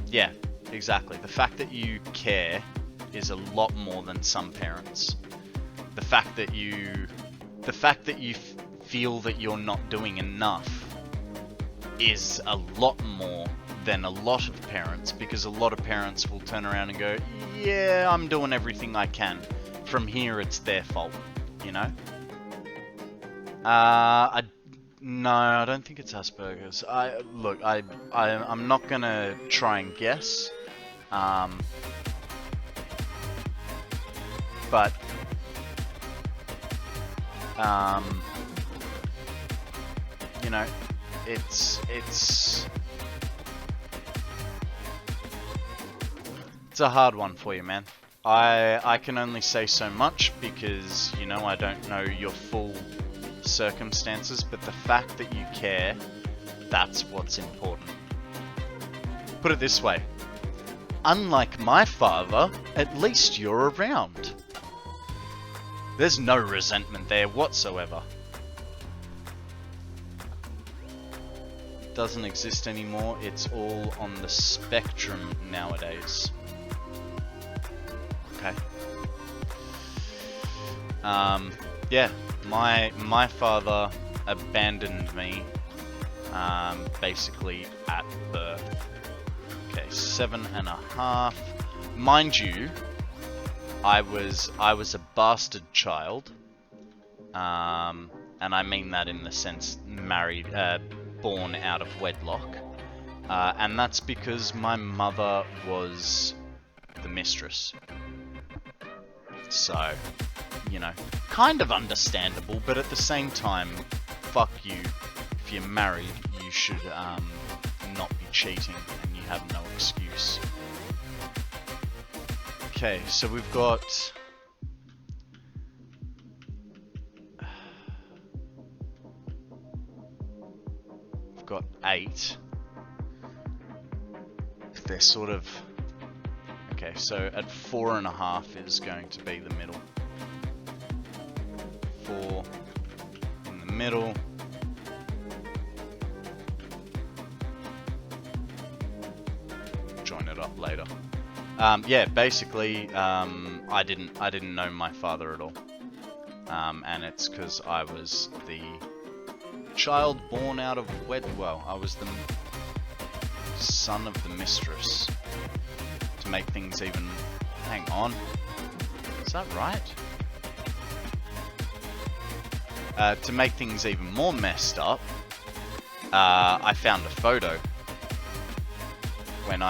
S1: Yeah, exactly. The fact that you care is a lot more than some parents. The fact that you feel that you're not doing enough is a lot more than a lot of parents, because a lot of parents will turn around and go, yeah, I'm doing everything I can. From here, it's their fault, you know? No, I don't think it's Asperger's. I'm not gonna try and guess. But you know, it's a hard one for you, man. I can only say so much because, you know, I don't know your full circumstances, but the fact that you care, that's what's important. Put it this way, unlike my father, at least you're around. There's no resentment there whatsoever. Doesn't exist anymore. It's all on the spectrum nowadays. Okay. Yeah, my father abandoned me basically at birth. Okay, 7.5. Mind you, I was a bastard child, and I mean that in the sense born out of wedlock, and that's because my mother was the mistress. So, you know, kind of understandable, but at the same time, fuck you. If you're married, you should not be cheating, and you have no excuse. Okay, so we've got... We've got 8. They're sort of... Okay, so at 4.5 is going to be the middle. 4 in the middle. Join it up later. Yeah, basically, I didn't know my father at all, and it's because I was the child born out of well, I was the son of the mistress. To make things even, hang on, is that right? To make things even more messed up, I found a photo. When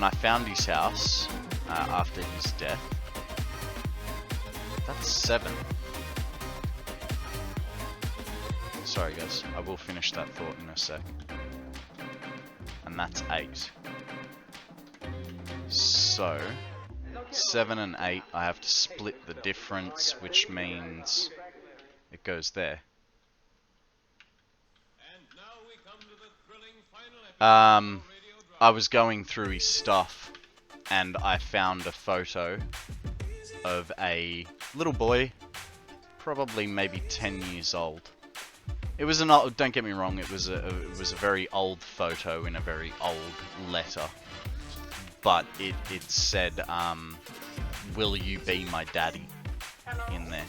S1: I found his house after his death. That's 7. Sorry guys, I will finish that thought in a sec. And that's 8. So 7 and 8, I have to split the difference, which means it goes there. I was going through his stuff and I found a photo of a little boy, probably maybe 10 years old. It was an old, don't get me wrong, it was a very old photo in a very old letter, but it said, "Will you be my daddy?" in there.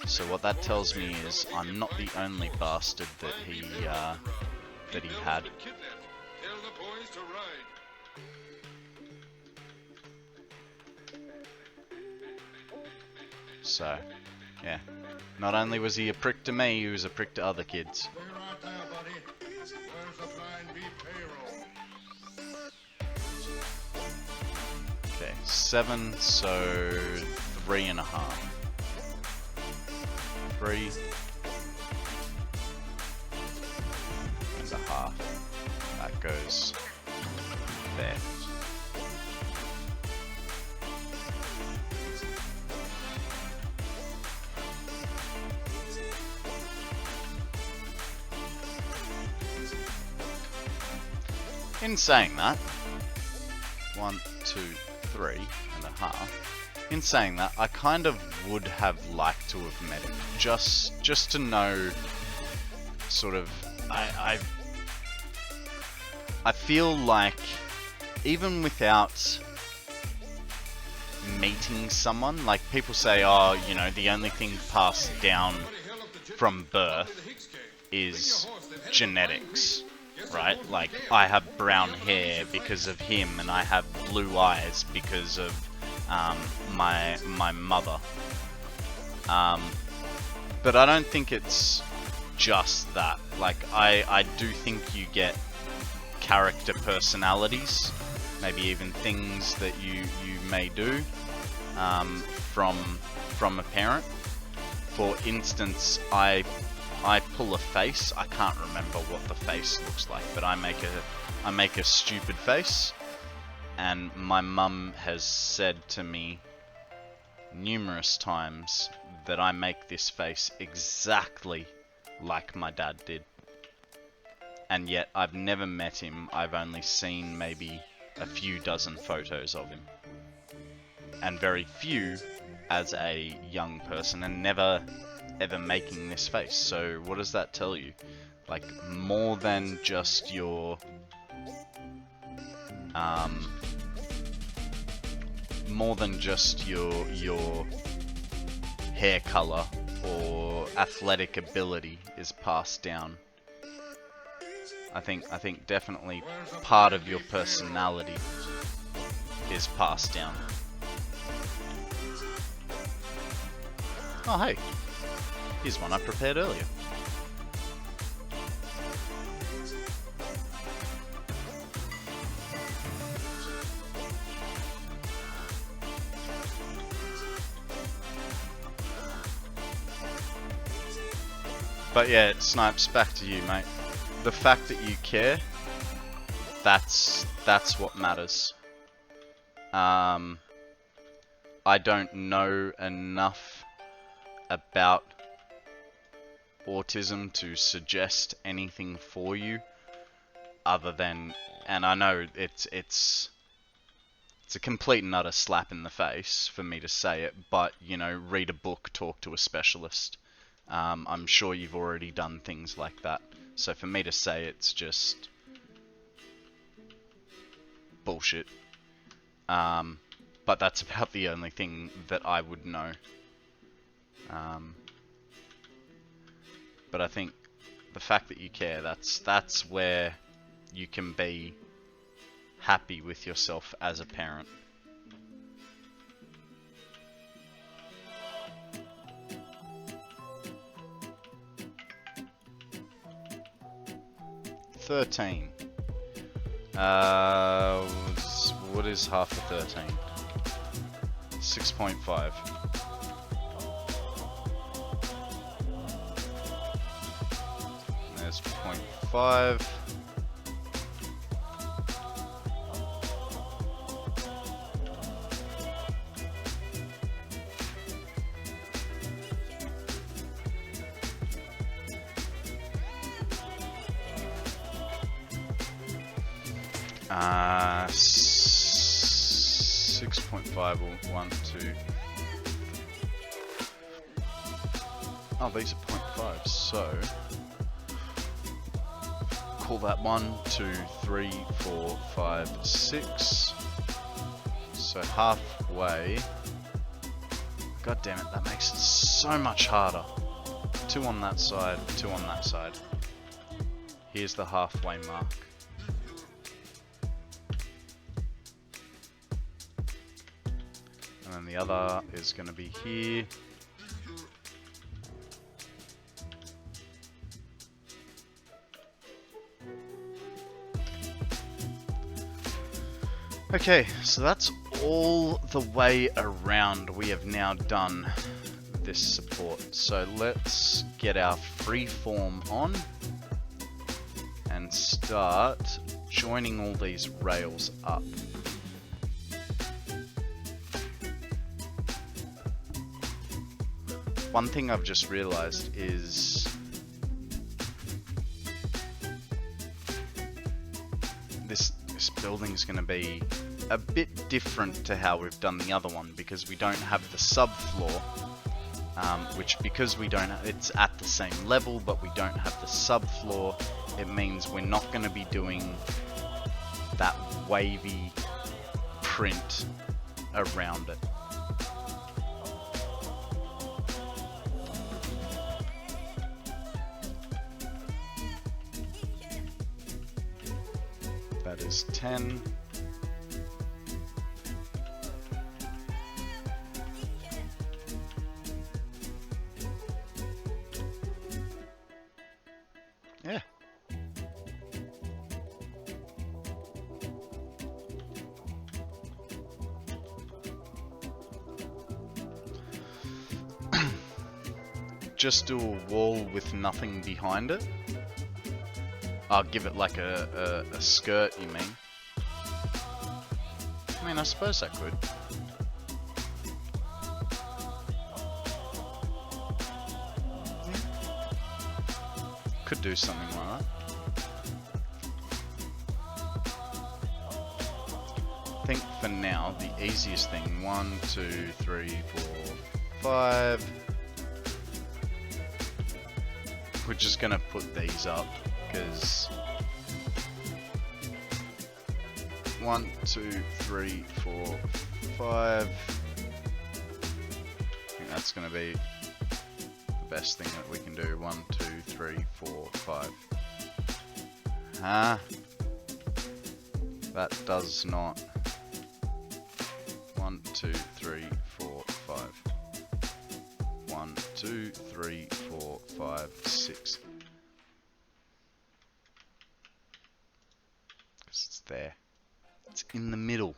S1: So what that tells me is I'm not the only bastard that he had. So, yeah. Not only was he a prick to me, he was a prick to other kids. Okay, 7, so 3.5. 3 and a half. That goes there. In saying that, 1, 2, 3.5. In saying that, I kind of would have liked to have met him, just to know, sort of, I feel like, even without meeting someone, like people say, oh, you know, the only thing passed down from birth is genetics. Right? Like, I have brown hair because of him, and I have blue eyes because of my mother. But I don't think it's just that. Like, I do think you get character personalities, maybe even things that you may do from a parent. For instance, I pull a face. I can't remember what the face looks like, but I make a stupid face, and my mum has said to me numerous times that I make this face exactly like my dad did. And yet I've never met him. I've only seen maybe a few dozen photos of him, and very few as a young person, and never ever making this face. So what does that tell you? Like, more than just your hair color or athletic ability is passed down. I think definitely part of your personality is passed down. Oh hey, here's one I prepared earlier. But yeah, Snipes, back to you, mate. The fact that you care, that's what matters. I don't know enough about autism to suggest anything for you, other than, and I know it's a complete and utter slap in the face for me to say it, but you know, read a book, talk to a specialist. I'm sure you've already done things like that. So for me to say it's just bullshit. But that's about the only thing that I would know. But I think the fact that you care, that's where you can be happy with yourself as a parent. $13. What is half of 13? 6.5. There's 0.5. Uh, 6.5 or 1, 2. Oh, these are 0.5, so call that 1, 2, 3, 4, 5, 6. So halfway. God damn it, that makes it so much harder. 2 on that side, 2 on that side. Here's the halfway mark. And then the other is going to be here. Okay, so that's all the way around. We have now done this support. So let's get our freeform on and start joining all these rails up. One thing I've just realized is this building is going to be a bit different to how we've done the other one, because we don't have the subfloor, which because we don't, it's at the same level, but we don't have the subfloor. It means we're not going to be doing that wavy print around it. That is 10. Yeah. Just do a wall with nothing behind it. I'll give it like a skirt, you mean? I mean, I suppose I could. Yeah. Could do something like that. I think for now, the easiest thing, 1, 2, 3, 4, 5. We're just gonna put these up. Because 1, 2, 3, 4, 5. I think that's going to be the best thing that we can do. 1, 2, 3, 4, 5. That does not. 1, 2, 3, 4, 5. 1, 2, 3, 4, 5, 6. It's there. It's in the middle.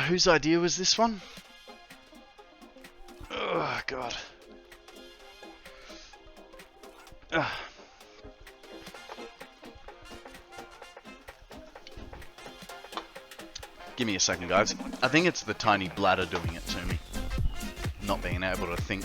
S1: Whose idea was this one? God. Ugh. Give me a second, guys. I think it's the tiny bladder doing it to me. Not being able to think.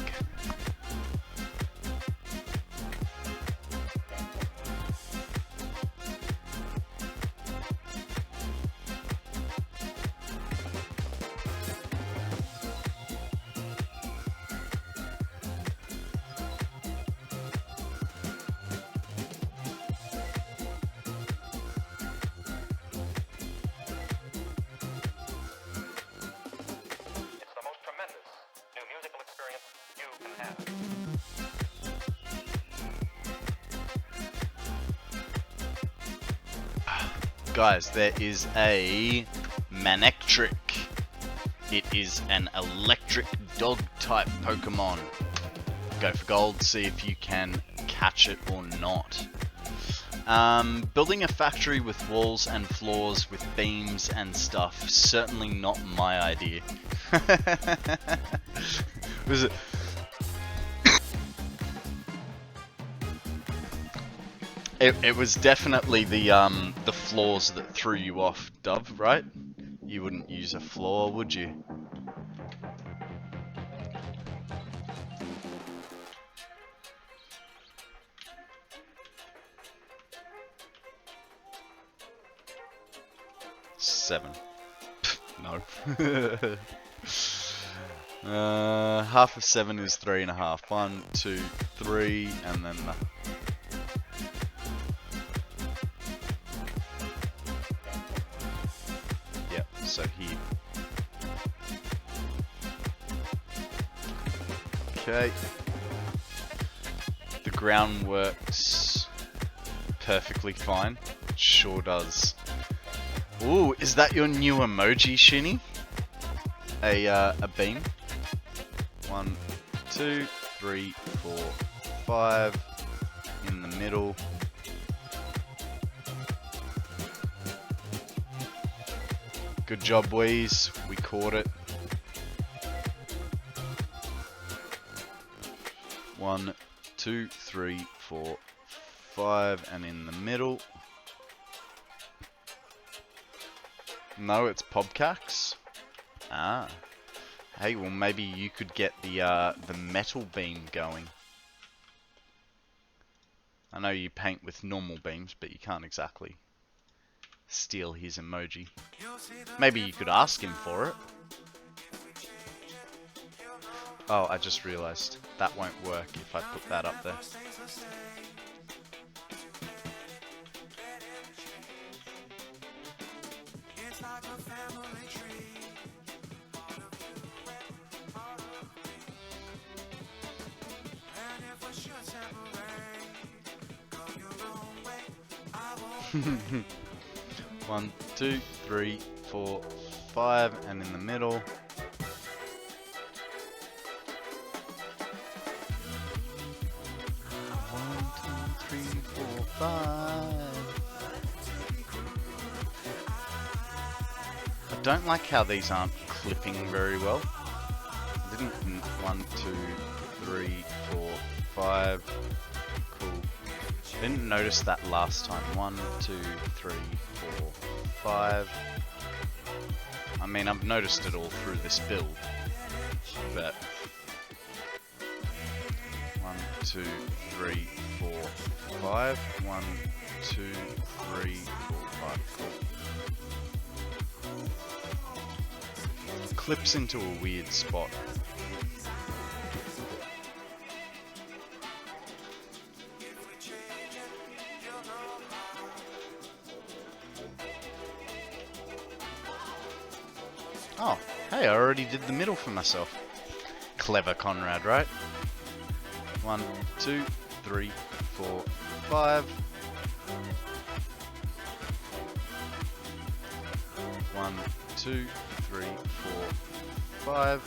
S5: It's the most tremendous new musical experience you can have.
S1: Guys, there is a Manectric. It is an electric dog type Pokemon. Go for gold, see if you can catch it or not. Building a factory with walls and floors with beams and stuff, certainly not my idea. Was it? It was definitely the floors that threw you off, Dove, right? You wouldn't use a floor, would you? Seven. No. Half of 7 is 3.5. 1, 2, 3, and then the... Yep, so here. Okay. The ground works perfectly fine. It sure does. Ooh, is that your new emoji, Shinny? A beam? 1, 2, 3, 4, 5 in the middle. Good job, Wheeze. We caught it. 1, 2, 3, 4, 5, and in the middle. No, it's Pobcax. Ah. Hey, well maybe you could get the metal beam going. I know you paint with normal beams, but you can't exactly steal his emoji. Maybe you could ask him for it. Oh, I just realized that won't work if I put that up there. One, 2, 3, 4, 5, and in the middle. 1, 2, 3, 4, 5. I don't like how these aren't clipping very well. I didn't. 1, 2, 3, 4, 5. Cool. Didn't notice that last time. 1, 2, 3, 4, 5. I mean, I've noticed it all through this build, but 1, 2, 3, 4, 5. 1, 2, 3, 4, 5. Cool. Clips into a weird spot. Oh, hey, I already did the middle for myself. Clever Konrad, right? 1, 2, 3, 4, 5. 1, 2, 3, 4, 5.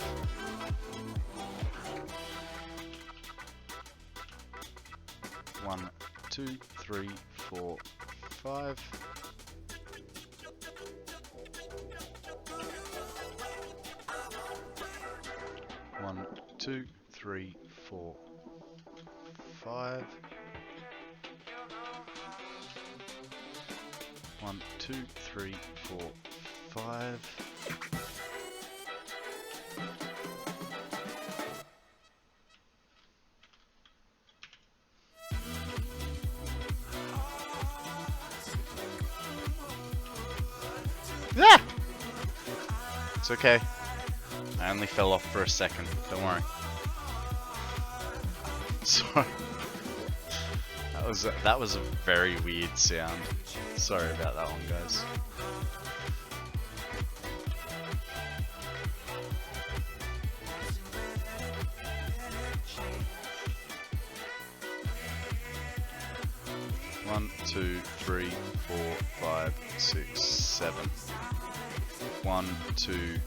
S1: 1, 2, 3, 4, 5. 1, 2, 3, 4, 5. 1, 2, 3, 4, 5. Ah! It's okay. I only fell off for a second. Don't worry. Sorry. That was a very weird sound. Sorry about that one, guys. One, 2, 3, 4, 5, 6, 7. 1, 2,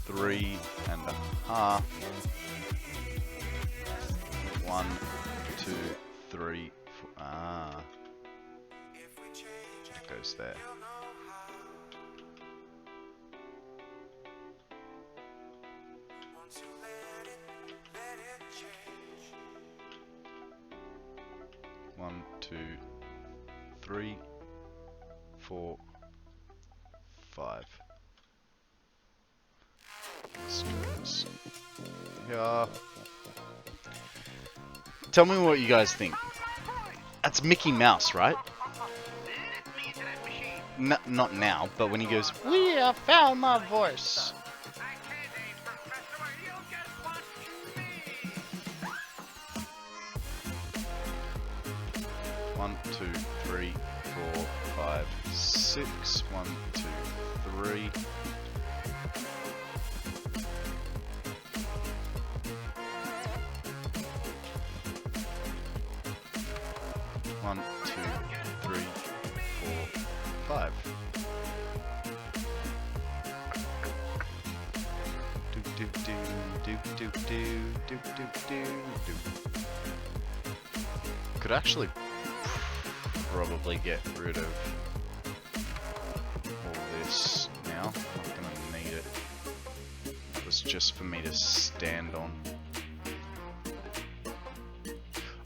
S1: 3 and a half. 1, 2, 3, 4. Ah. It goes there. One, 2, 3, 4, 5. This goes here. Tell me what you guys think. That's Mickey Mouse, right? Not now, but when he goes, "We have found my voice." One, 2, 3, 4, 5, 6. 1, 2, 3. 1, 2, 3, 4, 5. Do do do do do do do do do. Could actually probably get rid of all this now. Not gonna need it. It was just for me to stand on.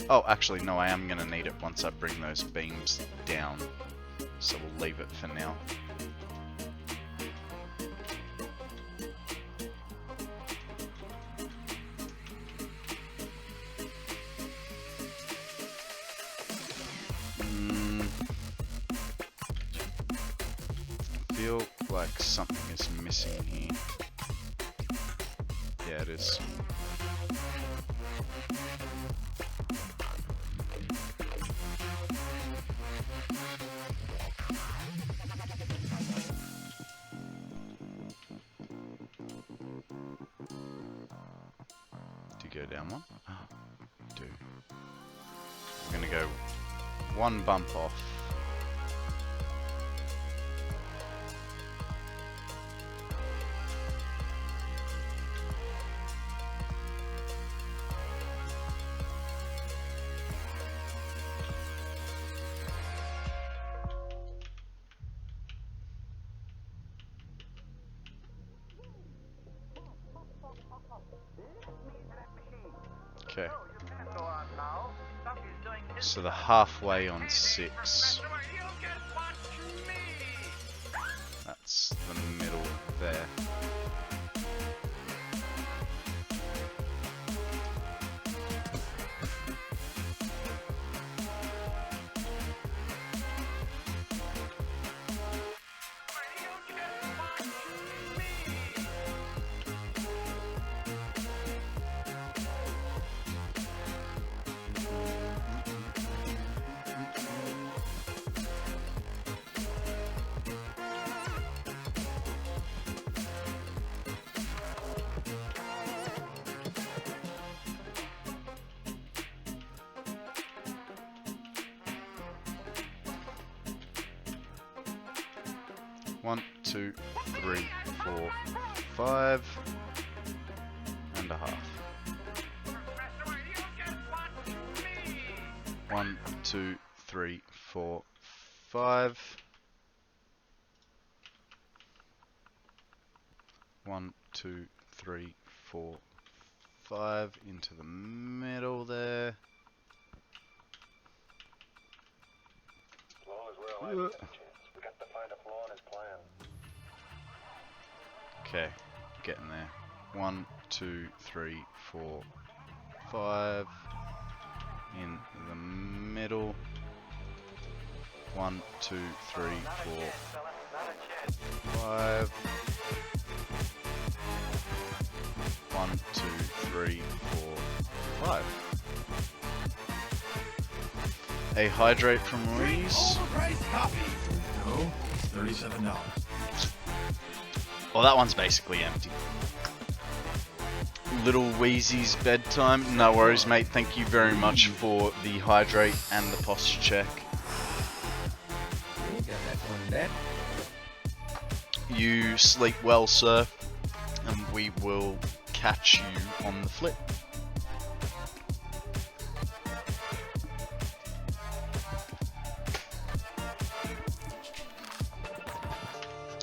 S1: Oh, actually, no, I am going to need it once I bring those beams down. So we'll leave it for now. I feel like something is missing here. Yeah, it is. Go down one. Do. I'm gonna go one bump off. Okay. So the halfway on 6. That's the middle there. One, 2, 3, 4, 5 and a half. 1, 2, 3, 4, 5. 1, 2, 3, 4, 5 into the middle there.
S3: As long as we're alive, we got a chance. We got to find a flaw in his plan.
S1: Okay, getting there. 1, 2, 3, 4, 5 in the middle. 1, 2, 3, 4, 5. 1, 2, 3, 4, 5. A hydrate from Reese.
S4: Overpriced copy. No, it's $37.
S1: Well, that one's basically empty. Little Wheezy's bedtime. No worries, mate. Thank you very much for the hydrate and the posture check.
S4: You got that one, Dad.
S1: You sleep well, sir, and we will catch you on the flip.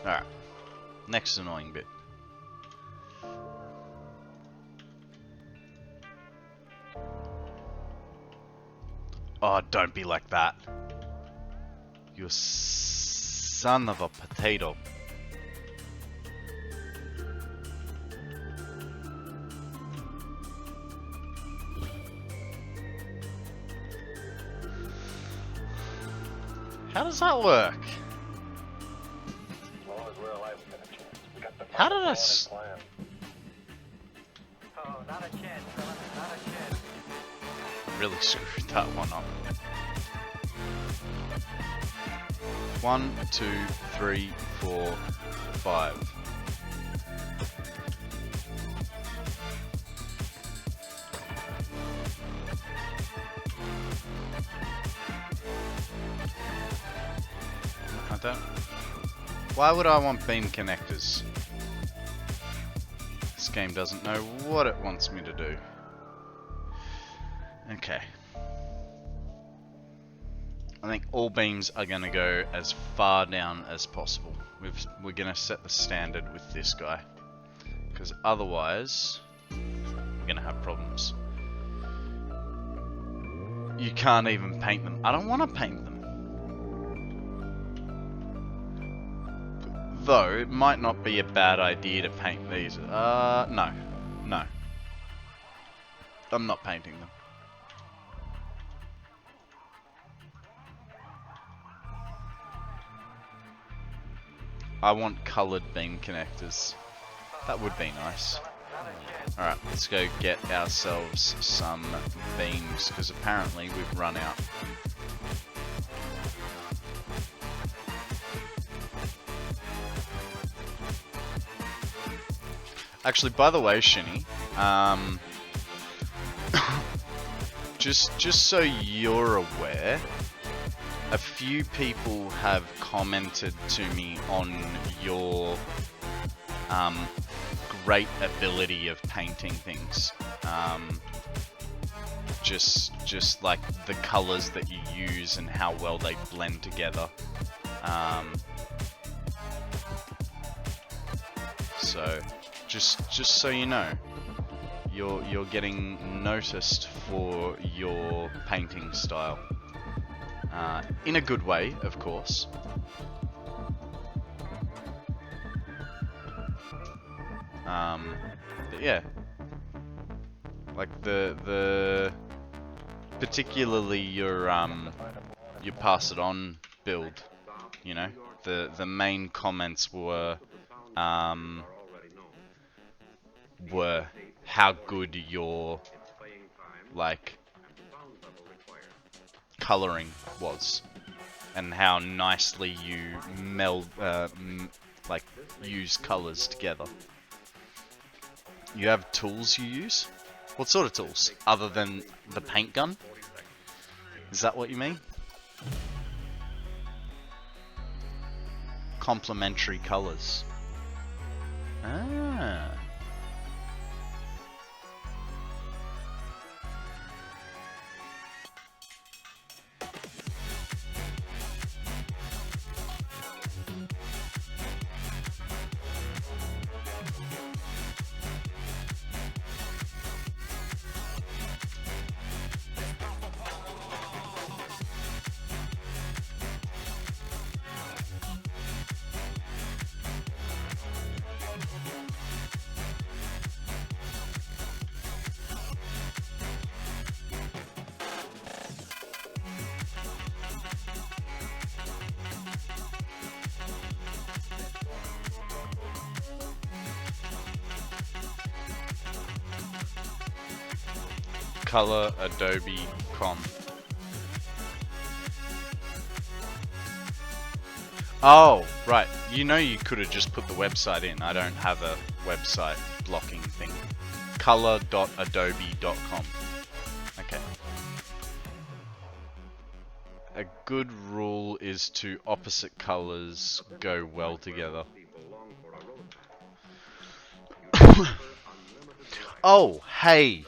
S1: Alright, next annoying bit. Oh, don't be like that. You son of a potato. How does that work?
S3: As long as we're alive, we got a chance. We got to find
S1: How
S3: a
S1: did I
S3: flaw in his plan.
S6: Oh, not a chance, fella, not a chance.
S1: Really screwed that one up. 1, 2, 3, 4, 5. I don't. Why would I want beam connectors? This game doesn't know what it wants me to do. Okay. I think all beams are going to go as far down as possible. We're going to set the standard with this guy. Because otherwise, we're going to have problems. You can't even paint them. I don't want to paint them. Though, it might not be a bad idea to paint these. No. No. I'm not painting them. I want coloured beam connectors. That would be nice. Alright, let's go get ourselves some beams, because apparently we've run out. Actually, by the way, Shinny, just so you're aware, a few people have commented to me on your great ability of painting things. Just like the colors that you use and how well they blend together. So just so you know, you're getting noticed for your painting style. In a good way, of course. But yeah, like the particularly your pass it on build, you know, the main comments were how good your like coloring was, and how nicely you like use colors together. You have tools you use? What sort of tools? Other than the paint gun? Is that what you mean? Complementary colors. Ah. color Adobe com. Oh, right. You know you could have just put the website in. I don't have a website blocking thing. color.adobe.com. Okay. A good rule is to opposite colors go well together. Oh, hey.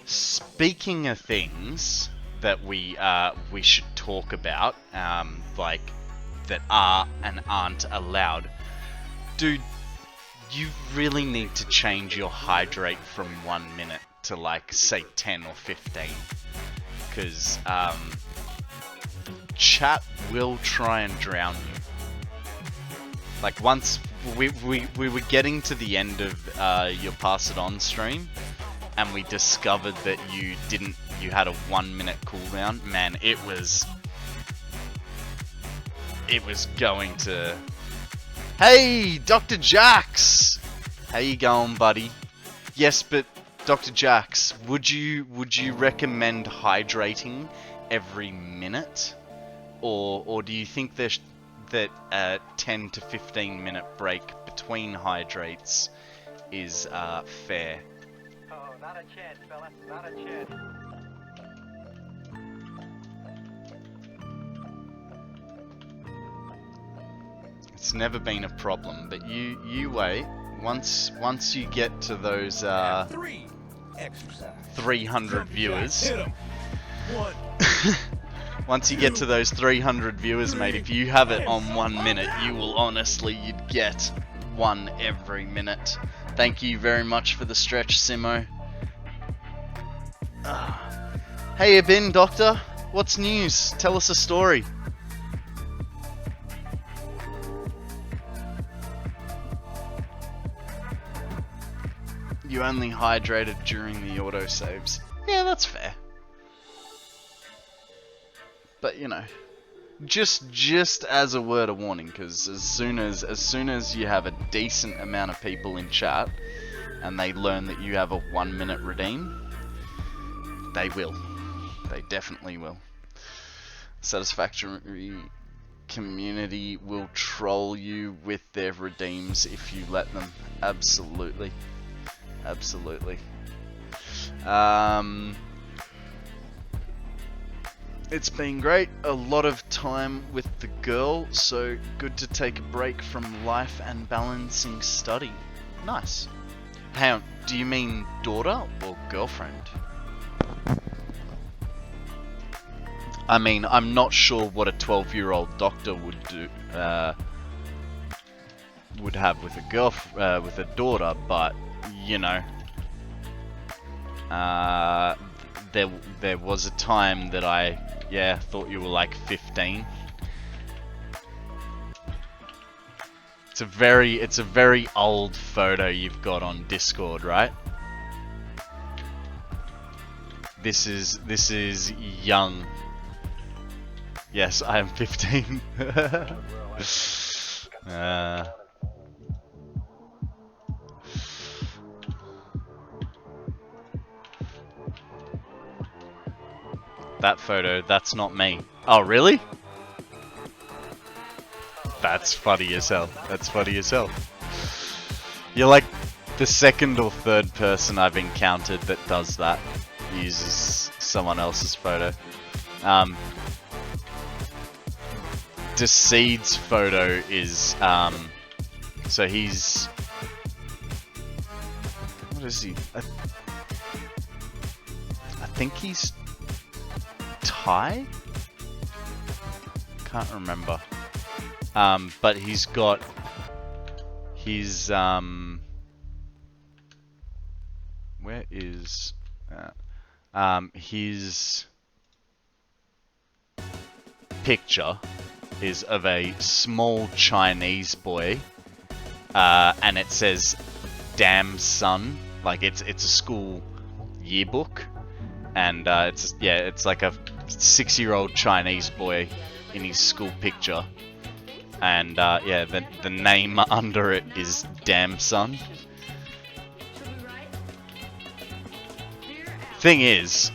S1: Speaking of things that we should talk about, like that are and aren't allowed. Dude, you really need to change your hydrate from 1 minute to like say 10 or 15. Cause Chap will try and drown you. Like once we were getting to the end of your Pass It On stream, and we discovered that you had a 1 minute cooldown. Man, it was going to. Hey, Dr. Jax, how you going, buddy? Yes, but Dr. Jax, would you recommend hydrating every minute, or do you think that a 10 to 15 minute break between hydrates is fair?
S6: Oh, not a chance, fella. Not a chance.
S1: It's never been a problem, but you wait. Once you get to those 300 viewers.
S4: Hit 'em. 1.
S1: Once you get to those 300 viewers, mate, if you have it on 1 minute, you'd get one every minute. Thank you very much for the stretch, Simo. Hey, you been, Doctor? What's news? Tell us a story. You only hydrated during the autosaves. Yeah, that's fair. But you know, just as a word of warning, because as soon as you have a decent amount of people in chat, and they learn that you have a 1 minute redeem, they definitely will. Satisfactory community will troll you with their redeems if you let them. Absolutely. Absolutely. It's been great. A lot of time with the girl, so good to take a break from life and balancing study. Nice. Hang on, do you mean daughter or girlfriend? I mean, I'm not sure what a 12-year-old doctor would do, would have with a with a daughter, but you know, there was a time that I thought you were like 15. It's a very old photo you've got on Discord, right? This is young. Yes, I am 15. That photo, that's not me. Oh, really? That's funny as hell. That's funny as hell. You're like the second or third person I've encountered that does that. Uses someone else's photo. Deceed's photo is, so he's... What is he? I think he's Thai? Can't remember. But he's got his where is his picture is of a small Chinese boy, and it says "Damn son," like it's a school yearbook, and it's like a 6-year-old Chinese boy in his school picture, and the name under it is "Damn son." Thing is,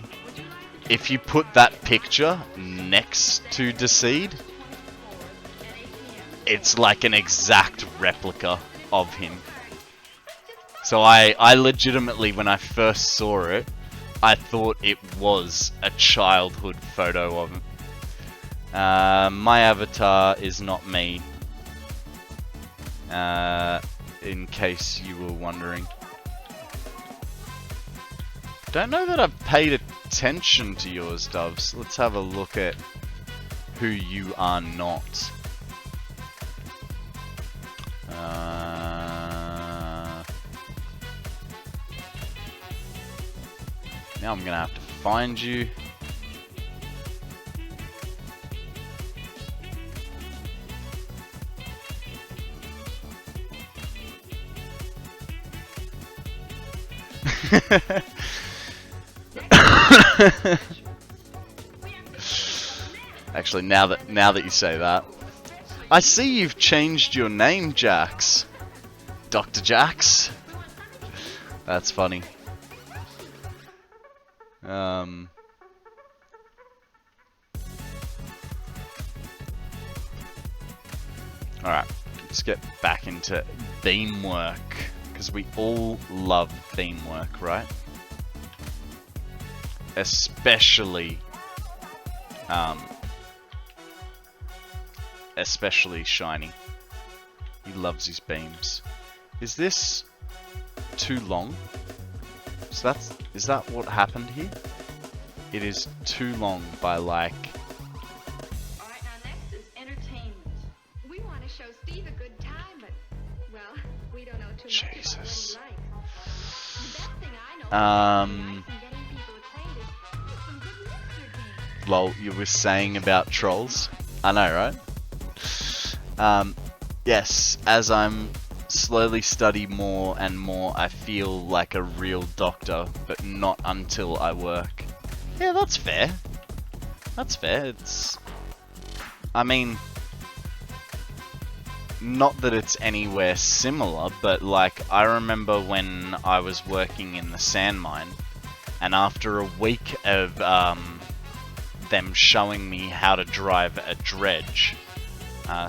S1: if you put that picture next to Decede, it's like an exact replica of him. So I legitimately, when I first saw it, I thought it was a childhood photo of him. My avatar is not me, in case you were wondering. Don't know that I've paid attention to yours, Doves. Let's have a look at who you are not. Now I'm gonna have to find you. Actually, now that you say that, I see you've changed your name, Jax. Dr. Jax. That's funny. Alright, let's get back into theme work, because we all love theme work, right? Especially Shiny. He loves his beams. Is this too long? So is that what happened here? It is too long by like...
S7: Alright, now next is entertainment. We want to show Steve a good time, but, well, we don't know too much about what he likes. The best thing I know about getting people acquainted is some good mixer games.
S1: Lol, you were saying about trolls? I know, right? Yes, as I'm slowly study more and more, I feel like a real doctor, but not until I work. Yeah, that's fair. That's fair. It's... I mean... Not that it's anywhere similar, but like, I remember when I was working in the sand mine, and after a week of them showing me how to drive a dredge.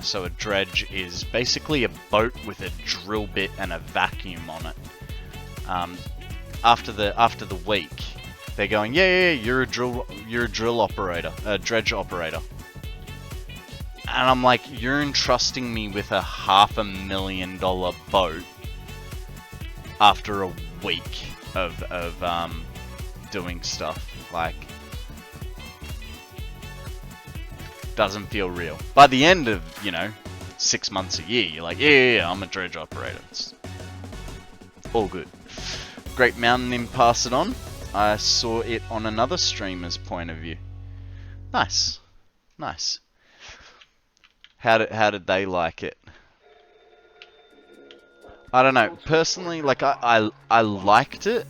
S1: So a dredge is basically a boat with a drill bit and a vacuum on it. After the week, they're going, yeah, you're a drill operator, a dredge operator. And I'm like, you're entrusting me with a $500,000 boat after a week of doing stuff. Like, doesn't feel real. By the end of, 6 months a year, you're like, yeah, I'm a dredge operator. It's all good. Great Mountain in Pass It On. I saw it on another streamer's point of view. Nice. Nice. How did they like it? I don't know. Personally, like, I liked it,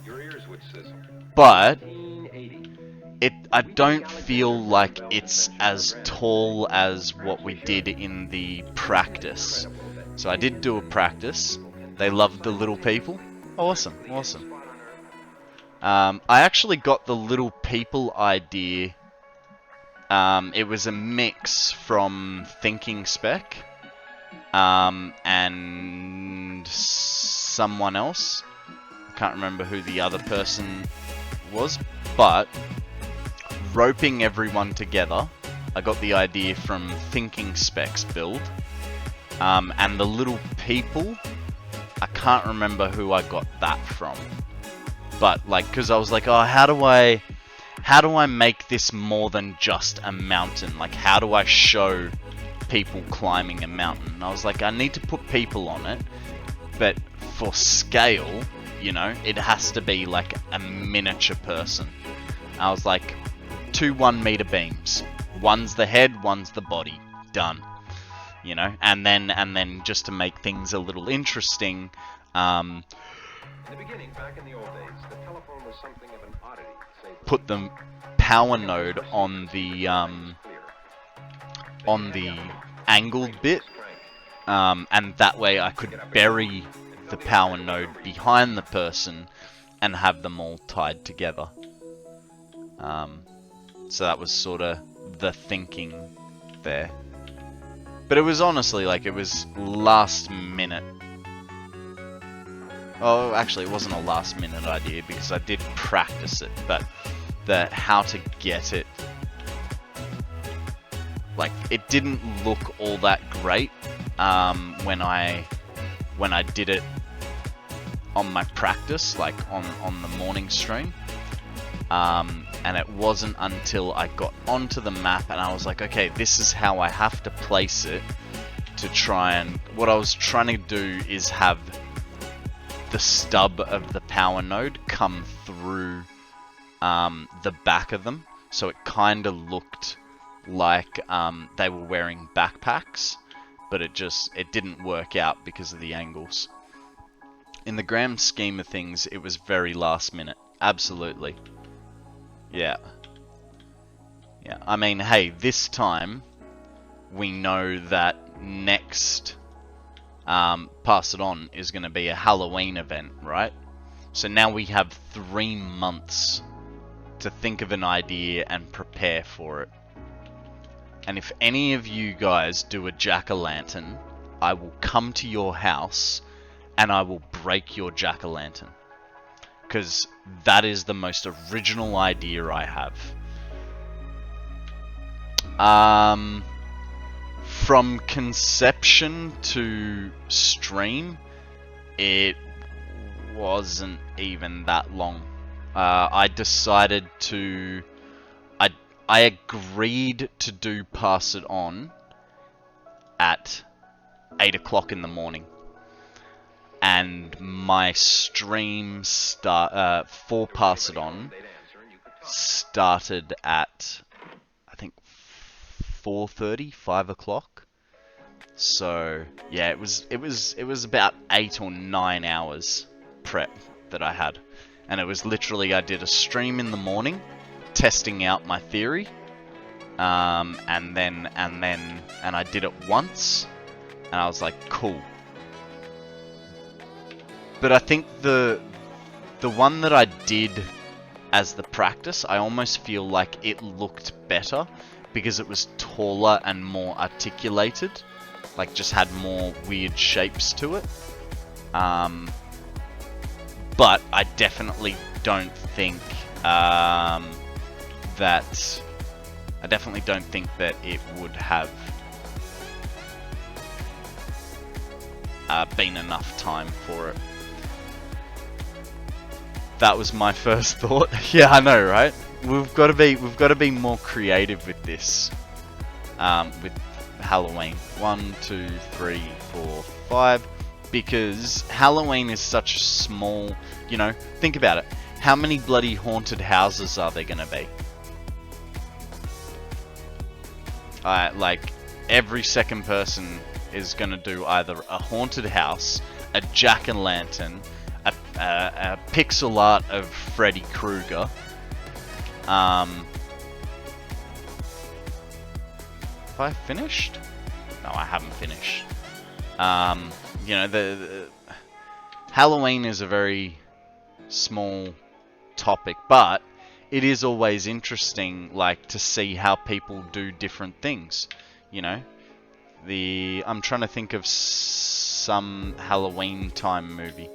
S1: but I don't feel like it's as tall as what we did in the practice. So I did do a practice. They loved the little people. Awesome, awesome. I actually got the little people idea. It was a mix from Thinking Spec and someone else. I can't remember who the other person was, but roping everyone together, I got the idea from Thinking Spec's build. And the little people, I can't remember who I got that from. But like, because I was like, oh, how do I make this more than just a mountain? Like, how do I show people climbing a mountain? And I was like, I need to put people on it, but for scale, it has to be like a miniature person. I was like, 2 1-meter beams. One's the head, one's the body. Done. And then just to make things a little interesting,
S3: In the beginning, back in the old days, the telephone was something of an oddity.
S1: put the power node on the angled bit, and that way I could bury the power node behind the person and have them all tied together. So that was sort of the thinking there. But it was honestly like it was last minute. Oh, actually, it wasn't a last minute idea because I did practice it, but how to get it, like, it didn't look all that great when I did it on my practice, like on the morning stream. And it wasn't until I got onto the map and I was like, okay, this is how I have to place it to try and... What I was trying to do is have the stub of the power node come through the back of them. So it kind of looked like they were wearing backpacks, but it didn't work out because of the angles. In the grand scheme of things, it was very last minute. Absolutely. Yeah. Yeah, I mean, hey, this time we know that next Pass It On is going to be a Halloween event, right? So now we have 3 months to think of an idea and prepare for it. And if any of you guys do a jack-o'-lantern, I will come to your house and I will break your jack-o'-lantern. Because that is the most original idea I have. From conception to stream, it wasn't even that long. I decided to... I agreed to do Pass It On at 8 o'clock in the morning. And my stream for Pass It On started at, I think, 4:30, 5 o'clock. So yeah, it was about 8 or 9 hours prep that I had, and it was literally I did a stream in the morning, testing out my theory, and I did it once, and I was like, cool. But I think the one that I did as the practice, I almost feel like it looked better because it was taller and more articulated, like just had more weird shapes to it. But I definitely don't think that it would have been enough time for it. That was my first thought. Yeah, I know, right? We've got to be more creative with this. With Halloween. 1, 2, 3, 4, 5. Because Halloween is such a small, you know, think about it. How many bloody haunted houses are there gonna be? Like, every second person is gonna do either a haunted house, a jack-o'-lantern, a pixel art of Freddy Krueger. Have I finished? No, I haven't finished. You know, the Halloween is a very small topic, but it is always interesting, like, to see how people do different things. You know, I'm trying to think of some Halloween time movie.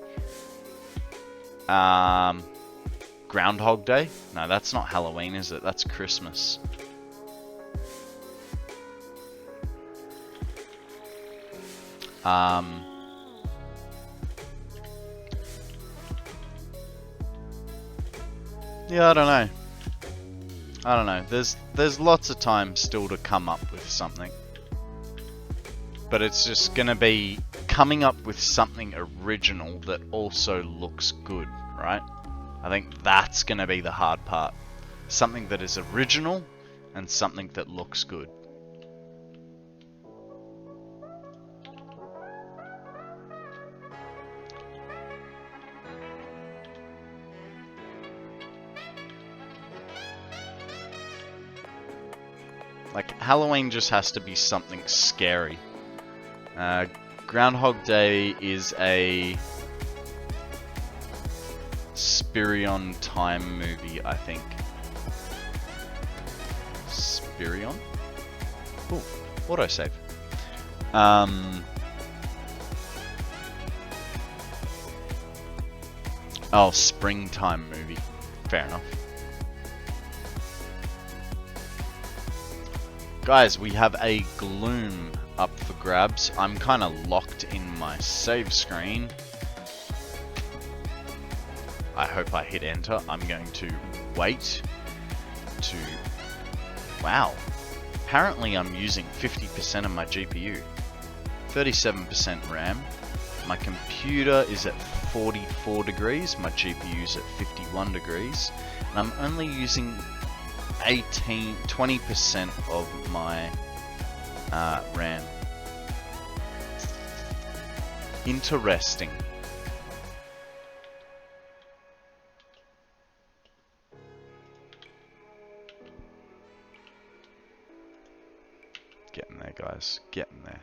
S1: Groundhog Day? No, that's not Halloween, is it? That's Christmas. Yeah, I don't know. There's lots of time still to come up with something. But it's just gonna be coming up with something original that also looks good, right? I think that's gonna be the hard part. Something that is original and something that looks good. Like, Halloween just has to be something scary. Groundhog Day is a Spirion time movie, I think. Hyperion. Ooh, autosave. Oh, springtime movie. Fair enough. Guys, we have a Gloom up for grabs. I'm kind of locked in my save screen. I hope I hit enter. I'm going to wait to... Wow. Apparently I'm using 50% of my GPU. 37% RAM. My computer is at 44 degrees. My GPU is at 51 degrees. And I'm only using 20% of my RAM. Interesting. Getting there, guys. Getting there.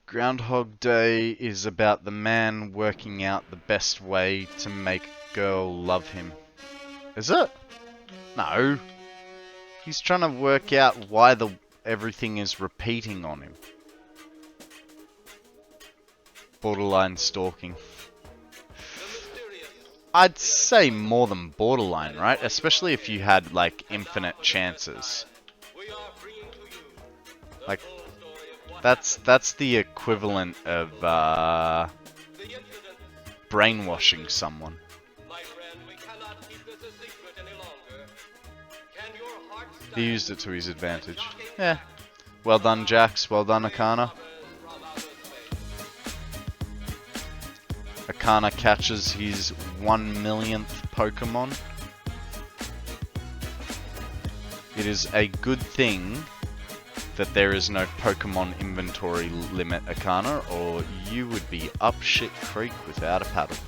S1: Groundhog Day is about the man working out the best way to make a girl love him. Is it? No. He's trying to work out why everything is repeating on him. Borderline stalking. I'd say more than borderline, right? Especially if you had, like, infinite chances. Like, that's the equivalent of, brainwashing someone. He used it to his advantage. Yeah. Well done, Jax. Well done, Akana. Akana catches his 1 millionth Pokemon. It is a good thing that there is no Pokemon inventory limit, Akana, or you would be up shit creek without a paddle.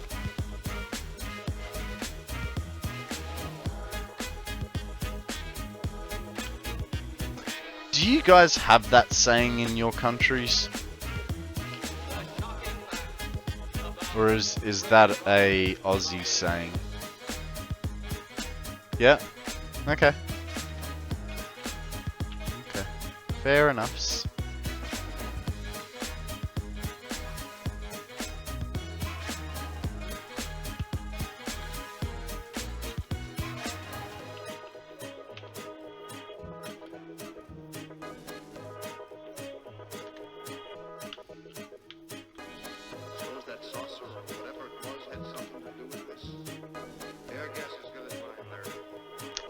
S1: Do you guys have that saying in your countries? Or is that a Aussie saying? Yeah? Okay. Okay. Fair enough.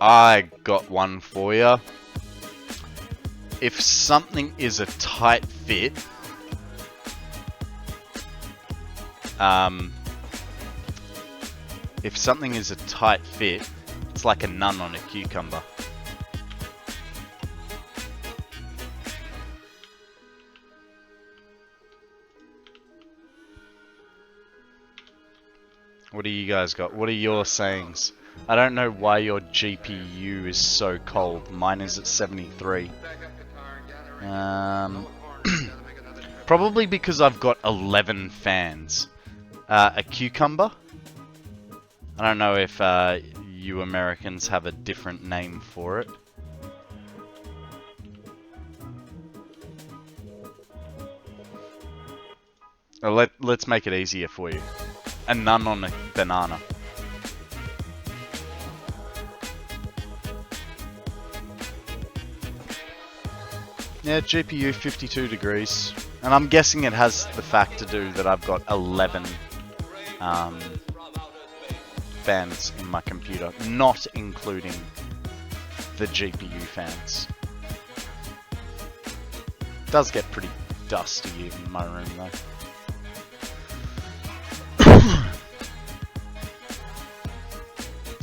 S1: I got one for you. If something is a tight fit, it's like a nun on a cucumber. What do you guys got? What are your sayings? I don't know why your GPU is so cold. Mine is at 73. Probably because I've got 11 fans. A cucumber? I don't know if you Americans have a different name for it. Let's make it easier for you. A nun on a banana. Yeah, GPU 52 degrees. And I'm guessing it has the fact to do that I've got 11 fans in my computer, not including the GPU fans. It does get pretty dusty in my room though.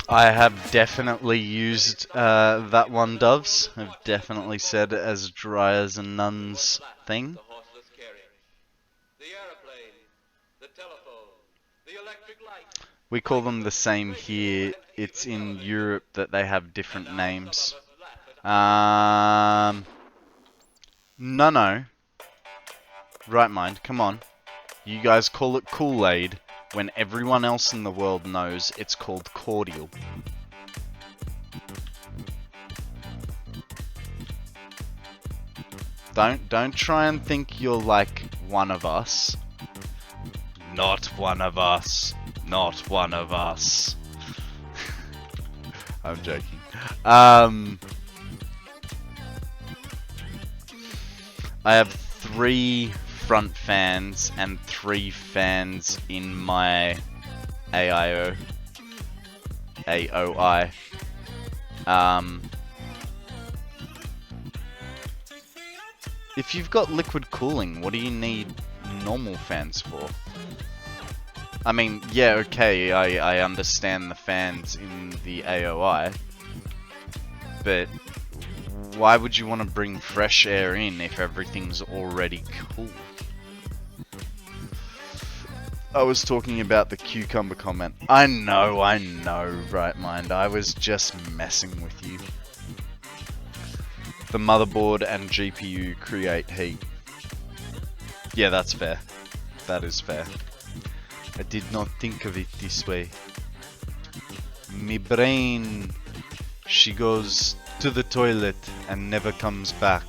S1: I have definitely used that one, Doves. I've definitely said it as dry as a nun's thing. We call them the same here. It's in Europe that they have different names. No. Right mind, come on. You guys call it Kool-Aid when everyone else in the world knows it's called cordial. Don't try and think you're like one of us. Not one of us. Not one of us. I'm joking. I have 3 front fans and 3 fans in my AOI. If you've got liquid cooling, what do you need normal fans for? I mean, yeah, okay, I understand the fans in the AOI, but why would you want to bring fresh air in if everything's already cool? I was talking about the cucumber comment. I know, right mind. I was just messing with you. The motherboard and GPU create heat. Yeah, that's fair. That is fair. I did not think of it this way. Me brain, she goes to the toilet and never comes back.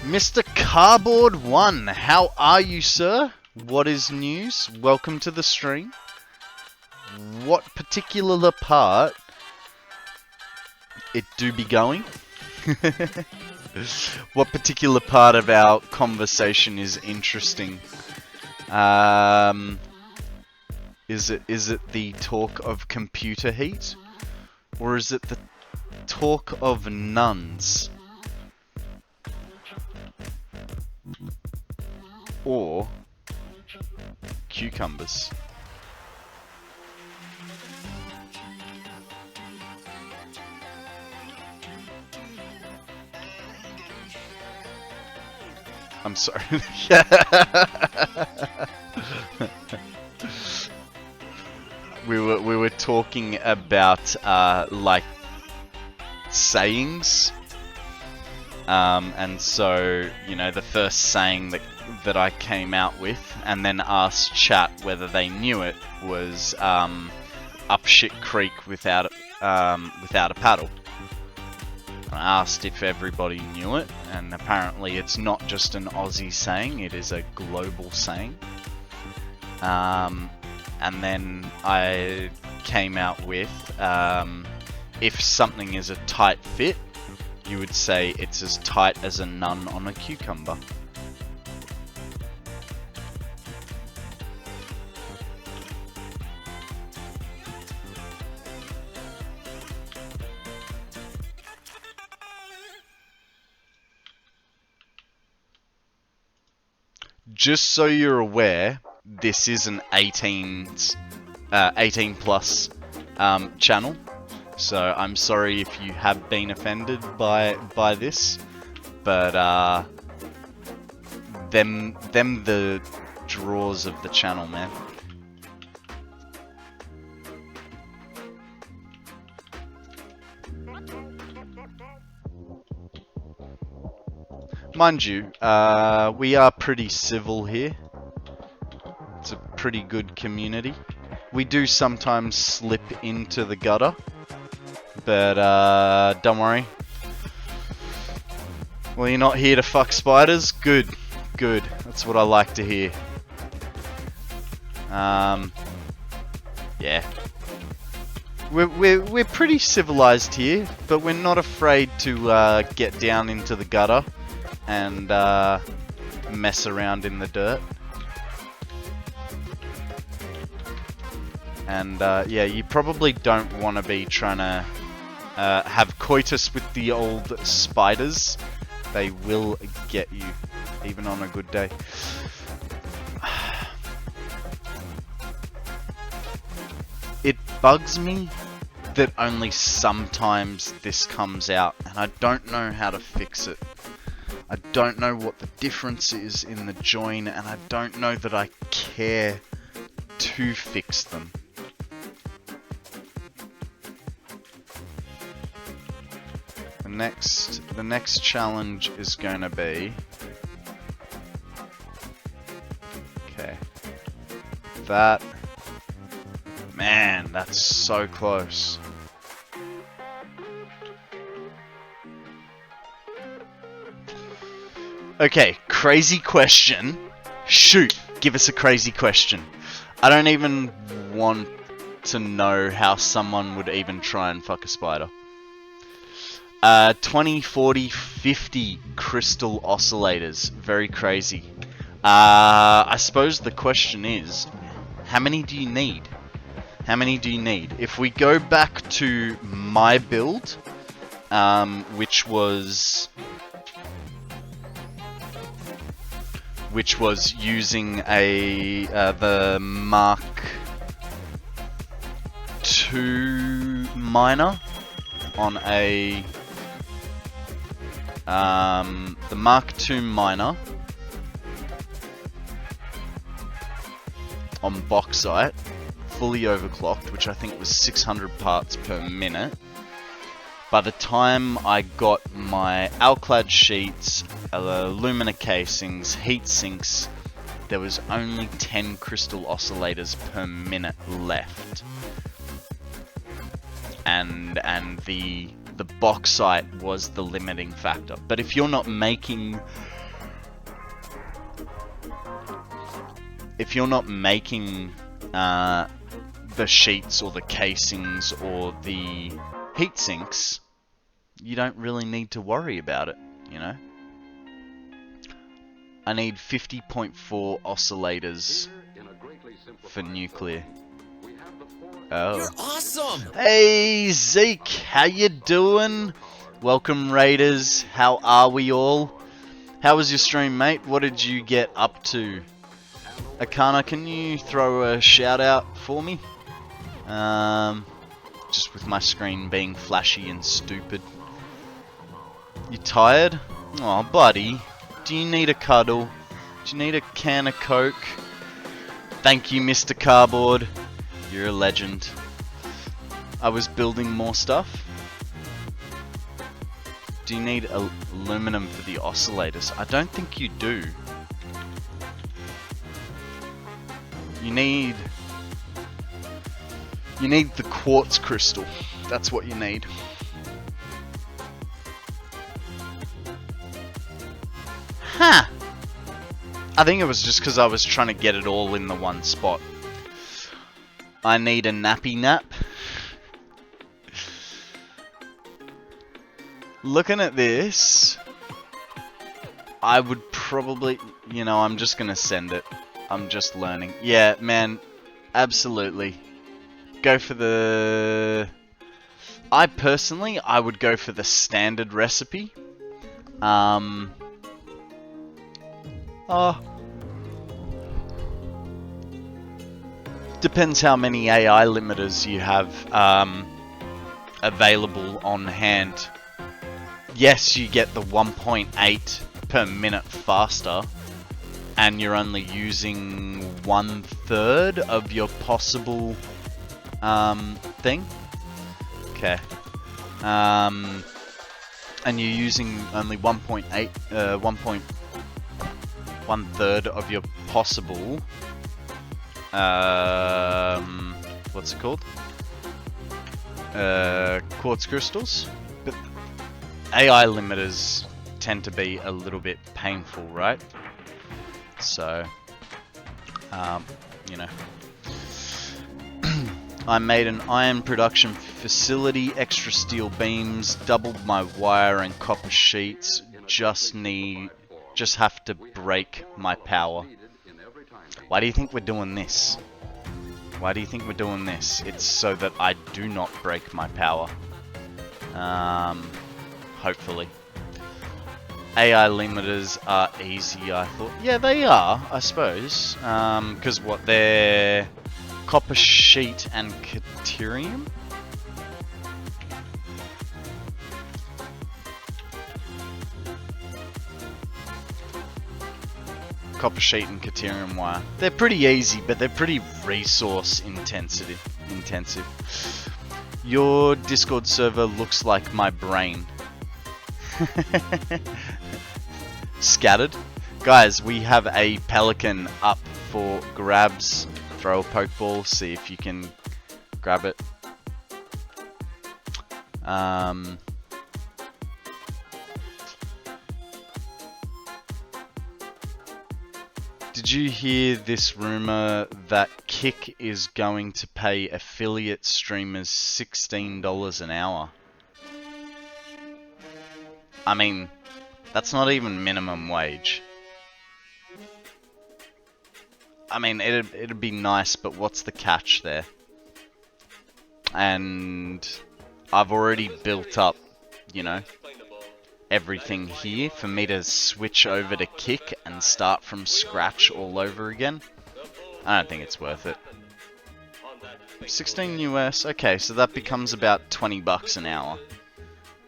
S1: Mr. Cardboard 1, how are you, sir? What is news? Welcome to the stream. What particular part it do be going? What particular part of our conversation is interesting? Is it the talk of computer heat? Or is it the talk of nuns? Or cucumbers? I'm sorry. we were talking about like sayings, and so you know the first saying that I came out with, and then asked chat whether they knew it, was up shit creek without a paddle. I asked if everybody knew it, and apparently it's not just an Aussie saying, it is a global saying. And then I came out with, if something is a tight fit, you would say it's as tight as a nun on a cucumber. Just so you're aware, this is an 18 plus channel, so I'm sorry if you have been offended by this, but them the draws of the channel, man. Mind you, we are pretty civil here. It's a pretty good community. We do sometimes slip into the gutter, but don't worry. Well, you're not here to fuck spiders? Good, good. That's what I like to hear. Yeah. We're pretty civilized here, but we're not afraid to get down into the gutter and mess around in the dirt. And yeah, you probably don't want to be trying to have coitus with the old spiders. They will get you, even on a good day. It bugs me that only sometimes this comes out, and I don't know how to fix it. I don't know what the difference is in the join, and I don't know that I care to fix them. The next challenge is going to be, okay, that, man, that's so close. Okay, crazy question. Shoot, give us a crazy question. I don't even want to know how someone would even try and fuck a spider. 20, 40, 50 crystal oscillators. Very crazy. I suppose the question is, how many do you need? How many do you need? If we go back to my build, which was using the Mark II miner on a the Mark II miner on bauxite, fully overclocked, which I think was 600 parts per minute. By the time I got my alclad sheets, alumina casings, heat sinks, there was only 10 crystal oscillators per minute left. And the bauxite was the limiting factor. But if you're not making the sheets or the casings or the heat sinks, you don't really need to worry about it, you know? I need 50.4 oscillators for nuclear. Oh.
S9: You're awesome!
S1: Hey Zeke, how you doing? Welcome Raiders, how are we all? How was your stream, mate? What did you get up to? Akana, can you throw a shout out for me? Just with my screen being flashy and stupid. You tired? Aw, buddy. Do you need a cuddle? Do you need a can of Coke? Thank you, Mr. Cardboard. You're a legend. I was building more stuff. Do you need aluminum for the oscillators? I don't think you do. You need the quartz crystal. That's what you need. Huh. I think it was just because I was trying to get it all in the one spot. I need a nappy nap. Looking at this, I would probably, you know, I'm just gonna send it. I'm just learning. Yeah, man, absolutely. Go for the... I personally, I would go for the standard recipe. Depends how many AI limiters you have available on hand. Yes, you get the 1.8 per minute faster, and you're only using 1/3 of your possible thing. Okay. And you're using only 1.8, 1/3 of your possible, what's it called? Quartz crystals. But AI limiters tend to be a little bit painful, right? So, you know. I made an iron production facility, extra steel beams, doubled my wire and copper sheets. Just have to break my power. Why do you think we're doing this? Why do you think we're doing this? It's so that I do not break my power. Hopefully. AI limiters are easy, I thought. Yeah, they are, I suppose. Because what, they're copper sheet and caterium? copper sheet and Caterium wire. They're pretty easy, but they're pretty resource intensive. Your Discord server looks like my brain. Scattered. Guys, we have a pelican up for grabs. Throw a pokeball, see if you can grab it. Did you hear this rumor that Kick is going to pay affiliate streamers $16 an hour? I mean, that's not even minimum wage. I mean, it'd be nice, but what's the catch there? And I've already built up, you know, everything here for me to switch over to Kick and start from scratch all over again. I don't think it's worth it. 16 US, okay, so that becomes about 20 bucks an hour.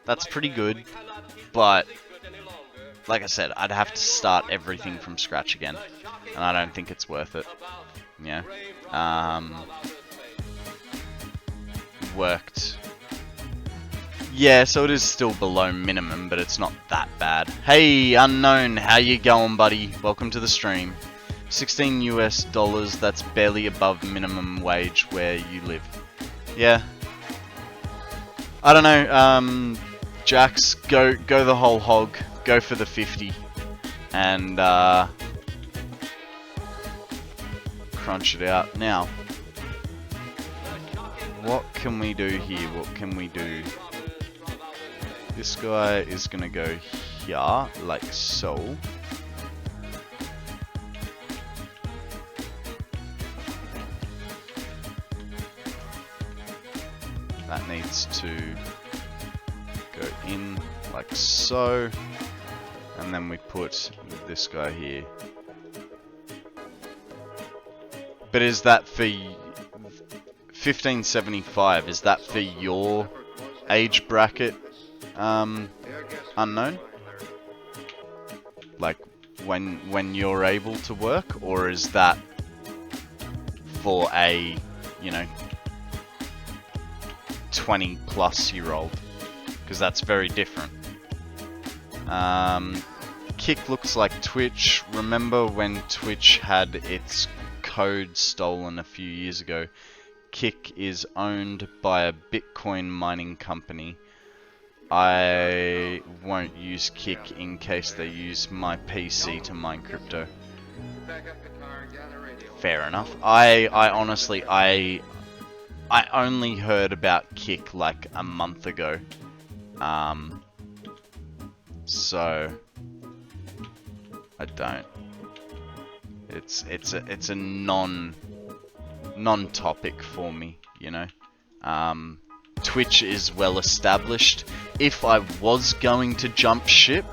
S1: That's pretty good, but like I said, I'd have to start everything from scratch again, and I don't think it's worth it. Yeah. Worked. Yeah, so it is still below minimum, but it's not that bad. Hey, Unknown, how you going, buddy? Welcome to the stream. 16 US dollars, that's barely above minimum wage where you live. Yeah. I don't know, Jax, go the whole hog. Go for the 50. And, crunch it out. Now, what can we do here? What can we do? This guy is gonna go here, like so. That needs to go in, like so. And then we put this guy here. But is that for 1575? Is that for your age bracket? Unknown? Like when you're able to work, or is that for a, you know, 20+-year-old? Because that's very different. Kick looks like Twitch. Remember when Twitch had its code stolen a few years ago? Kick is owned by a Bitcoin mining company. I won't use Kick in case they use my PC to mine crypto. Fair enough. I honestly, I only heard about Kick like a month ago. So I don't. It's a non-topic for me, you know. Twitch is well established. If I was going to jump ship,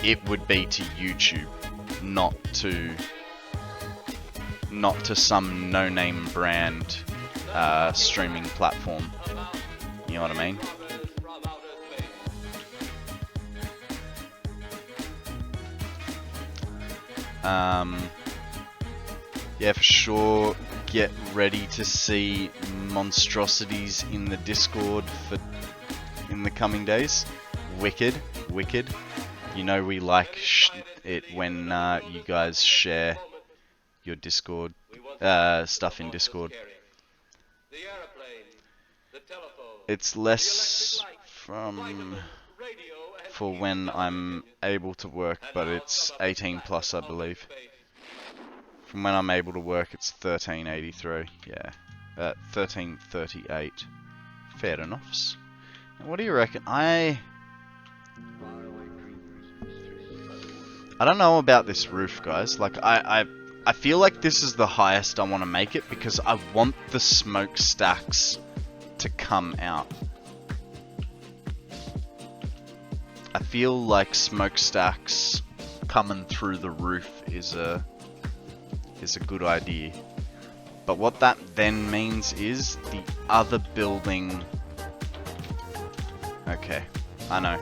S1: it would be to YouTube, not to some no-name brand streaming platform. You know what I mean? Yeah, for sure. Get ready to see monstrosities in the Discord in the coming days. Wicked. You know we like it when you guys share your Discord stuff in Discord. It's less for when I'm able to work, but it's 18+, I believe. From when I'm able to work, it's 1383. Yeah, 1338. Fair enough. What do you reckon? I don't know about this roof, guys. Like, I feel like this is the highest I want to make it because I want the smokestacks to come out. I feel like smokestacks coming through the roof is a good idea. But what that then means is the other building... Okay, I know.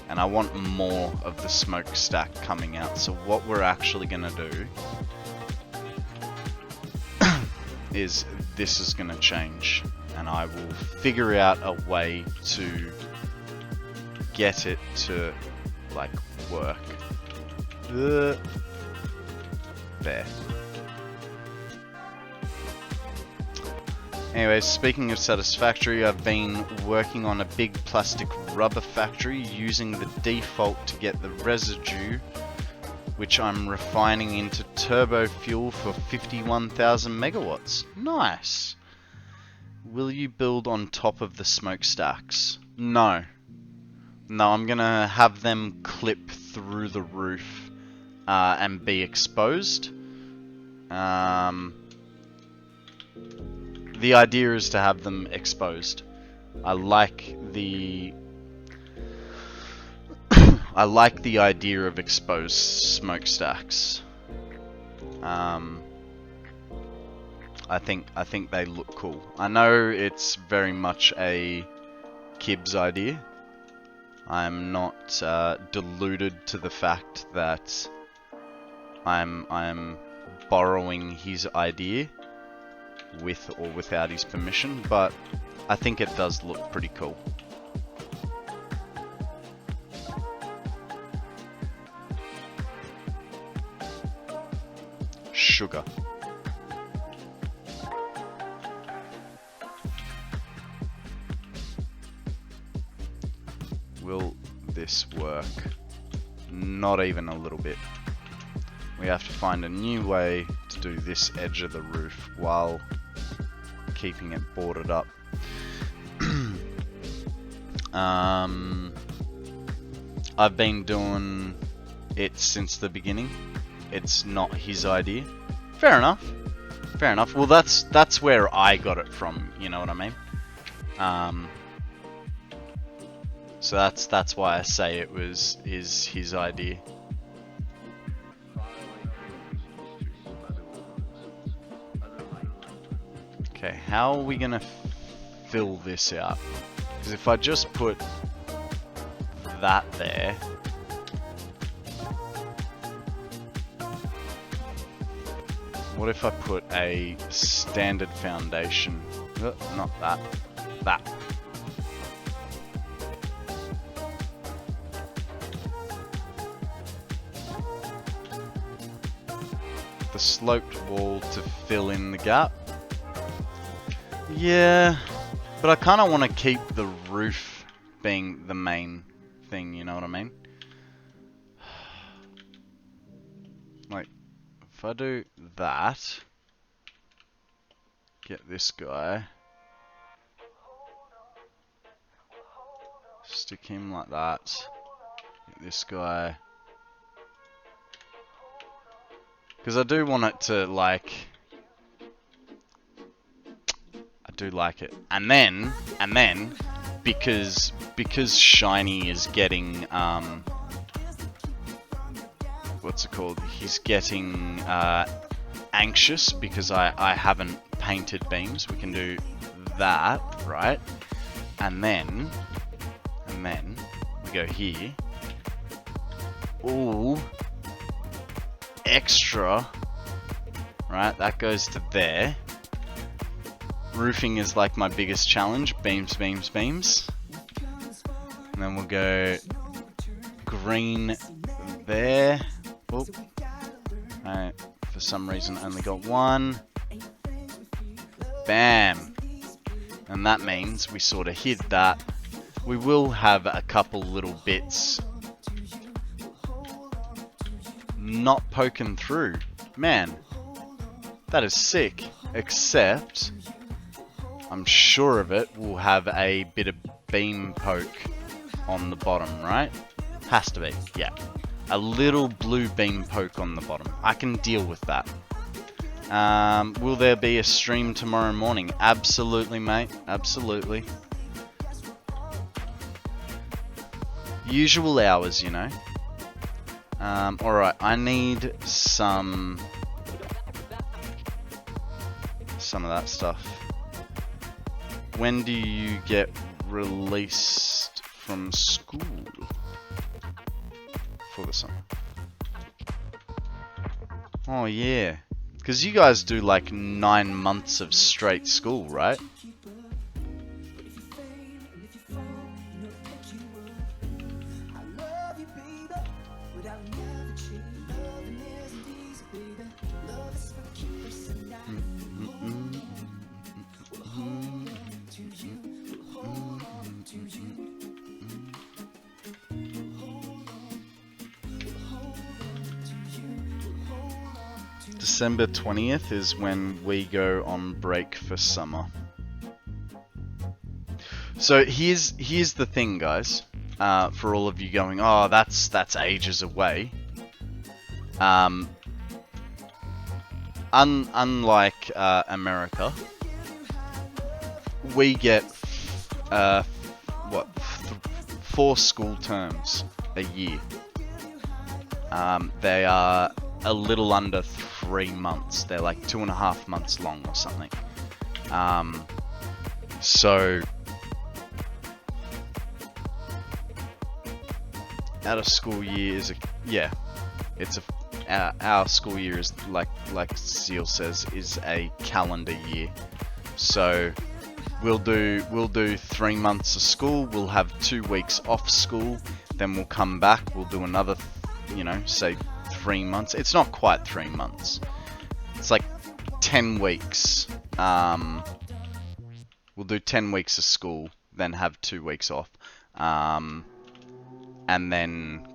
S1: and I want more of the smokestack coming out. So what we're actually gonna do is this is gonna change, and I will figure out a way to get it to like work. There. Anyways, speaking of Satisfactory, I've been working on a big plastic rubber factory using the default to get the residue, which I'm refining into turbo fuel for 51,000 megawatts. Nice! Will you build on top of the smokestacks? No. No, I'm gonna have them clip through the roof and be exposed. The idea is to have them exposed. I like the idea of exposed smokestacks. I think they look cool. I know it's very much a Kib's idea. I'm not deluded to the fact that I'm borrowing his idea with or without his permission, but I think it does look pretty cool. Sugar. Will this work? Not even a little bit. We have to find a new way to do this edge of the roof while keeping it boarded up. I've been doing it since the beginning. It's not his idea. Fair enough. Fair enough. Well, that's where I got it from. You know what I mean? So that's why I say it was his idea. Okay, how are we gonna fill this out? Because if I just put that there, what if I put a standard foundation? Not that. That. The sloped wall to fill in the gap. Yeah, but I kind of want to keep the roof being the main thing, you know what I mean? Like, if I do that, get this guy, stick him like that, get this guy, because I do want it to, like, I do like it. And then, because Shiny is getting, what's it called? He's getting anxious because I haven't painted beams. We can do that, right? And then we go here. Ooh, extra, right? That goes to there. Roofing is like my biggest challenge. Beams, beams, beams. And then we'll go green there. Oh, alright. For some reason only got one. Bam. And that means we sort of hid that. We will have a couple little bits not poking through. Man, that is sick. Except I'm sure of it, we'll have a bit of beam poke on the bottom, right? Has to be, yeah. A little blue beam poke on the bottom. I can deal with that. Will there be a stream tomorrow morning? Absolutely, mate. Absolutely. Usual hours, you know. Alright, I need some of that stuff. When do you get released from school? before the summer. Oh yeah, because you guys do like 9 months of straight school, right? December 20th is when we go on break for summer. So here's the thing, guys. For all of you going, oh, that's ages away. Unlike America, we get 4 school terms a year. They are a little under 3 months. They're like 2.5 months long or something. So out of school year is our school year is like Seal says, is a calendar year. So we'll do 3 months of school. We'll have 2 weeks off school. Then we'll come back. We'll do another, say 3 months. It's not quite 3 months. It's like 10 weeks. We'll do 10 weeks of school, then have 2 weeks off. And then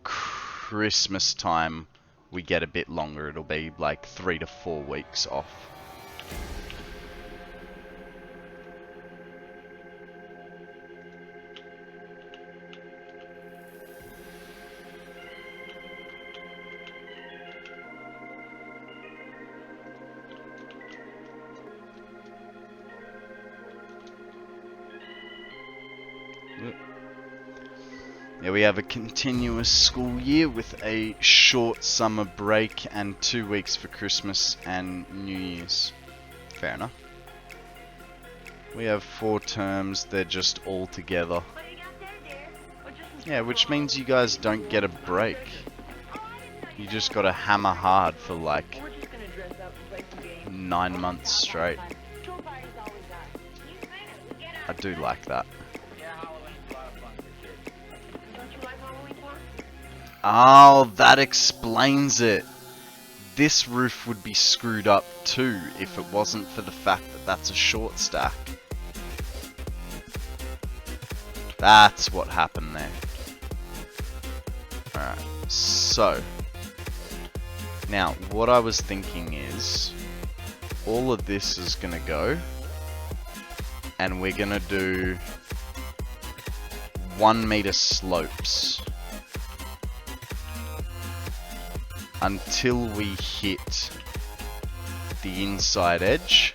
S1: Christmas time, we get a bit longer. It'll be like 3 to 4 weeks off. Yeah, we have a continuous school year with a short summer break and 2 weeks for Christmas and New Year's. Fair enough. We have 4 terms, they're just all together. Yeah, which means you guys don't get a break. You just gotta hammer hard for like 9 months straight. I do like that. Oh, that explains it. This roof would be screwed up too if it wasn't for the fact that that's a short stack. That's what happened there. Alright, so now what I was thinking is all of this is gonna go and we're gonna do 1 meter slopes until we hit the inside edge.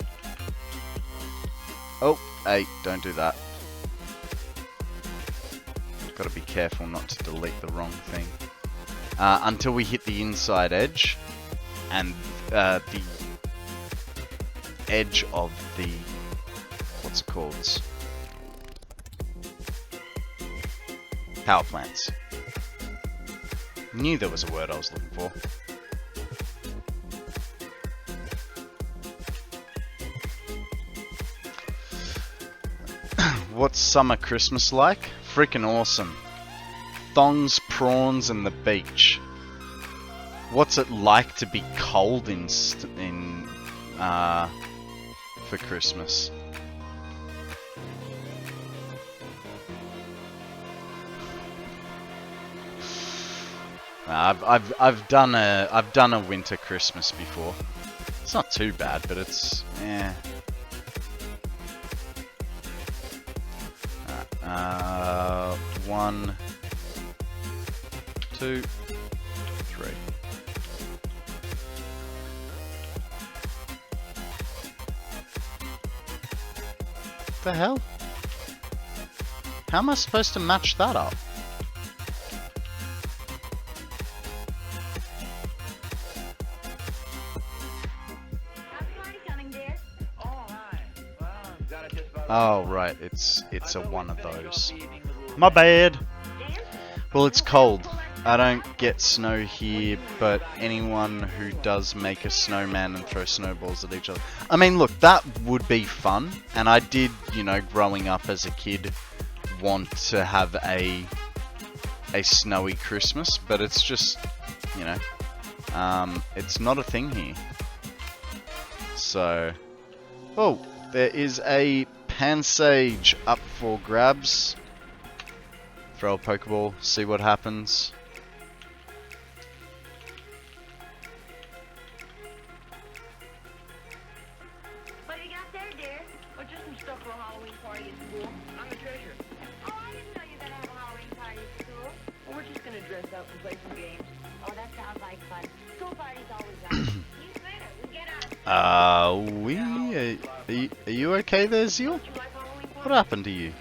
S1: Oh, hey, don't do that. Gotta be careful not to delete the wrong thing. Until we hit the inside edge and the edge of the, what's it called? Power plants. Knew there was a word I was looking for. What's summer Christmas like? Freaking awesome. Thongs, prawns, and the beach. What's it like to be cold for Christmas? I've done a winter Christmas before. It's not too bad, but it's 1, 2, 3. What the hell? How am I supposed to match that up? Oh right, it's a one of those. My bad. Well, it's cold. I don't get snow here, but anyone who does make a snowman and throw snowballs at each other. I mean, look, that would be fun, and I did, you know, growing up as a kid, want to have a snowy Christmas, but it's just, you know, it's not a thing here. So, oh, there is a Pansage up for grabs. Throw a Pokeball, see what happens.
S8: What do you got there, dear? Oh, just some stuff for a Halloween party at school. I'm a treasure. Oh, I didn't know you were gonna have a Halloween party at school. Well, we're just gonna dress up and play some games. Oh, that sounds like fun. School party's always on. You better. We get out.
S1: Are you okay there, Zeal? What happened to you?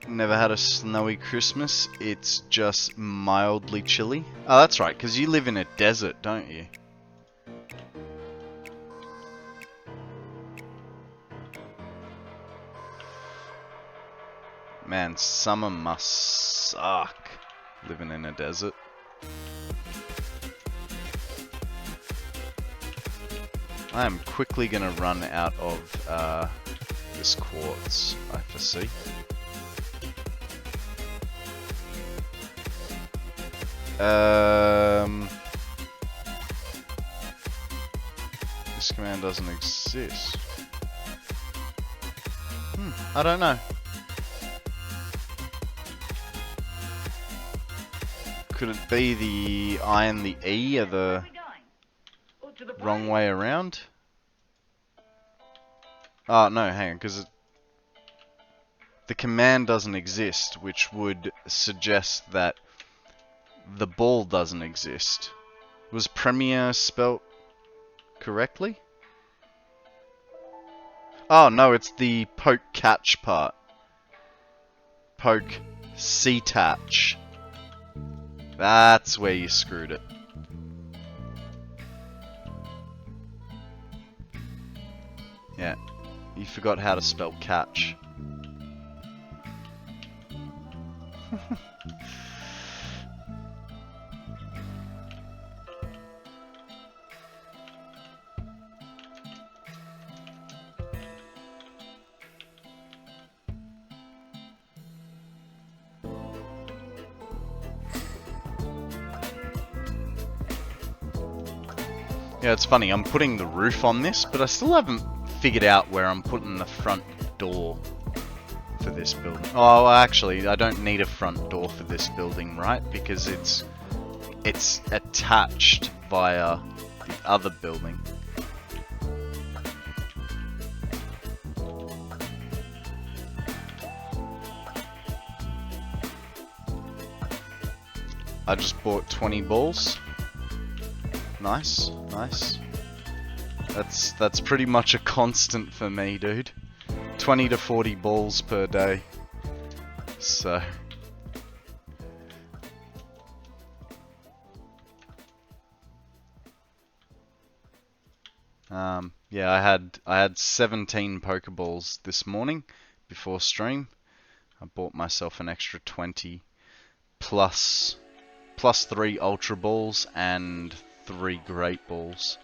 S1: Never had a snowy Christmas. It's just mildly chilly. Oh, that's right, because you live in a desert, don't you? Man, summer must suck living in a desert. I am quickly gonna run out of this quartz, I foresee. This command doesn't exist. I don't know. Could it be the I and the E are the wrong way around? Oh, no, hang on, because the command doesn't exist, which would suggest that the ball doesn't exist. Was Premier spelt correctly? Oh, no, it's the poke catch part. Poke C-touch. That's where you screwed it. Yeah, you forgot how to spell catch. Yeah, it's funny, I'm putting the roof on this, but I still haven't figured out where I'm putting the front door for this building. Oh, actually, I don't need a front door for this building, right? Because it's attached via the other building. I just bought 20 balls. Nice, nice. That's pretty much a constant for me, dude. 20 to 40 balls per day. So yeah, I had 17 Pokeballs this morning before stream. I bought myself an extra 20 plus 3 Ultra Balls and 3 Great Balls.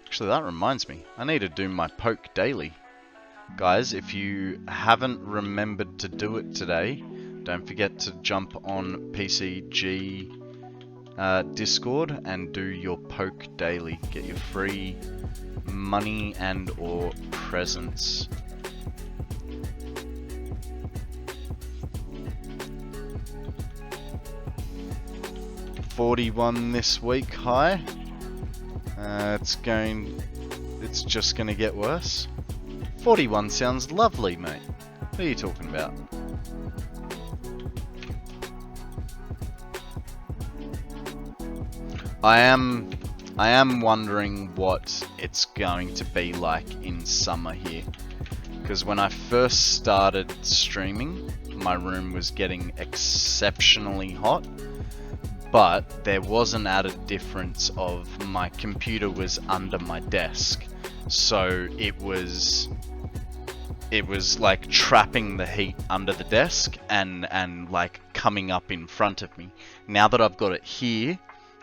S1: Actually, that reminds me, I need to do my poke daily. Guys, if you haven't remembered to do it today, don't forget to jump on PCG Discord and do your poke daily. Get your free money and or presents. $41 this week, high. It's just gonna get worse. 41 sounds lovely, mate. What are you talking about? I am wondering what it's going to be like in summer here. Because when I first started streaming, my room was getting exceptionally hot. But there was an added difference of my computer was under my desk. So it was it was like trapping the heat under the desk and like coming up in front of me. Now that I've got it here,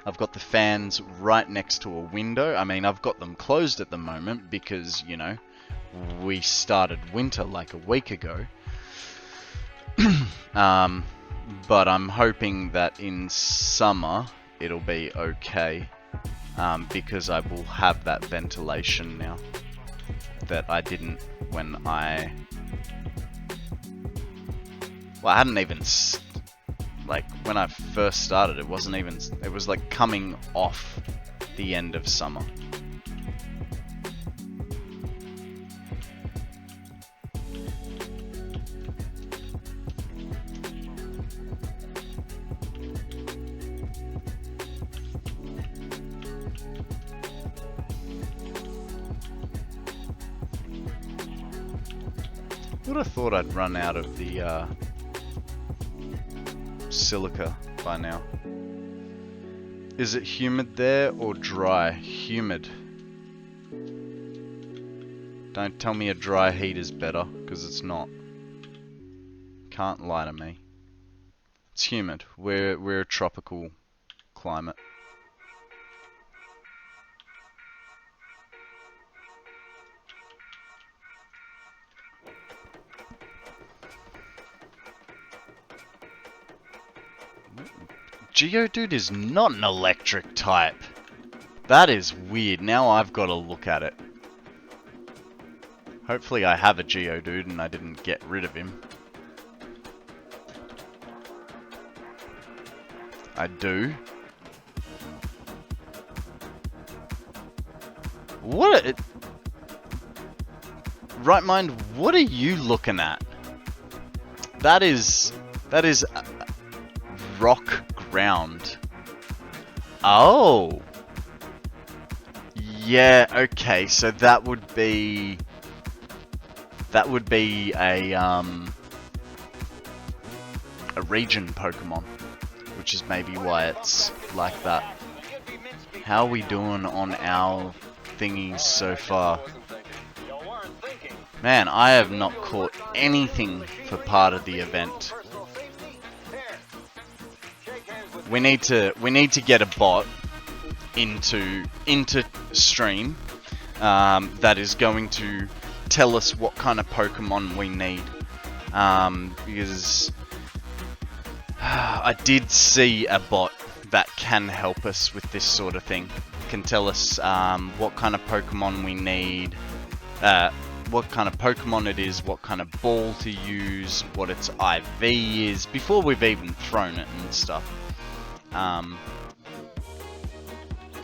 S1: I've got the fans right next to a window. I mean, I've got them closed at the moment because, you know, we started winter like a week ago. But I'm hoping that in summer it'll be okay, because I will have that ventilation now that I didn't when I... Well, I hadn't even... Like, when I first started, it wasn't even... It was like coming off the end of summer. I would have thought I'd run out of the silica by now. Is it humid there or dry? Humid. Don't tell me a dry heat is better, because it's not. Can't lie to me. It's humid. We're a tropical climate. Geodude is not an electric type. That is weird. Now I've got to look at it. Hopefully I have a Geodude and I didn't get rid of him. I do. What? Right mind, what are you looking at? That is rock ground. Oh. Yeah, okay, so that would be a region Pokemon, which is maybe why it's like that. How are we doing on our thingies so far? Man, I have not caught anything for part of the event. We need to get a bot into stream that is going to tell us what kind of Pokemon we need, because I did see a bot that can help us with this sort of thing. Can tell us what kind of Pokemon we need, what kind of Pokemon it is, what kind of ball to use, what its IV is, before we've even thrown it and stuff.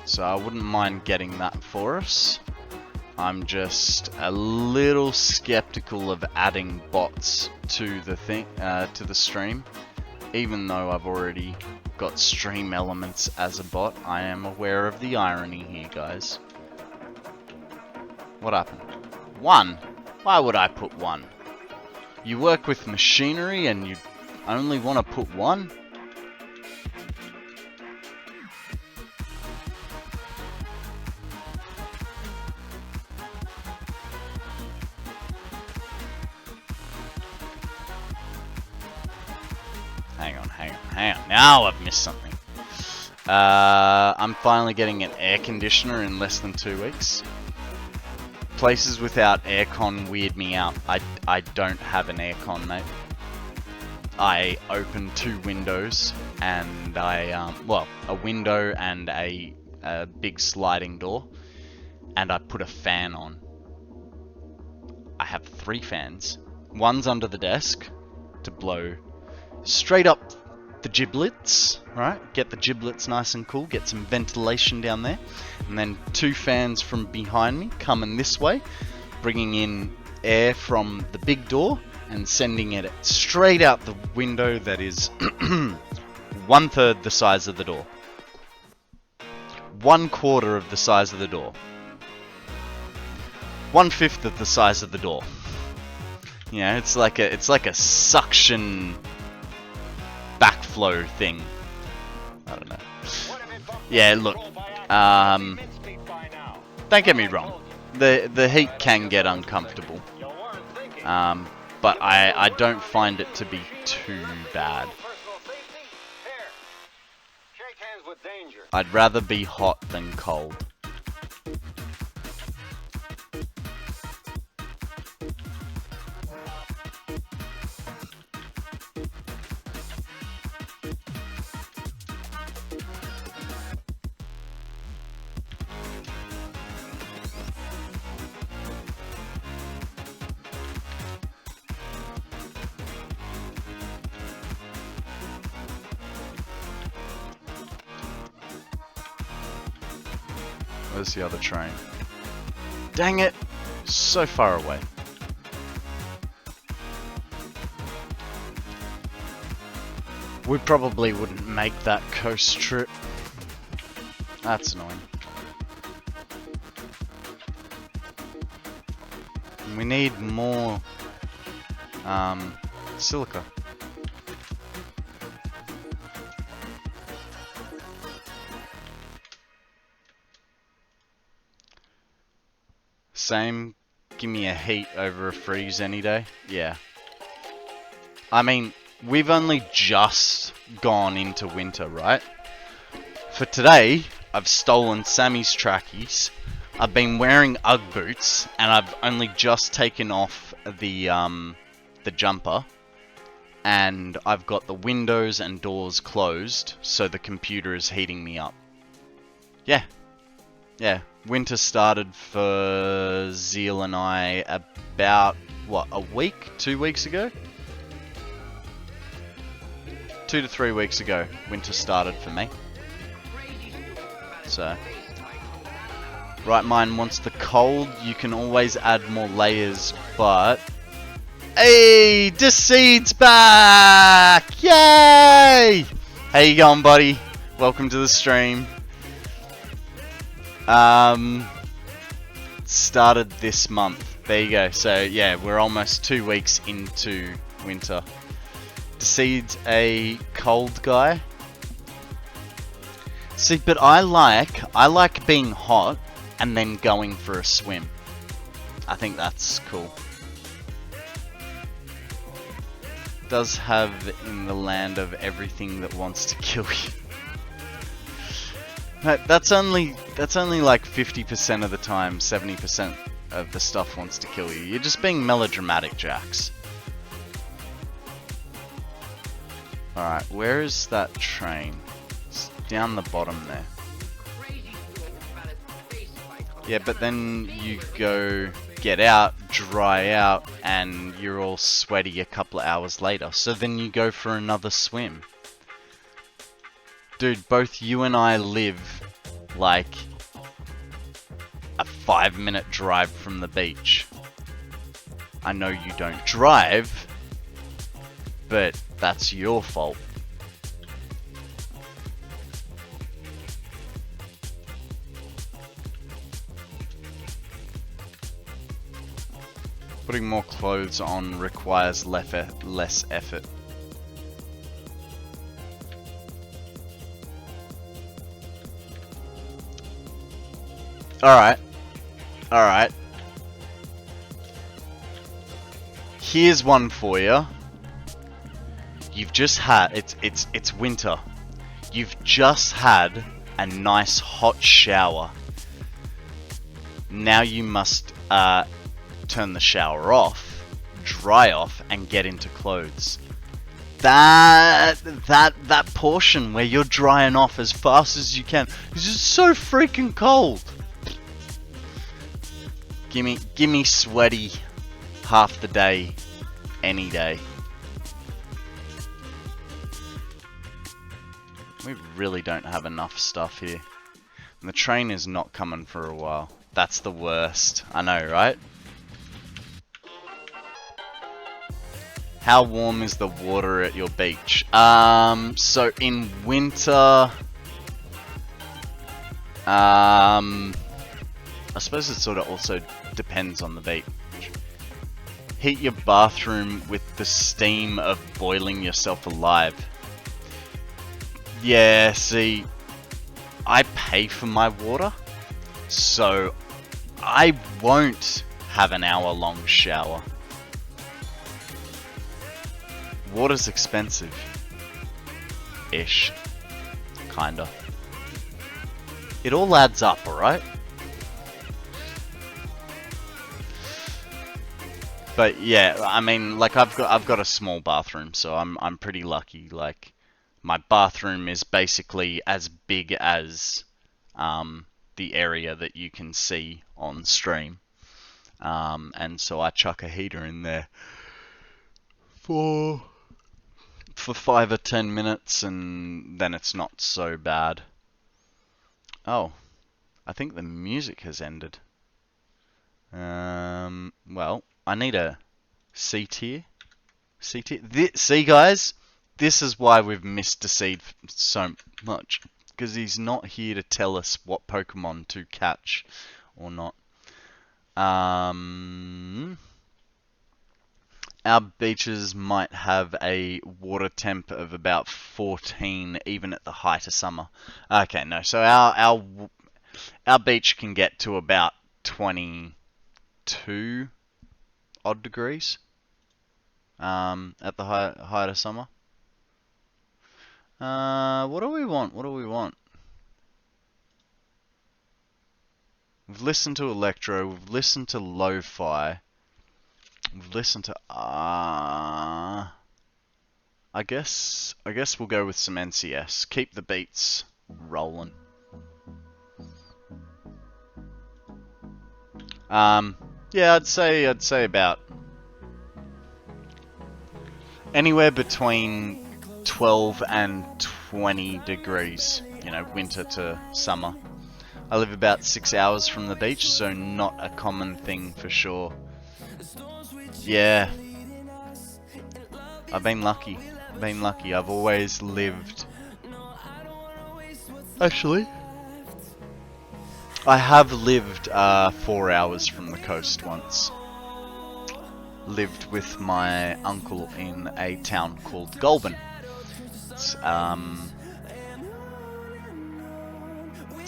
S1: So I wouldn't mind getting that for us. I'm just a little skeptical of adding bots to the to the stream, even though I've already got stream elements as a bot. I am aware of the irony here, guys. What happened? 1? Why would I put 1? You work with machinery and you only want to put 1? Hang on. Now I've missed something. I'm finally getting an air conditioner in less than 2 weeks. Places without aircon weird me out. I don't have an aircon, mate. I open 2 windows and well, a window and a big sliding door, and I put a fan on. I have 3 fans. One's under the desk to blow straight up the giblets, right? Get the giblets nice and cool, get some ventilation down there. And then 2 fans from behind me coming this way, bringing in air from the big door and sending it straight out the window that is 1/3 the size of the door. 1/4 of the size of the door. 1/5 of the size of the door. Yeah, it's like a suction backflow thing. I don't know. Yeah, look. Don't get me wrong. The heat can get uncomfortable. But I don't find it to be too bad. I'd rather be hot than cold. Where's the other train? Dang it! So far away. We probably wouldn't make that coast trip. That's annoying. And we need more silica. Same. Give me a heat over a freeze any day. Yeah. I mean, we've only just gone into winter, right? For today, I've stolen Sammy's trackies. I've been wearing Ugg boots, and I've only just taken off the jumper. And I've got the windows and doors closed, so the computer is heating me up. Yeah. Yeah. Winter started for Zeal and I about, what, a week? 2 weeks ago? 2 to 3 weeks ago, winter started for me. So, right mind wants the cold. You can always add more layers, but... Hey! Deceed's back! Yay! How you going, buddy? Welcome to the stream. Started this month. There you go. So yeah, we're almost 2 weeks into winter. Deceed's a cold guy. See, but I like being hot and then going for a swim. I think that's cool. Does have in the land of everything that wants to kill you. That's only like 50% of the time. 70% of the stuff wants to kill you. You're just being melodramatic, Jax. Alright, where is that train? It's down the bottom there. Yeah, but then you go get out, dry out, and you're all sweaty a couple of hours later. So then you go for another swim. Dude, both you and I live like a 5-minute drive from the beach. I know you don't drive, but that's your fault. Putting more clothes on requires less effort. Alright. Alright. Here's one for you. You've just had... It's winter. You've just had a nice hot shower. Now you must turn the shower off, dry off, and get into clothes. That portion where you're drying off as fast as you can is just so freaking cold. Gimme sweaty half the day, any day. We really don't have enough stuff here. And the train is not coming for a while. That's the worst. I know, right? How warm is the water at your beach? So in winter... I suppose it sort of also depends on the beach. Heat your bathroom with the steam of boiling yourself alive. Yeah, see, I pay for my water, so I won't have an hour-long shower. Water's expensive. Ish. Kinda. It all adds up, alright? But yeah, I mean, like I've got a small bathroom, so I'm pretty lucky. Like my bathroom is basically as big as the area that you can see on stream. And so I chuck a heater in there for 5 or 10 minutes, and then it's not so bad. Oh, I think the music has ended. Well, I need a C tier. C tier. See, guys, this is why we've missed Seed so much, because he's not here to tell us what Pokemon to catch or not. Our beaches might have a water temp of about 14, even at the height of summer. Okay, no, so our beach can get to about 22 odd degrees at the height of summer. What do we want? What do we want? We've listened to electro. We've listened to lo-fi. We've listened to I guess we'll go with some NCS. Keep the beats rolling. Yeah, I'd say about anywhere between 12 and 20 degrees, you know, winter to summer. I live about 6 hours from the beach, so not a common thing for sure. Yeah, I've been lucky. I've always lived. Actually, I have lived 4 hours from the coast once. Lived with my uncle in a town called Goulburn. It's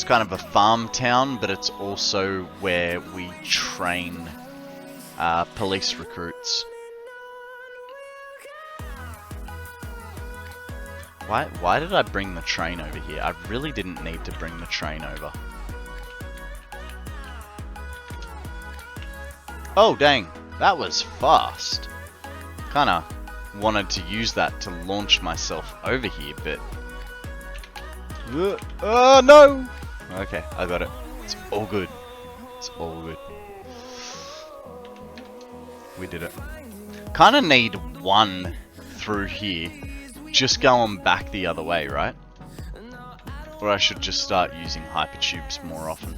S1: kind of a farm town, but it's also where we train police recruits. Why did I bring the train over here? I really didn't need to bring the train over. Oh dang, that was fast. Kinda wanted to use that to launch myself over here, but... Oh no! Okay, I got it. It's all good. It's all good. We did it. Kinda need one through here. Just going back the other way, right? Or I should just start using hypertubes more often.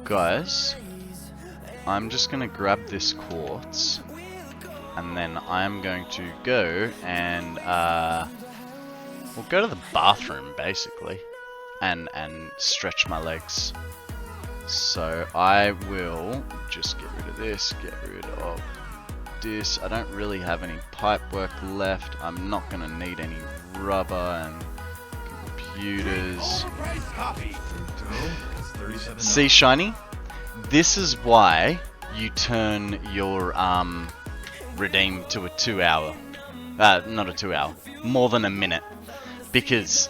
S1: Guys, I'm just going to grab this quartz, and then I'm going to go and, we'll go to the bathroom, basically, and stretch my legs. So I will just get rid of this, get rid of this. I don't really have any pipe work left. I'm not going to need any rubber and computers. See, Shiny? This is why you turn your redeem to a 2 hour. Not a 2 hour. More than a minute. Because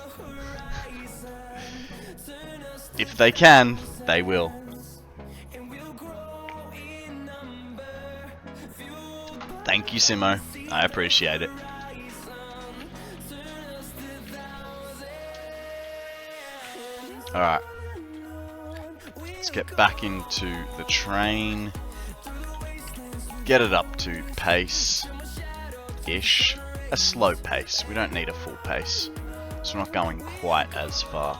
S1: if they can, they will. Thank you, Simo. I appreciate it. Alright. Let's get back into the train. Get it up to pace-ish. A slow pace. We don't need a full pace. So we're not going quite as far.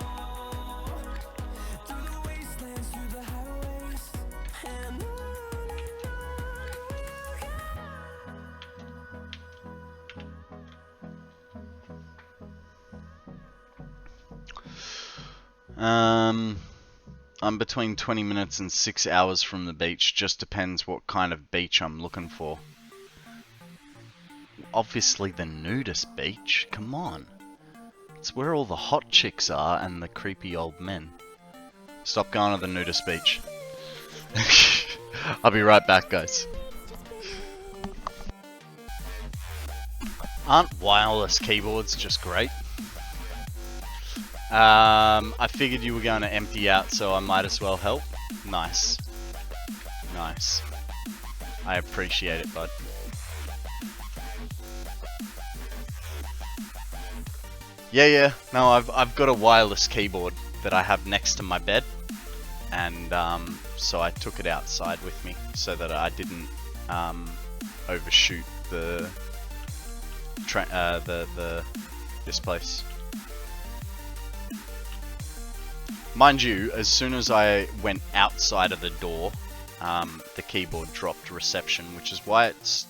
S1: I'm between 20 minutes and 6 hours from the beach. Just depends what kind of beach I'm looking for. Obviously the nudist beach. Come on. It's where all the hot chicks are and the creepy old men. Stop going to the nudist beach. I'll be right back, guys. Aren't wireless keyboards just great? I figured you were going to empty out, so I might as well help. Nice. Nice. I appreciate it, bud. Yeah. No, I've got a wireless keyboard that I have next to my bed, and so I took it outside with me so that I didn't overshoot this place. Mind you, as soon as I went outside of the door, the keyboard dropped reception, which is why it's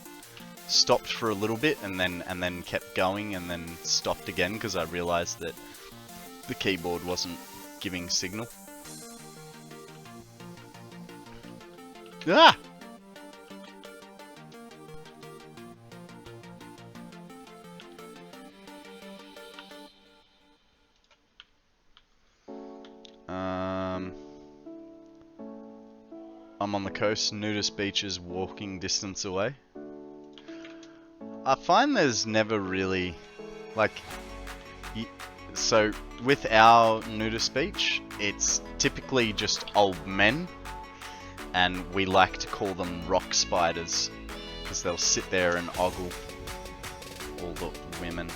S1: stopped for a little bit and then kept going and then stopped again, because I realized that the keyboard wasn't giving signal. Ah! I'm on the coast, nudist beaches walking distance away. I find there's never really, like, so with our nudist beach, it's typically just old men, and we like to call them rock spiders, because they'll sit there and ogle all the women.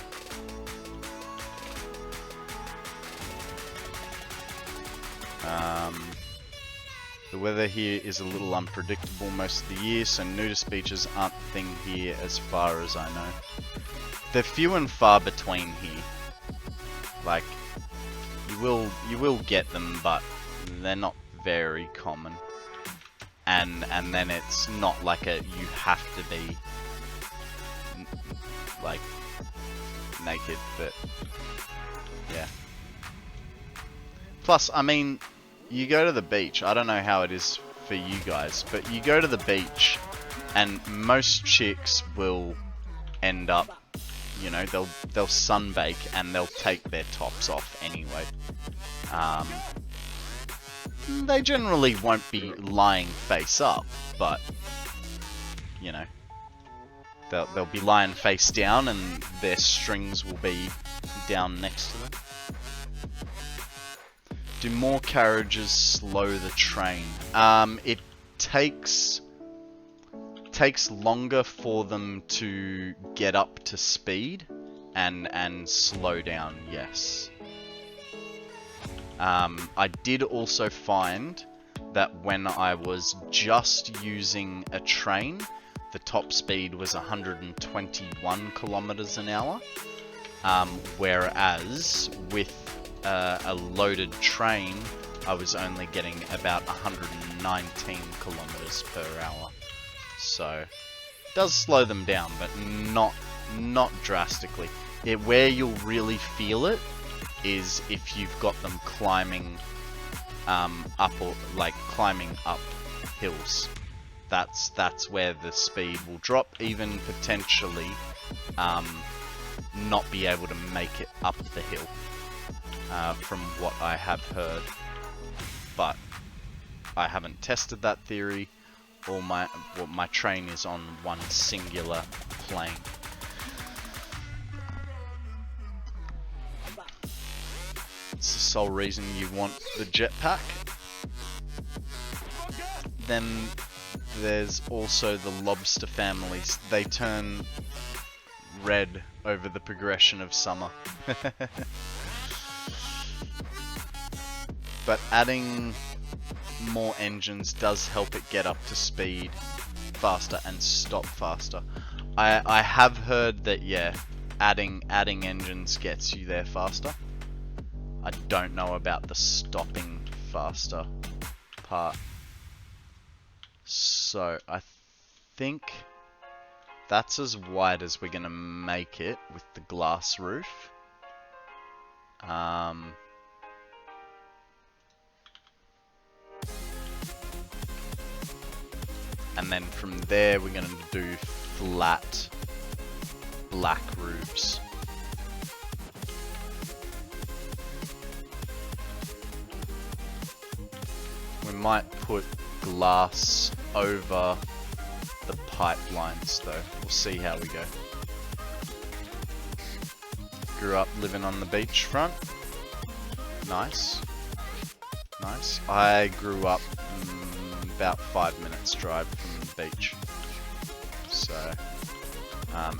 S1: The weather here is a little unpredictable most of the year, so nudist beaches aren't a thing here as far as I know. They're few and far between here. Like, you will get them, but they're not very common. And then it's not like you have to be like naked, but yeah. Plus, I mean, you go to the beach, I don't know how it is for you guys, but you go to the beach and most chicks will end up, you know, they'll sunbake and they'll take their tops off anyway. They generally won't be lying face up, but, you know, they'll be lying face down and their strings will be down next to them. Do more carriages slow the train? It takes longer for them to get up to speed and slow down, yes. I did also find that when I was just using a train, the top speed was 121 kilometers an hour, whereas with a loaded train, I was only getting about 119 kilometers per hour. So, it does slow them down, but not drastically. Where you'll really feel it is if you've got them climbing up, or like climbing up hills. That's where the speed will drop, even potentially not be able to make it up the hill. From what I have heard, but I haven't tested that theory. My train is on one singular plane. It's the sole reason you want the jetpack. Then there's also the lobster families. They turn red over the progression of summer. But adding more engines does help it get up to speed faster and stop faster. I have heard that, yeah, adding engines gets you there faster. I don't know about the stopping faster part. So I think that's as wide as we're gonna make it with the glass roof. and then from there we're going to do flat black roofs. We might put glass over the pipelines though. We'll see how we go. Grew up living on the beachfront. Nice. Nice. I grew up about 5 minutes drive from the beach. So,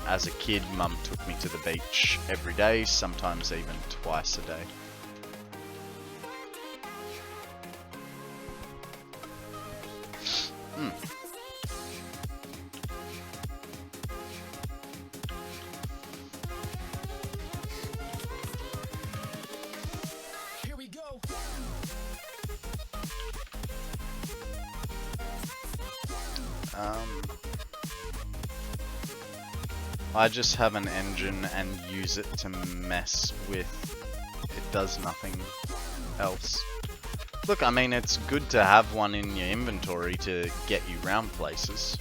S1: as a kid, Mum took me to the beach every day, sometimes even twice a day.
S4: Here we go.
S1: I just have an engine and use it to mess with. It does nothing else. Look, I mean, it's good to have one in your inventory to get you round places.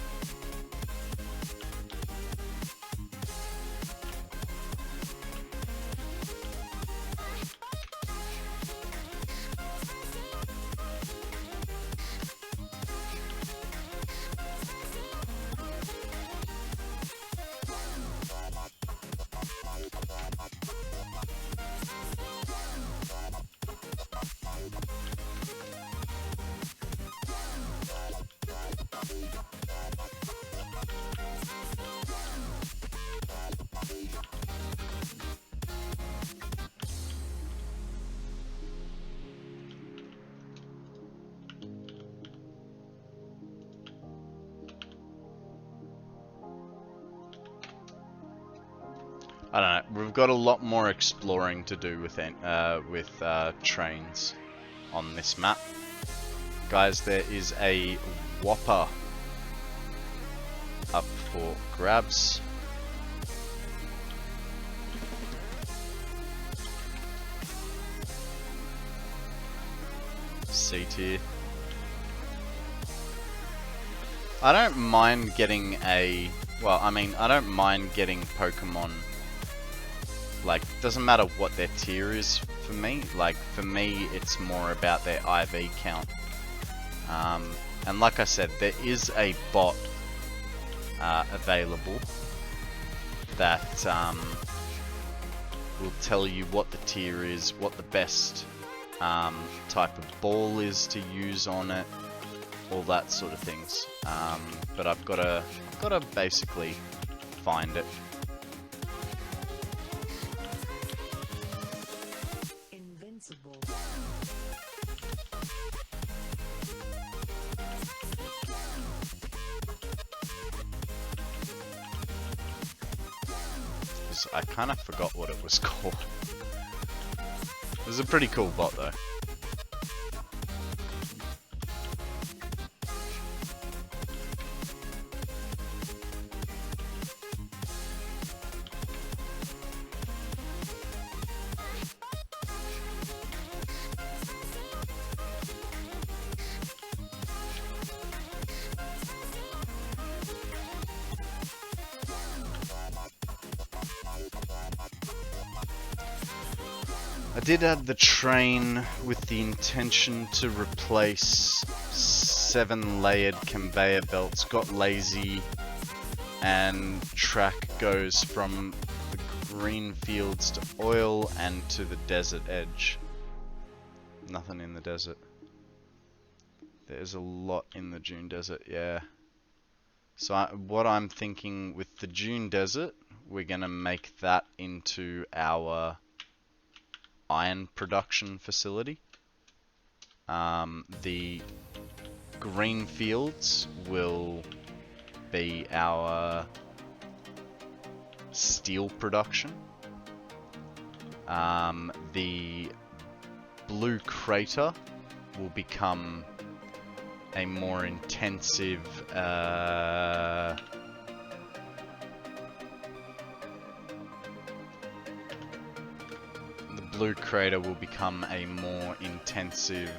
S1: I don't know. We've got a lot more exploring to do with trains on this map. Guys, there is a whopper up for grabs. C tier. I don't mind getting a... Well, I mean, I don't mind getting Pokemon. Like, doesn't matter what their tier is for me. Like, for me, it's more about their IV count. And like I said, there is a bot available that will tell you what the tier is, what the best type of ball is to use on it, all that sort of things. But I've got to basically find it. I kind of forgot what it was called. It was a pretty cool bot though. I did add the train with the intention to replace 7 layered conveyor belts. Got lazy and track goes from the green fields to oil and to the desert edge. Nothing in the desert. There's a lot in the Dune Desert, yeah. So what I'm thinking with the Dune Desert, we're gonna make that into our iron production facility. The green fields will be our steel production. The blue crater will become a more intensive blue crater will become a more intensive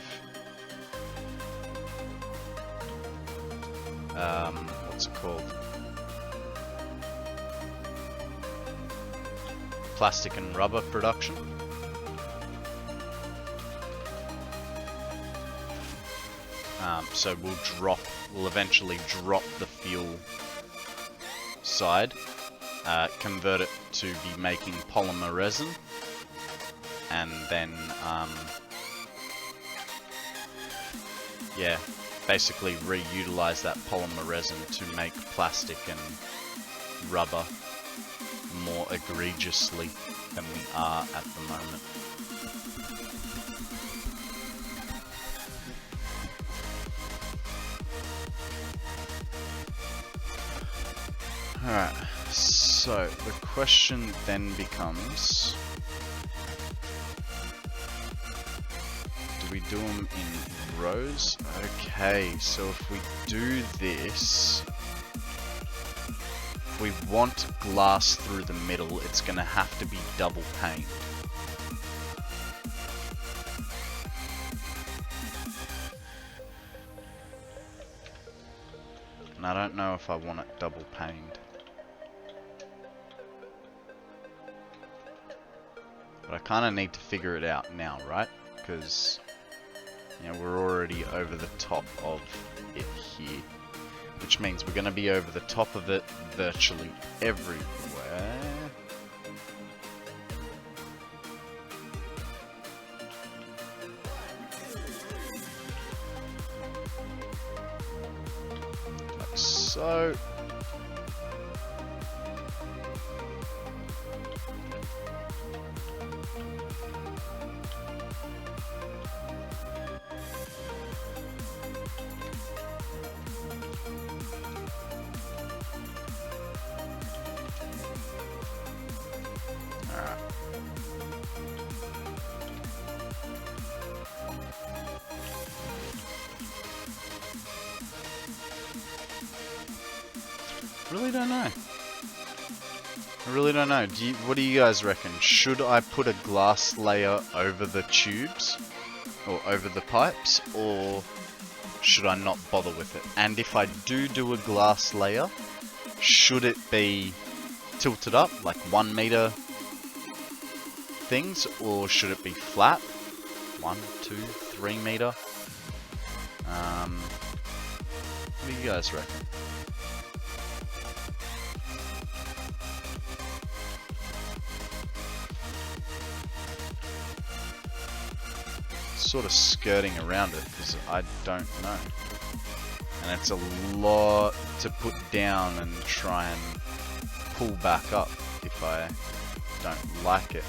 S1: what's it called? Plastic and rubber production. So we'll eventually drop the fuel side, convert it to be making polymer resin, and then yeah, basically reutilize that polymer resin to make plastic and rubber more egregiously than we are at the moment. Alright, so the question then becomes, do we do them in rows? Okay, so if we do this, if we want glass through the middle, it's going to have to be double pane. And I don't know if I want it double paned. But I kind of need to figure it out now, right? Because, you know, we're already over the top of it here. Which means we're going to be over the top of it virtually everywhere. Like so. I really don't know. What do you guys reckon? Should I put a glass layer over the tubes? Or over the pipes? Or should I not bother with it? And if I do a glass layer, should it be tilted up, like 1 meter things? Or should it be flat? 1, 2, 3 meter? What do you guys reckon? Sort of skirting around it because I don't know, and it's a lot to put down and try and pull back up if I don't like it.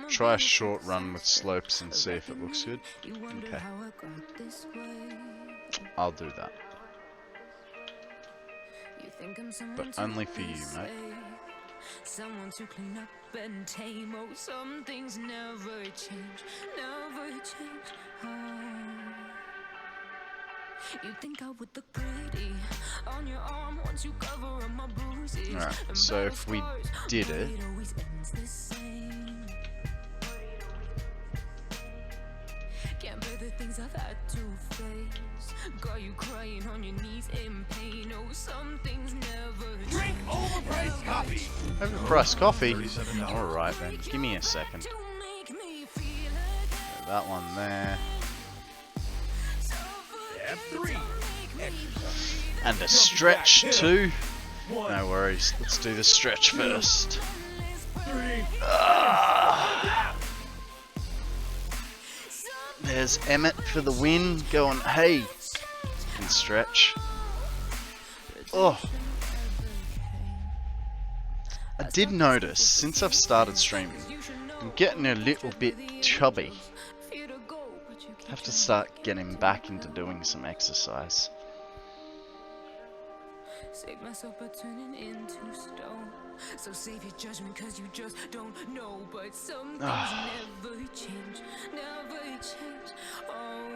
S1: Try a short run with slopes and see if it looks good. Okay. I'll do that. But only for you, mate. Someone to clean up and tame. Oh, some things never change, never change. You think I would look pretty on your arm once you cover up my bruises. Alright, so if we did it, can't bear the things I've had to face. Got you crying on your knees in pain. Oh, some things never
S4: drink overpriced coffee.
S1: Overpriced coffee? Alright then, give me a second. That one there.
S4: F3.
S1: And a stretch too. No worries, let's do the stretch first. There's Emmett for the win, going, hey, and stretch. Oh. I did notice, since I've started streaming, I'm getting a little bit chubby. Have to start getting back into doing some exercise.
S9: Save myself by turning into stone. So save your judgment cause you just don't know. But some things never change, never change. Oh,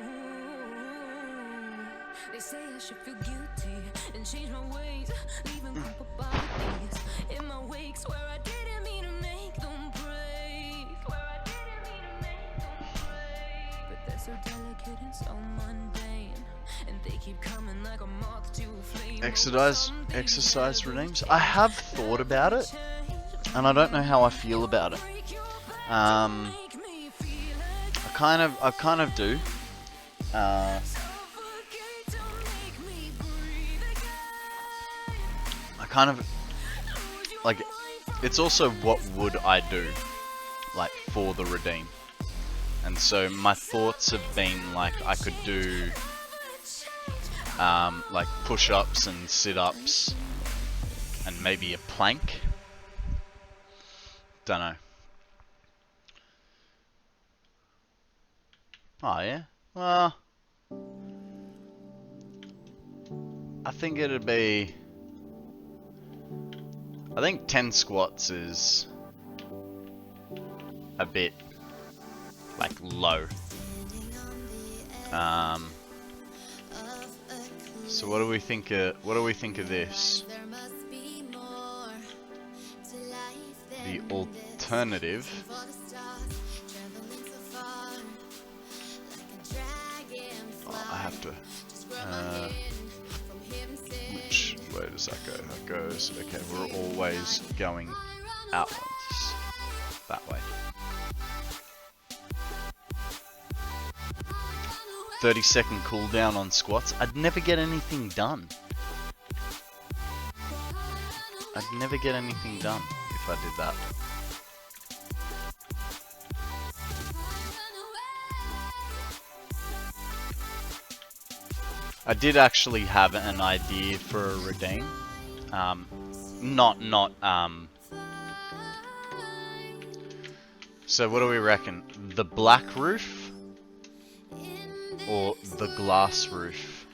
S9: they say I should feel guilty and change my ways, leaving crumpled bodies in my wake. Swear I didn't mean to make them break. Swear I didn't mean to make them break. But they're so delicate and so mundane, and they keep coming like a moth to a flame.
S1: Exercise redeems. I have thought about it, and I don't know how I feel about it. I kind of do. I kind of like. It's also what would I do, like, for the redeem. And so my thoughts have been like I could do like push-ups and sit-ups and maybe a plank. Don't know. Oh yeah. Well, I think it'd be. I think 10 squats is a bit like low. So what do we think of this? The alternative. Oh, I have to. Which way does that go? That goes. Okay, we're always going outwards. That way. 30-second cooldown on squats. I'd never get anything done. I'd never get anything done if I did that. I did actually have an idea for a redeem. So what do we reckon? The black roof or the glass roof?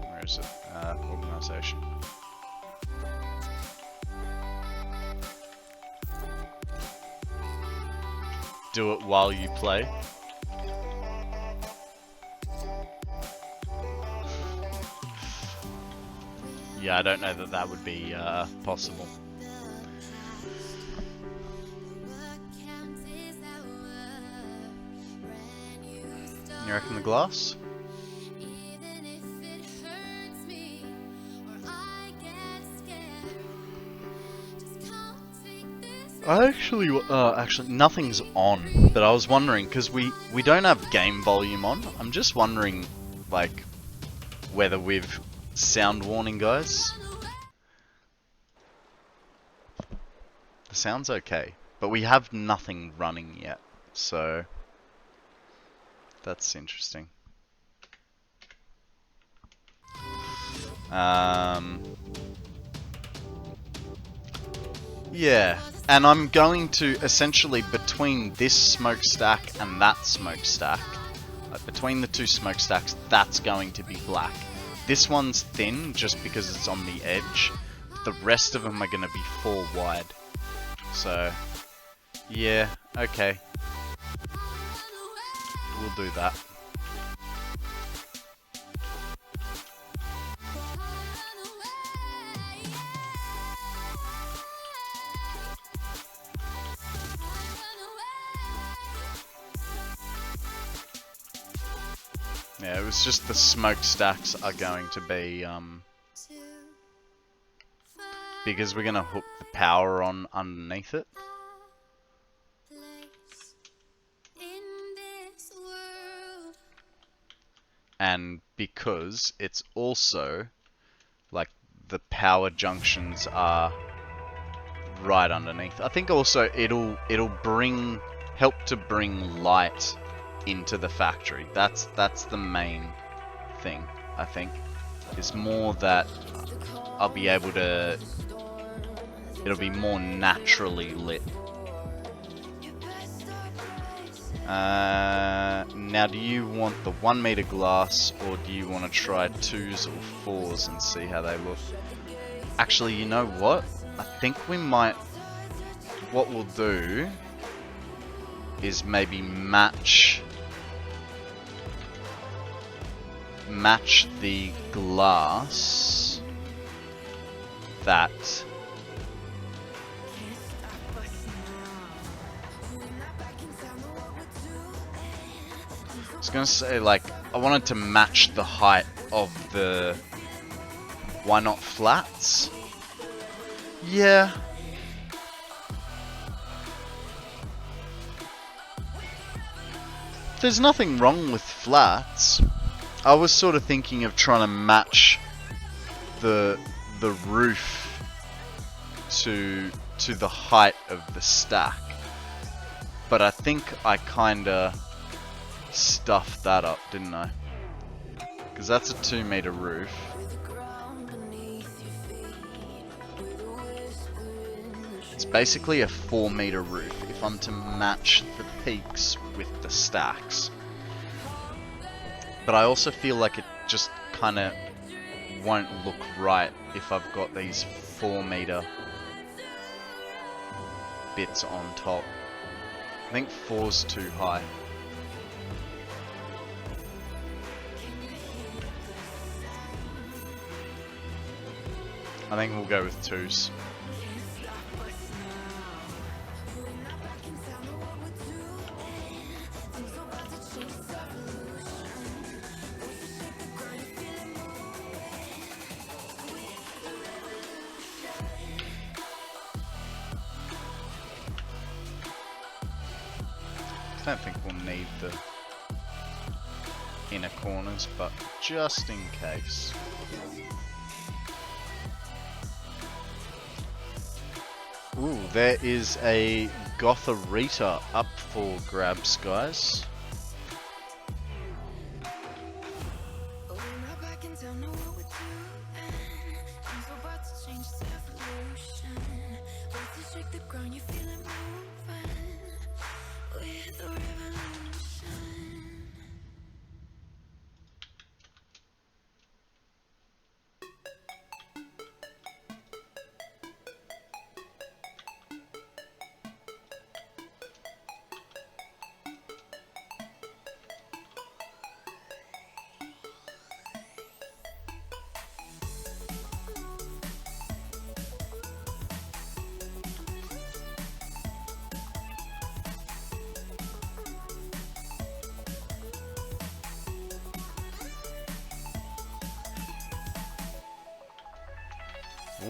S1: Where is it? Organization. Do it while you play. Yeah, I don't know that that would be possible. You reckon the glass? Actually, nothing's on, but I was wondering, because we don't have game volume on. I'm just wondering, like, whether we've sound warning, guys. The sound's okay, but we have nothing running yet, so that's interesting. Yeah, and I'm going to essentially between this smokestack and that smokestack, like between the two smokestacks, that's going to be black. This one's thin just because it's on the edge. The rest of them are going to be full wide. So, yeah, okay. We'll do that. Yeah, it was just the smokestacks are going to be, because we're going to hook the power on underneath it. And because it's also, like, the power junctions are right underneath. I think also it'll help to bring light into the factory. That's the main thing, I think. It's more that I'll be able to, it'll be more naturally lit. Now, do you want the 1 meter glass, or do you want to try 2s or 4s and see how they look? Actually, you know what? I think we might... What we'll do is maybe match the glass that... I was gonna say, like, I wanted to match the height of the... Why not flats? Yeah. There's nothing wrong with flats. I was sort of thinking of trying to match the roof to the height of the stack. But I think I kinda stuffed that up, didn't I? Because that's a 2 meter roof. It's basically a 4 meter roof if I'm to match the peaks with the stacks. But I also feel like it just kind of won't look right if I've got these 4 meter bits on top. I think 4's too high. I think we'll go with 2s. I don't think we'll need the inner corners, but just in case. Ooh, there is a Gotharita up for grabs, guys.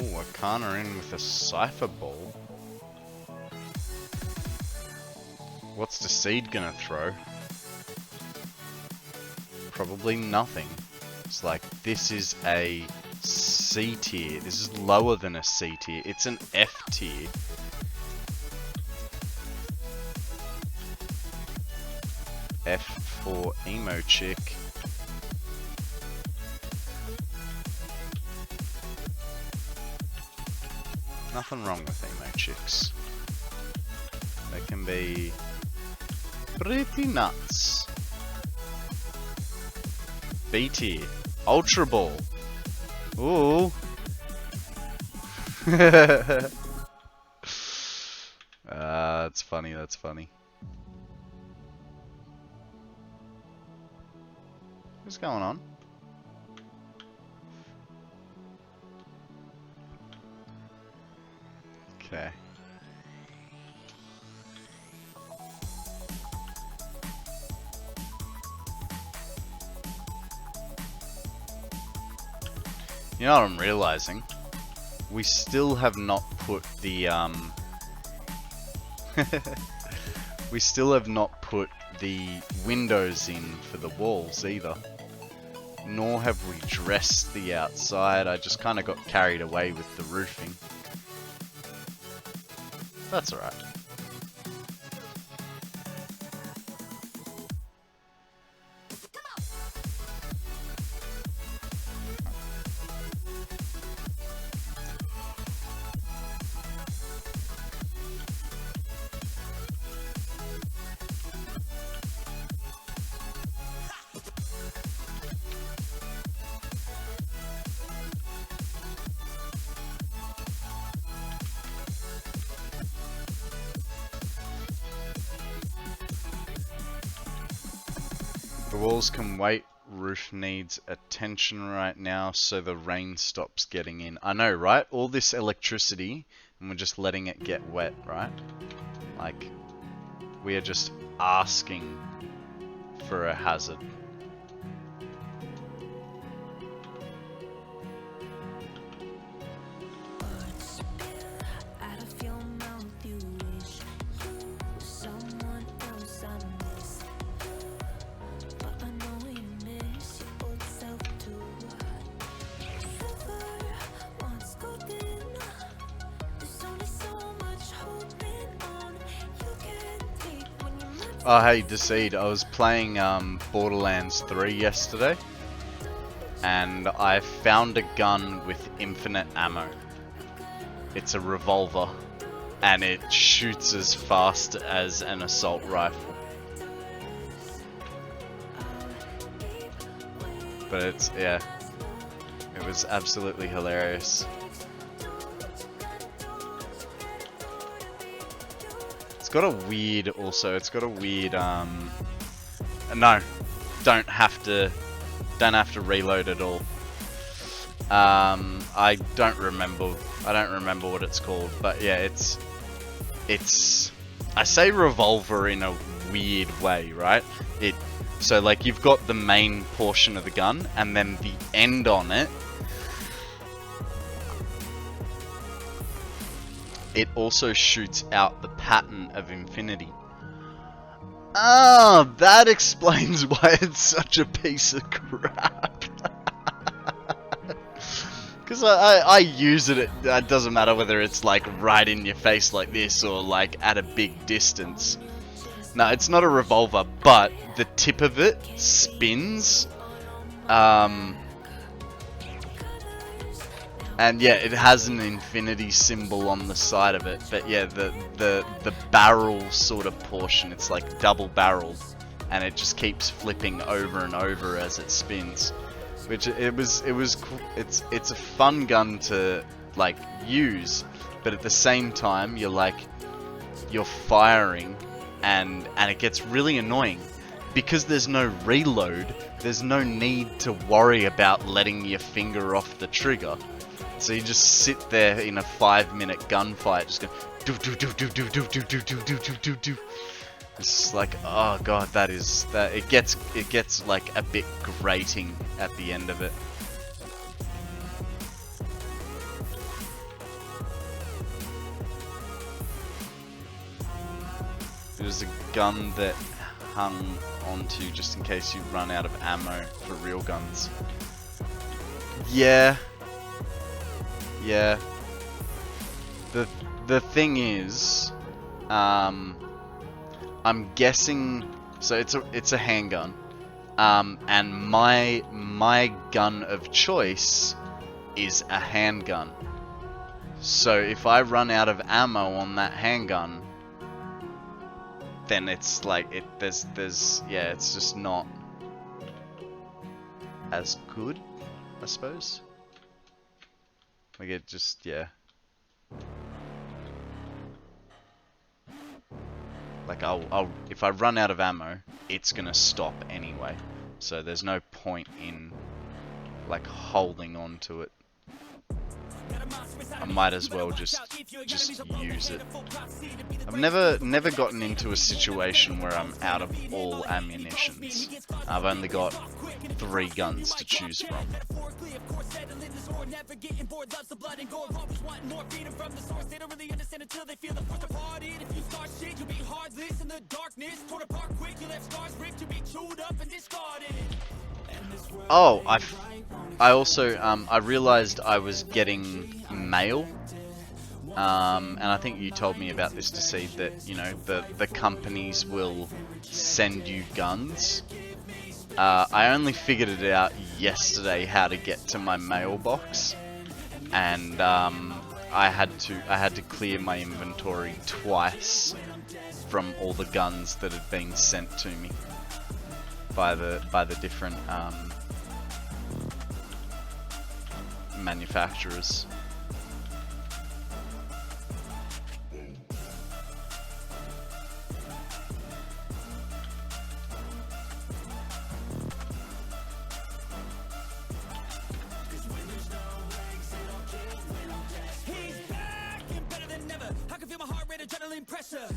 S1: Ooh, Arcana in with a Cypher Ball. What's the seed gonna throw? Probably nothing. It's like, this is a C tier. This is lower than a C tier. It's an F tier. F for Emo Chick. Nothing wrong with emo chicks. They can be pretty nuts. B tier. Ultra Ball. Ooh. That's funny, that's funny. What's going on? Okay. You know what I'm realizing? We still have not put the we still have not put the windows in for the walls either. Nor have we dressed the outside. I just kind of got carried away with the roofing. That's alright. The walls can wait. Roof needs attention right now so the rain stops getting in. I know, right? All this electricity and we're just letting it get wet, right? Like, we are just asking for a hazard. Oh hey Decede, I was playing Borderlands 3 yesterday and I found a gun with infinite ammo. It's a revolver and it shoots as fast as an assault rifle. But it's, yeah, it was absolutely hilarious. It's got a weird, also, it's got a weird, no, don't have to reload at all. I don't remember what it's called, but yeah, it's, I say revolver in a weird way, right? So like you've got the main portion of the gun, and then the end on it, it also shoots out the pattern of infinity. Oh, that explains why it's such a piece of crap. Because I use it, it doesn't matter whether it's like right in your face like this or like at a big distance. No, it's not a revolver, but the tip of it spins. And yeah, it has an infinity symbol on the side of it. But yeah, the barrel sort of portion, it's like double barreled, and it just keeps flipping over and over as it spins. Which it's a fun gun to like use, but at the same time you're firing, and it gets really annoying because there's no reload. There's no need to worry about letting your finger off the trigger. So you just sit there in a 5-minute gunfight, just go do do do do do do do do do do do do do. It's just like, oh god, it gets like a bit grating at the end of it. It was a gun that hung onto just in case you run out of ammo for real guns. Yeah. Yeah. The thing is, I'm guessing, so it's a handgun, and my gun of choice is a handgun. So if I run out of ammo on that handgun, then it's like there's yeah, it's just not as good, I suppose. Like it just, yeah. Like I'll if I run out of ammo, it's gonna stop anyway. So there's no point in like holding on to it. I might as well just use it. I've never gotten into a situation where I'm out of all ammunitions. I've only got 3 guns to choose from. Oh, I also I realized I was getting mail, and I think you told me about this to see that, you know, the companies will send you guns. I only figured it out yesterday how to get to my mailbox, and I had to clear my inventory twice from all the guns that had been sent to me by the different manufacturers.
S10: pressure.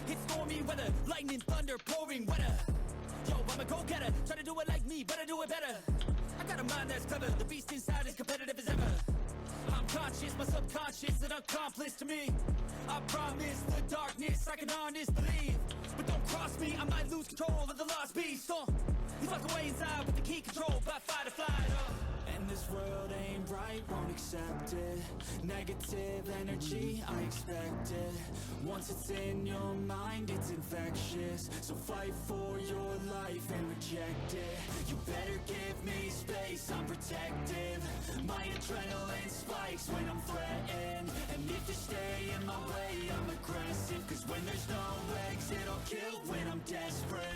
S10: It's stormy weather, lightning, thunder, pouring weather. Yo, I'm a go-getter, try to do it like me, but I do it better. I got a mind that's clever, the beast inside is competitive as ever. I'm conscious, my subconscious, an accomplice to me. I promise the darkness, I can honest believe. But don't cross me, I might lose control of the lost beast. He's locked away inside with the key control by fight or flight. And this world ain't right, won't accept it. Negative energy, I expect it. Once it's in your mind, it's infectious. So fight for your life and reject it. You better give me space, I'm protective. My adrenaline spikes when I'm threatened. And if you stay in my way, I'm aggressive. Cause when there's no exit, I'll kill when I'm desperate.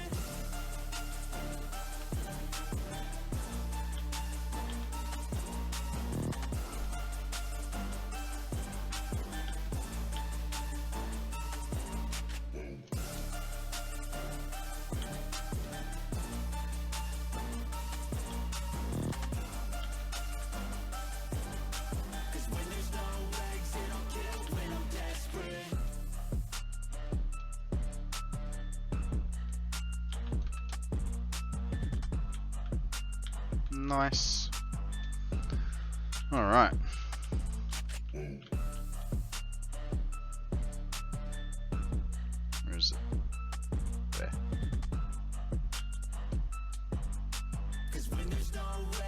S1: Nice. Alright. Where is it? There.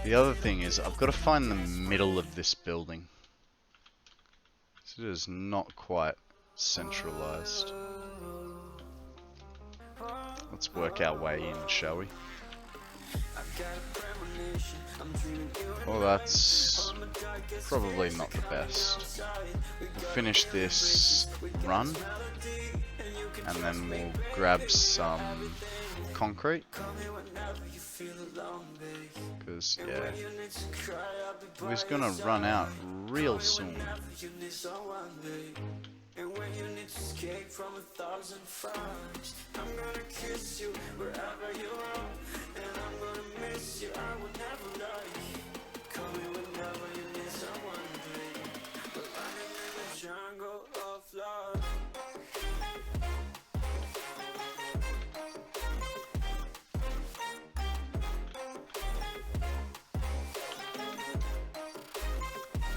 S1: The other thing is, I've got to find the middle of this building. So it is not quite centralized. Let's work our way in, shall we? Well, that's probably not the best. We'll finish this run, and then we'll grab some concrete. Because, yeah, we're just gonna run out real soon. And when you need to escape from 1,000 fires, I'm gonna kiss you wherever you are, and I'm gonna miss you, I will never lie. Call me whenever you need someone, babe. We're running in the jungle of love.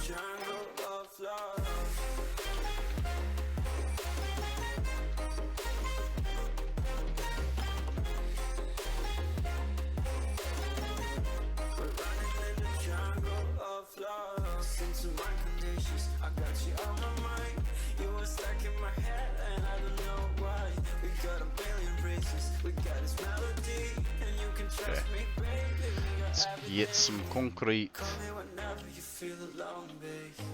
S1: Jungle of love. To my conditions, I got you on my mind. You were stuck in my head and I don't know why. We got a billion races, we got this melody, and you can trust me, baby. Let's get some concrete. Call me whenever you feel alone, babe.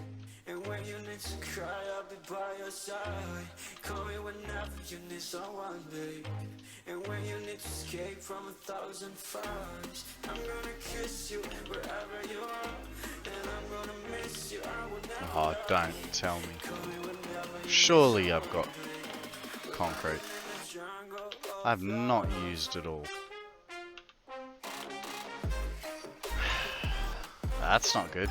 S1: And when you need to cry, I'll be by your side. Call me whenever you need someone, babe. And when you need to escape from 1,000 fires, I'm gonna kiss you wherever you are, and I'm gonna miss you, I will never. Oh, don't tell me. Surely I've got concrete. I've not used it all. That's not good.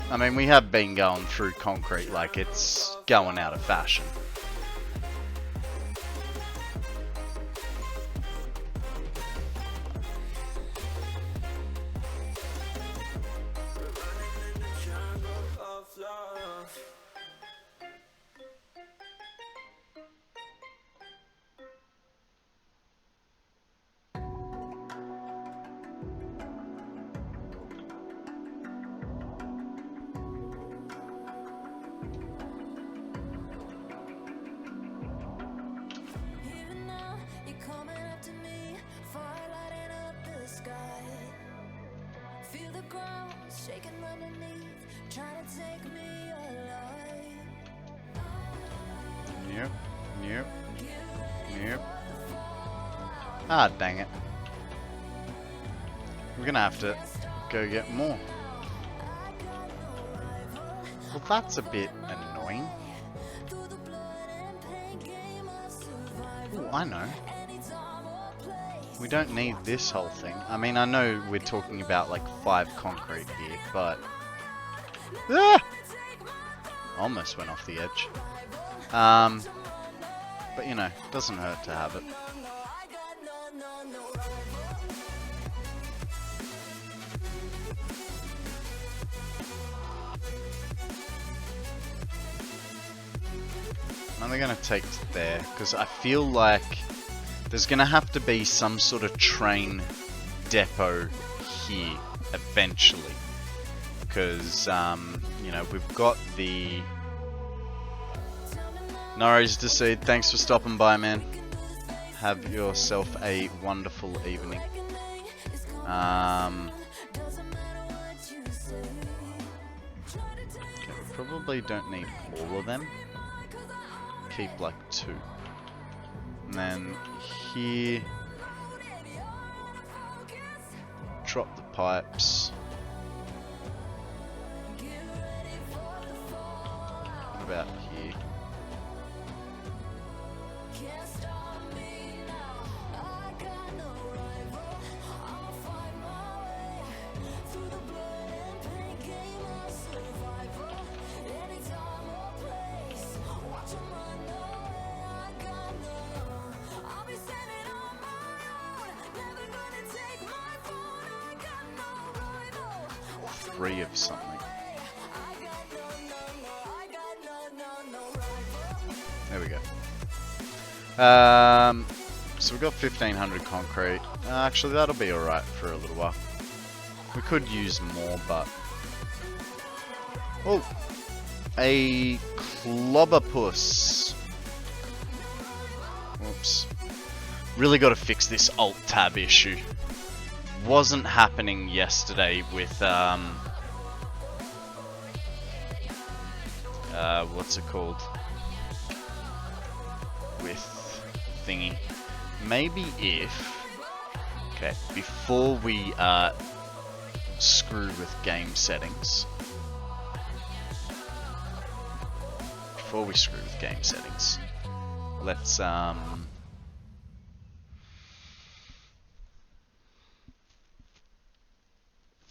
S1: I mean, we have been going through concrete like it's going out of fashion. Ah, dang it. We're gonna have to go get more. Well, that's a bit annoying. Ooh, I know. We don't need this whole thing. I mean, I know we're talking about like 5 concrete here, but... Ah! Almost went off the edge. But you know, doesn't hurt to have it. I'm only going to take it there, because I feel like there's going to have to be some sort of train depot here, eventually. Because, you know, we've got the... Norris Decide, thanks for stopping by, man. Have yourself a wonderful evening. Okay, we probably don't need all of them. Keep like 2. And then here, drop the pipes. What about here? Three of something. There we go. So we've got 1500 concrete. Actually, that'll be alright for a little while. We could use more, but... Oh! A clobberpuss. Whoops. Really got to fix this Alt-Tab issue. Wasn't happening yesterday with, what's it called? With thingy. Maybe if... Okay, before we, screw with game settings. Before we screw with game settings, let's,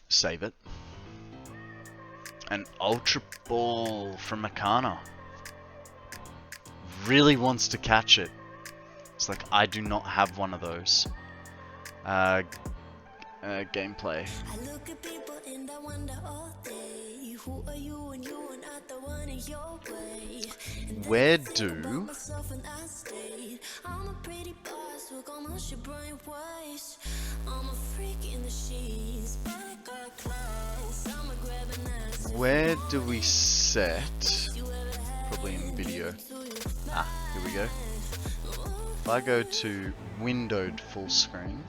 S1: save it. An Ultra Ball from Makana. Really wants to catch it. It's like, I do not have one of those. Gameplay.
S9: I look at people and I wonder all day, who are you and you are not the one in your way.
S1: Where do...
S9: I'm a pretty boss, look almost your brain waste. I'm a freak in the sheets, back or close. I'm a grabbing ass.
S1: Where do we set? Probably in video. Ah, here we go. If I go to windowed full screen.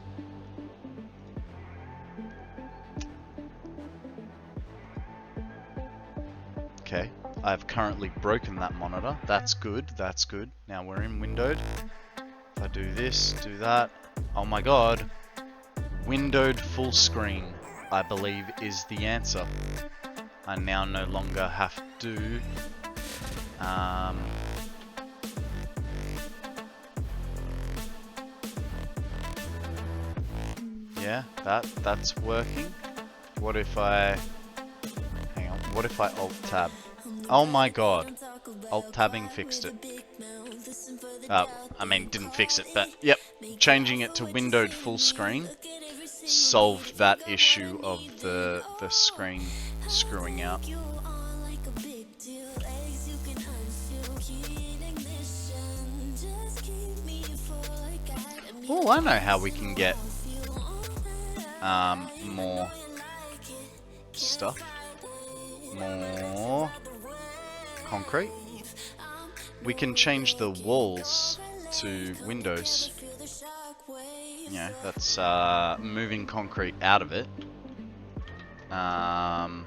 S1: Okay, I've currently broken that monitor. That's good, that's good. Now we're in windowed. If I do this, do that. Oh my god. Windowed full screen, I believe, is the answer. I now no longer have to... yeah, that's working. What if I... Hang on, what if I Alt-Tab? Oh my god. Alt-Tabbing fixed it. I mean, didn't fix it, but yep. Changing it to windowed full screen solved that issue of the screen screwing out. Oh, I know how we can get more stuff. More concrete. We can change the walls to windows. Yeah, that's moving concrete out of it. And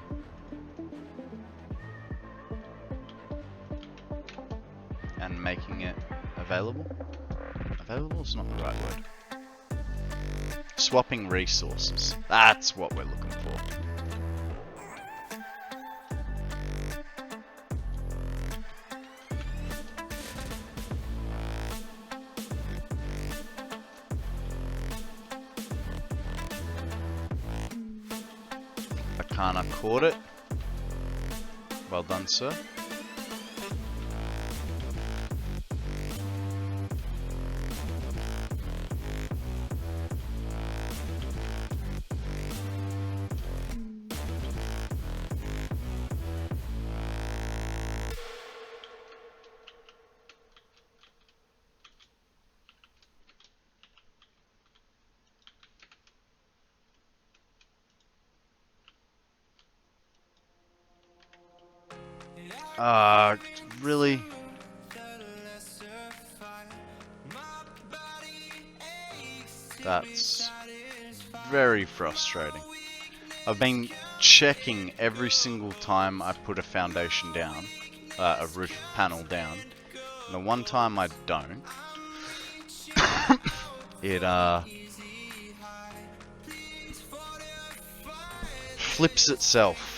S1: making it available. Available is not the right word. Swapping resources. That's what we're looking for. Akana caught it. Well done, sir. Really? That's very frustrating. I've been checking every single time I put a foundation down, a roof panel down, and the one time I don't, it flips itself.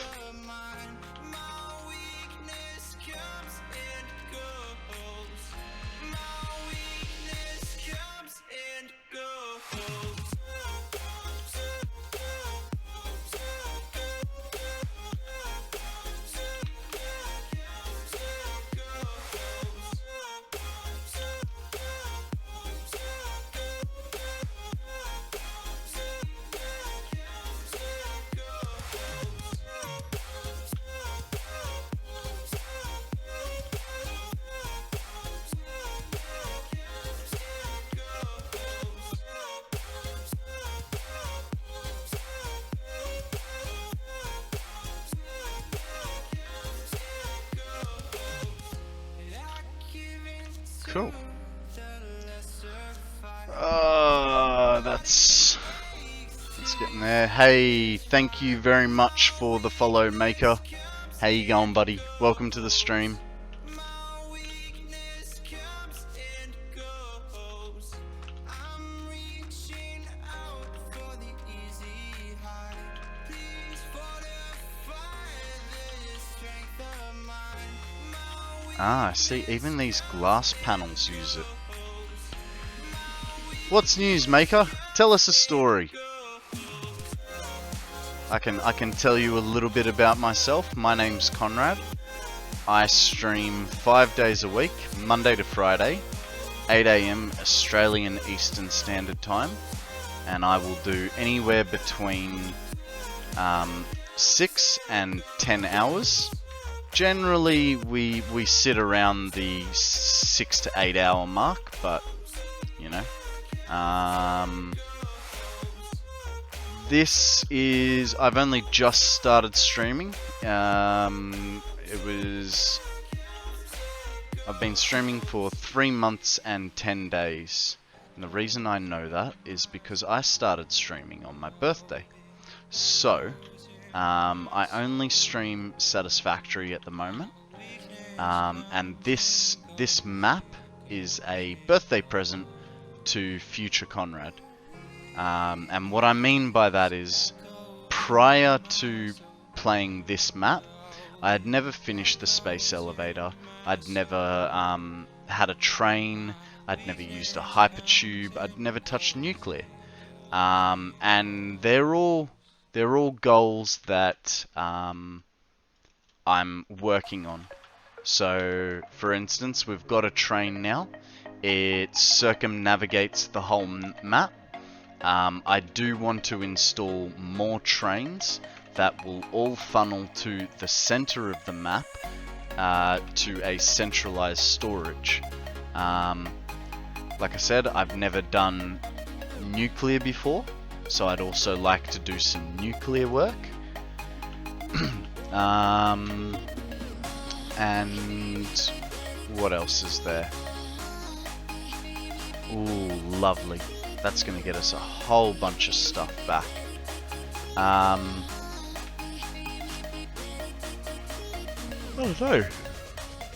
S1: Cool. That's getting there. Hey, thank you very much for the follow, Maker. How you going, buddy? Welcome to the stream. Ah, I see, even these glass panels use it. What's news, Maker? Tell us a story. I can tell you a little bit about myself. My name's Konrad. I stream 5 days a week, Monday to Friday, 8 AM Australian Eastern Standard Time, and I will do anywhere between 6 and 10 hours. Generally, we sit around the 6 to 8 hour mark, but you know, this is, I've only just started streaming. I've been streaming for 3 months and 10 days. And the reason I know that is because I started streaming on my birthday. So, I only stream Satisfactory at the moment, and this map is a birthday present to future Konrad. And what I mean by that is, prior to playing this map, I had never finished the space elevator. I'd never had a train. I'd never used a hypertube. I'd never touched nuclear, and they're all goals that I'm working on. So, for instance, we've got a train now. It circumnavigates the whole map. I do want to install more trains that will all funnel to the center of the map, to a centralized storage. Like I said, I've never done nuclear before, so I'd also like to do some nuclear work. And what else is there? Ooh, lovely. That's going to get us a whole bunch of stuff back. I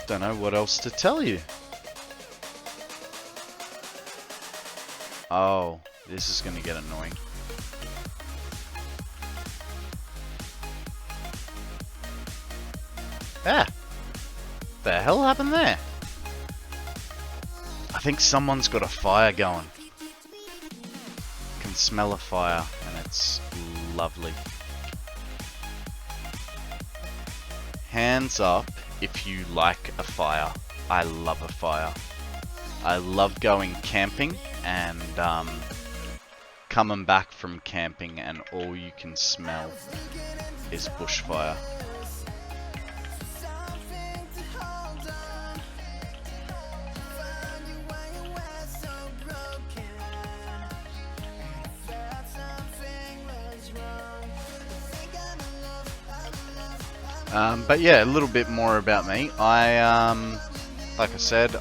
S1: don't know what else to tell you. Oh, this is going to get annoying. Ah! The hell happened there? I think someone's got a fire going. Can smell a fire, and it's lovely. Hands up if you like a fire. I love a fire. I love going camping and coming back from camping and all you can smell is bushfire. But yeah, a little bit more about me. Like I said,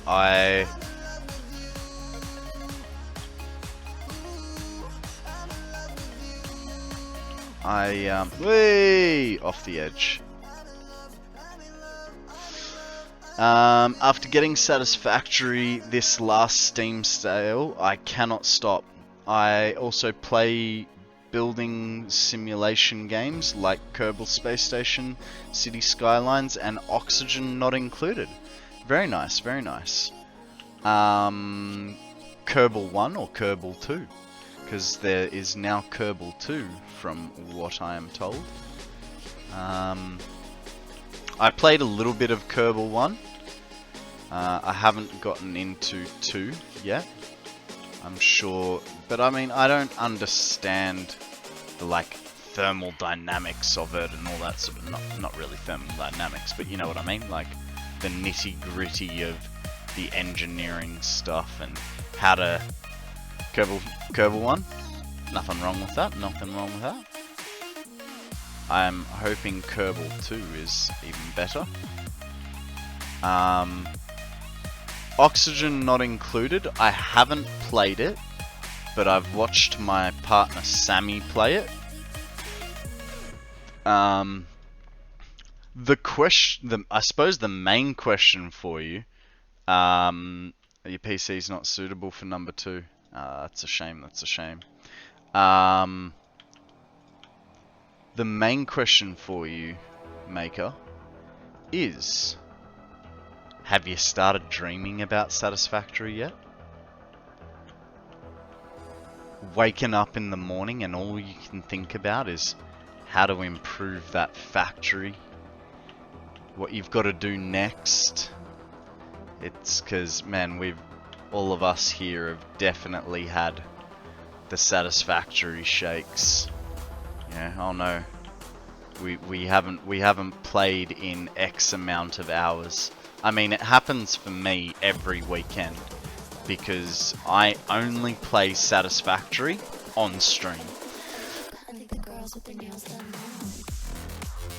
S1: way off the edge. After getting Satisfactory this last Steam sale, I cannot stop. I also play building simulation games like Kerbal Space Station, City Skylines, and Oxygen Not Included. Very nice, very nice. Kerbal 1 or Kerbal 2? Because there is now Kerbal 2, from what I am told. I played a little bit of Kerbal 1. I haven't gotten into 2 yet. I'm sure, but I mean, I don't understand the like thermal dynamics of it and all that sort of, not really thermal dynamics, but you know what I mean, like the nitty gritty of the engineering stuff and how to Kerbal 1. Nothing wrong with that. Nothing wrong with that. I'm hoping Kerbal 2 is even better. Oxygen Not Included. I haven't played it, but I've watched my partner Sammy play it. I suppose the main question for you, your PC's not suitable for number 2. That's a shame. That's a shame. The main question for you, Maker, is: have you started dreaming about Satisfactory yet? Waking up in the morning and all you can think about is how to improve that factory, what you've got to do next. It's because, man, all of us here have definitely had the Satisfactory shakes. Yeah, oh no, we haven't played in X amount of hours. I mean, it happens for me every weekend because I only play Satisfactory on stream.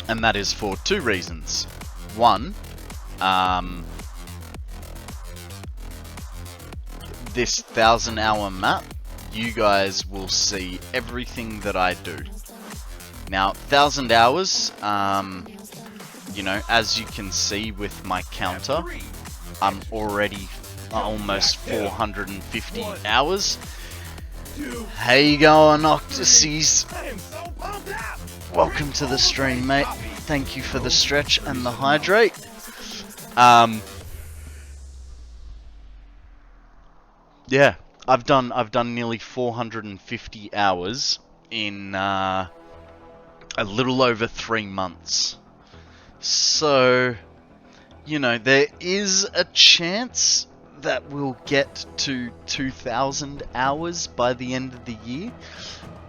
S1: And that is for 2 reasons. One, this 1,000-hour map, you guys will see everything that I do. Now, 1,000 hours, you know, as you can see with my counter, I'm already almost 450 hours. How you going, Octases? Welcome to the stream, mate. Thank you for the stretch and the hydrate. Yeah, I've done nearly 450 hours in a little over 3 months. So, you know, there is a chance that we'll get to 2,000 hours by the end of the year.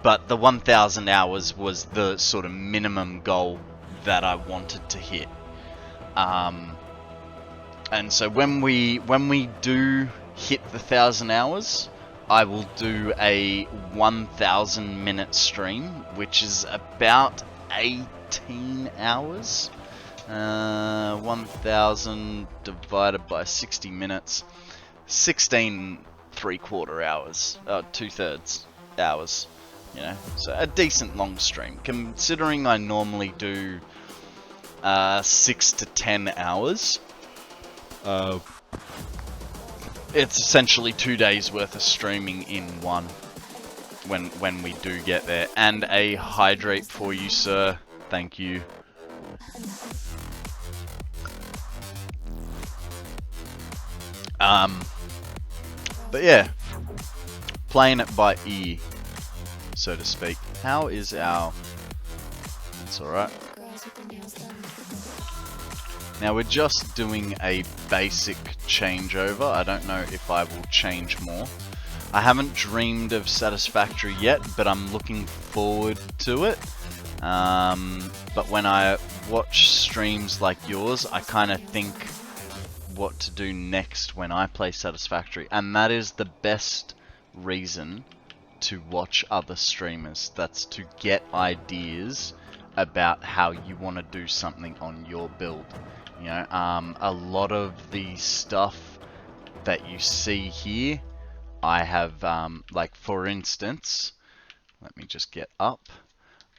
S1: But the 1,000 hours was the sort of minimum goal that I wanted to hit. And so when we do hit the 1,000 hours, I will do a 1,000 minute stream, which is about 18 hours. 1,000 divided by 60 minutes, 16 3/4 hours, 2/3 hours, you know, so a decent long stream, considering I normally do 6 to 10 hours. It's essentially 2 days worth of streaming in one, when we do get there. And a hydrate for you, sir, thank you. But yeah, playing it by ear, so to speak. How is our... It's alright. Now we're just doing a basic changeover. I don't know if I will change more. I haven't dreamed of Satisfactory yet, but I'm looking forward to it. But when I watch streams like yours, I kind of think what to do next when I play Satisfactory, and that is the best reason to watch other streamers. That's to get ideas about how you want to do something on your build. You know, a lot of the stuff that you see here, I have, like for instance, let me just get up.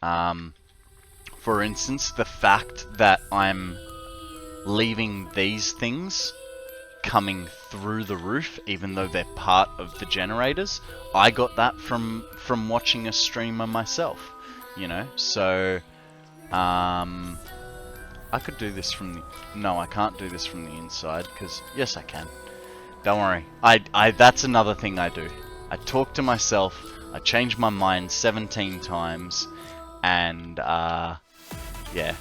S1: For instance, the fact that I'm leaving these things coming through the roof, even though they're part of the generators, I got that from watching a streamer myself, you know. So I could do this from the, no, I can't do this from the inside, because yes I can, don't worry. I that's another thing I do. I talk to myself, I change my mind 17 times, and yeah.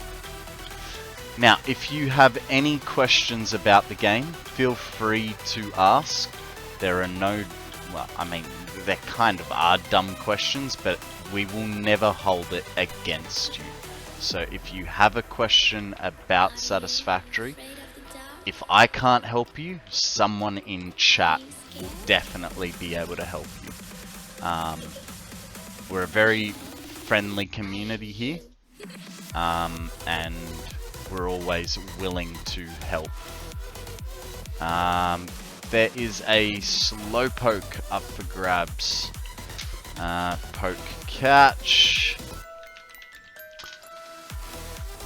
S1: Now, if you have any questions about the game, feel free to ask. There are no, well, I mean, there kind of are dumb questions, but we will never hold it against you. So if you have a question about Satisfactory, if I can't help you, someone in chat will definitely be able to help you. We're a very friendly community here, and we're always willing to help. There is a slowpoke up for grabs. Poke catch.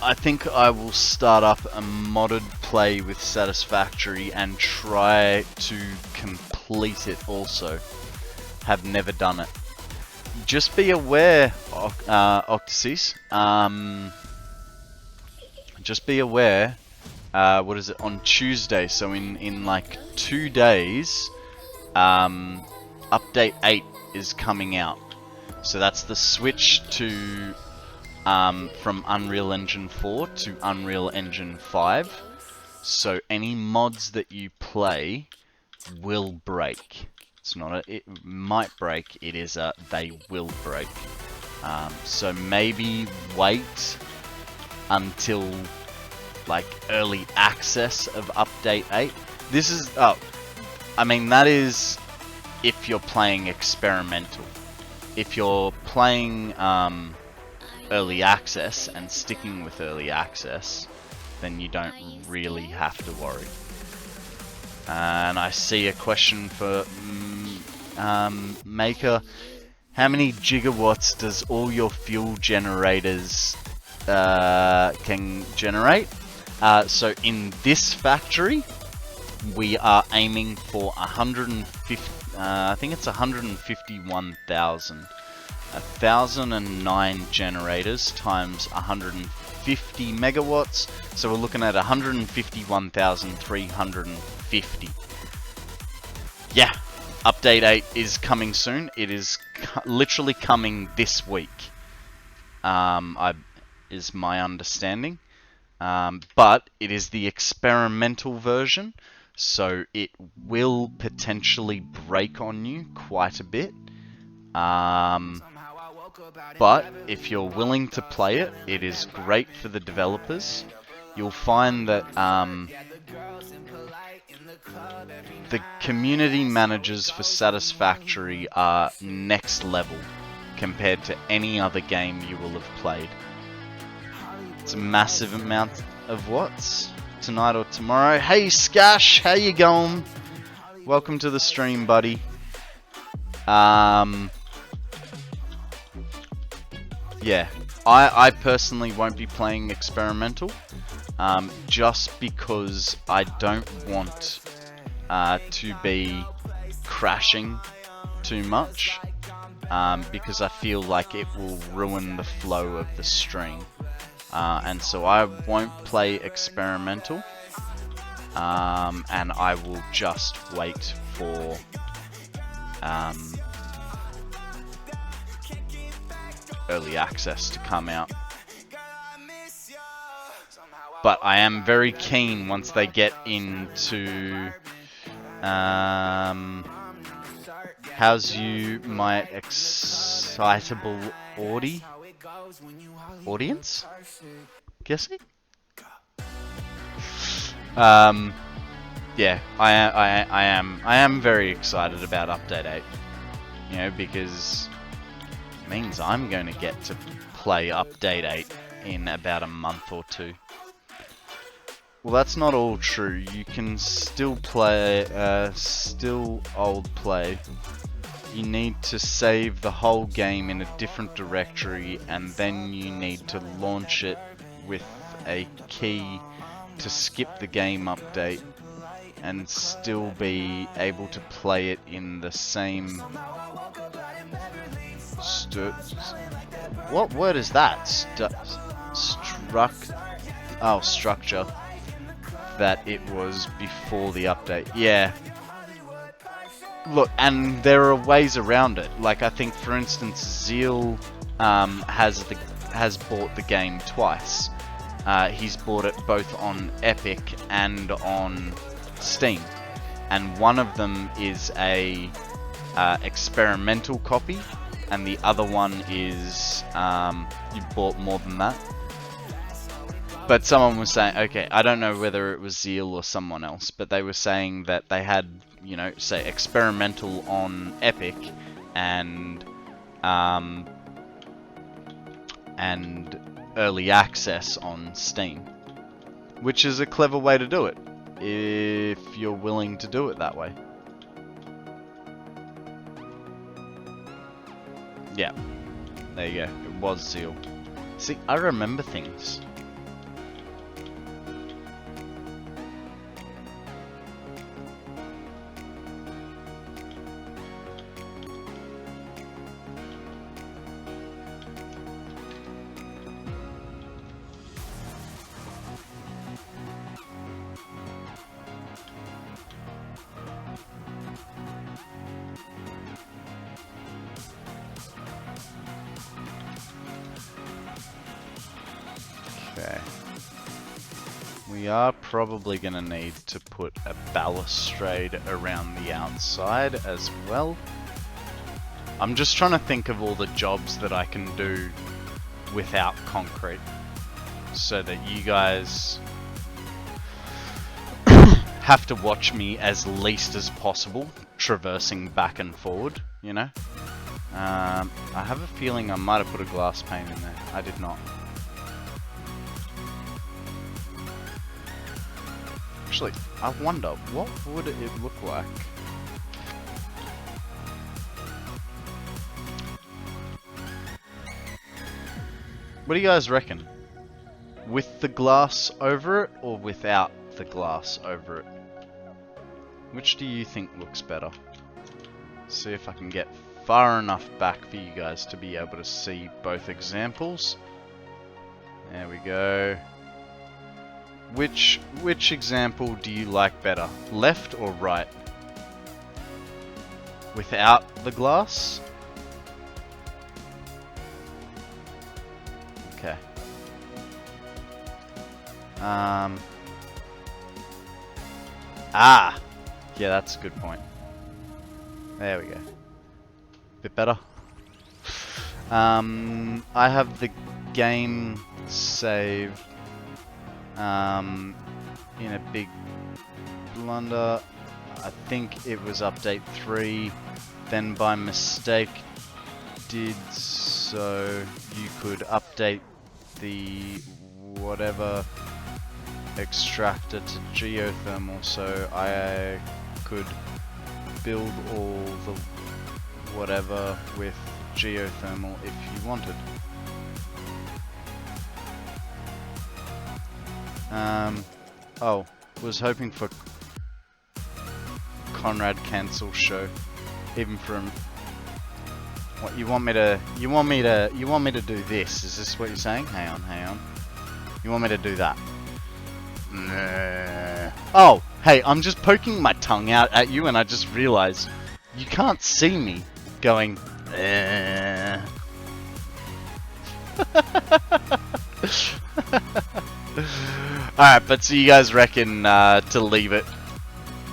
S1: I think I will start up a modded play with Satisfactory and try to complete it also. Have never done it. Just be aware, Octasis. Just be aware, what is it, on Tuesday, so in like 2 days, update 8 is coming out. So that's the switch to, from Unreal Engine 4 to Unreal Engine 5. So any mods that you play will break. It's not a, it might break, it is a, they will break. So maybe wait until like early access of update 8. This is, oh, I mean that is if you're playing experimental. If you're playing early access and sticking with early access, then you don't really have to worry. And I see a question for Maker. How many gigawatts does all your fuel generators can generate? So in this factory, we are aiming for 150. I think it's 151,000. 1,009 generators times 150 megawatts. So we're looking at 151,350. Yeah, update 8 is coming soon. It is literally coming this week. Is my understanding. But it is the experimental version, so it will potentially break on you quite a bit. But if you're willing to play it, it is great for the developers. You'll find that the community managers for Satisfactory are next level compared to any other game you will have played. It's a massive amount of watts tonight or tomorrow. Hey Skash, how you going? Welcome to the stream, buddy. Yeah, I personally won't be playing experimental, just because I don't want to be crashing too much, because I feel like it will ruin the flow of the stream. And so I won't play experimental, and I will just wait for early access to come out. But I am very keen once they get into how's you, my excitable audience? Guessing? Yeah, I am very excited about update 8. You know, because it means I'm going to get to play update 8 in about a month or two. Well, that's not all true. You can still play, still old play. You need to save the whole game in a different directory, and then you need to launch it with a key to skip the game update and still be able to play it in the same what word is that? Structure that it was before the update. Yeah. Look, and there are ways around it. Like, I think, for instance, Zeal has bought the game twice. He's bought it both on Epic and on Steam, and one of them is a experimental copy, and the other one is you bought more than that. But someone was saying, okay, I don't know whether it was Zeal or someone else, but they were saying that they had, you know, say experimental on Epic and early access on Steam, which is a clever way to do it if you're willing to do it that way. Yeah, there you go. It was Zeal. See, I remember things. Okay. We are probably going to need to put a balustrade around the outside as well. I'm just trying to think of all the jobs that I can do without concrete, so that you guys have to watch me as least as possible, traversing back and forward, you know? I have a feeling I might have put a glass pane in there. I did not. Actually, I wonder, what would it look like? What do you guys reckon? With the glass over it, or without the glass over it? Which do you think looks better? See if I can get far enough back for you guys to be able to see both examples. There we go. Which example do you like better? Left or right? Without the glass? Okay. Ah! Yeah, that's a good point. There we go. Bit better. I have the game saved in a big blunder. I think it was update 3, then by mistake did so you could update the whatever extractor to geothermal, so I could build all the whatever with geothermal if you wanted. Oh, was hoping for Konrad cancel show, even from what you want me to do this? Is this what you're saying? Hang on. You want me to do that? Nah. Oh, hey, I'm just poking my tongue out at you, and I just realized you can't see me going. Alright, but so you guys reckon to leave it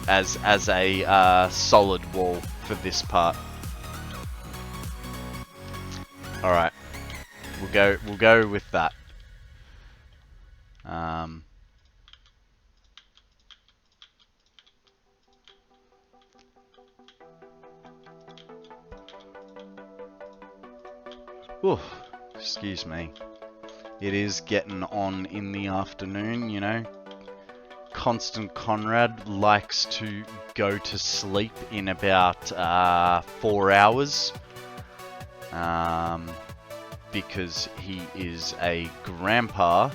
S1: as a solid wall for this part? Alright, we'll go with that. Oof, excuse me. It is getting on in the afternoon, you know. KonstantKonrad likes to go to sleep in about 4 hours. Because he is a grandpa.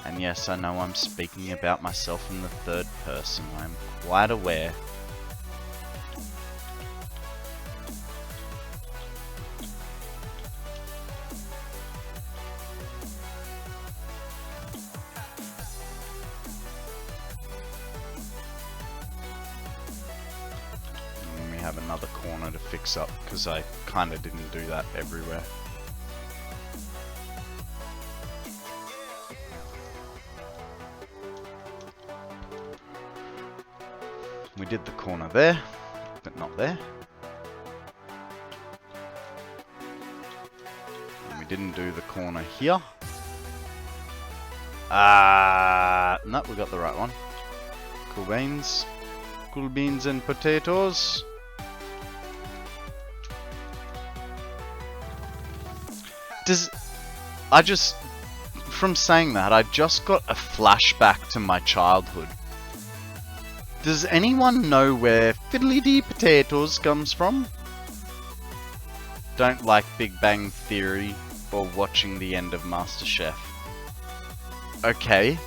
S1: And yes, I know I'm speaking about myself in the third person. I'm quite aware. And we have another corner to fix up because I kind of didn't do that everywhere. We did the corner there, but not there. And we didn't do the corner here. No, we got the right one. Cool beans. Cool beans and potatoes. From saying that, I just got a flashback to my childhood. Does anyone know where fiddly-dee potatoes comes from? Don't like Big Bang Theory or watching the end of MasterChef. Okay.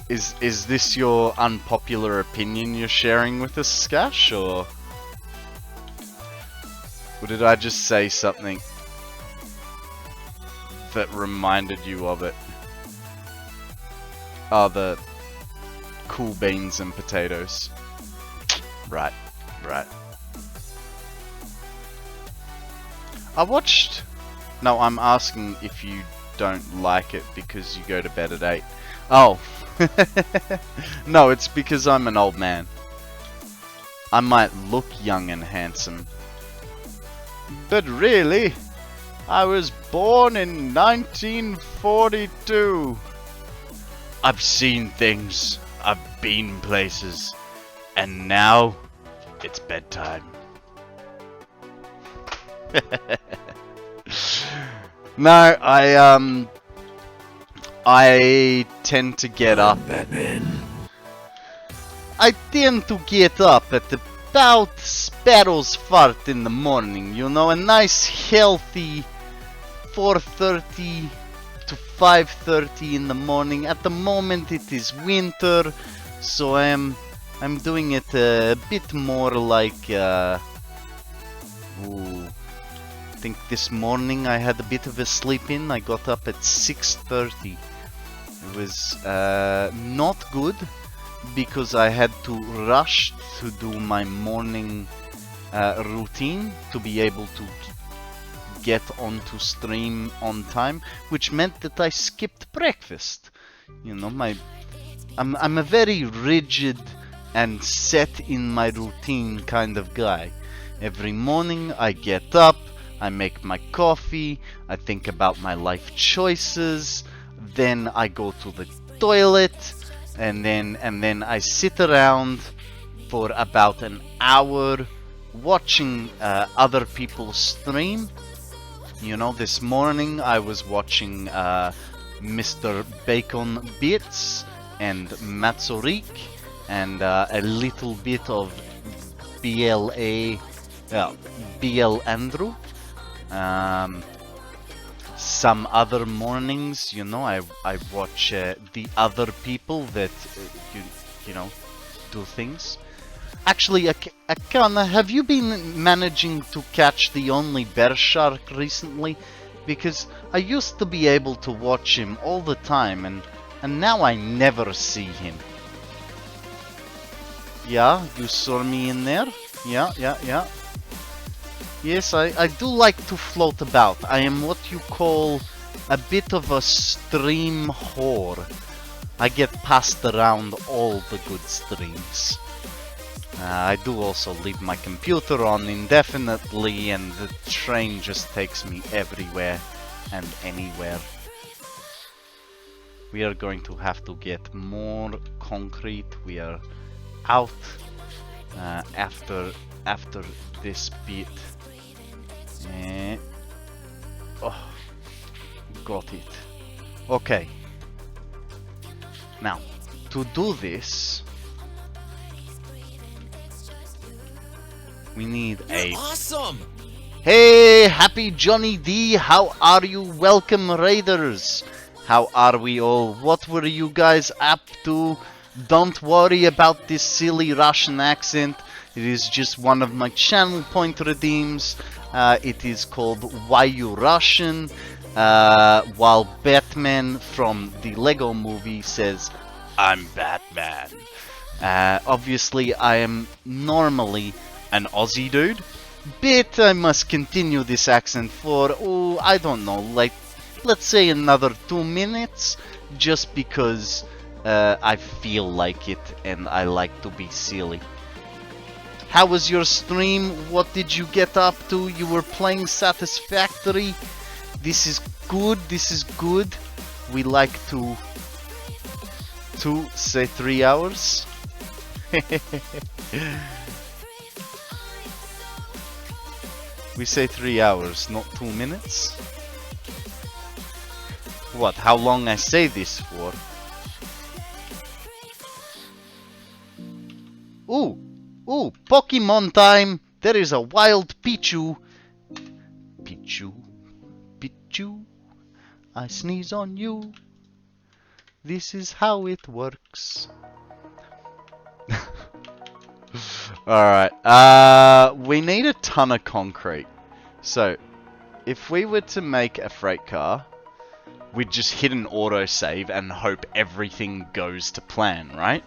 S1: Is this your unpopular opinion you're sharing with us, Skash, or did I just say something that reminded you of it? Oh, the cool beans and potatoes. Right, right. I watched... No, I'm asking if you don't like it because you go to bed at 8. Oh. No, it's because I'm an old man. I might look young and handsome. But really, I was born in 1942. I've seen things. I've been places. And now, it's bedtime. No, I tend to get up.
S4: Batman.
S1: I tend to get up at about sparrow's fart in the morning, you know, a nice healthy 4:30 to 5:30 in the morning. At the moment it is winter, so I'm doing it a bit more like I think this morning I had a bit of a sleep in. I got up at 6:30. It was not good because I had to rush to do my morning routine to be able to get onto stream on time, which meant that I skipped breakfast. You know, I'm a very rigid and set in my routine kind of guy. Every morning I get up, I make my coffee, I think about my life choices, then I go to the toilet, and then I sit around for about an hour watching other people stream. You know, this morning I was watching Mr. Bacon Bitz and Matzorik and a little bit of BL Andrew. Some other mornings, you know, I watch the other people that you know, do things. Actually, Akana, have you been managing to catch the only bear shark recently? Because I used to be able to watch him all the time, and now I never see him. Yeah, you saw me in there? Yeah. Yes, I do like to float about. I am what you call a bit of a stream whore. I get passed around all the good streams. I do also leave my computer on indefinitely, and the train just takes me everywhere and anywhere. We are going to have to get more concrete. We are out after this bit. Oh, got it. Okay. Now, to do this, we need a...
S11: Awesome!
S1: Hey, happy Johnny D, how are you? Welcome, Raiders. How are we all? What were you guys up to? Don't worry about this silly Russian accent. It is just one of my channel point redeems. It is called Why You Russian? While Batman from the Lego movie says, I'm Batman. Obviously, I am normally an Aussie dude, but I must continue this accent for, oh, I don't know, like, let's say another 2 minutes, just because I feel like it and I like to be silly. How was your stream? What did you get up to? You were playing Satisfactory. This is good, this is good. We like to say 3 hours. We say 3 hours, not 2 minutes. What, how long I say this for? Ooh, ooh, Pokemon time! There is a wild Pichu. Pichu, Pichu, I sneeze on you. This is how it works. Alright, we need a ton of concrete. So, if we were to make a freight car, we'd just hit an autosave and hope everything goes to plan, right?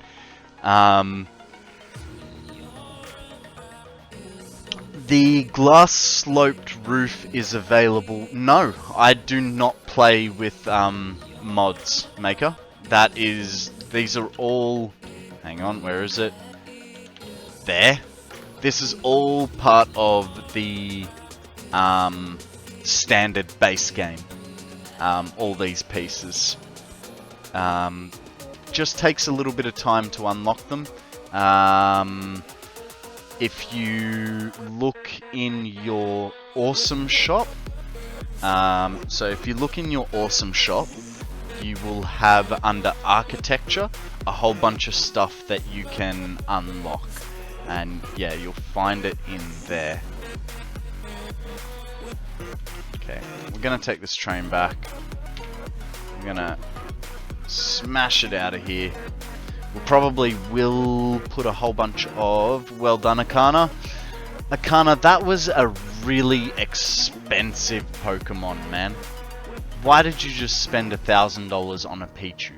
S1: The glass sloped roof is available. No, I do not play with mods, Maker. That is, these are all, hang on, where is it? There. This is all part of the standard base game. All these pieces. Just takes a little bit of time to unlock them. If you look in your awesome shop, so if you look in your awesome shop, you will have under architecture a whole bunch of stuff that you can unlock, and yeah, you'll find it in there. Okay, we're gonna take this train back. We're gonna smash it out of here. We probably will put a whole bunch of... Well done, Akana. Akana, that was a really expensive Pokemon, man. Why did you just spend $1,000 on a Pichu?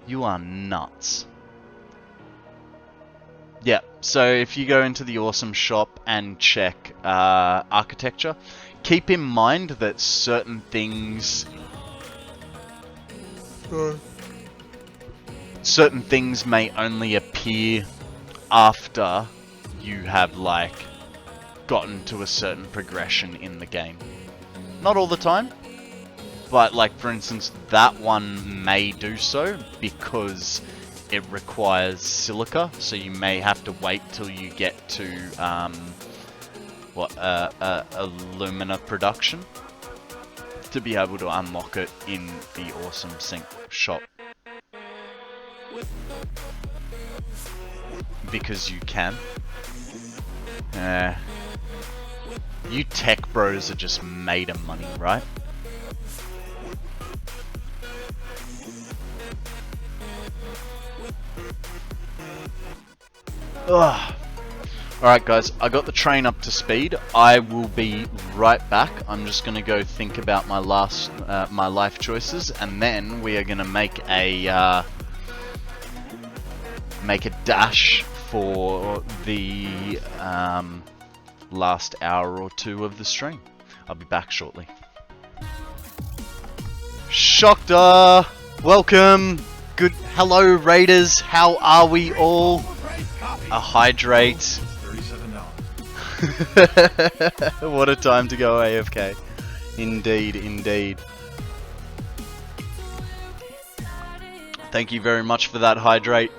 S1: You are nuts. Yeah, so if you go into the awesome shop and check architecture, keep in mind that certain things may only appear after you have like gotten to a certain progression in the game. Not all the time, but like for instance that one may do so because it requires silica, so you may have to wait till you get to alumina production to be able to unlock it in the awesome sync shop. Because you can. You tech bros are just made of money, right? Ugh. Alright guys, I got the train up to speed. I will be right back. I'm just gonna go think about my last, my life choices, and then we are gonna make a dash for the last hour or two of the stream. I'll be back shortly. Shockta! Welcome! Good, hello Raiders, how are we all? A hydrate. What a time to go AFK. Indeed, indeed. Thank you very much for that hydrate.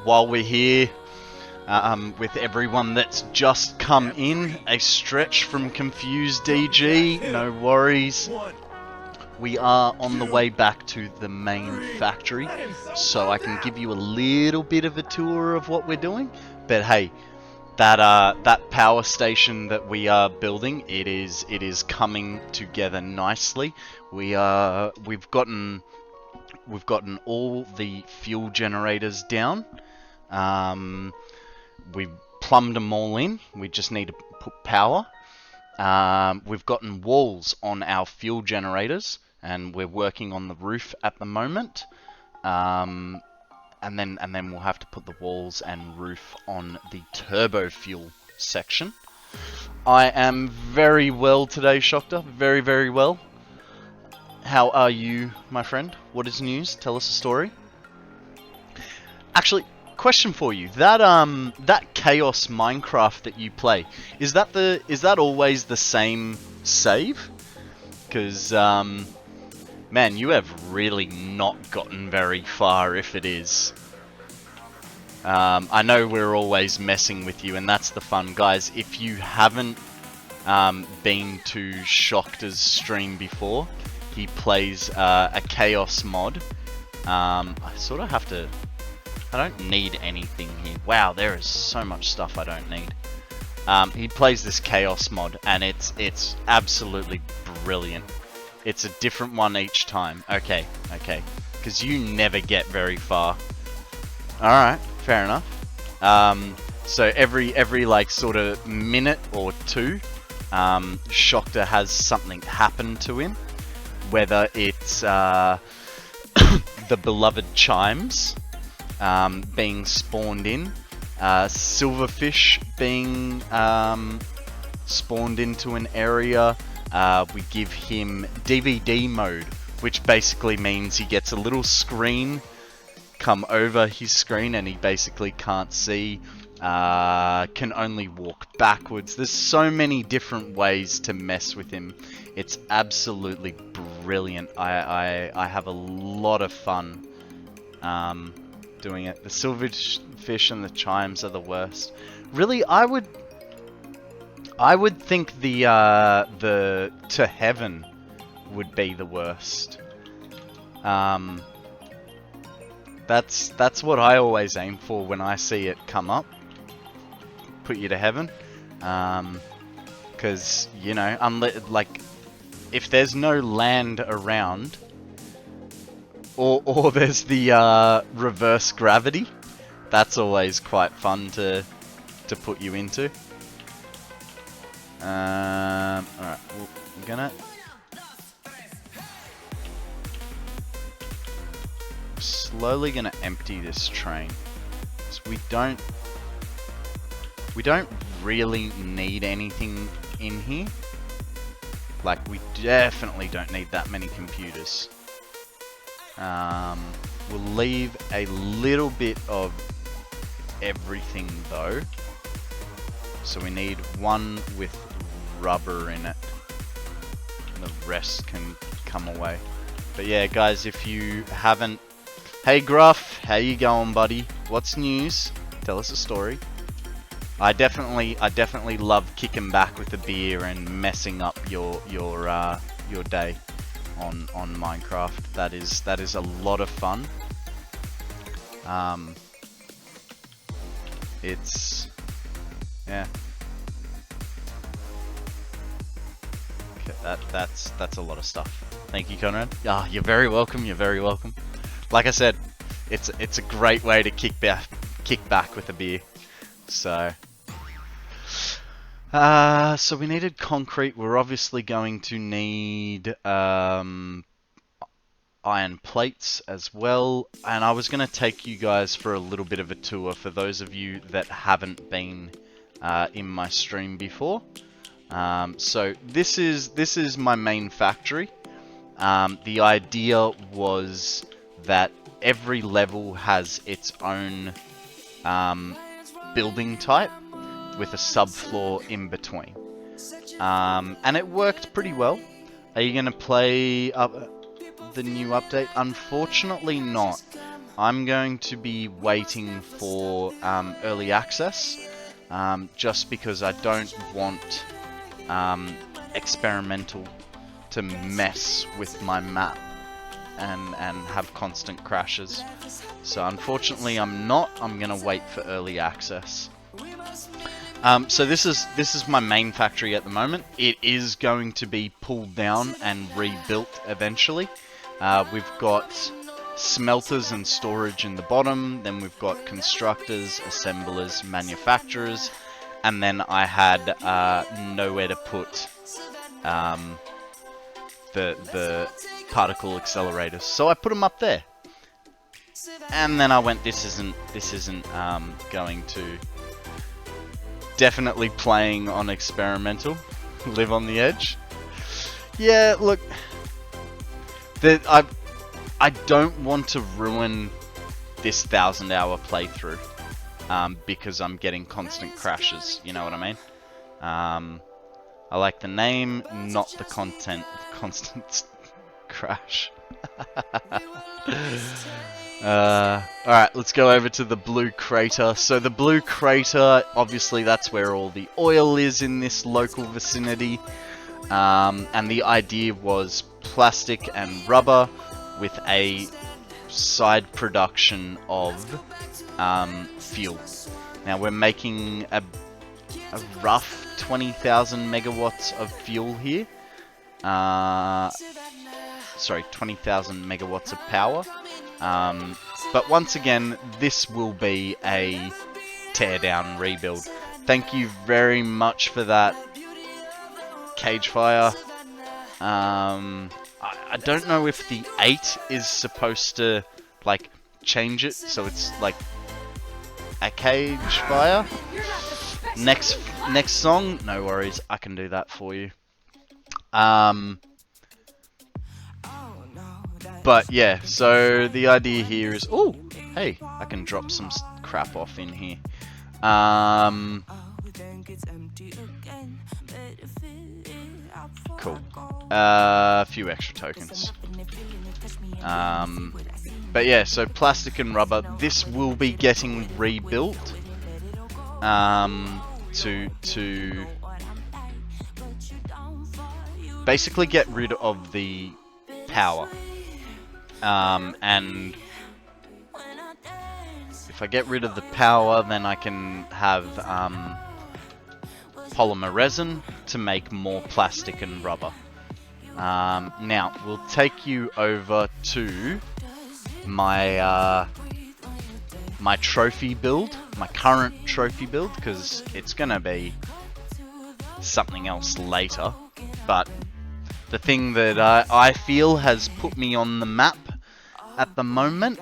S1: While we're here, with everyone that's just come in. A stretch from Confused DG, no worries. We are on the way back to the main factory, so I can give you a little bit of a tour of what we're doing. But hey, that power station that we are building, it is coming together nicely. We've gotten all the fuel generators down. We've plumbed them all in. We just need to put power. We've gotten walls on our fuel generators, and we're working on the roof at the moment. And then we'll have to put the walls and roof on the turbo fuel section. I am very well today, Shokta. Very, very well. How are you, my friend? What is news? Tell us a story. Actually, question for you. That Chaos Minecraft that you play, is that always the same save? Because man, you have really not gotten very far if it is. I know we're always messing with you, and that's the fun. Guys, if you haven't been to Shokta's stream before, he plays a Chaos mod. I sort of have to... I don't need anything here. Wow, there is so much stuff I don't need. He plays this Chaos mod, and it's absolutely brilliant. It's a different one each time. Okay. Because you never get very far. Alright, fair enough. So every like sort of minute or two, Shokta has something happen to him. Whether it's the beloved chimes being spawned in, silverfish being spawned into an area. We give him DVD mode, which basically means he gets a little screen come over his screen and he basically can't see, can only walk backwards. There's so many different ways to mess with him. It's absolutely brilliant. I have a lot of fun doing it. The silverfish and the chimes are the worst. Really, I would think the to heaven would be the worst. That's what I always aim for when I see it come up. Put you to heaven, because you know, like if there's no land around, or there's the reverse gravity, that's always quite fun to put you into. Alright, we're gonna slowly gonna empty this train, because we don't really need anything in here. Like, we definitely don't need that many computers. We'll leave a little bit of everything though. So we need one with rubber in it. And the rest can come away. But yeah, guys, if you haven't... Hey Gruff, how you going, buddy? What's news? Tell us a story. I definitely love kicking back with a beer and messing up your day on Minecraft. That is a lot of fun. It's... yeah. Okay, that's a lot of stuff. Thank you, Konrad. Ah, you're very welcome. You're very welcome. Like I said, it's a great way to kick back with a beer. So we needed concrete. We're obviously going to need iron plates as well. And I was going to take you guys for a little bit of a tour for those of you that haven't been in my stream before. So this is my main factory. The idea was that every level has its own building type with a subfloor in between. And it worked pretty well. Are you going to play the new update? Unfortunately not. I'm going to be waiting for early access, just because I don't want experimental to mess with my map and have constant crashes. So unfortunately I'm not. I'm gonna wait for early access. So this is my main factory at the moment. It is going to be pulled down and rebuilt eventually. We've got smelters and storage in the bottom, then we've got constructors, assemblers, manufacturers, and then I had nowhere to put the particle accelerators, so I put them up there. And then I went, this isn't going to, definitely playing on experimental, live on the edge. Yeah, look, I don't want to ruin this 1,000-hour playthrough because I'm getting constant crashes, you know what I mean? I like the name, not the content. Constant crash. Alright, let's go over to the blue crater. So the blue crater, obviously that's where all the oil is in this local vicinity. And the idea was plastic and rubber with a side production of fuel. Now we're making a rough 20,000 megawatts of fuel here. Sorry, 20,000 megawatts of power. But once again, this will be a teardown rebuild. Thank you very much for that, Cagefire. I don't know if the 8 is supposed to, like, change it, so it's like a Cagefire. Next song, no worries, I can do that for you. But yeah, so the idea here is, oh, hey, I can drop some crap off in here. Cool. A few extra tokens. But yeah, so plastic and rubber. This will be getting rebuilt. To basically get rid of the power. And if I get rid of the power, then I can have polymer resin to make more plastic and rubber. Now, we'll take you over to my my trophy build, my current trophy build, because it's gonna be something else later. But the thing that I feel has put me on the map at the moment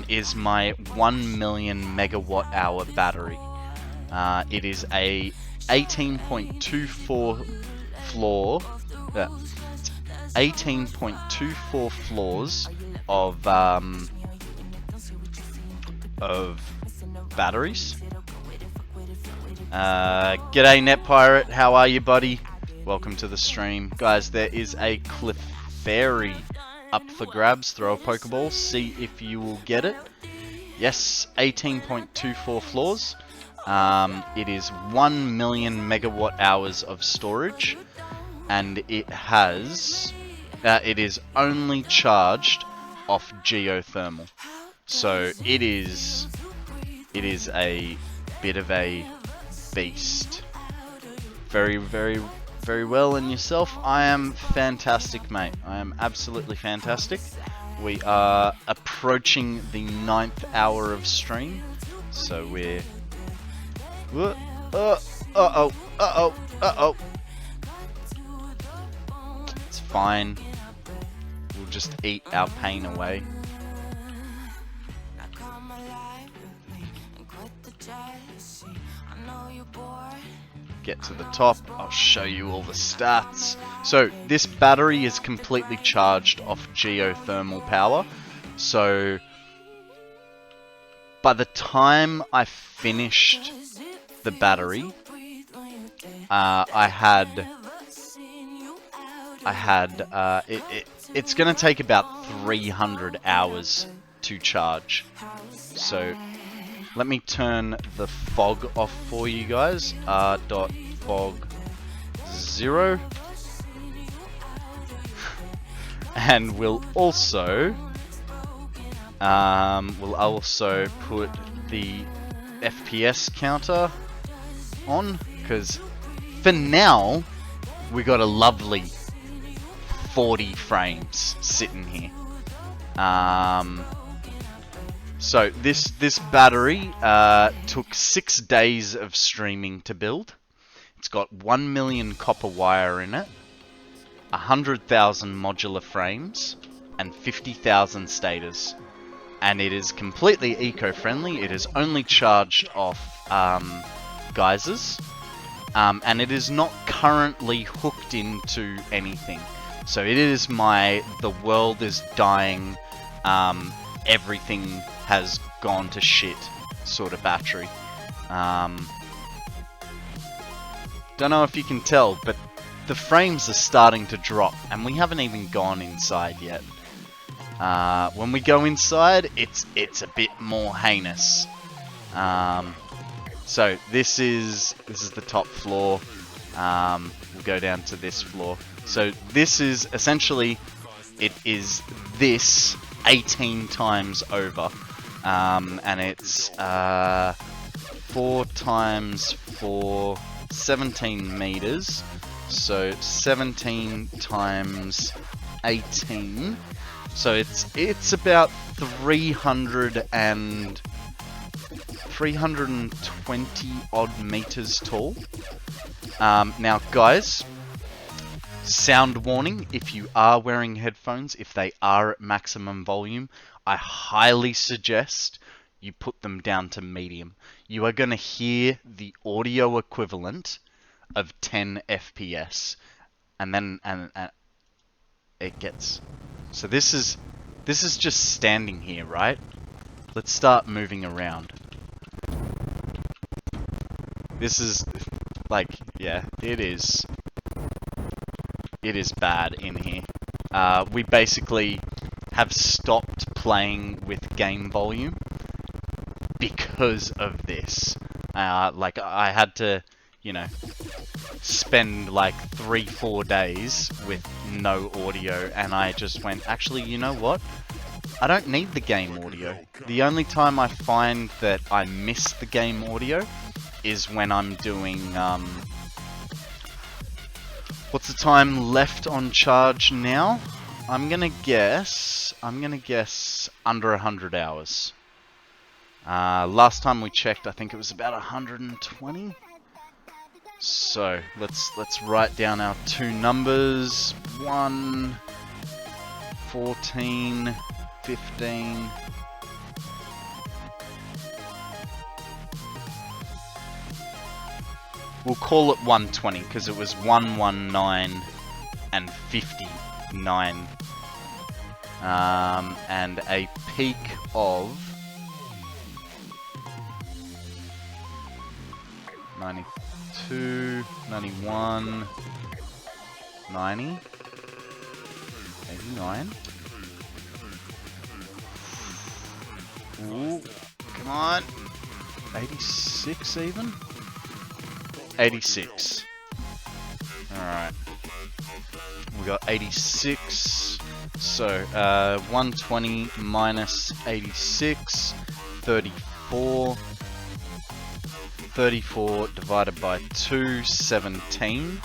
S1: is my 1 million megawatt hour battery. It is a 18.24 floor, 18.24 floors of batteries. G'day NetPirate, how are you, buddy? Welcome to the stream. Guys, there is a Cliff Fairy up for grabs. Throw a Pokeball, see if you will get it. Yes, 18.24 floors. It is 1 million megawatt hours of storage, and it has, it is only charged off geothermal. So it is a bit of a beast. Very, very, very well. And yourself? I am fantastic, mate. I am absolutely fantastic. We are approaching the 9th hour of stream, so we're it's fine. We'll just eat our pain away. Get to the top, I'll show you all the stats. So this battery is completely charged off geothermal power. So by the time I finished the battery, it's gonna take about 300 hours to charge. So let me turn the fog off for you guys. R.fog0. And we'll also put the FPS counter on, because for now we got a lovely 40 frames sitting here. So this battery took 6 days of streaming to build. It's got 1 million copper wire in it, 100,000 modular frames, and 50,000 stators. And it is completely eco-friendly. It is only charged off geysers, and it is not currently hooked into anything. So it is the world is dying, everything has gone to shit sort of battery. Don't know if you can tell, but the frames are starting to drop, and we haven't even gone inside yet. When we go inside, it's a bit more heinous. So this is the top floor. We'll go down to this floor. So this is essentially, it is this 18 times over, and it's 4 times 4, 17 meters. So 17 times 18. So it's about 320 odd meters tall. Now guys, sound warning, if you are wearing headphones, if they are at maximum volume, I highly suggest you put them down to medium. You are going to hear the audio equivalent of 10 FPS. And then it gets... So this is just standing here, right? Let's start moving around. This is like, yeah, it is bad in here. We basically have stopped playing with game volume because of this. Like I had to, you know, spend like 3-4 days with no audio, and I just went, actually, you know what? I don't need the game audio. The only time I find that I miss the game audio is when I'm doing, what's the time left on charge now? I'm gonna guess under 100 hours. Last time we checked, I think it was about 120. So let's write down our two numbers. 1, 14, 15. We'll call it 120 because it was 119 and 59. And a peak of 92, 91, 90, 89. Ooh, come on. 86 even? 86. Alright. We got 86. So, 120 minus 86, 34. 34 divided by 2, 17.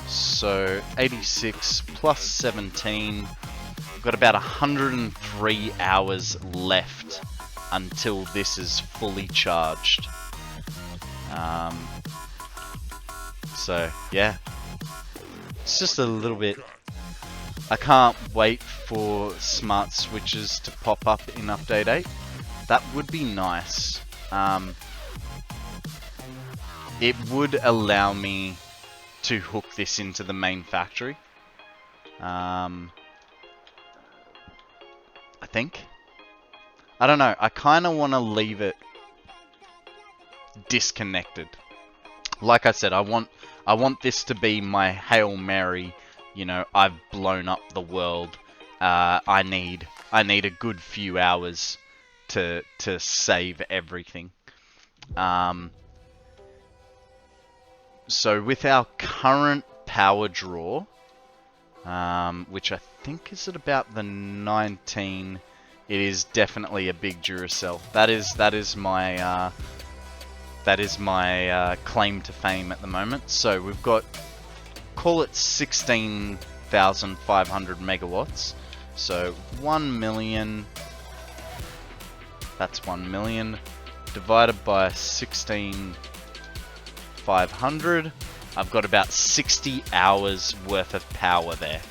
S1: So 86 plus 17. We've got about 103 hours left until this is fully charged. So yeah, it's just a little bit. I can't wait for smart switches to pop up in update 8. That would be nice. It would allow me to hook this into the main factory. I think. I don't know. I kind of want to leave it disconnected. Like I said, I want this to be my Hail Mary. You know, I've blown up the world. I need a good few hours to save everything. So with our current power draw, which I think is at about the 19, it is definitely a big Duracell. That is my claim to fame at the moment. So we've got, call it 16,500 megawatts. So 1 million. That's 1 million divided by 16,500. I've got about 60 hours worth of power there.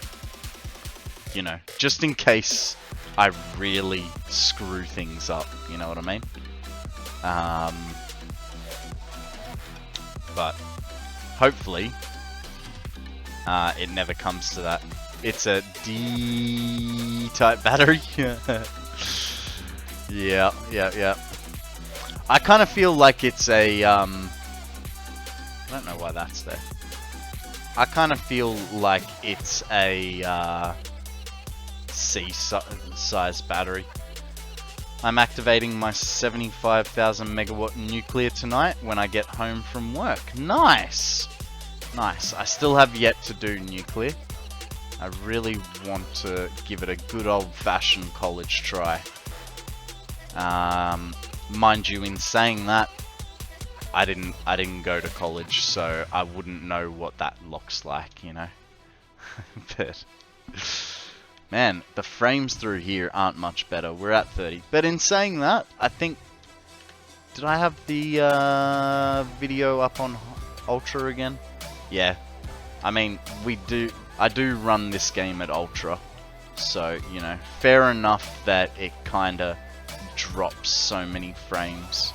S1: You know, just in case I really screw things up, you know what I mean? But hopefully it never comes to that. It's a D-type battery. Yeah. I kind of feel like it's a I don't know why that's there. I kind of feel like it's a C-size battery. I'm activating my 75,000 megawatt nuclear tonight when I get home from work. Nice! Nice. I still have yet to do nuclear. I really want to give it a good old-fashioned college try. Mind you, in saying that, I didn't go to college, so I wouldn't know what that looks like, you know. But man, the frames through here aren't much better. We're at 30. But in saying that, I think, did I have the video up on Ultra again? Yeah. I mean, I do run this game at Ultra, so, you know, fair enough that it kinda drops so many frames.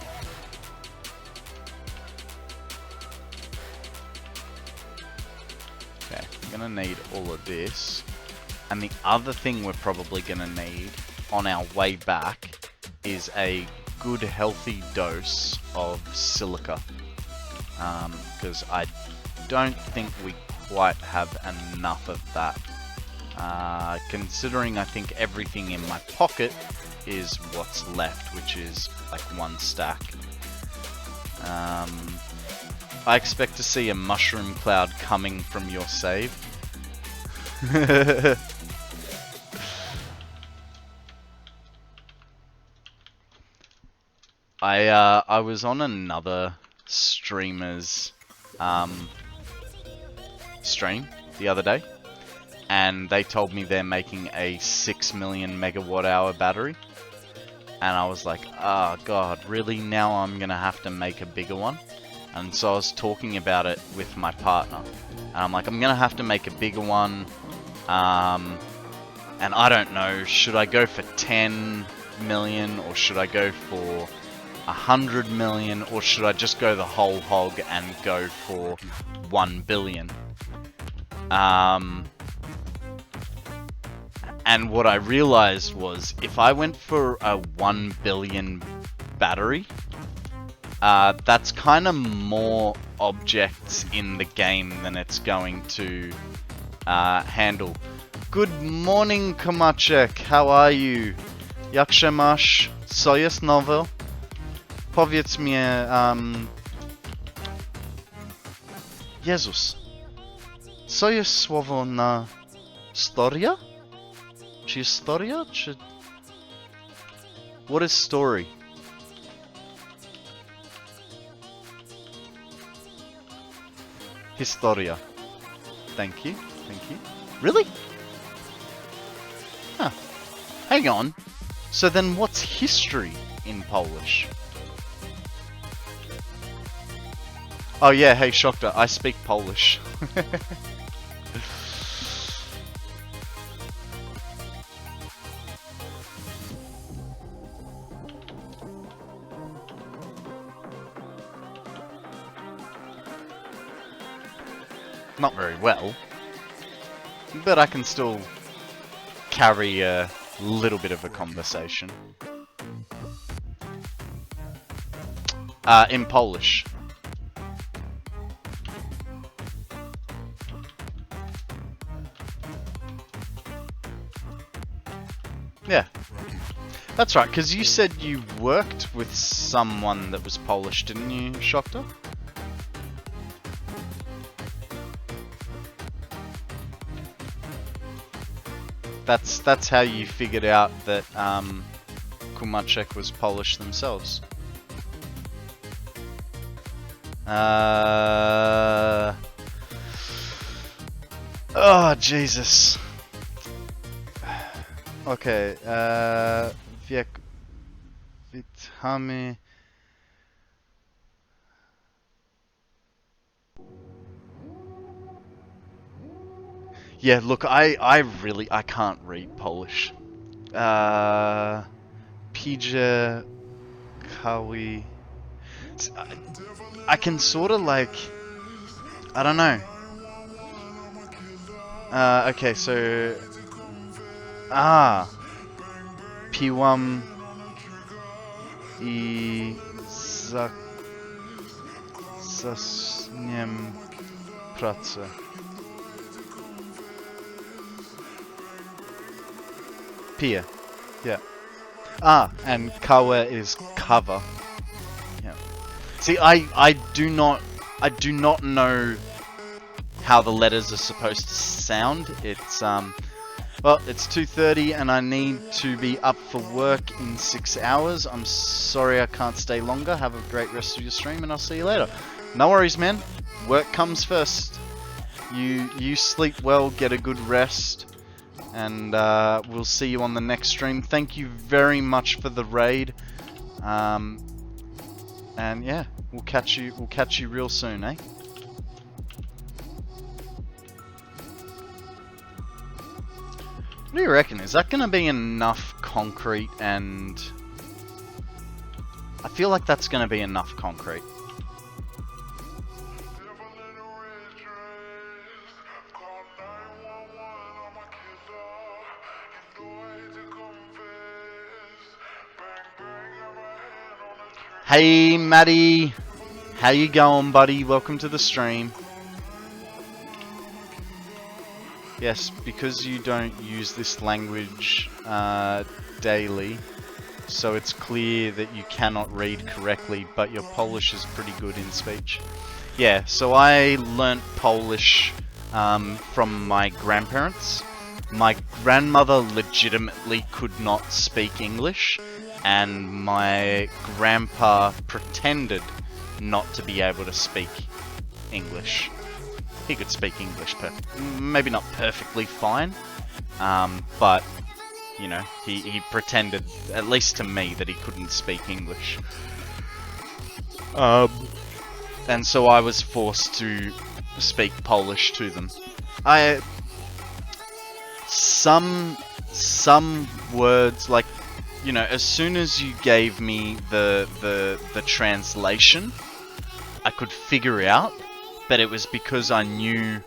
S1: Okay, I'm gonna need all of this. And the other thing we're probably gonna need on our way back is a good healthy dose of silica. Because I don't think we quite have enough of that. Considering I think everything in my pocket is what's left, which is like 1 stack. I expect to see a mushroom cloud coming from your save. I was on another streamer's stream the other day, and they told me they're making a 6 million megawatt hour battery, and I was like, oh god, really? Now I'm gonna have to make a bigger one? And so I was talking about it with my partner, and I'm like, I'm gonna have to make a bigger one, and I don't know, should I go for 10 million, or should I go for 100 million, or should I just go the whole hog and go for 1 billion? And what I realized was, if I went for a 1 billion battery, that's kind of more objects in the game than it's going to handle. Good morning, Kamachek. How are you? Jak się masz? Co jest nowe? Powiedz mi, Jezus, co jest słowo na storia? Czy jest storia? Czy... What is story? Historia. Thank you, thank you. Really? Huh. Hang on. So then what's history in Polish? Oh yeah, hey Shokta, I speak Polish. Not very well, but I can still carry a little bit of a conversation. In Polish. That's right, because you said you worked with someone that was Polish, didn't you, Shokta? That's how you figured out that Kumacek was Polish themselves. Oh, Jesus. Okay, witamy. Yeah, look, I can't read Polish. Pije Kawi. I can sort of like, I don't know. Okay, so Piłam I zasniem pracę. Pia. Yeah. And kawa is cover. Yeah. See, I do not know how the letters are supposed to sound. It's well, it's 2:30 and I need to be up for work in 6 hours. I'm sorry I can't stay longer. Have a great rest of your stream and I'll see you later. No worries, man. Work comes first. You sleep well, get a good rest, and we'll see you on the next stream. Thank you very much for the raid. And yeah, we'll catch you real soon, eh? What do you reckon? Is that going to be enough concrete? And I feel like that's going to be enough concrete. Hey Maddie, how you going, buddy? Welcome to the stream. Yes, because you don't use this language daily, so it's clear that you cannot read correctly, but your Polish is pretty good in speech. Yeah, so I learnt Polish from my grandparents. My grandmother legitimately could not speak English, and my grandpa pretended not to be able to speak English. He could speak English, maybe not perfectly fine, but, you know, he pretended, at least to me, that he couldn't speak English. And so I was forced to speak Polish to them. Some words, like, you know, as soon as you gave me the translation, I could figure it out. But it was because I knew,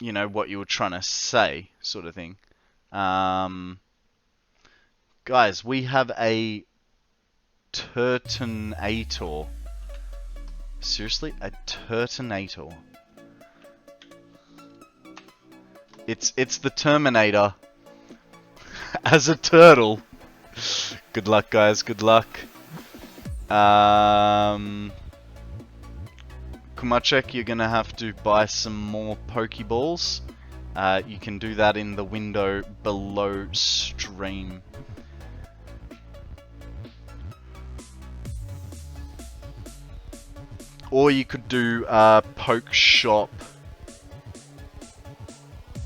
S1: you know, what you were trying to say, sort of thing. Guys, we have a Turtonator. Seriously? A Turtonator. It's the Terminator. As a turtle. Good luck, guys. Good luck. Kumacek, you're gonna have to buy some more Pokeballs. You can do that in the window below stream. Or you could do Poke Shop,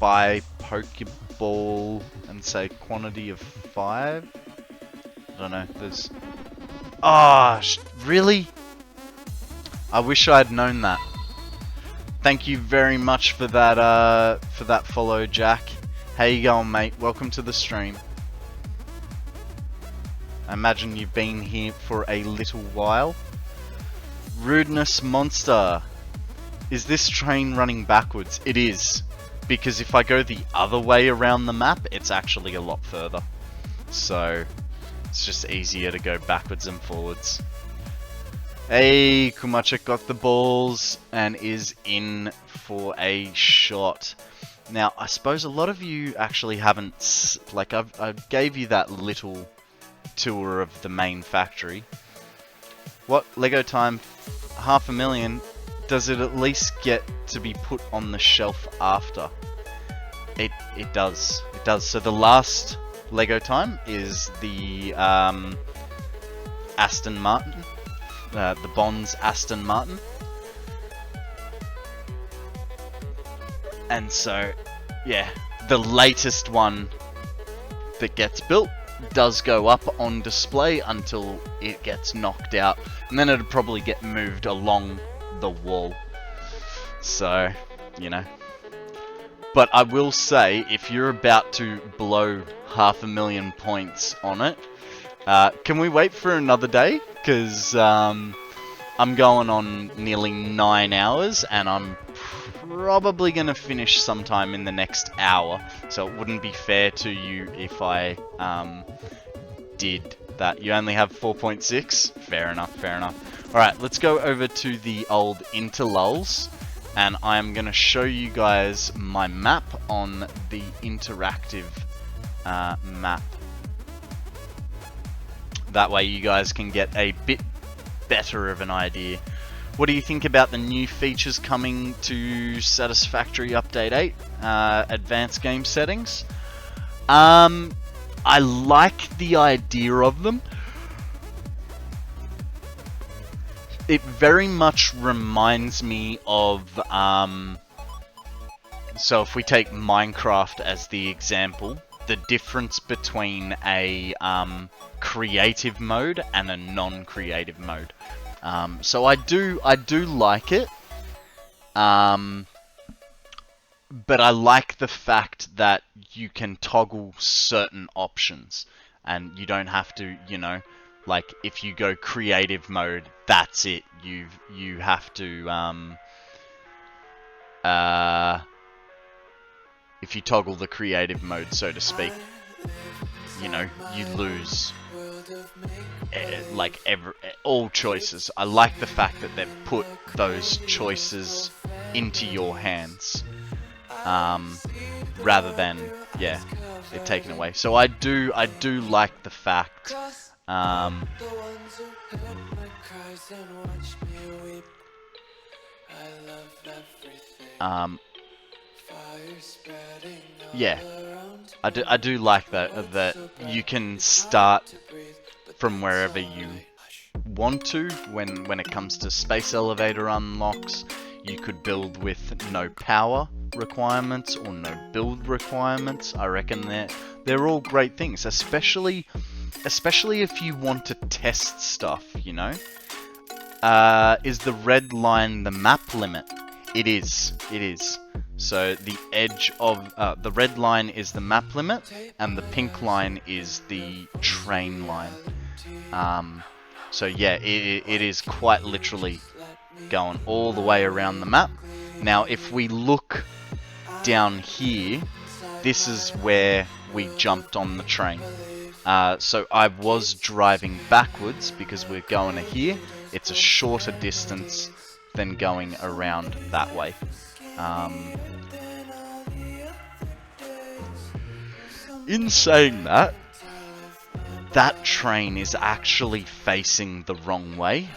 S1: buy Pokeball and say quantity of 5. I don't know, there's... Ah, really? I wish I'd known that. Thank you very much for that follow, Jack. How you going, mate? Welcome to the stream. I imagine you've been here for a little while. Rudeness Monster. Is this train running backwards? It is. Because if I go the other way around the map, it's actually a lot further. So, it's just easier to go backwards and forwards. Hey, Kumacek got the balls and is in for a shot. Now, I suppose a lot of you actually haven't, like, I gave you that little tour of the main factory. What, Lego time, 500,000, does it at least get to be put on the shelf after? It does. It does. So the last Lego time is the Aston Martin, the Bonds Aston Martin. And so, yeah, the latest one that gets built does go up on display until it gets knocked out, and then it'll probably get moved along the wall. So, you know. But I will say, if you're about to blow 500,000 points on it, can we wait for another day? Because I'm going on nearly 9 hours, and I'm probably going to finish sometime in the next hour. So it wouldn't be fair to you if I did that. You only have 4.6? Fair enough, fair enough. Alright, let's go over to the old interlulls, and I'm going to show you guys my map on the interactive map. That way you guys can get a bit better of an idea. What do you think about the new features coming to Satisfactory Update 8, Advanced Game Settings? I like the idea of them. It very much reminds me of, so if we take Minecraft as the example, the difference between a creative mode and a non-creative mode. So I do like it, but I like the fact that you can toggle certain options, and you don't have to, you know, like if you go creative mode, that's it. You have to, if you toggle the creative mode, so to speak, you know, you lose. Like all choices. I like the fact that they've put those choices into your hands, rather than, yeah, it taken away. So I do like the fact, yeah, I do like that you can start from wherever you want to. When it comes to space elevator unlocks, you could build with no power requirements or no build requirements. I reckon they're all great things, especially if you want to test stuff, you know. Is the red line the map limit? It is. So the edge of the red line is the map limit, and the pink line is the train line. So yeah, it is quite literally going all the way around the map. Now, if we look down here, this is where we jumped on the train. So I was driving backwards because we're going to here. It's a shorter distance than going around that way. In saying that, that train is actually facing the wrong way,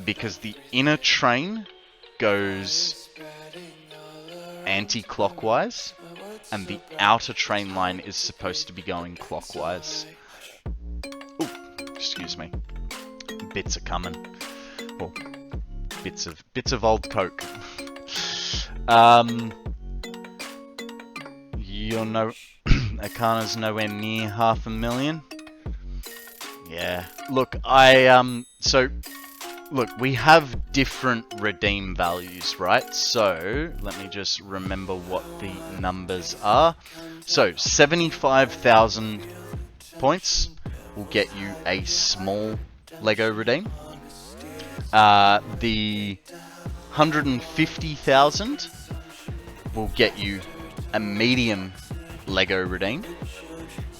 S1: because the inner train goes anti-clockwise, and the outer train line is supposed to be going clockwise. Ooh, excuse me. Bits are coming. Well, bits of old Coke. You're no... Akana's nowhere near 500,000. Yeah. Look, so, look, we have different redeem values, right? So, let me just remember what the numbers are. So, 75,000 points will get you a small Lego redeem. The 150,000 will get you a medium Lego redeem,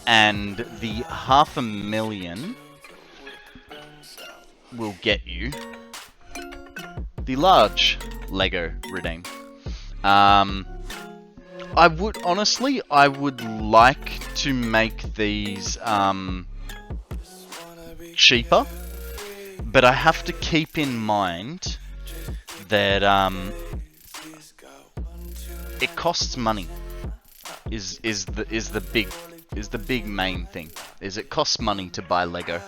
S1: and the 500,000 will get you the large Lego redeem. Oh, would honestly, I would like to make these cheaper, but I have to keep in mind that it costs money. Is the big main thing. Is it costs money to buy Lego,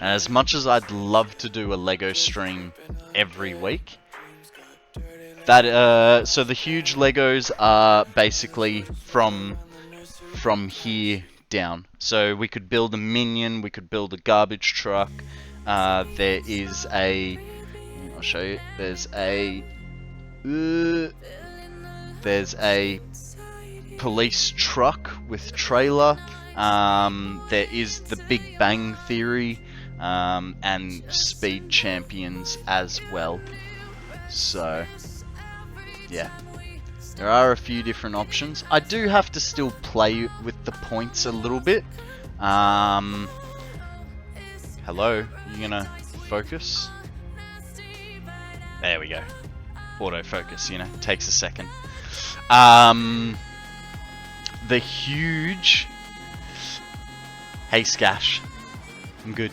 S1: and as much as I'd love to do a Lego stream every week, that so the huge Legos are basically from here down. So we could build a minion, we could build a garbage truck. There is a, I'll show you. There's a police truck with trailer. There is the Big Bang Theory, and Speed Champions as well. So, yeah. There are a few different options. I do have to still play with the points a little bit. Hello? You gonna focus? There we go. Autofocus, you know, takes a second. The huge... Hey, Skash. I'm good.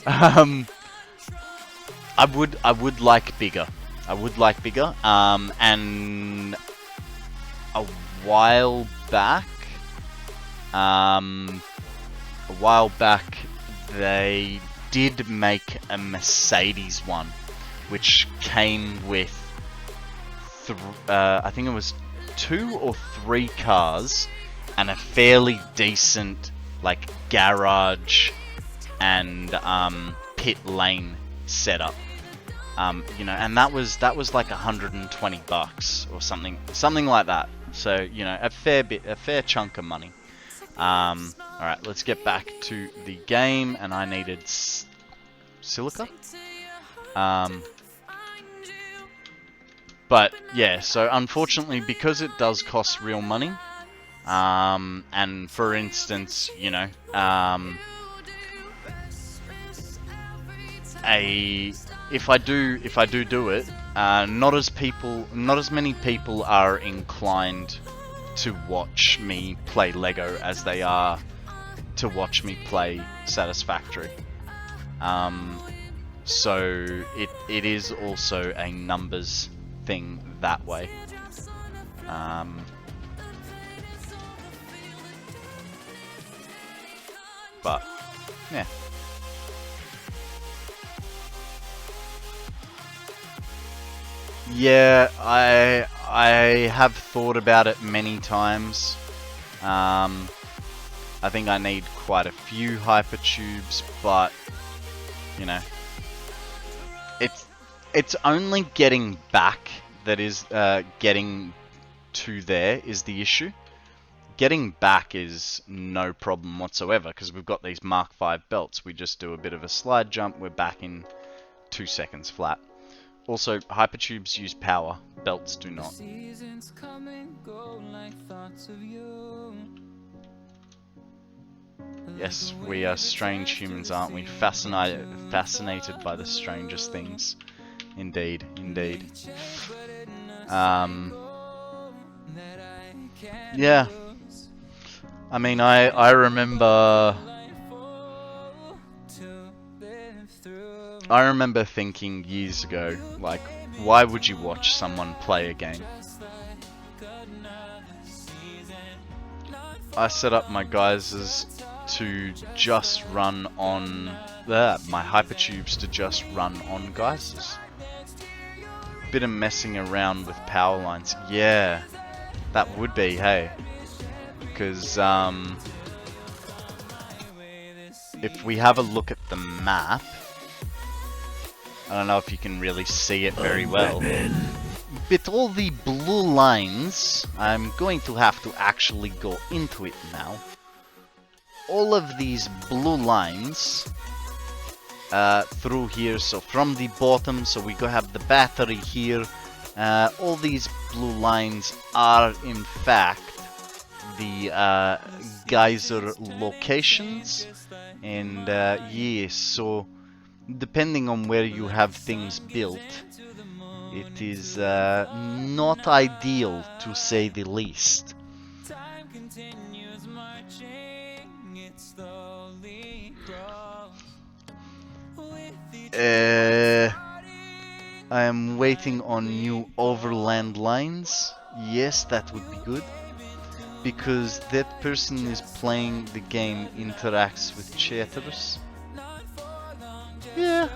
S1: I would like bigger. I would like bigger. And a while back, they did make a Mercedes one, which came with I think it was 2 or 3 cars and a fairly decent like garage and pit lane setup. You know, and that was like $120 or something like that. So, you know, a fair chunk of money. Alright, let's get back to the game, and I needed silica. But yeah, so unfortunately, because it does cost real money, and for instance, you know, if I do it, not as many people are inclined to watch me play Lego as they are to watch me play Satisfactory. So it is also a numbers thing that way. But yeah. Yeah, I have thought about it many times. I think I need quite a few hypertubes, but you know, it's only getting back that is getting to there is the issue. Getting back is no problem whatsoever because we've got these Mark V belts. We just do a bit of a slide jump, we're back in 2 seconds flat. Also, hypertubes use power, belts do not. Yes, we are strange humans, aren't we? Fascinated by the strangest things. Indeed, indeed. Yeah. I mean, I remember thinking years ago, like, why would you watch someone play a game? I set up my geysers to just run on my hypertubes to just run on geysers. Bit of messing around with power lines. Yeah, that would be, hey. Because if we have a look at the map, I don't know if you can really see it very well. With all the blue lines, I'm going to have to actually go into it now. All of these blue lines through here, so from the bottom, so we go have the battery here. All these blue lines are in fact the geyser locations, and yes, so depending on where you have things built, It is not ideal, to say the least.
S10: Time continues marching, it slowly grows. With each
S1: I am waiting on new overland lines. Yes, that would be good. Because that person is playing the game interacts with chatters. Yeah.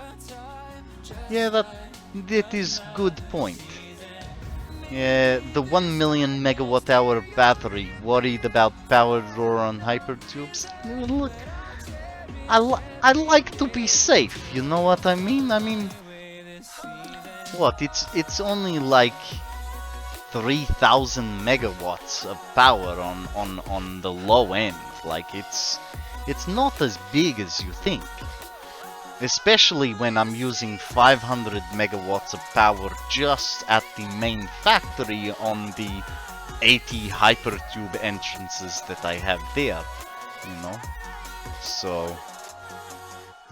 S1: Yeah, that is good point. Yeah, the 1 million megawatt hour battery, worried about power draw on hypertubes. Look, I like to be safe, you know what I mean? I mean, what? It's only like 3,000 megawatts of power on the low end. Like it's not as big as you think. Especially when I'm using 500 megawatts of power just at the main factory on the 80 hypertube entrances that I have there, you know. So,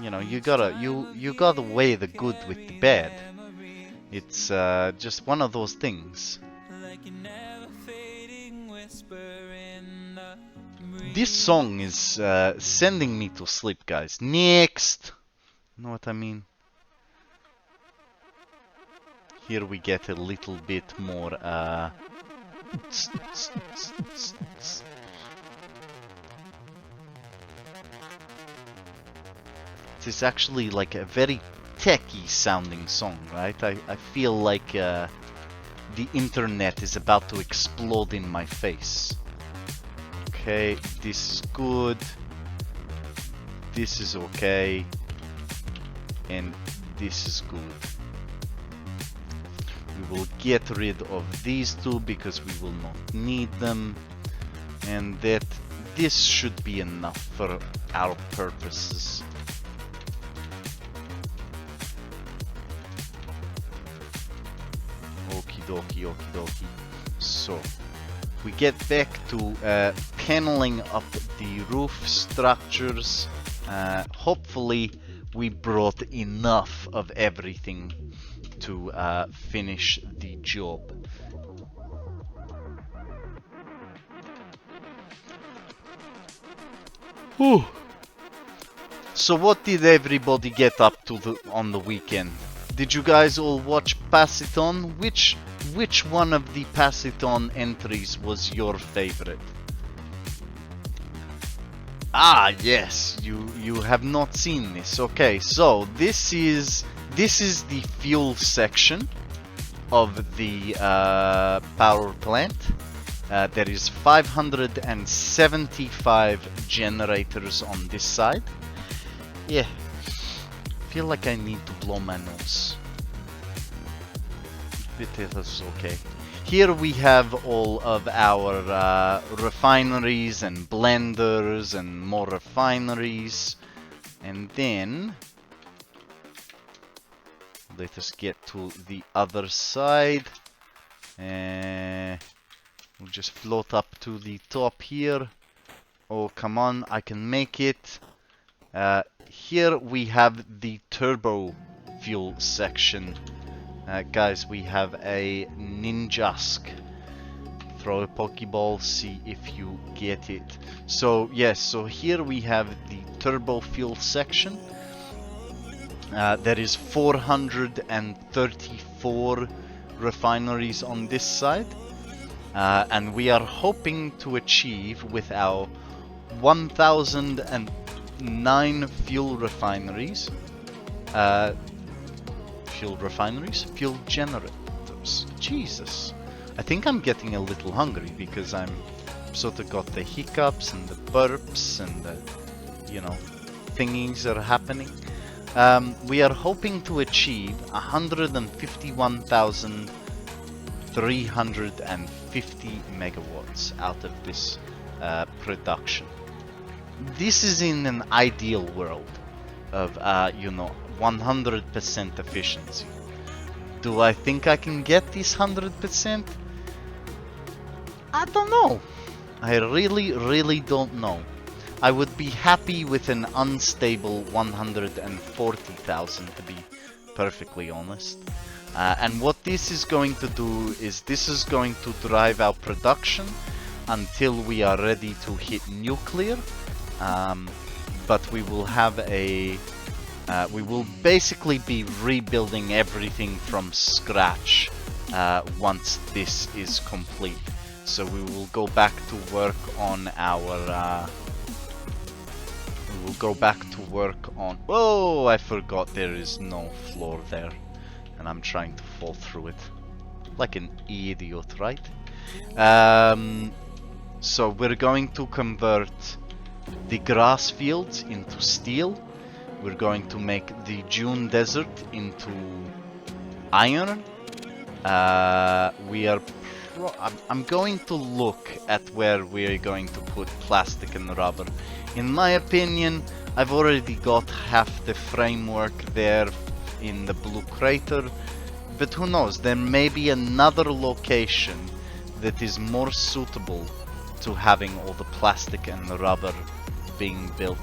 S1: you know, you gotta weigh the good with the bad. It's just one of those things. This song is sending me to sleep, guys. Next! Know what I mean? Here we get a little bit more It is actually like a very techy sounding song, right? I feel like the internet is about to explode in my face. Okay, this is good. This is okay. And this is good. We will get rid of these two because we will not need them. And that this should be enough for our purposes. Okie dokie, okie dokie. So, we get back to paneling up the roof structures. Hopefully we brought enough of everything to finish the job. Whew. So what did everybody get up to on the weekend? Did you guys all watch Pass It On? Which one of the Pass It On entries was your favorite? Ah, yes, you have not seen this. Okay, so this is the fuel section of the power plant. There is 575 generators on this side. Yeah, feel like I need to blow my nose. But it is okay. Here we have all of our refineries and blenders and more refineries. And then let us get to the other side. We'll just float up to the top here. Oh, come on, I can make it. Here we have the turbo fuel section. Guys, we have a Ninjask. Throw a Pokeball, see if you get it. So, yes, so here we have the turbo fuel section. There is 434 refineries on this side. And we are hoping to achieve with our 1009 fuel generators. Jesus. I think I'm getting a little hungry because I'm sort of got the hiccups and the burps and the, you know, thingies that are happening. We are hoping to achieve 151,350 megawatts out of this production. This is in an ideal world of, you know, 100% efficiency. Do I think I can get this 100%? I don't know. I really don't know. I would be happy with an unstable 140,000 to be perfectly honest. And what this is going to do is this is going to drive our production until we are ready to hit nuclear. But we will have a... we will basically be rebuilding everything from scratch once this is complete. So we will go back to work on our... we'll go back to work on... Oh, I forgot there is no floor there. And I'm trying to fall through it. Like an idiot, right? So we're going to convert the grass fields into steel. We're going to make the Dune Desert into iron. I'm going to look at where we're going to put plastic and rubber. In my opinion, I've already got half the framework there in the blue crater, but who knows, there may be another location that is more suitable to having all the plastic and the rubber being built.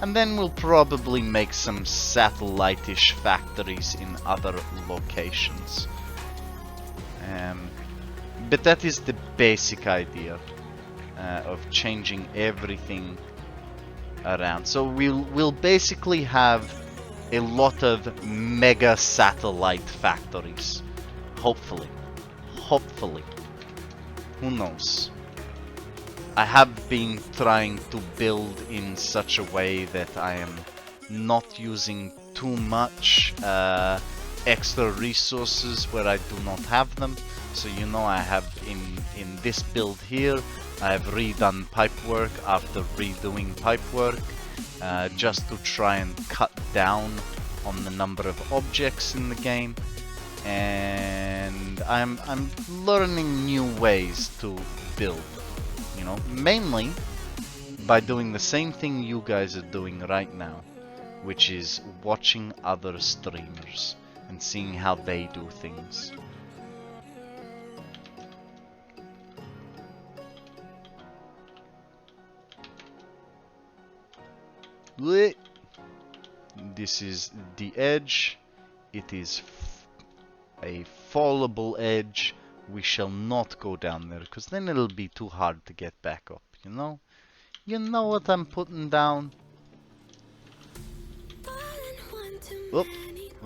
S1: And then we'll probably make some satellite-ish factories in other locations. But that is the basic idea of changing everything around. So we'll basically have a lot of mega satellite factories. Hopefully. Hopefully. Who knows? I have been trying to build in such a way that I am not using too much extra resources where I do not have them. So you know, I have in this build here, I have redone pipework after redoing pipework, just to try and cut down on the number of objects in the game. And I'm learning new ways to build, you know, mainly by doing the same thing you guys are doing right now, which is watching other streamers and seeing how they do things. This is the edge. It is a fallable edge. We shall not go down there, because then it'll be too hard to get back up, you know? You know what I'm putting down? Oop,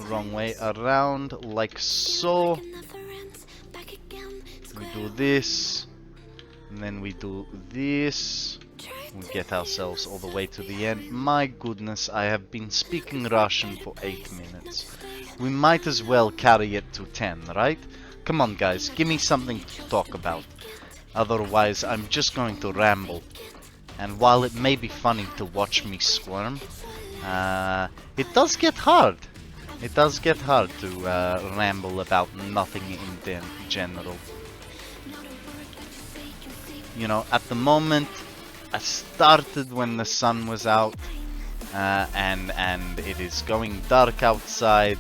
S1: wrong way around, like so. We do this, and then we do this. We get ourselves all the way to the end. My goodness, I have been speaking Russian for 8 minutes. We might as well carry it to 10, right? Come on guys, give me something to talk about. Otherwise, I'm just going to ramble. And while it may be funny to watch me squirm, it does get hard. It does get hard to ramble about nothing in general. You know, at the moment, I started when the sun was out, and it is going dark outside,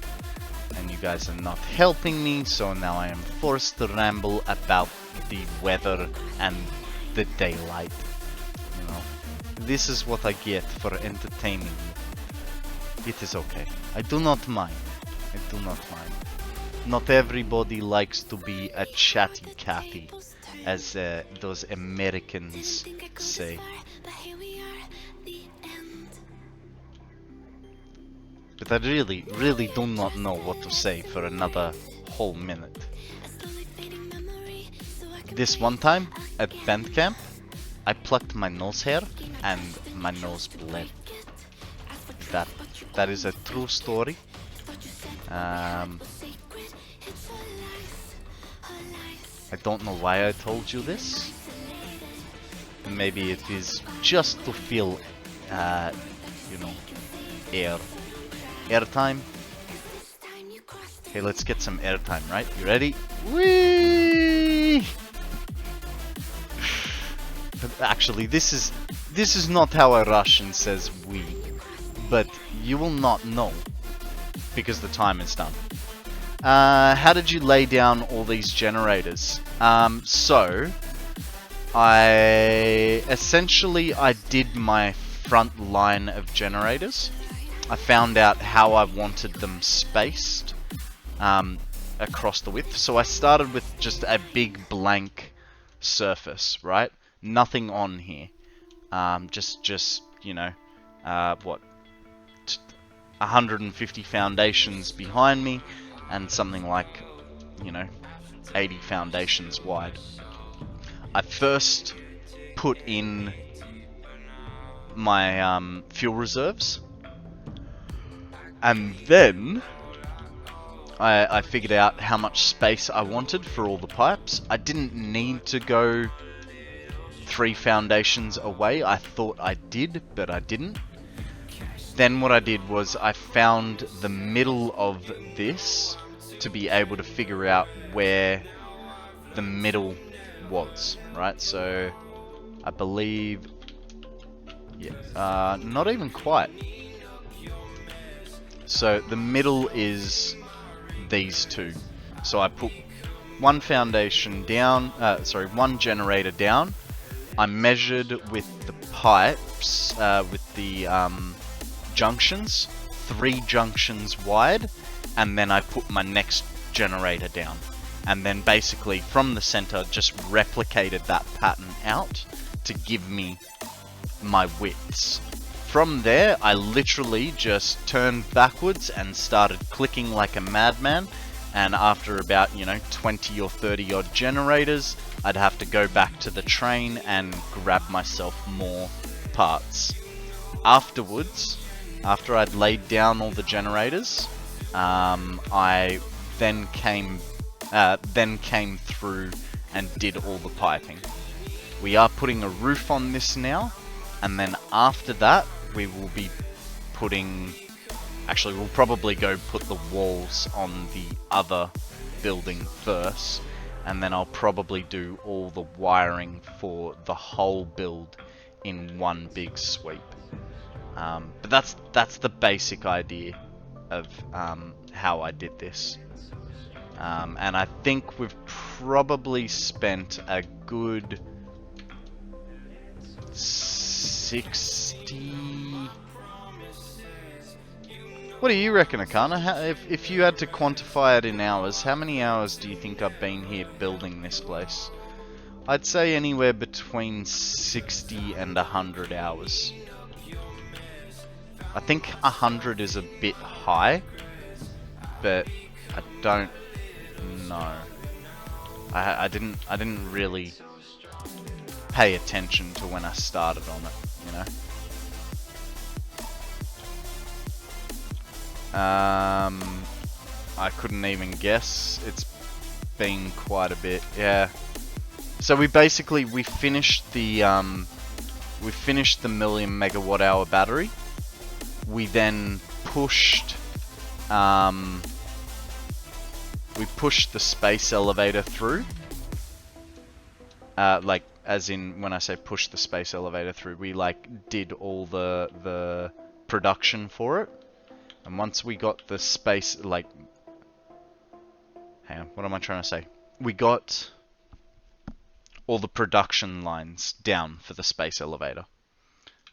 S1: and you guys are not helping me, so now I am forced to ramble about the weather and the daylight. You know, this is what I get for entertaining you. It is okay. I do not mind. I do not mind. Not everybody likes to be a chatty Cathy, as those Americans say. But I really do not know what to say for another whole minute. This one time at band camp, I plucked my nose hair and my nose bled. That is a true story. I don't know why I told you this. Maybe it is just to feel, you know, airtime. Okay, let's get some airtime, right? You ready? Whee! Actually, this is not how a Russian says "we," but you will not know because the time is done. How did you lay down all these generators? So I did my front line of generators. I found out how I wanted them spaced. across the width. So I started with just a big blank surface, right? Nothing on here. Just you know, what, 150 foundations behind me, and something like, you know, 80 foundations wide. I first put in my fuel reserves, and then I figured out how much space I wanted for all the pipes. I didn't need to go 3 foundations away. I thought I did, but I didn't. Then what I did was I found the middle of this to be able to figure out where the middle was, right? So I believe, yeah, not even quite. So the middle is these two. So I put one foundation down, one generator down. I measured with the pipes, with the junctions, 3 junctions wide, and then I put my next generator down. And then basically from the center just replicated that pattern out to give me my widths. From there, I literally just turned backwards and started clicking like a madman, and after about, 20 or 30 odd generators, I'd have to go back to the train and grab myself more parts. Afterwards, after I'd laid down all the generators, I then came through and did all the piping. We are putting a roof on this now, and then after that, we will be putting... Actually, we'll probably go put the walls on the other building first, and then I'll probably do all the wiring for the whole build in one big sweep. But that's the basic idea of how I did this. And I think we've probably spent a good 60... What do you reckon, Akana? If you had to quantify it in hours, how many hours do you think I've been here building this place? I'd say anywhere between 60 and 100 hours. I think 100 is a bit high, but I don't know. I didn't really pay attention to when I started on it, you know. I couldn't even guess. It's been quite a bit, yeah. So we finished the million megawatt hour battery. We then pushed the space elevator through. Like, as in, when I say push the space elevator through, we like did all the production for it. And once we got the space, like, hang on, what am I trying to say? We got all the production lines down for the space elevator.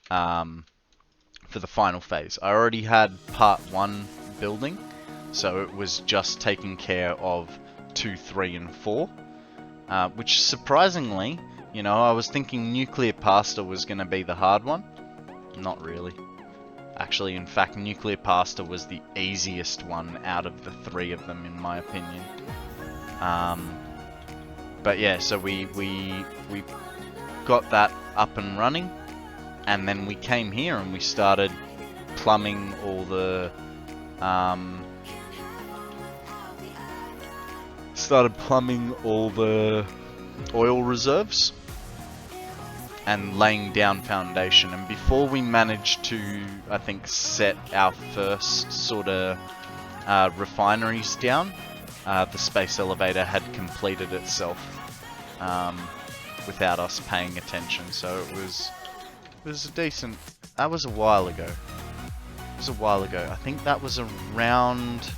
S1: For the final phase. I already had part 1 building, so it was just taking care of 2, 3, and 4. Which surprisingly, I was thinking nuclear pasta was going to be the hard one. Not really. Actually, in fact, nuclear pasta was the easiest one out of the 3 of them, in my opinion. But yeah, so we got that up and running, and then we came here and we started plumbing all the oil reserves and laying down foundation. And before we managed to, I think, set our first sort of refineries down, the space elevator had completed itself without us paying attention. So it was a decent... That was a while ago. It was a while ago. I think that was around...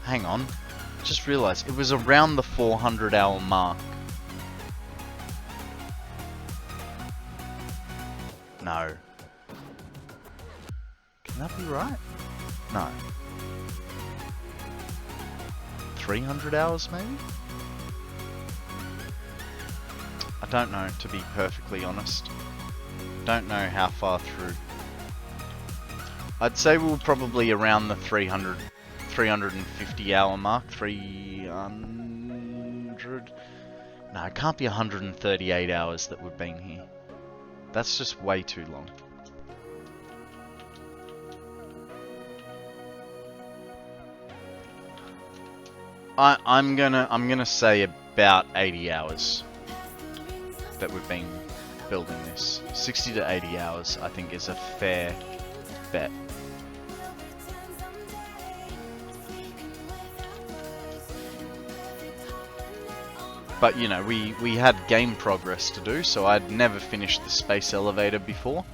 S1: Hang on. Just realized it was around the 400-hour mark. No. Can that be right? No. 300 hours maybe? I don't know, to be perfectly honest. Don't know how far through. I'd say we were probably around the 350 hour mark. 300... No, it can't be 138 hours that we've been here. That's just way too long. I'm gonna say about 80 hours that we've been building this. 60 to 80 hours, I think, is a fair bet. But you know, we had game progress to do, so I'd never finished the space elevator before.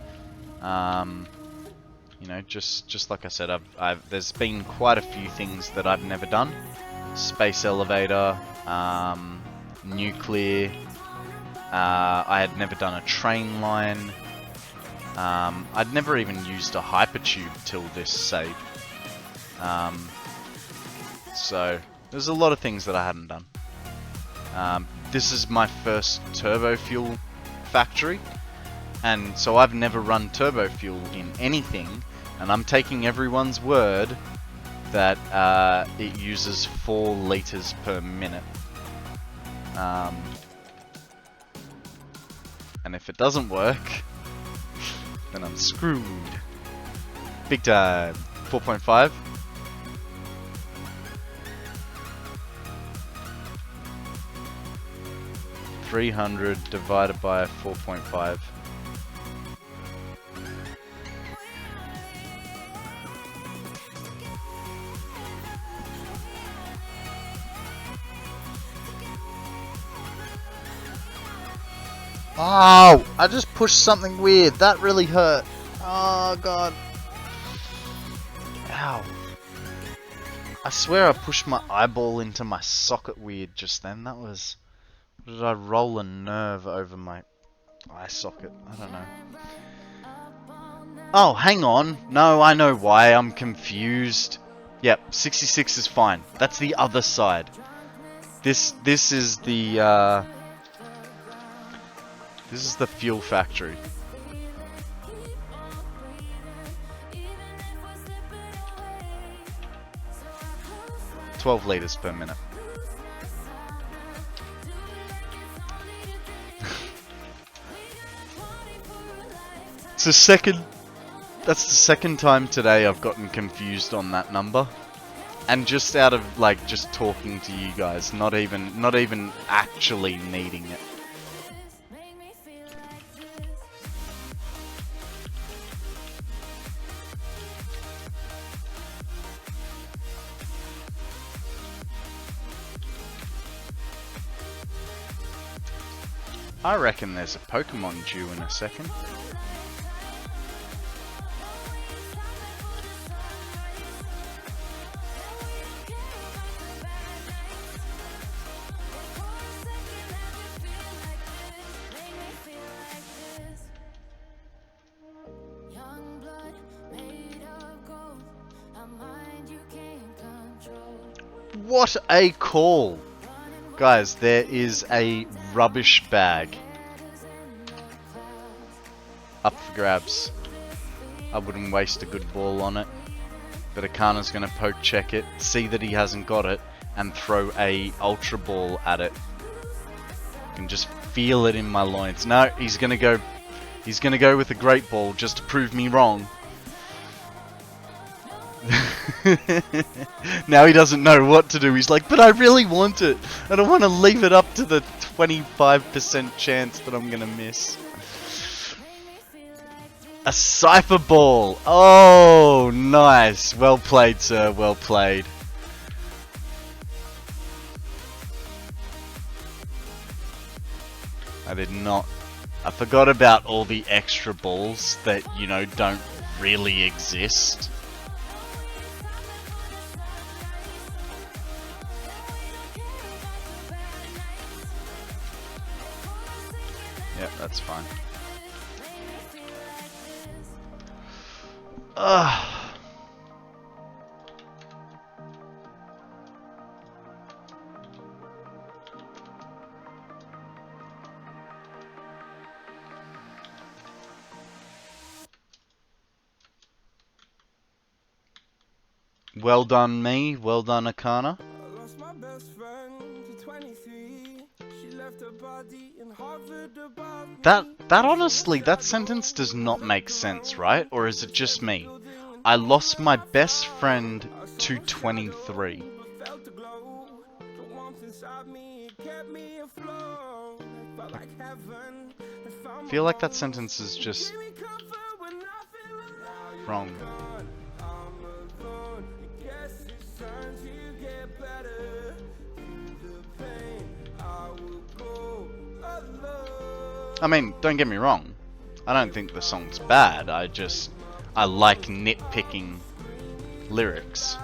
S1: You know, just like I said, there's been quite a few things that I've never done. Space elevator, nuclear. I had never done a train line. I'd never even used a hypertube till this save. So there's a lot of things that I hadn't done. This is my first turbo fuel factory, and so I've never run turbo fuel in anything, and I'm taking everyone's word that it uses 4 liters per minute. And if it doesn't work, then I'm screwed. Big time. 4.5. $300 divided by 4.5. Oh, I just pushed something weird. That really hurt. Oh, God. Ow. I swear I pushed my eyeball into my socket weird just then. That was... Did I roll a nerve over my eye socket? I don't know. Oh, hang on. No, I know why. I'm confused. Yep, 66 is fine. That's the other side. This is the this is the fuel factory. $12 liters per minute. It's the second. That's the second time today I've gotten confused on that number, and just out of like just talking to you guys, not even actually needing it. I reckon there's a Pokemon due in a second. What a call! Guys, there is a rubbish bag up for grabs. I wouldn't waste a good ball on it, but Akana's going to poke check it, see that he hasn't got it, and throw a ultra ball at it. I can just feel it in my loins. No, he's going to go with a great ball just to prove me wrong. Now he doesn't know what to do. He's like, but I really want it. I don't want to leave it up to the 25% chance that I'm going to miss. A Cypher Ball. Oh, nice. Well played, sir. Well played. I did not... I forgot about all the extra balls that, you know, don't really exist. Yep, that's fine. Well done me, well done Akana. That honestly, that sentence does not make sense, right? Or is it just me? I lost my best friend to 23. I feel like that sentence is just wrong. I mean, don't get me wrong. I don't think the song's bad. I like nitpicking lyrics.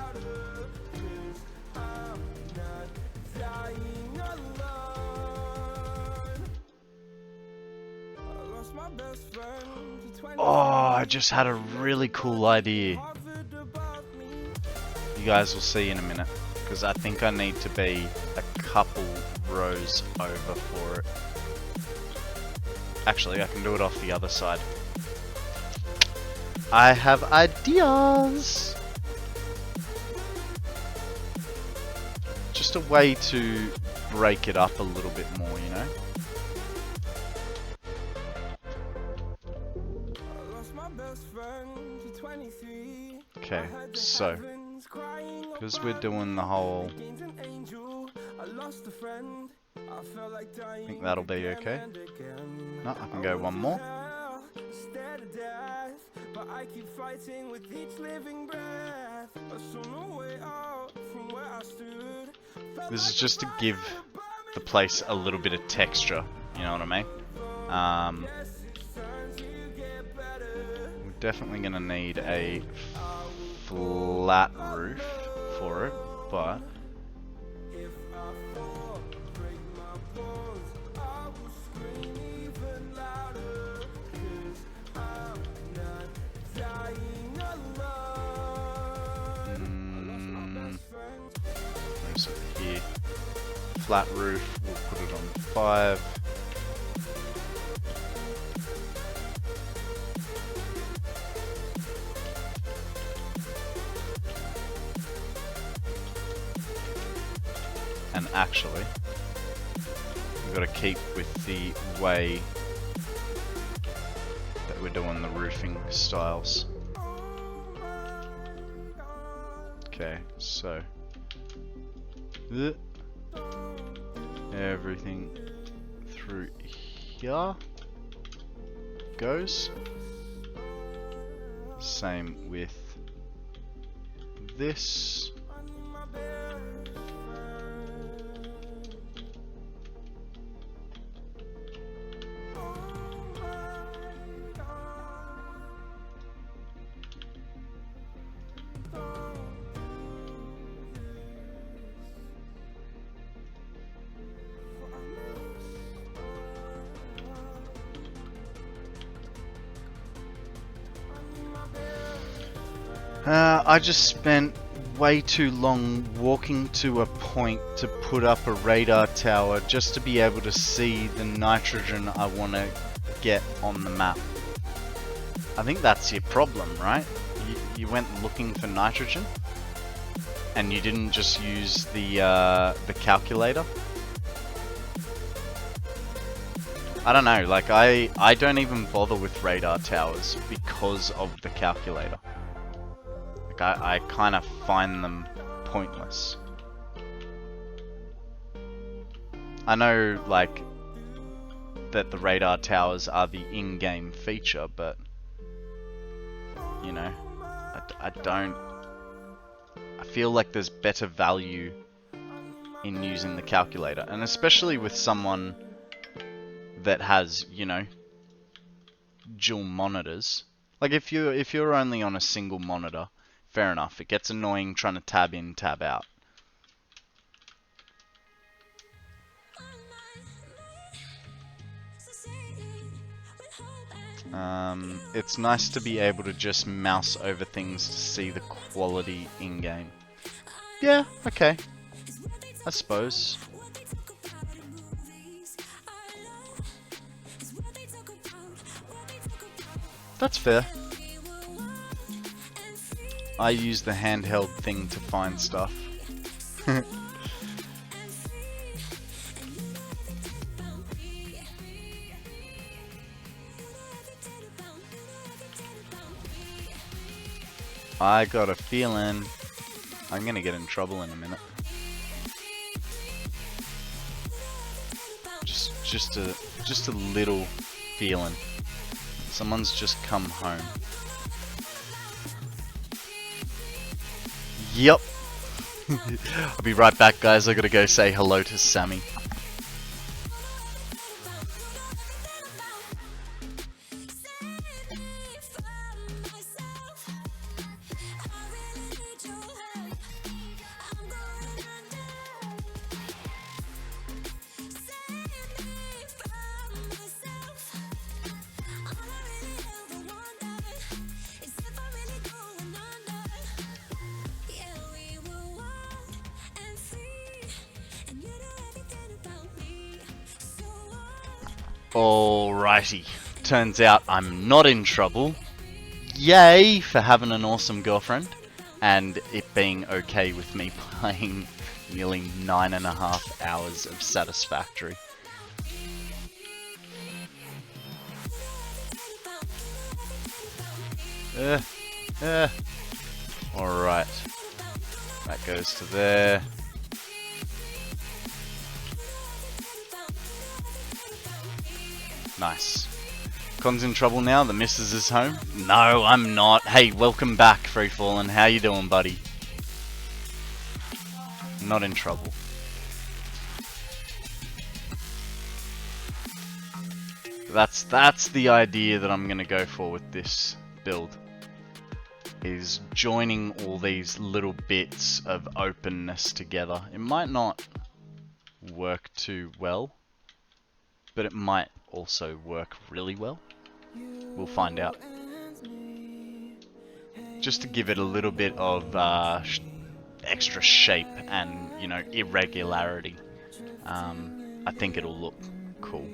S1: Oh, I just had a really cool idea. You guys will see in a minute, because I think I need to be a couple rows over for it. Actually, I can do it off the other side. I have ideas! Just a way to break it up a little bit more, you know? Okay, so, because we're doing the whole... I think that'll be okay. No, I can go one more. This is just to give the place a little bit of texture, you know what I mean? We're definitely going to need a flat roof for it, but... Here, flat roof, we'll put it on 5. And actually, we've got to keep with the way that we're doing the roofing styles. Okay, so everything through here goes. Same with this. I just spent way too long walking to a point to put up a radar tower just to be able to see the nitrogen I want to get on the map. I think that's your problem, right? You went looking for nitrogen and you didn't just use the calculator. I don't know, like I don't even bother with radar towers because of the calculator. I kind of find them pointless. I know, like, that the radar towers are the in-game feature, but, you know, I feel like there's better value in using the calculator, and especially with someone that has, you know, dual monitors. Like, if you're only on a single monitor, fair enough. It gets annoying trying to tab in, tab out. It's nice to be able to just mouse over things to see the quality in-game. Yeah, okay. I suppose. That's fair. I use the handheld thing to find stuff. I got a feeling I'm gonna get in trouble in a minute. Just a little feeling. Someone's just come home. Yep. I'll be right back, guys. I gotta go say hello to Sammy. Alrighty, turns out I'm not in trouble. Yay for having an awesome girlfriend and it being okay with me playing nearly 9.5 hours of Satisfactory. Alright, that goes to there. Nice. Con's in trouble now, the missus is home. No, I'm not. Hey, welcome back, Freefallen. How you doing, buddy? Not in trouble. That's the idea that I'm gonna go for with this build. Is joining all these little bits of openness together. It might not work too well, but it might also work really well. We'll find out. Just to give it a little bit of extra shape and, you know, irregularity. I think it'll look cool.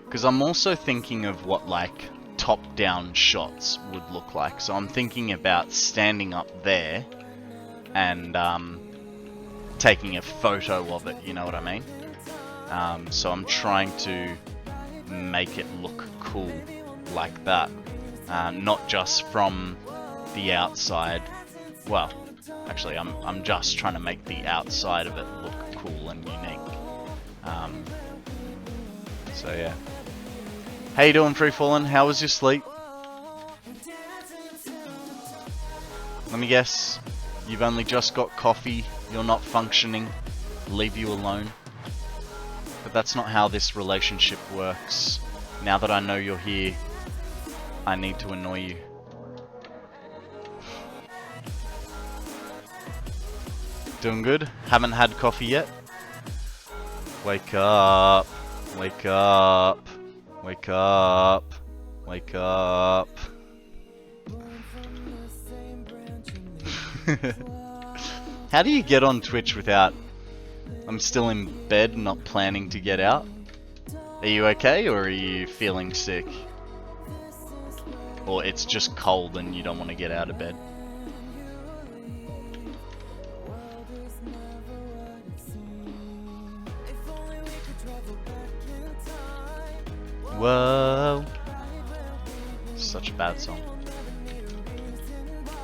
S1: Because I'm also thinking of what, like, top-down shots would look like. So I'm thinking about standing up there and taking a photo of it, you know what I mean? So I'm trying to make it look cool like that. Not just from the outside. Well, actually I'm just trying to make the outside of it look cool and unique. So yeah. How you doing, Freefallen? How was your sleep? Let me guess. You've only just got coffee. You're not functioning. Leave you alone. But that's not how this relationship works. Now that I know you're here, I need to annoy you. Doing good? Haven't had coffee yet? Wake up. Wake up. Wake up. Wake up. How do you get on Twitch without... I'm still in bed, not planning to get out? Are you okay, or are you feeling sick? Or it's just cold and you don't want to get out of bed? Whoa. Such a bad song.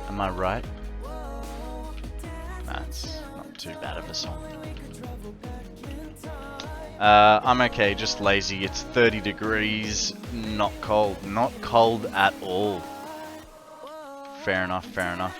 S1: Am I right? That's not too bad of a song. I'm okay, just lazy. It's 30 degrees, not cold. Not cold at all. Fair enough, fair enough.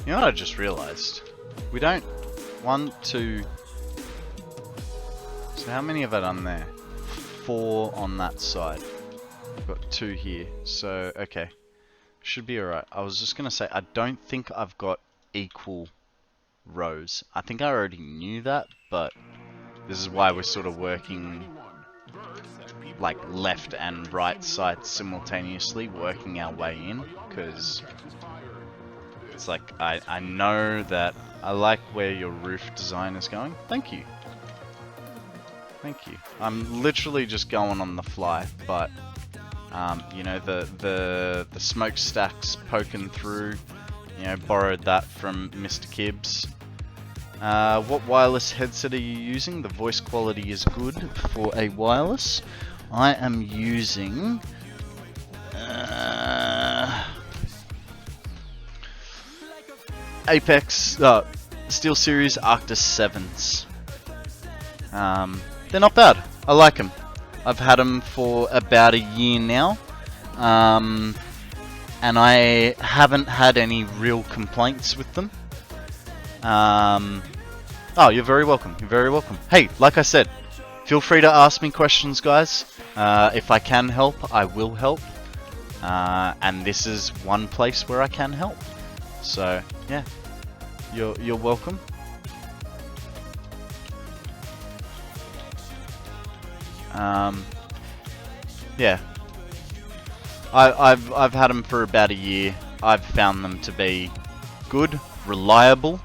S1: You know what I just realized? We don't... 1, 2... So how many have I done there? 4 on that side. I've got 2 here. So, okay. Should be alright. I was just going to say, I don't think I've got equal rows. I think I already knew that, but this is why we're sort of working like left and right sides simultaneously, working our way in, because it's like, I know that I like where your roof design is going. Thank you. Thank you. I'm literally just going on the fly, but you know, the smokestack's poking through. You know, borrowed that from Mr. Kibitz. What wireless headset are you using? The voice quality is good for a wireless. I am using Apex SteelSeries Arctis 7s. They're not bad. I like them. I've had them for about a year now, and I haven't had any real complaints with them. Oh, you're very welcome. You're very welcome. Hey, like I said, feel free to ask me questions, guys. If I can help, I will help. And this is one place where I can help. So, yeah. You're welcome. Yeah. I've had them for about a year. I've found them to be good, reliable.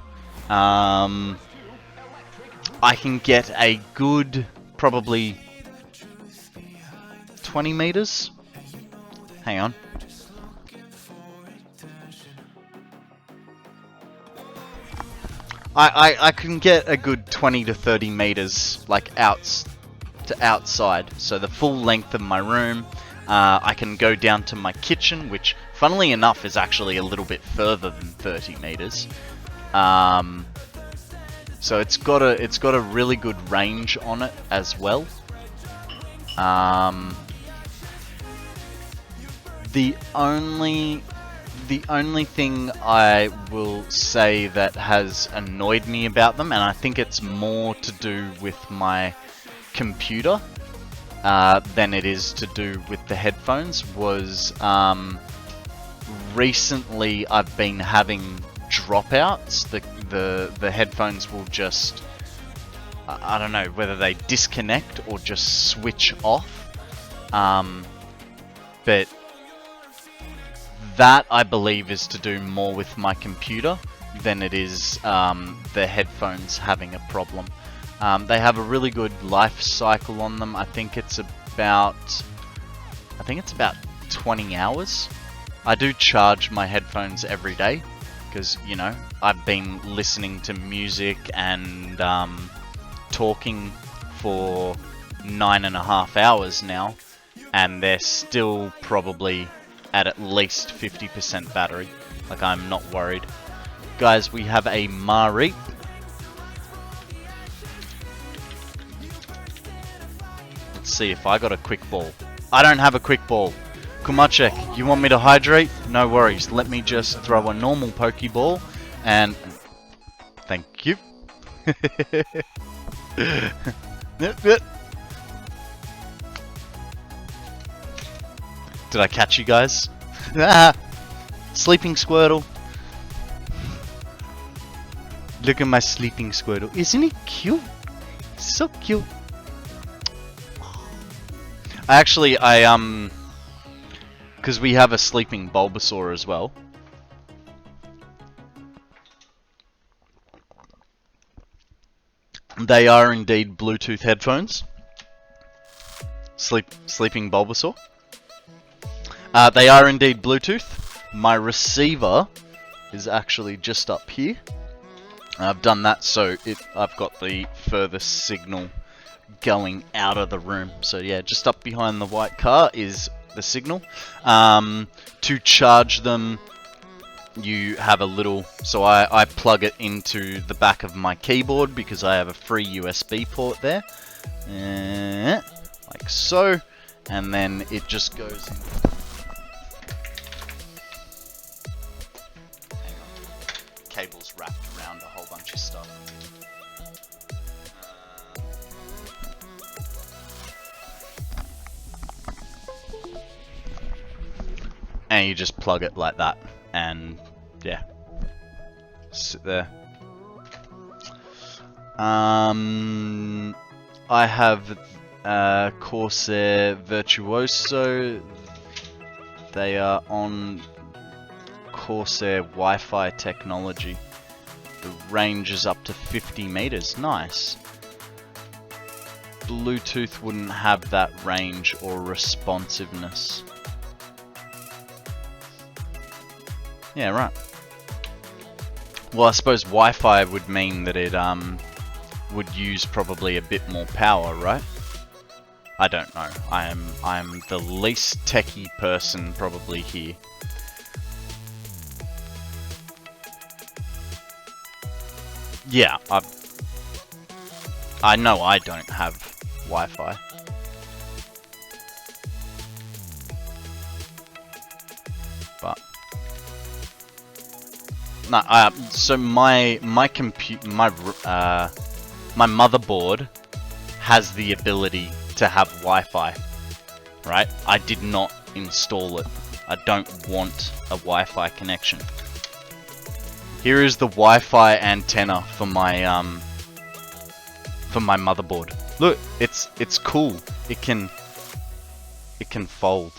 S1: I can get a good, probably 20 meters. Hang on. I can get a good 20 to 30 meters, like outside. So the full length of my room. I can go down to my kitchen, which, funnily enough, is actually a little bit further than 30 meters. So it's got a really good range on it as well. The only thing I will say that has annoyed me about them, and I think it's more to do with my computer than it is to do with the headphones, was recently I've been having dropouts. The headphones will just, I don't know whether they disconnect or just switch off, but that, I believe, is to do more with my computer than it is the headphones having a problem. They have a really good life cycle on them. I think it's about 20 hours. I do charge my headphones every day because, you know, I've been listening to music and talking for 9.5 hours now, and they're still probably at least 50% battery. Like, I'm not worried. Guys, we have a Mareep. Let's see if I got a quick ball. I don't have a quick ball. Kumachek, you want me to hydrate? No worries. Let me just throw a normal Pokeball and... Thank you. Did I catch you guys? Sleeping Squirtle. Look at my sleeping Squirtle. Isn't he cute? So cute. Actually, because we have a sleeping Bulbasaur as well. They are indeed Bluetooth headphones. Sleeping Bulbasaur. They are indeed Bluetooth. My receiver is actually just up here. I've done that so I've got the furthest signal going out of the room. So yeah, just up behind the white car is the signal. To charge them, you have a little... So I plug it into the back of my keyboard because I have a free USB port there. Like so. And then it just goes... cables wrapped around a whole bunch of stuff. And you just plug it like that, and yeah, sit there. I have Corsair Virtuoso. They are on Corsair Wi-Fi technology. The range is up to 50 meters. Nice. Bluetooth wouldn't have that range or responsiveness. Yeah, right. Well, I suppose Wi-Fi would mean that it would use probably a bit more power, right? I don't know. I am the least techie person probably here. Yeah, I know I don't have Wi-Fi. But no, so my motherboard has the ability to have Wi-Fi, right? I did not install it. I don't want a Wi-Fi connection. Here is the Wi-Fi antenna for my motherboard. Look, it's cool. It can fold.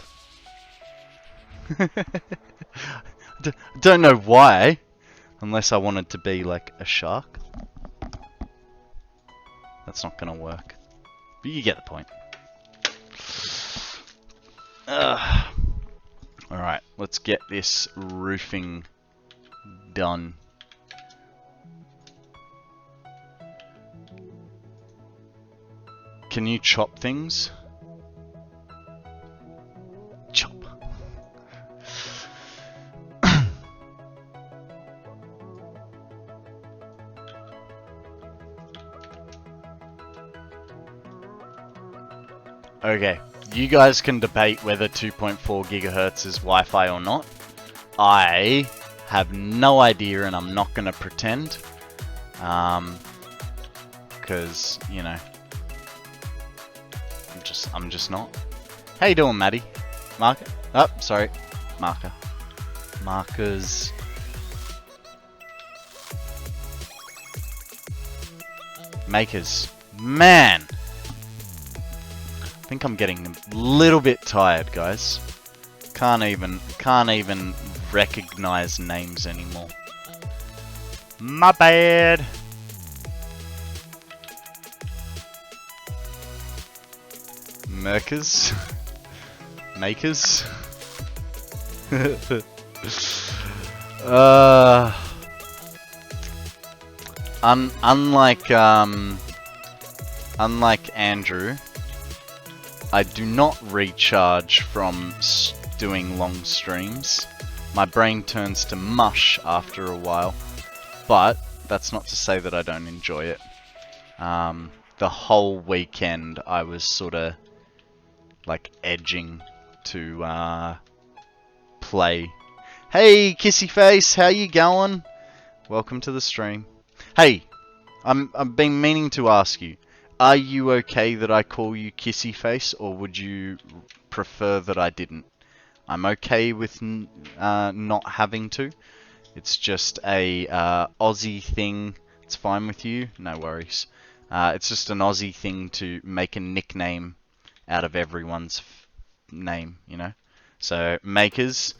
S1: Don't know why, unless I wanted to be like a shark. That's not gonna work. But you get the point. Alright, let's get this roofing done. Can you chop things? Chop. Okay, you guys can debate whether 2.4 gigahertz is Wi-Fi or not. I have no idea, and I'm not going to pretend. Because, you know, I'm just not. How you doing, Maddie? Marker? Oh, sorry. Marker. Markers. Makers. Man! I think I'm getting a little bit tired, guys. Can't even recognize names anymore. My bad. Merkers. Makers. Unlike Andrew, I do not recharge from doing long streams. My brain turns to mush after a while, but that's not to say that I don't enjoy it. The whole weekend I was sort of like edging to play. Hey, Kissy Face, how you going? Welcome to the stream. Hey, I've been meaning to ask you. Are you okay that I call you Kissy Face, or would you prefer that I didn't? I'm okay with not having to. It's just a Aussie thing. It's fine with you? No worries. It's just an Aussie thing to make a nickname out of everyone's name, you know? So, Makers,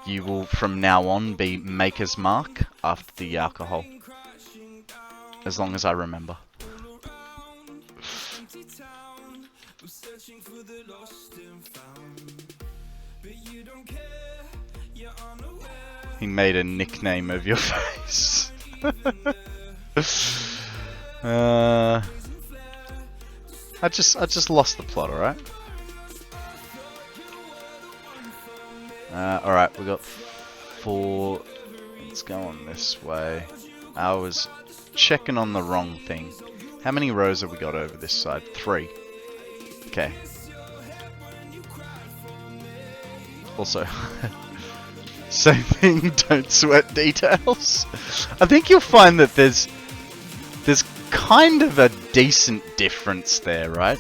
S1: you will from now on be Maker's Mark after the alcohol. As long as I remember. He made a nickname of your face. I just lost the plot, alright? Alright, we got 4. Let's go on this way. I was checking on the wrong thing. How many rows have we got over this side? 3. Okay. Also, Same thing, don't sweat details. I think you'll find that there's kind of a decent difference there, right?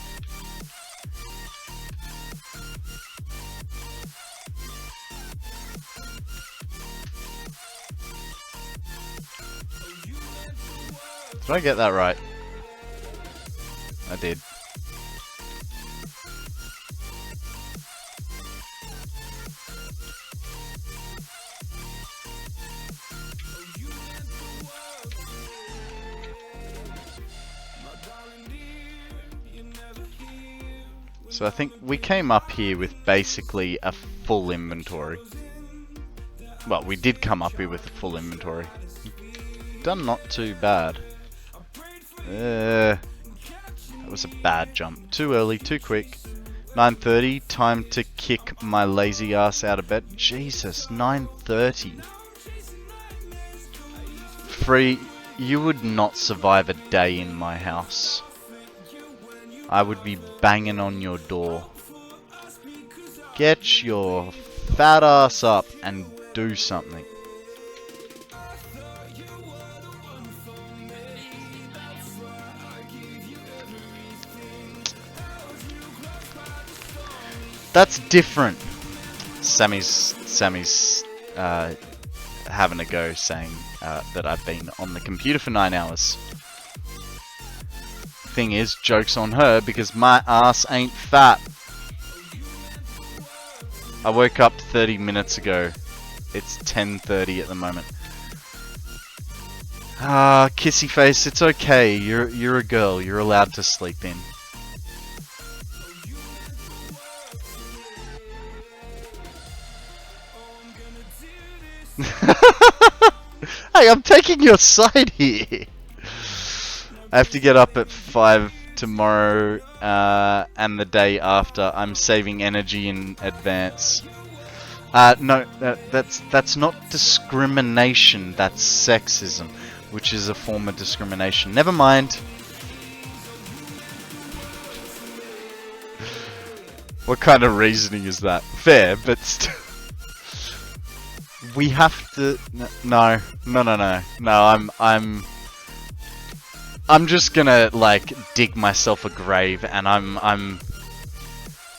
S1: Did I get that right? I did. So I think we came up here with basically a full inventory. Well, we did come up here with a full inventory. Done not too bad. That was a bad jump. Too early, too quick. 9:30, time to kick my lazy ass out of bed. Jesus, 9:30. Free, you would not survive a day in my house. I would be banging on your door. Get your fat ass up and do something. That's different. Sammy's having a go saying that I've been on the computer for 9 hours. Thing is, joke's on her because my ass ain't fat. I woke up 30 minutes ago. It's 10:30 at the moment. Ah, kissy face, it's okay. You're a girl. You're allowed to sleep in. Hey, I'm taking your side here. I have to get up at 5 tomorrow and the day after. I'm saving energy in advance. No, that's not discrimination. That's sexism, which is a form of discrimination. Never mind. What kind of reasoning is that? Fair, but still. We have to. No. I'm just gonna like dig myself a grave, and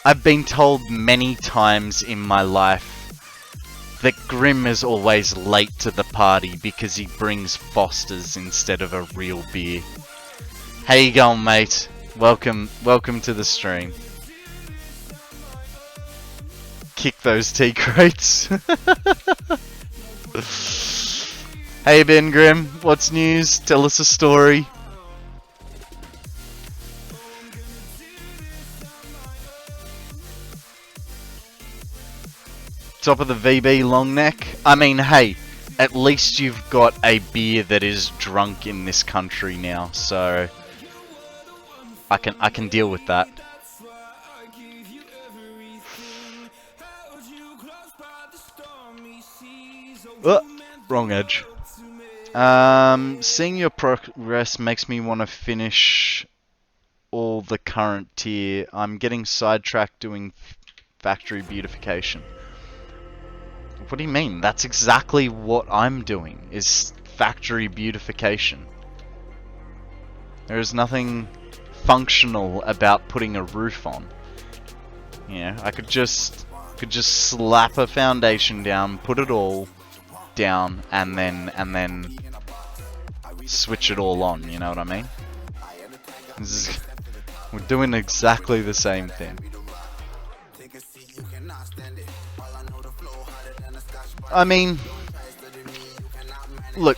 S1: I've been told many times in my life that Grim is always late to the party because he brings Foster's instead of a real beer. How you going, mate? Welcome to the stream. Kick those tea crates. Hey Ben Grim, what's news? Tell us a story. Top of the VB long neck. I mean, hey, at least you've got a beer that is drunk in this country now, so I can deal with that. Wrong edge. Seeing your progress makes me want to finish all the current tier. I'm getting sidetracked doing factory beautification. What do you mean? That's exactly what I'm doing, is factory beautification. There is nothing functional about putting a roof on. You know, I could just slap a foundation down, put it all down, and then switch it all on, you know what I mean? We're doing exactly the same thing. I mean, look,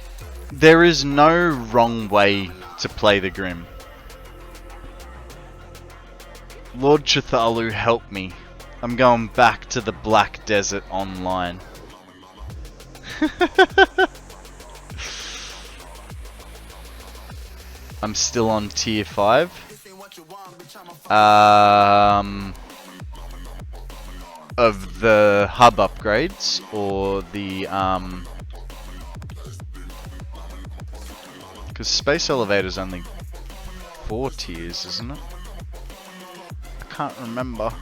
S1: there is no wrong way to play the Grim. Lord Cthulhu, help me. I'm going back to the Black Desert online. I'm still on tier 5. Of the hub upgrades, or the because Space Elevator's only 4 tiers, isn't it? I can't remember.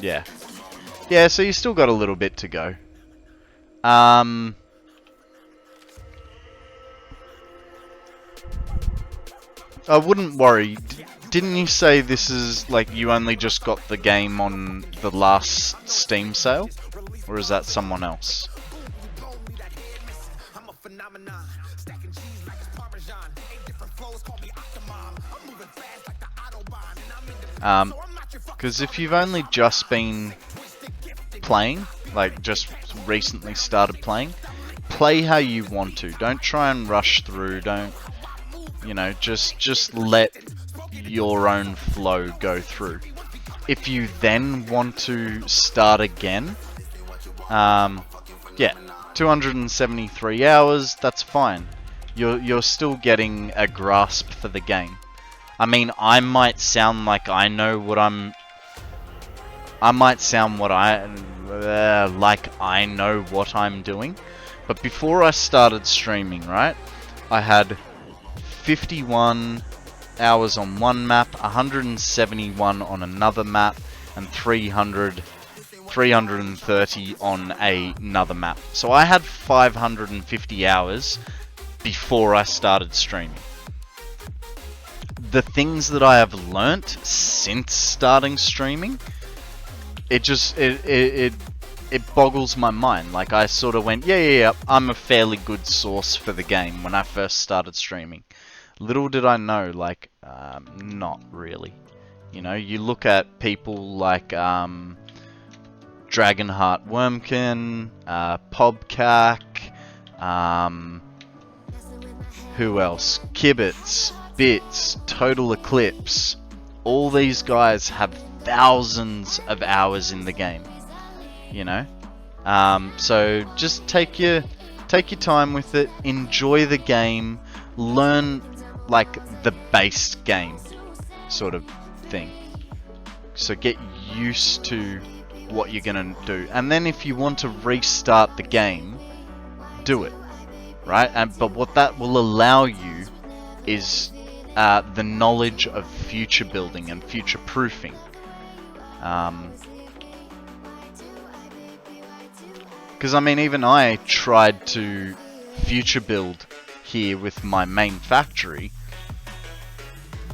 S1: Yeah. Yeah, so you still got a little bit to go. I wouldn't worry. Didn't you say this is like you only just got the game on the last Steam sale? Or is that someone else? Because if you've only just been playing, like just recently started playing, play how you want to. Don't try and rush through. Don't, you know, just let your own flow go through. If you then want to start again, yeah, 273 hours, that's fine. You're still getting a grasp for the game. I mean, I might sound like I know what I'm... I might sound what like I know what I'm doing. But before I started streaming, right, I had 51 hours on one map, 171 on another map, and 330 on another map. So I had 550 hours before I started streaming. The things that I have learnt since starting streaming, it boggles my mind. Like, I sort of went, yeah, I'm a fairly good source for the game when I first started streaming. Little did I know, like, not really. You know, you look at people like Dragonheart Wormkin, Pobcac, who else? Kibitz, Bitz, TotalXclipse. All these guys have thousands of hours in the game. You know? So just take your time with it, enjoy the game, learn like the base game sort of thing. So get used to what you're gonna do, and then if you want to restart the game, do it, right? But what that will allow you is the knowledge of future building and future proofing. Because I mean, even I tried to future build here with my main factory,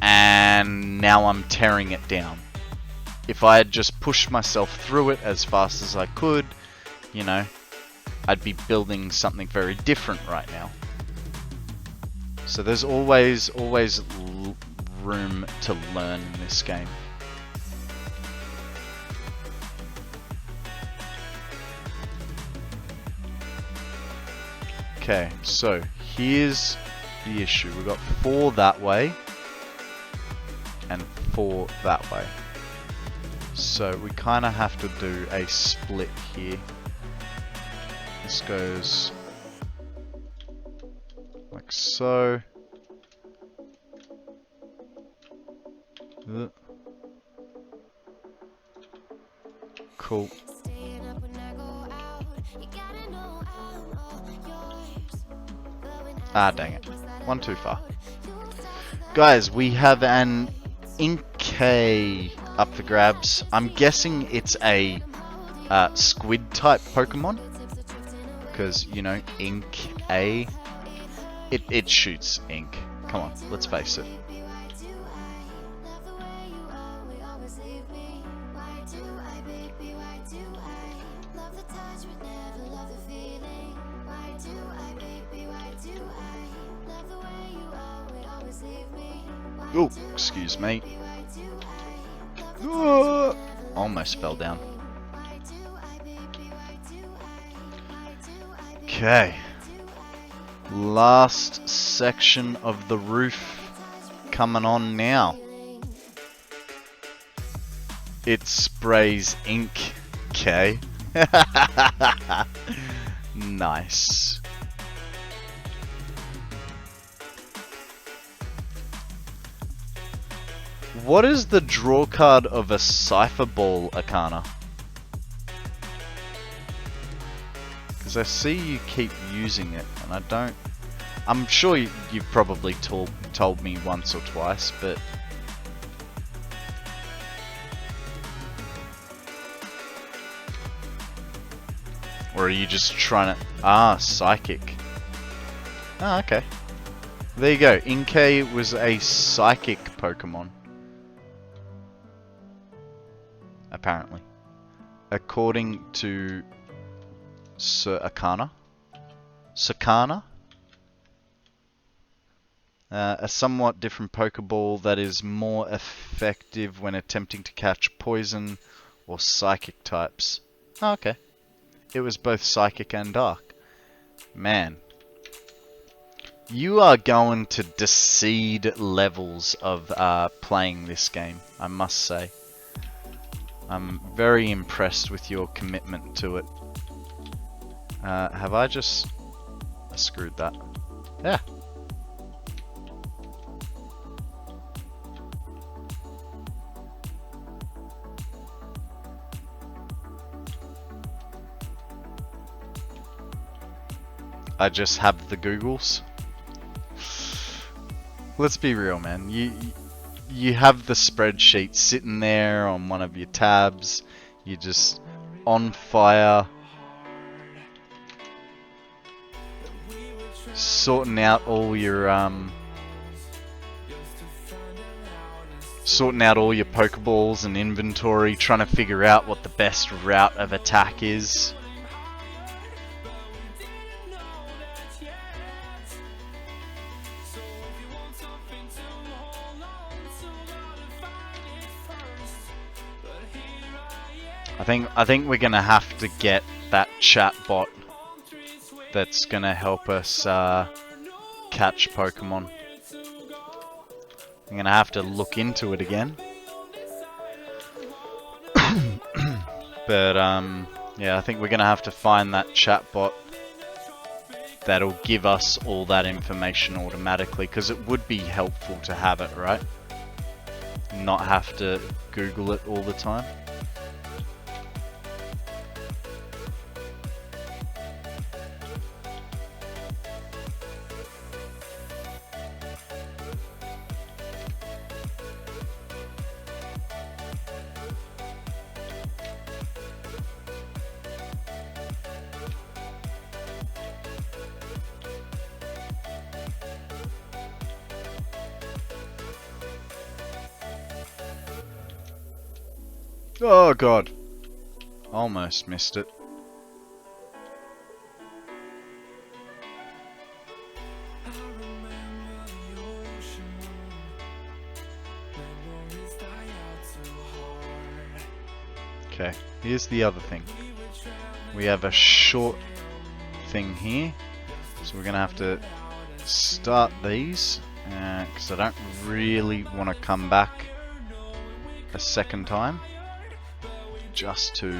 S1: and now I'm tearing it down. If I had just pushed myself through it as fast as I could, you know, I'd be building something very different right now. So there's always room to learn in this game. Okay, so here's the issue. We've got 4 that way and 4 that way. So we kind of have to do a split here. This goes like so. Cool. Ah, dang it. One too far. Guys, we have an Inkay up for grabs. I'm guessing it's a squid type Pokemon. Because, you know, Inkay. It shoots ink. Come on, let's face it. Oh, excuse me. Almost fell down. Okay. Last section of the roof coming on now. It sprays ink. Okay. Nice. What is the draw card of a Cypher Ball Arcana? Because I see you keep using it, and I don't... I'm sure you've probably told me once or twice, but... Or are you just trying to... Ah, psychic. Ah, okay. There you go. Inkay was a psychic Pokemon. Apparently. According to Sir Akana. Sakana? A somewhat different Pokeball that is more effective when attempting to catch poison or psychic types. Oh, okay. It was both psychic and dark. Man. You are going to exceed levels of playing this game, I must say. I'm very impressed with your commitment to it. Have I just... I screwed that. Yeah. I just have the Googles. Let's be real, man. You have the spreadsheet sitting there on one of your tabs. You're just on fire. Sorting out all your Pokeballs and inventory, trying to figure out what the best route of attack is. I think we're gonna have to get that chat bot that's gonna help us catch Pokemon. I'm gonna have to look into it again. But yeah, I think we're gonna have to find that chat bot that'll give us all that information automatically, because it would be helpful to have it, right? Not have to Google it all the time. Oh god. Almost missed it. Okay, here's the other thing. We have a short thing here, so we're gonna have to start these, because I don't really want to come back a second time just to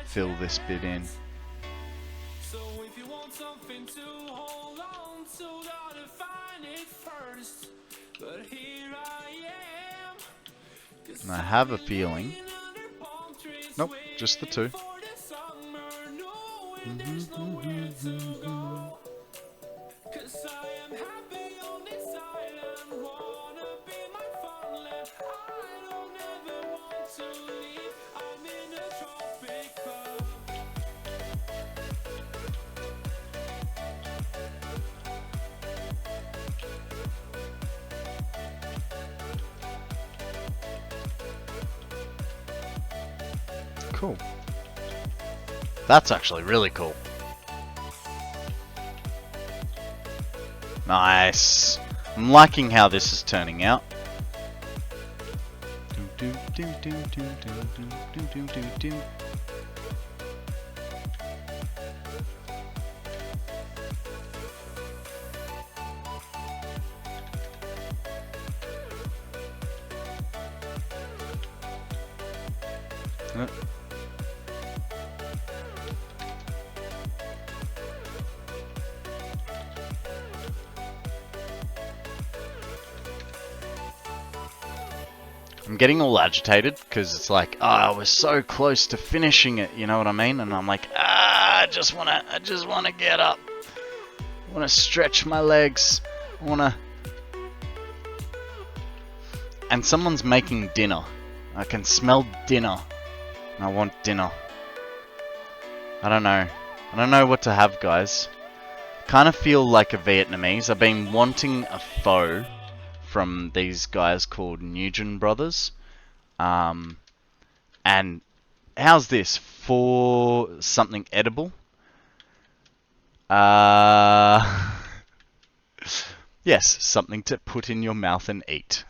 S1: fill this bit in. And I have a feeling... Nope, just the two. Cool. That's actually really cool. Nice. I'm liking how this is turning out. I'm getting all agitated because it's like, I was so close to finishing it, you know what I mean? And I'm like, I just wanna get up. I wanna stretch my legs. I wanna... And someone's making dinner. I can smell dinner. I want dinner. I don't know. I don't know what to have, guys. Kind of feel like a Vietnamese. I've been wanting a pho from these guys called Nugent Brothers. And how's this for something edible? Yes, something to put in your mouth and eat.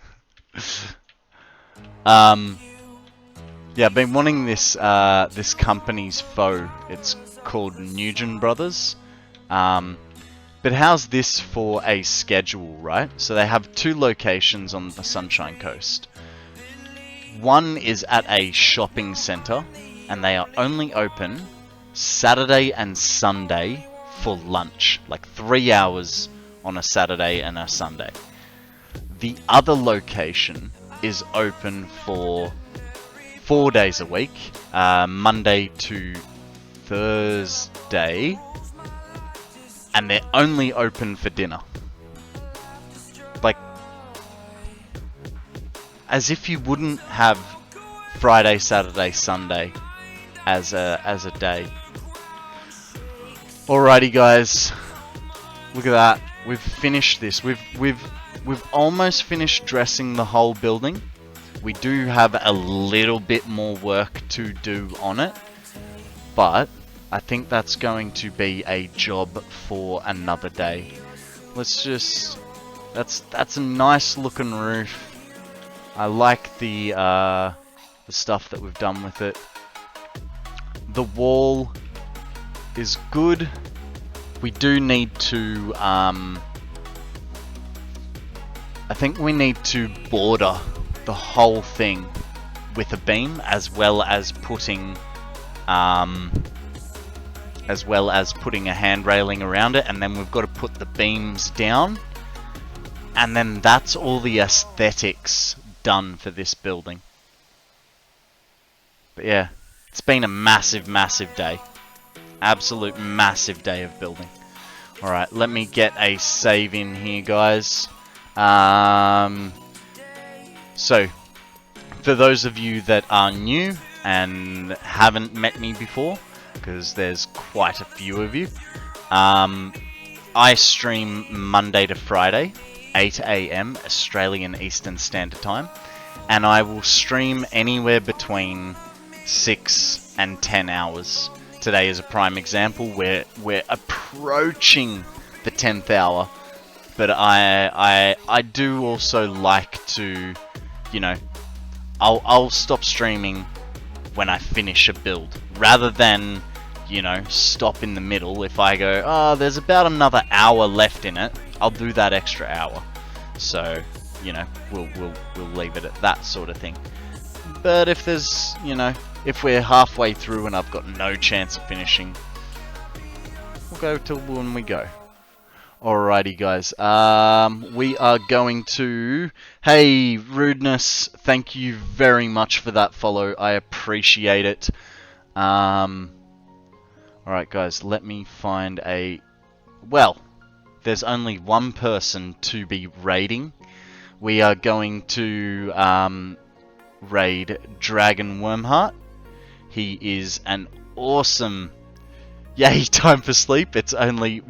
S1: Yeah, I've been wanting this this company's pho. It's called Nugent Brothers. But how's this for a schedule, right? So they have 2 locations on the Sunshine Coast. One is at a shopping centre, and they are only open Saturday and Sunday for lunch. Like 3 hours on a Saturday and a Sunday. The other location is open for 4 days a week, Monday to Thursday, and they're only open for dinner. Like, as if you wouldn't have Friday, Saturday, Sunday as a day. Alrighty, guys, look at that. We've finished this. We've almost finished dressing the whole building. We do have a little bit more work to do on it, but I think that's going to be a job for another day. Let's just... That's a nice looking roof. I like the stuff that we've done with it. The wall is good. We do need to... I think we need to border the whole thing with a beam, as well as putting a hand railing around it, and then we've got to put the beams down, and then that's all the aesthetics done for this building. But yeah, it's been a massive day. Absolute massive day of building. Alright, let me get a save in here, guys. So, for those of you that are new and haven't met me before, because there's quite a few of you, I stream Monday to Friday, 8 AM Australian Eastern Standard Time, and I will stream anywhere between 6 and 10 hours. Today is a prime example where we're approaching the 10th hour, but I do also like to, you know, I'll stop streaming when I finish a build, rather than, you know, stop in the middle. If I go, oh, there's about another hour left in it, I'll do that extra hour. So, you know, we'll leave it at that sort of thing. But if there's, you know, if we're halfway through and I've got no chance of finishing, we'll go till when we go. Alrighty, guys. We are going to... Hey, Rudeness, thank you very much for that follow. I appreciate it. Alright, guys, let me find a... Well, there's only one person to be raiding. We are going to raid Dragon Wormheart. He is an awesome... Yay, time for sleep. It's only...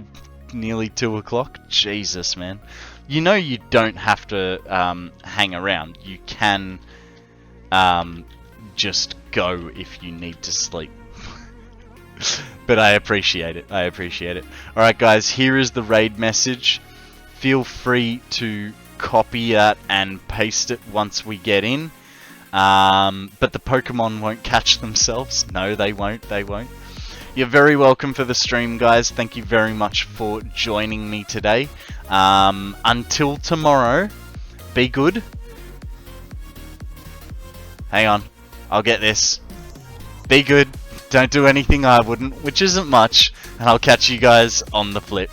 S1: nearly 2 o'clock. Jesus, man. You know you don't have to hang around. You can just go if you need to sleep. But I appreciate it. I appreciate it. Alright, guys, here is the raid message. Feel free to copy that and paste it once we get in. But the Pokemon won't catch themselves. No, they won't. They won't. You're very welcome for the stream, guys. Thank you very much for joining me today. Until tomorrow, be good. Hang on. I'll get this. Be good. Don't do anything I wouldn't, which isn't much. And I'll catch you guys on the flip.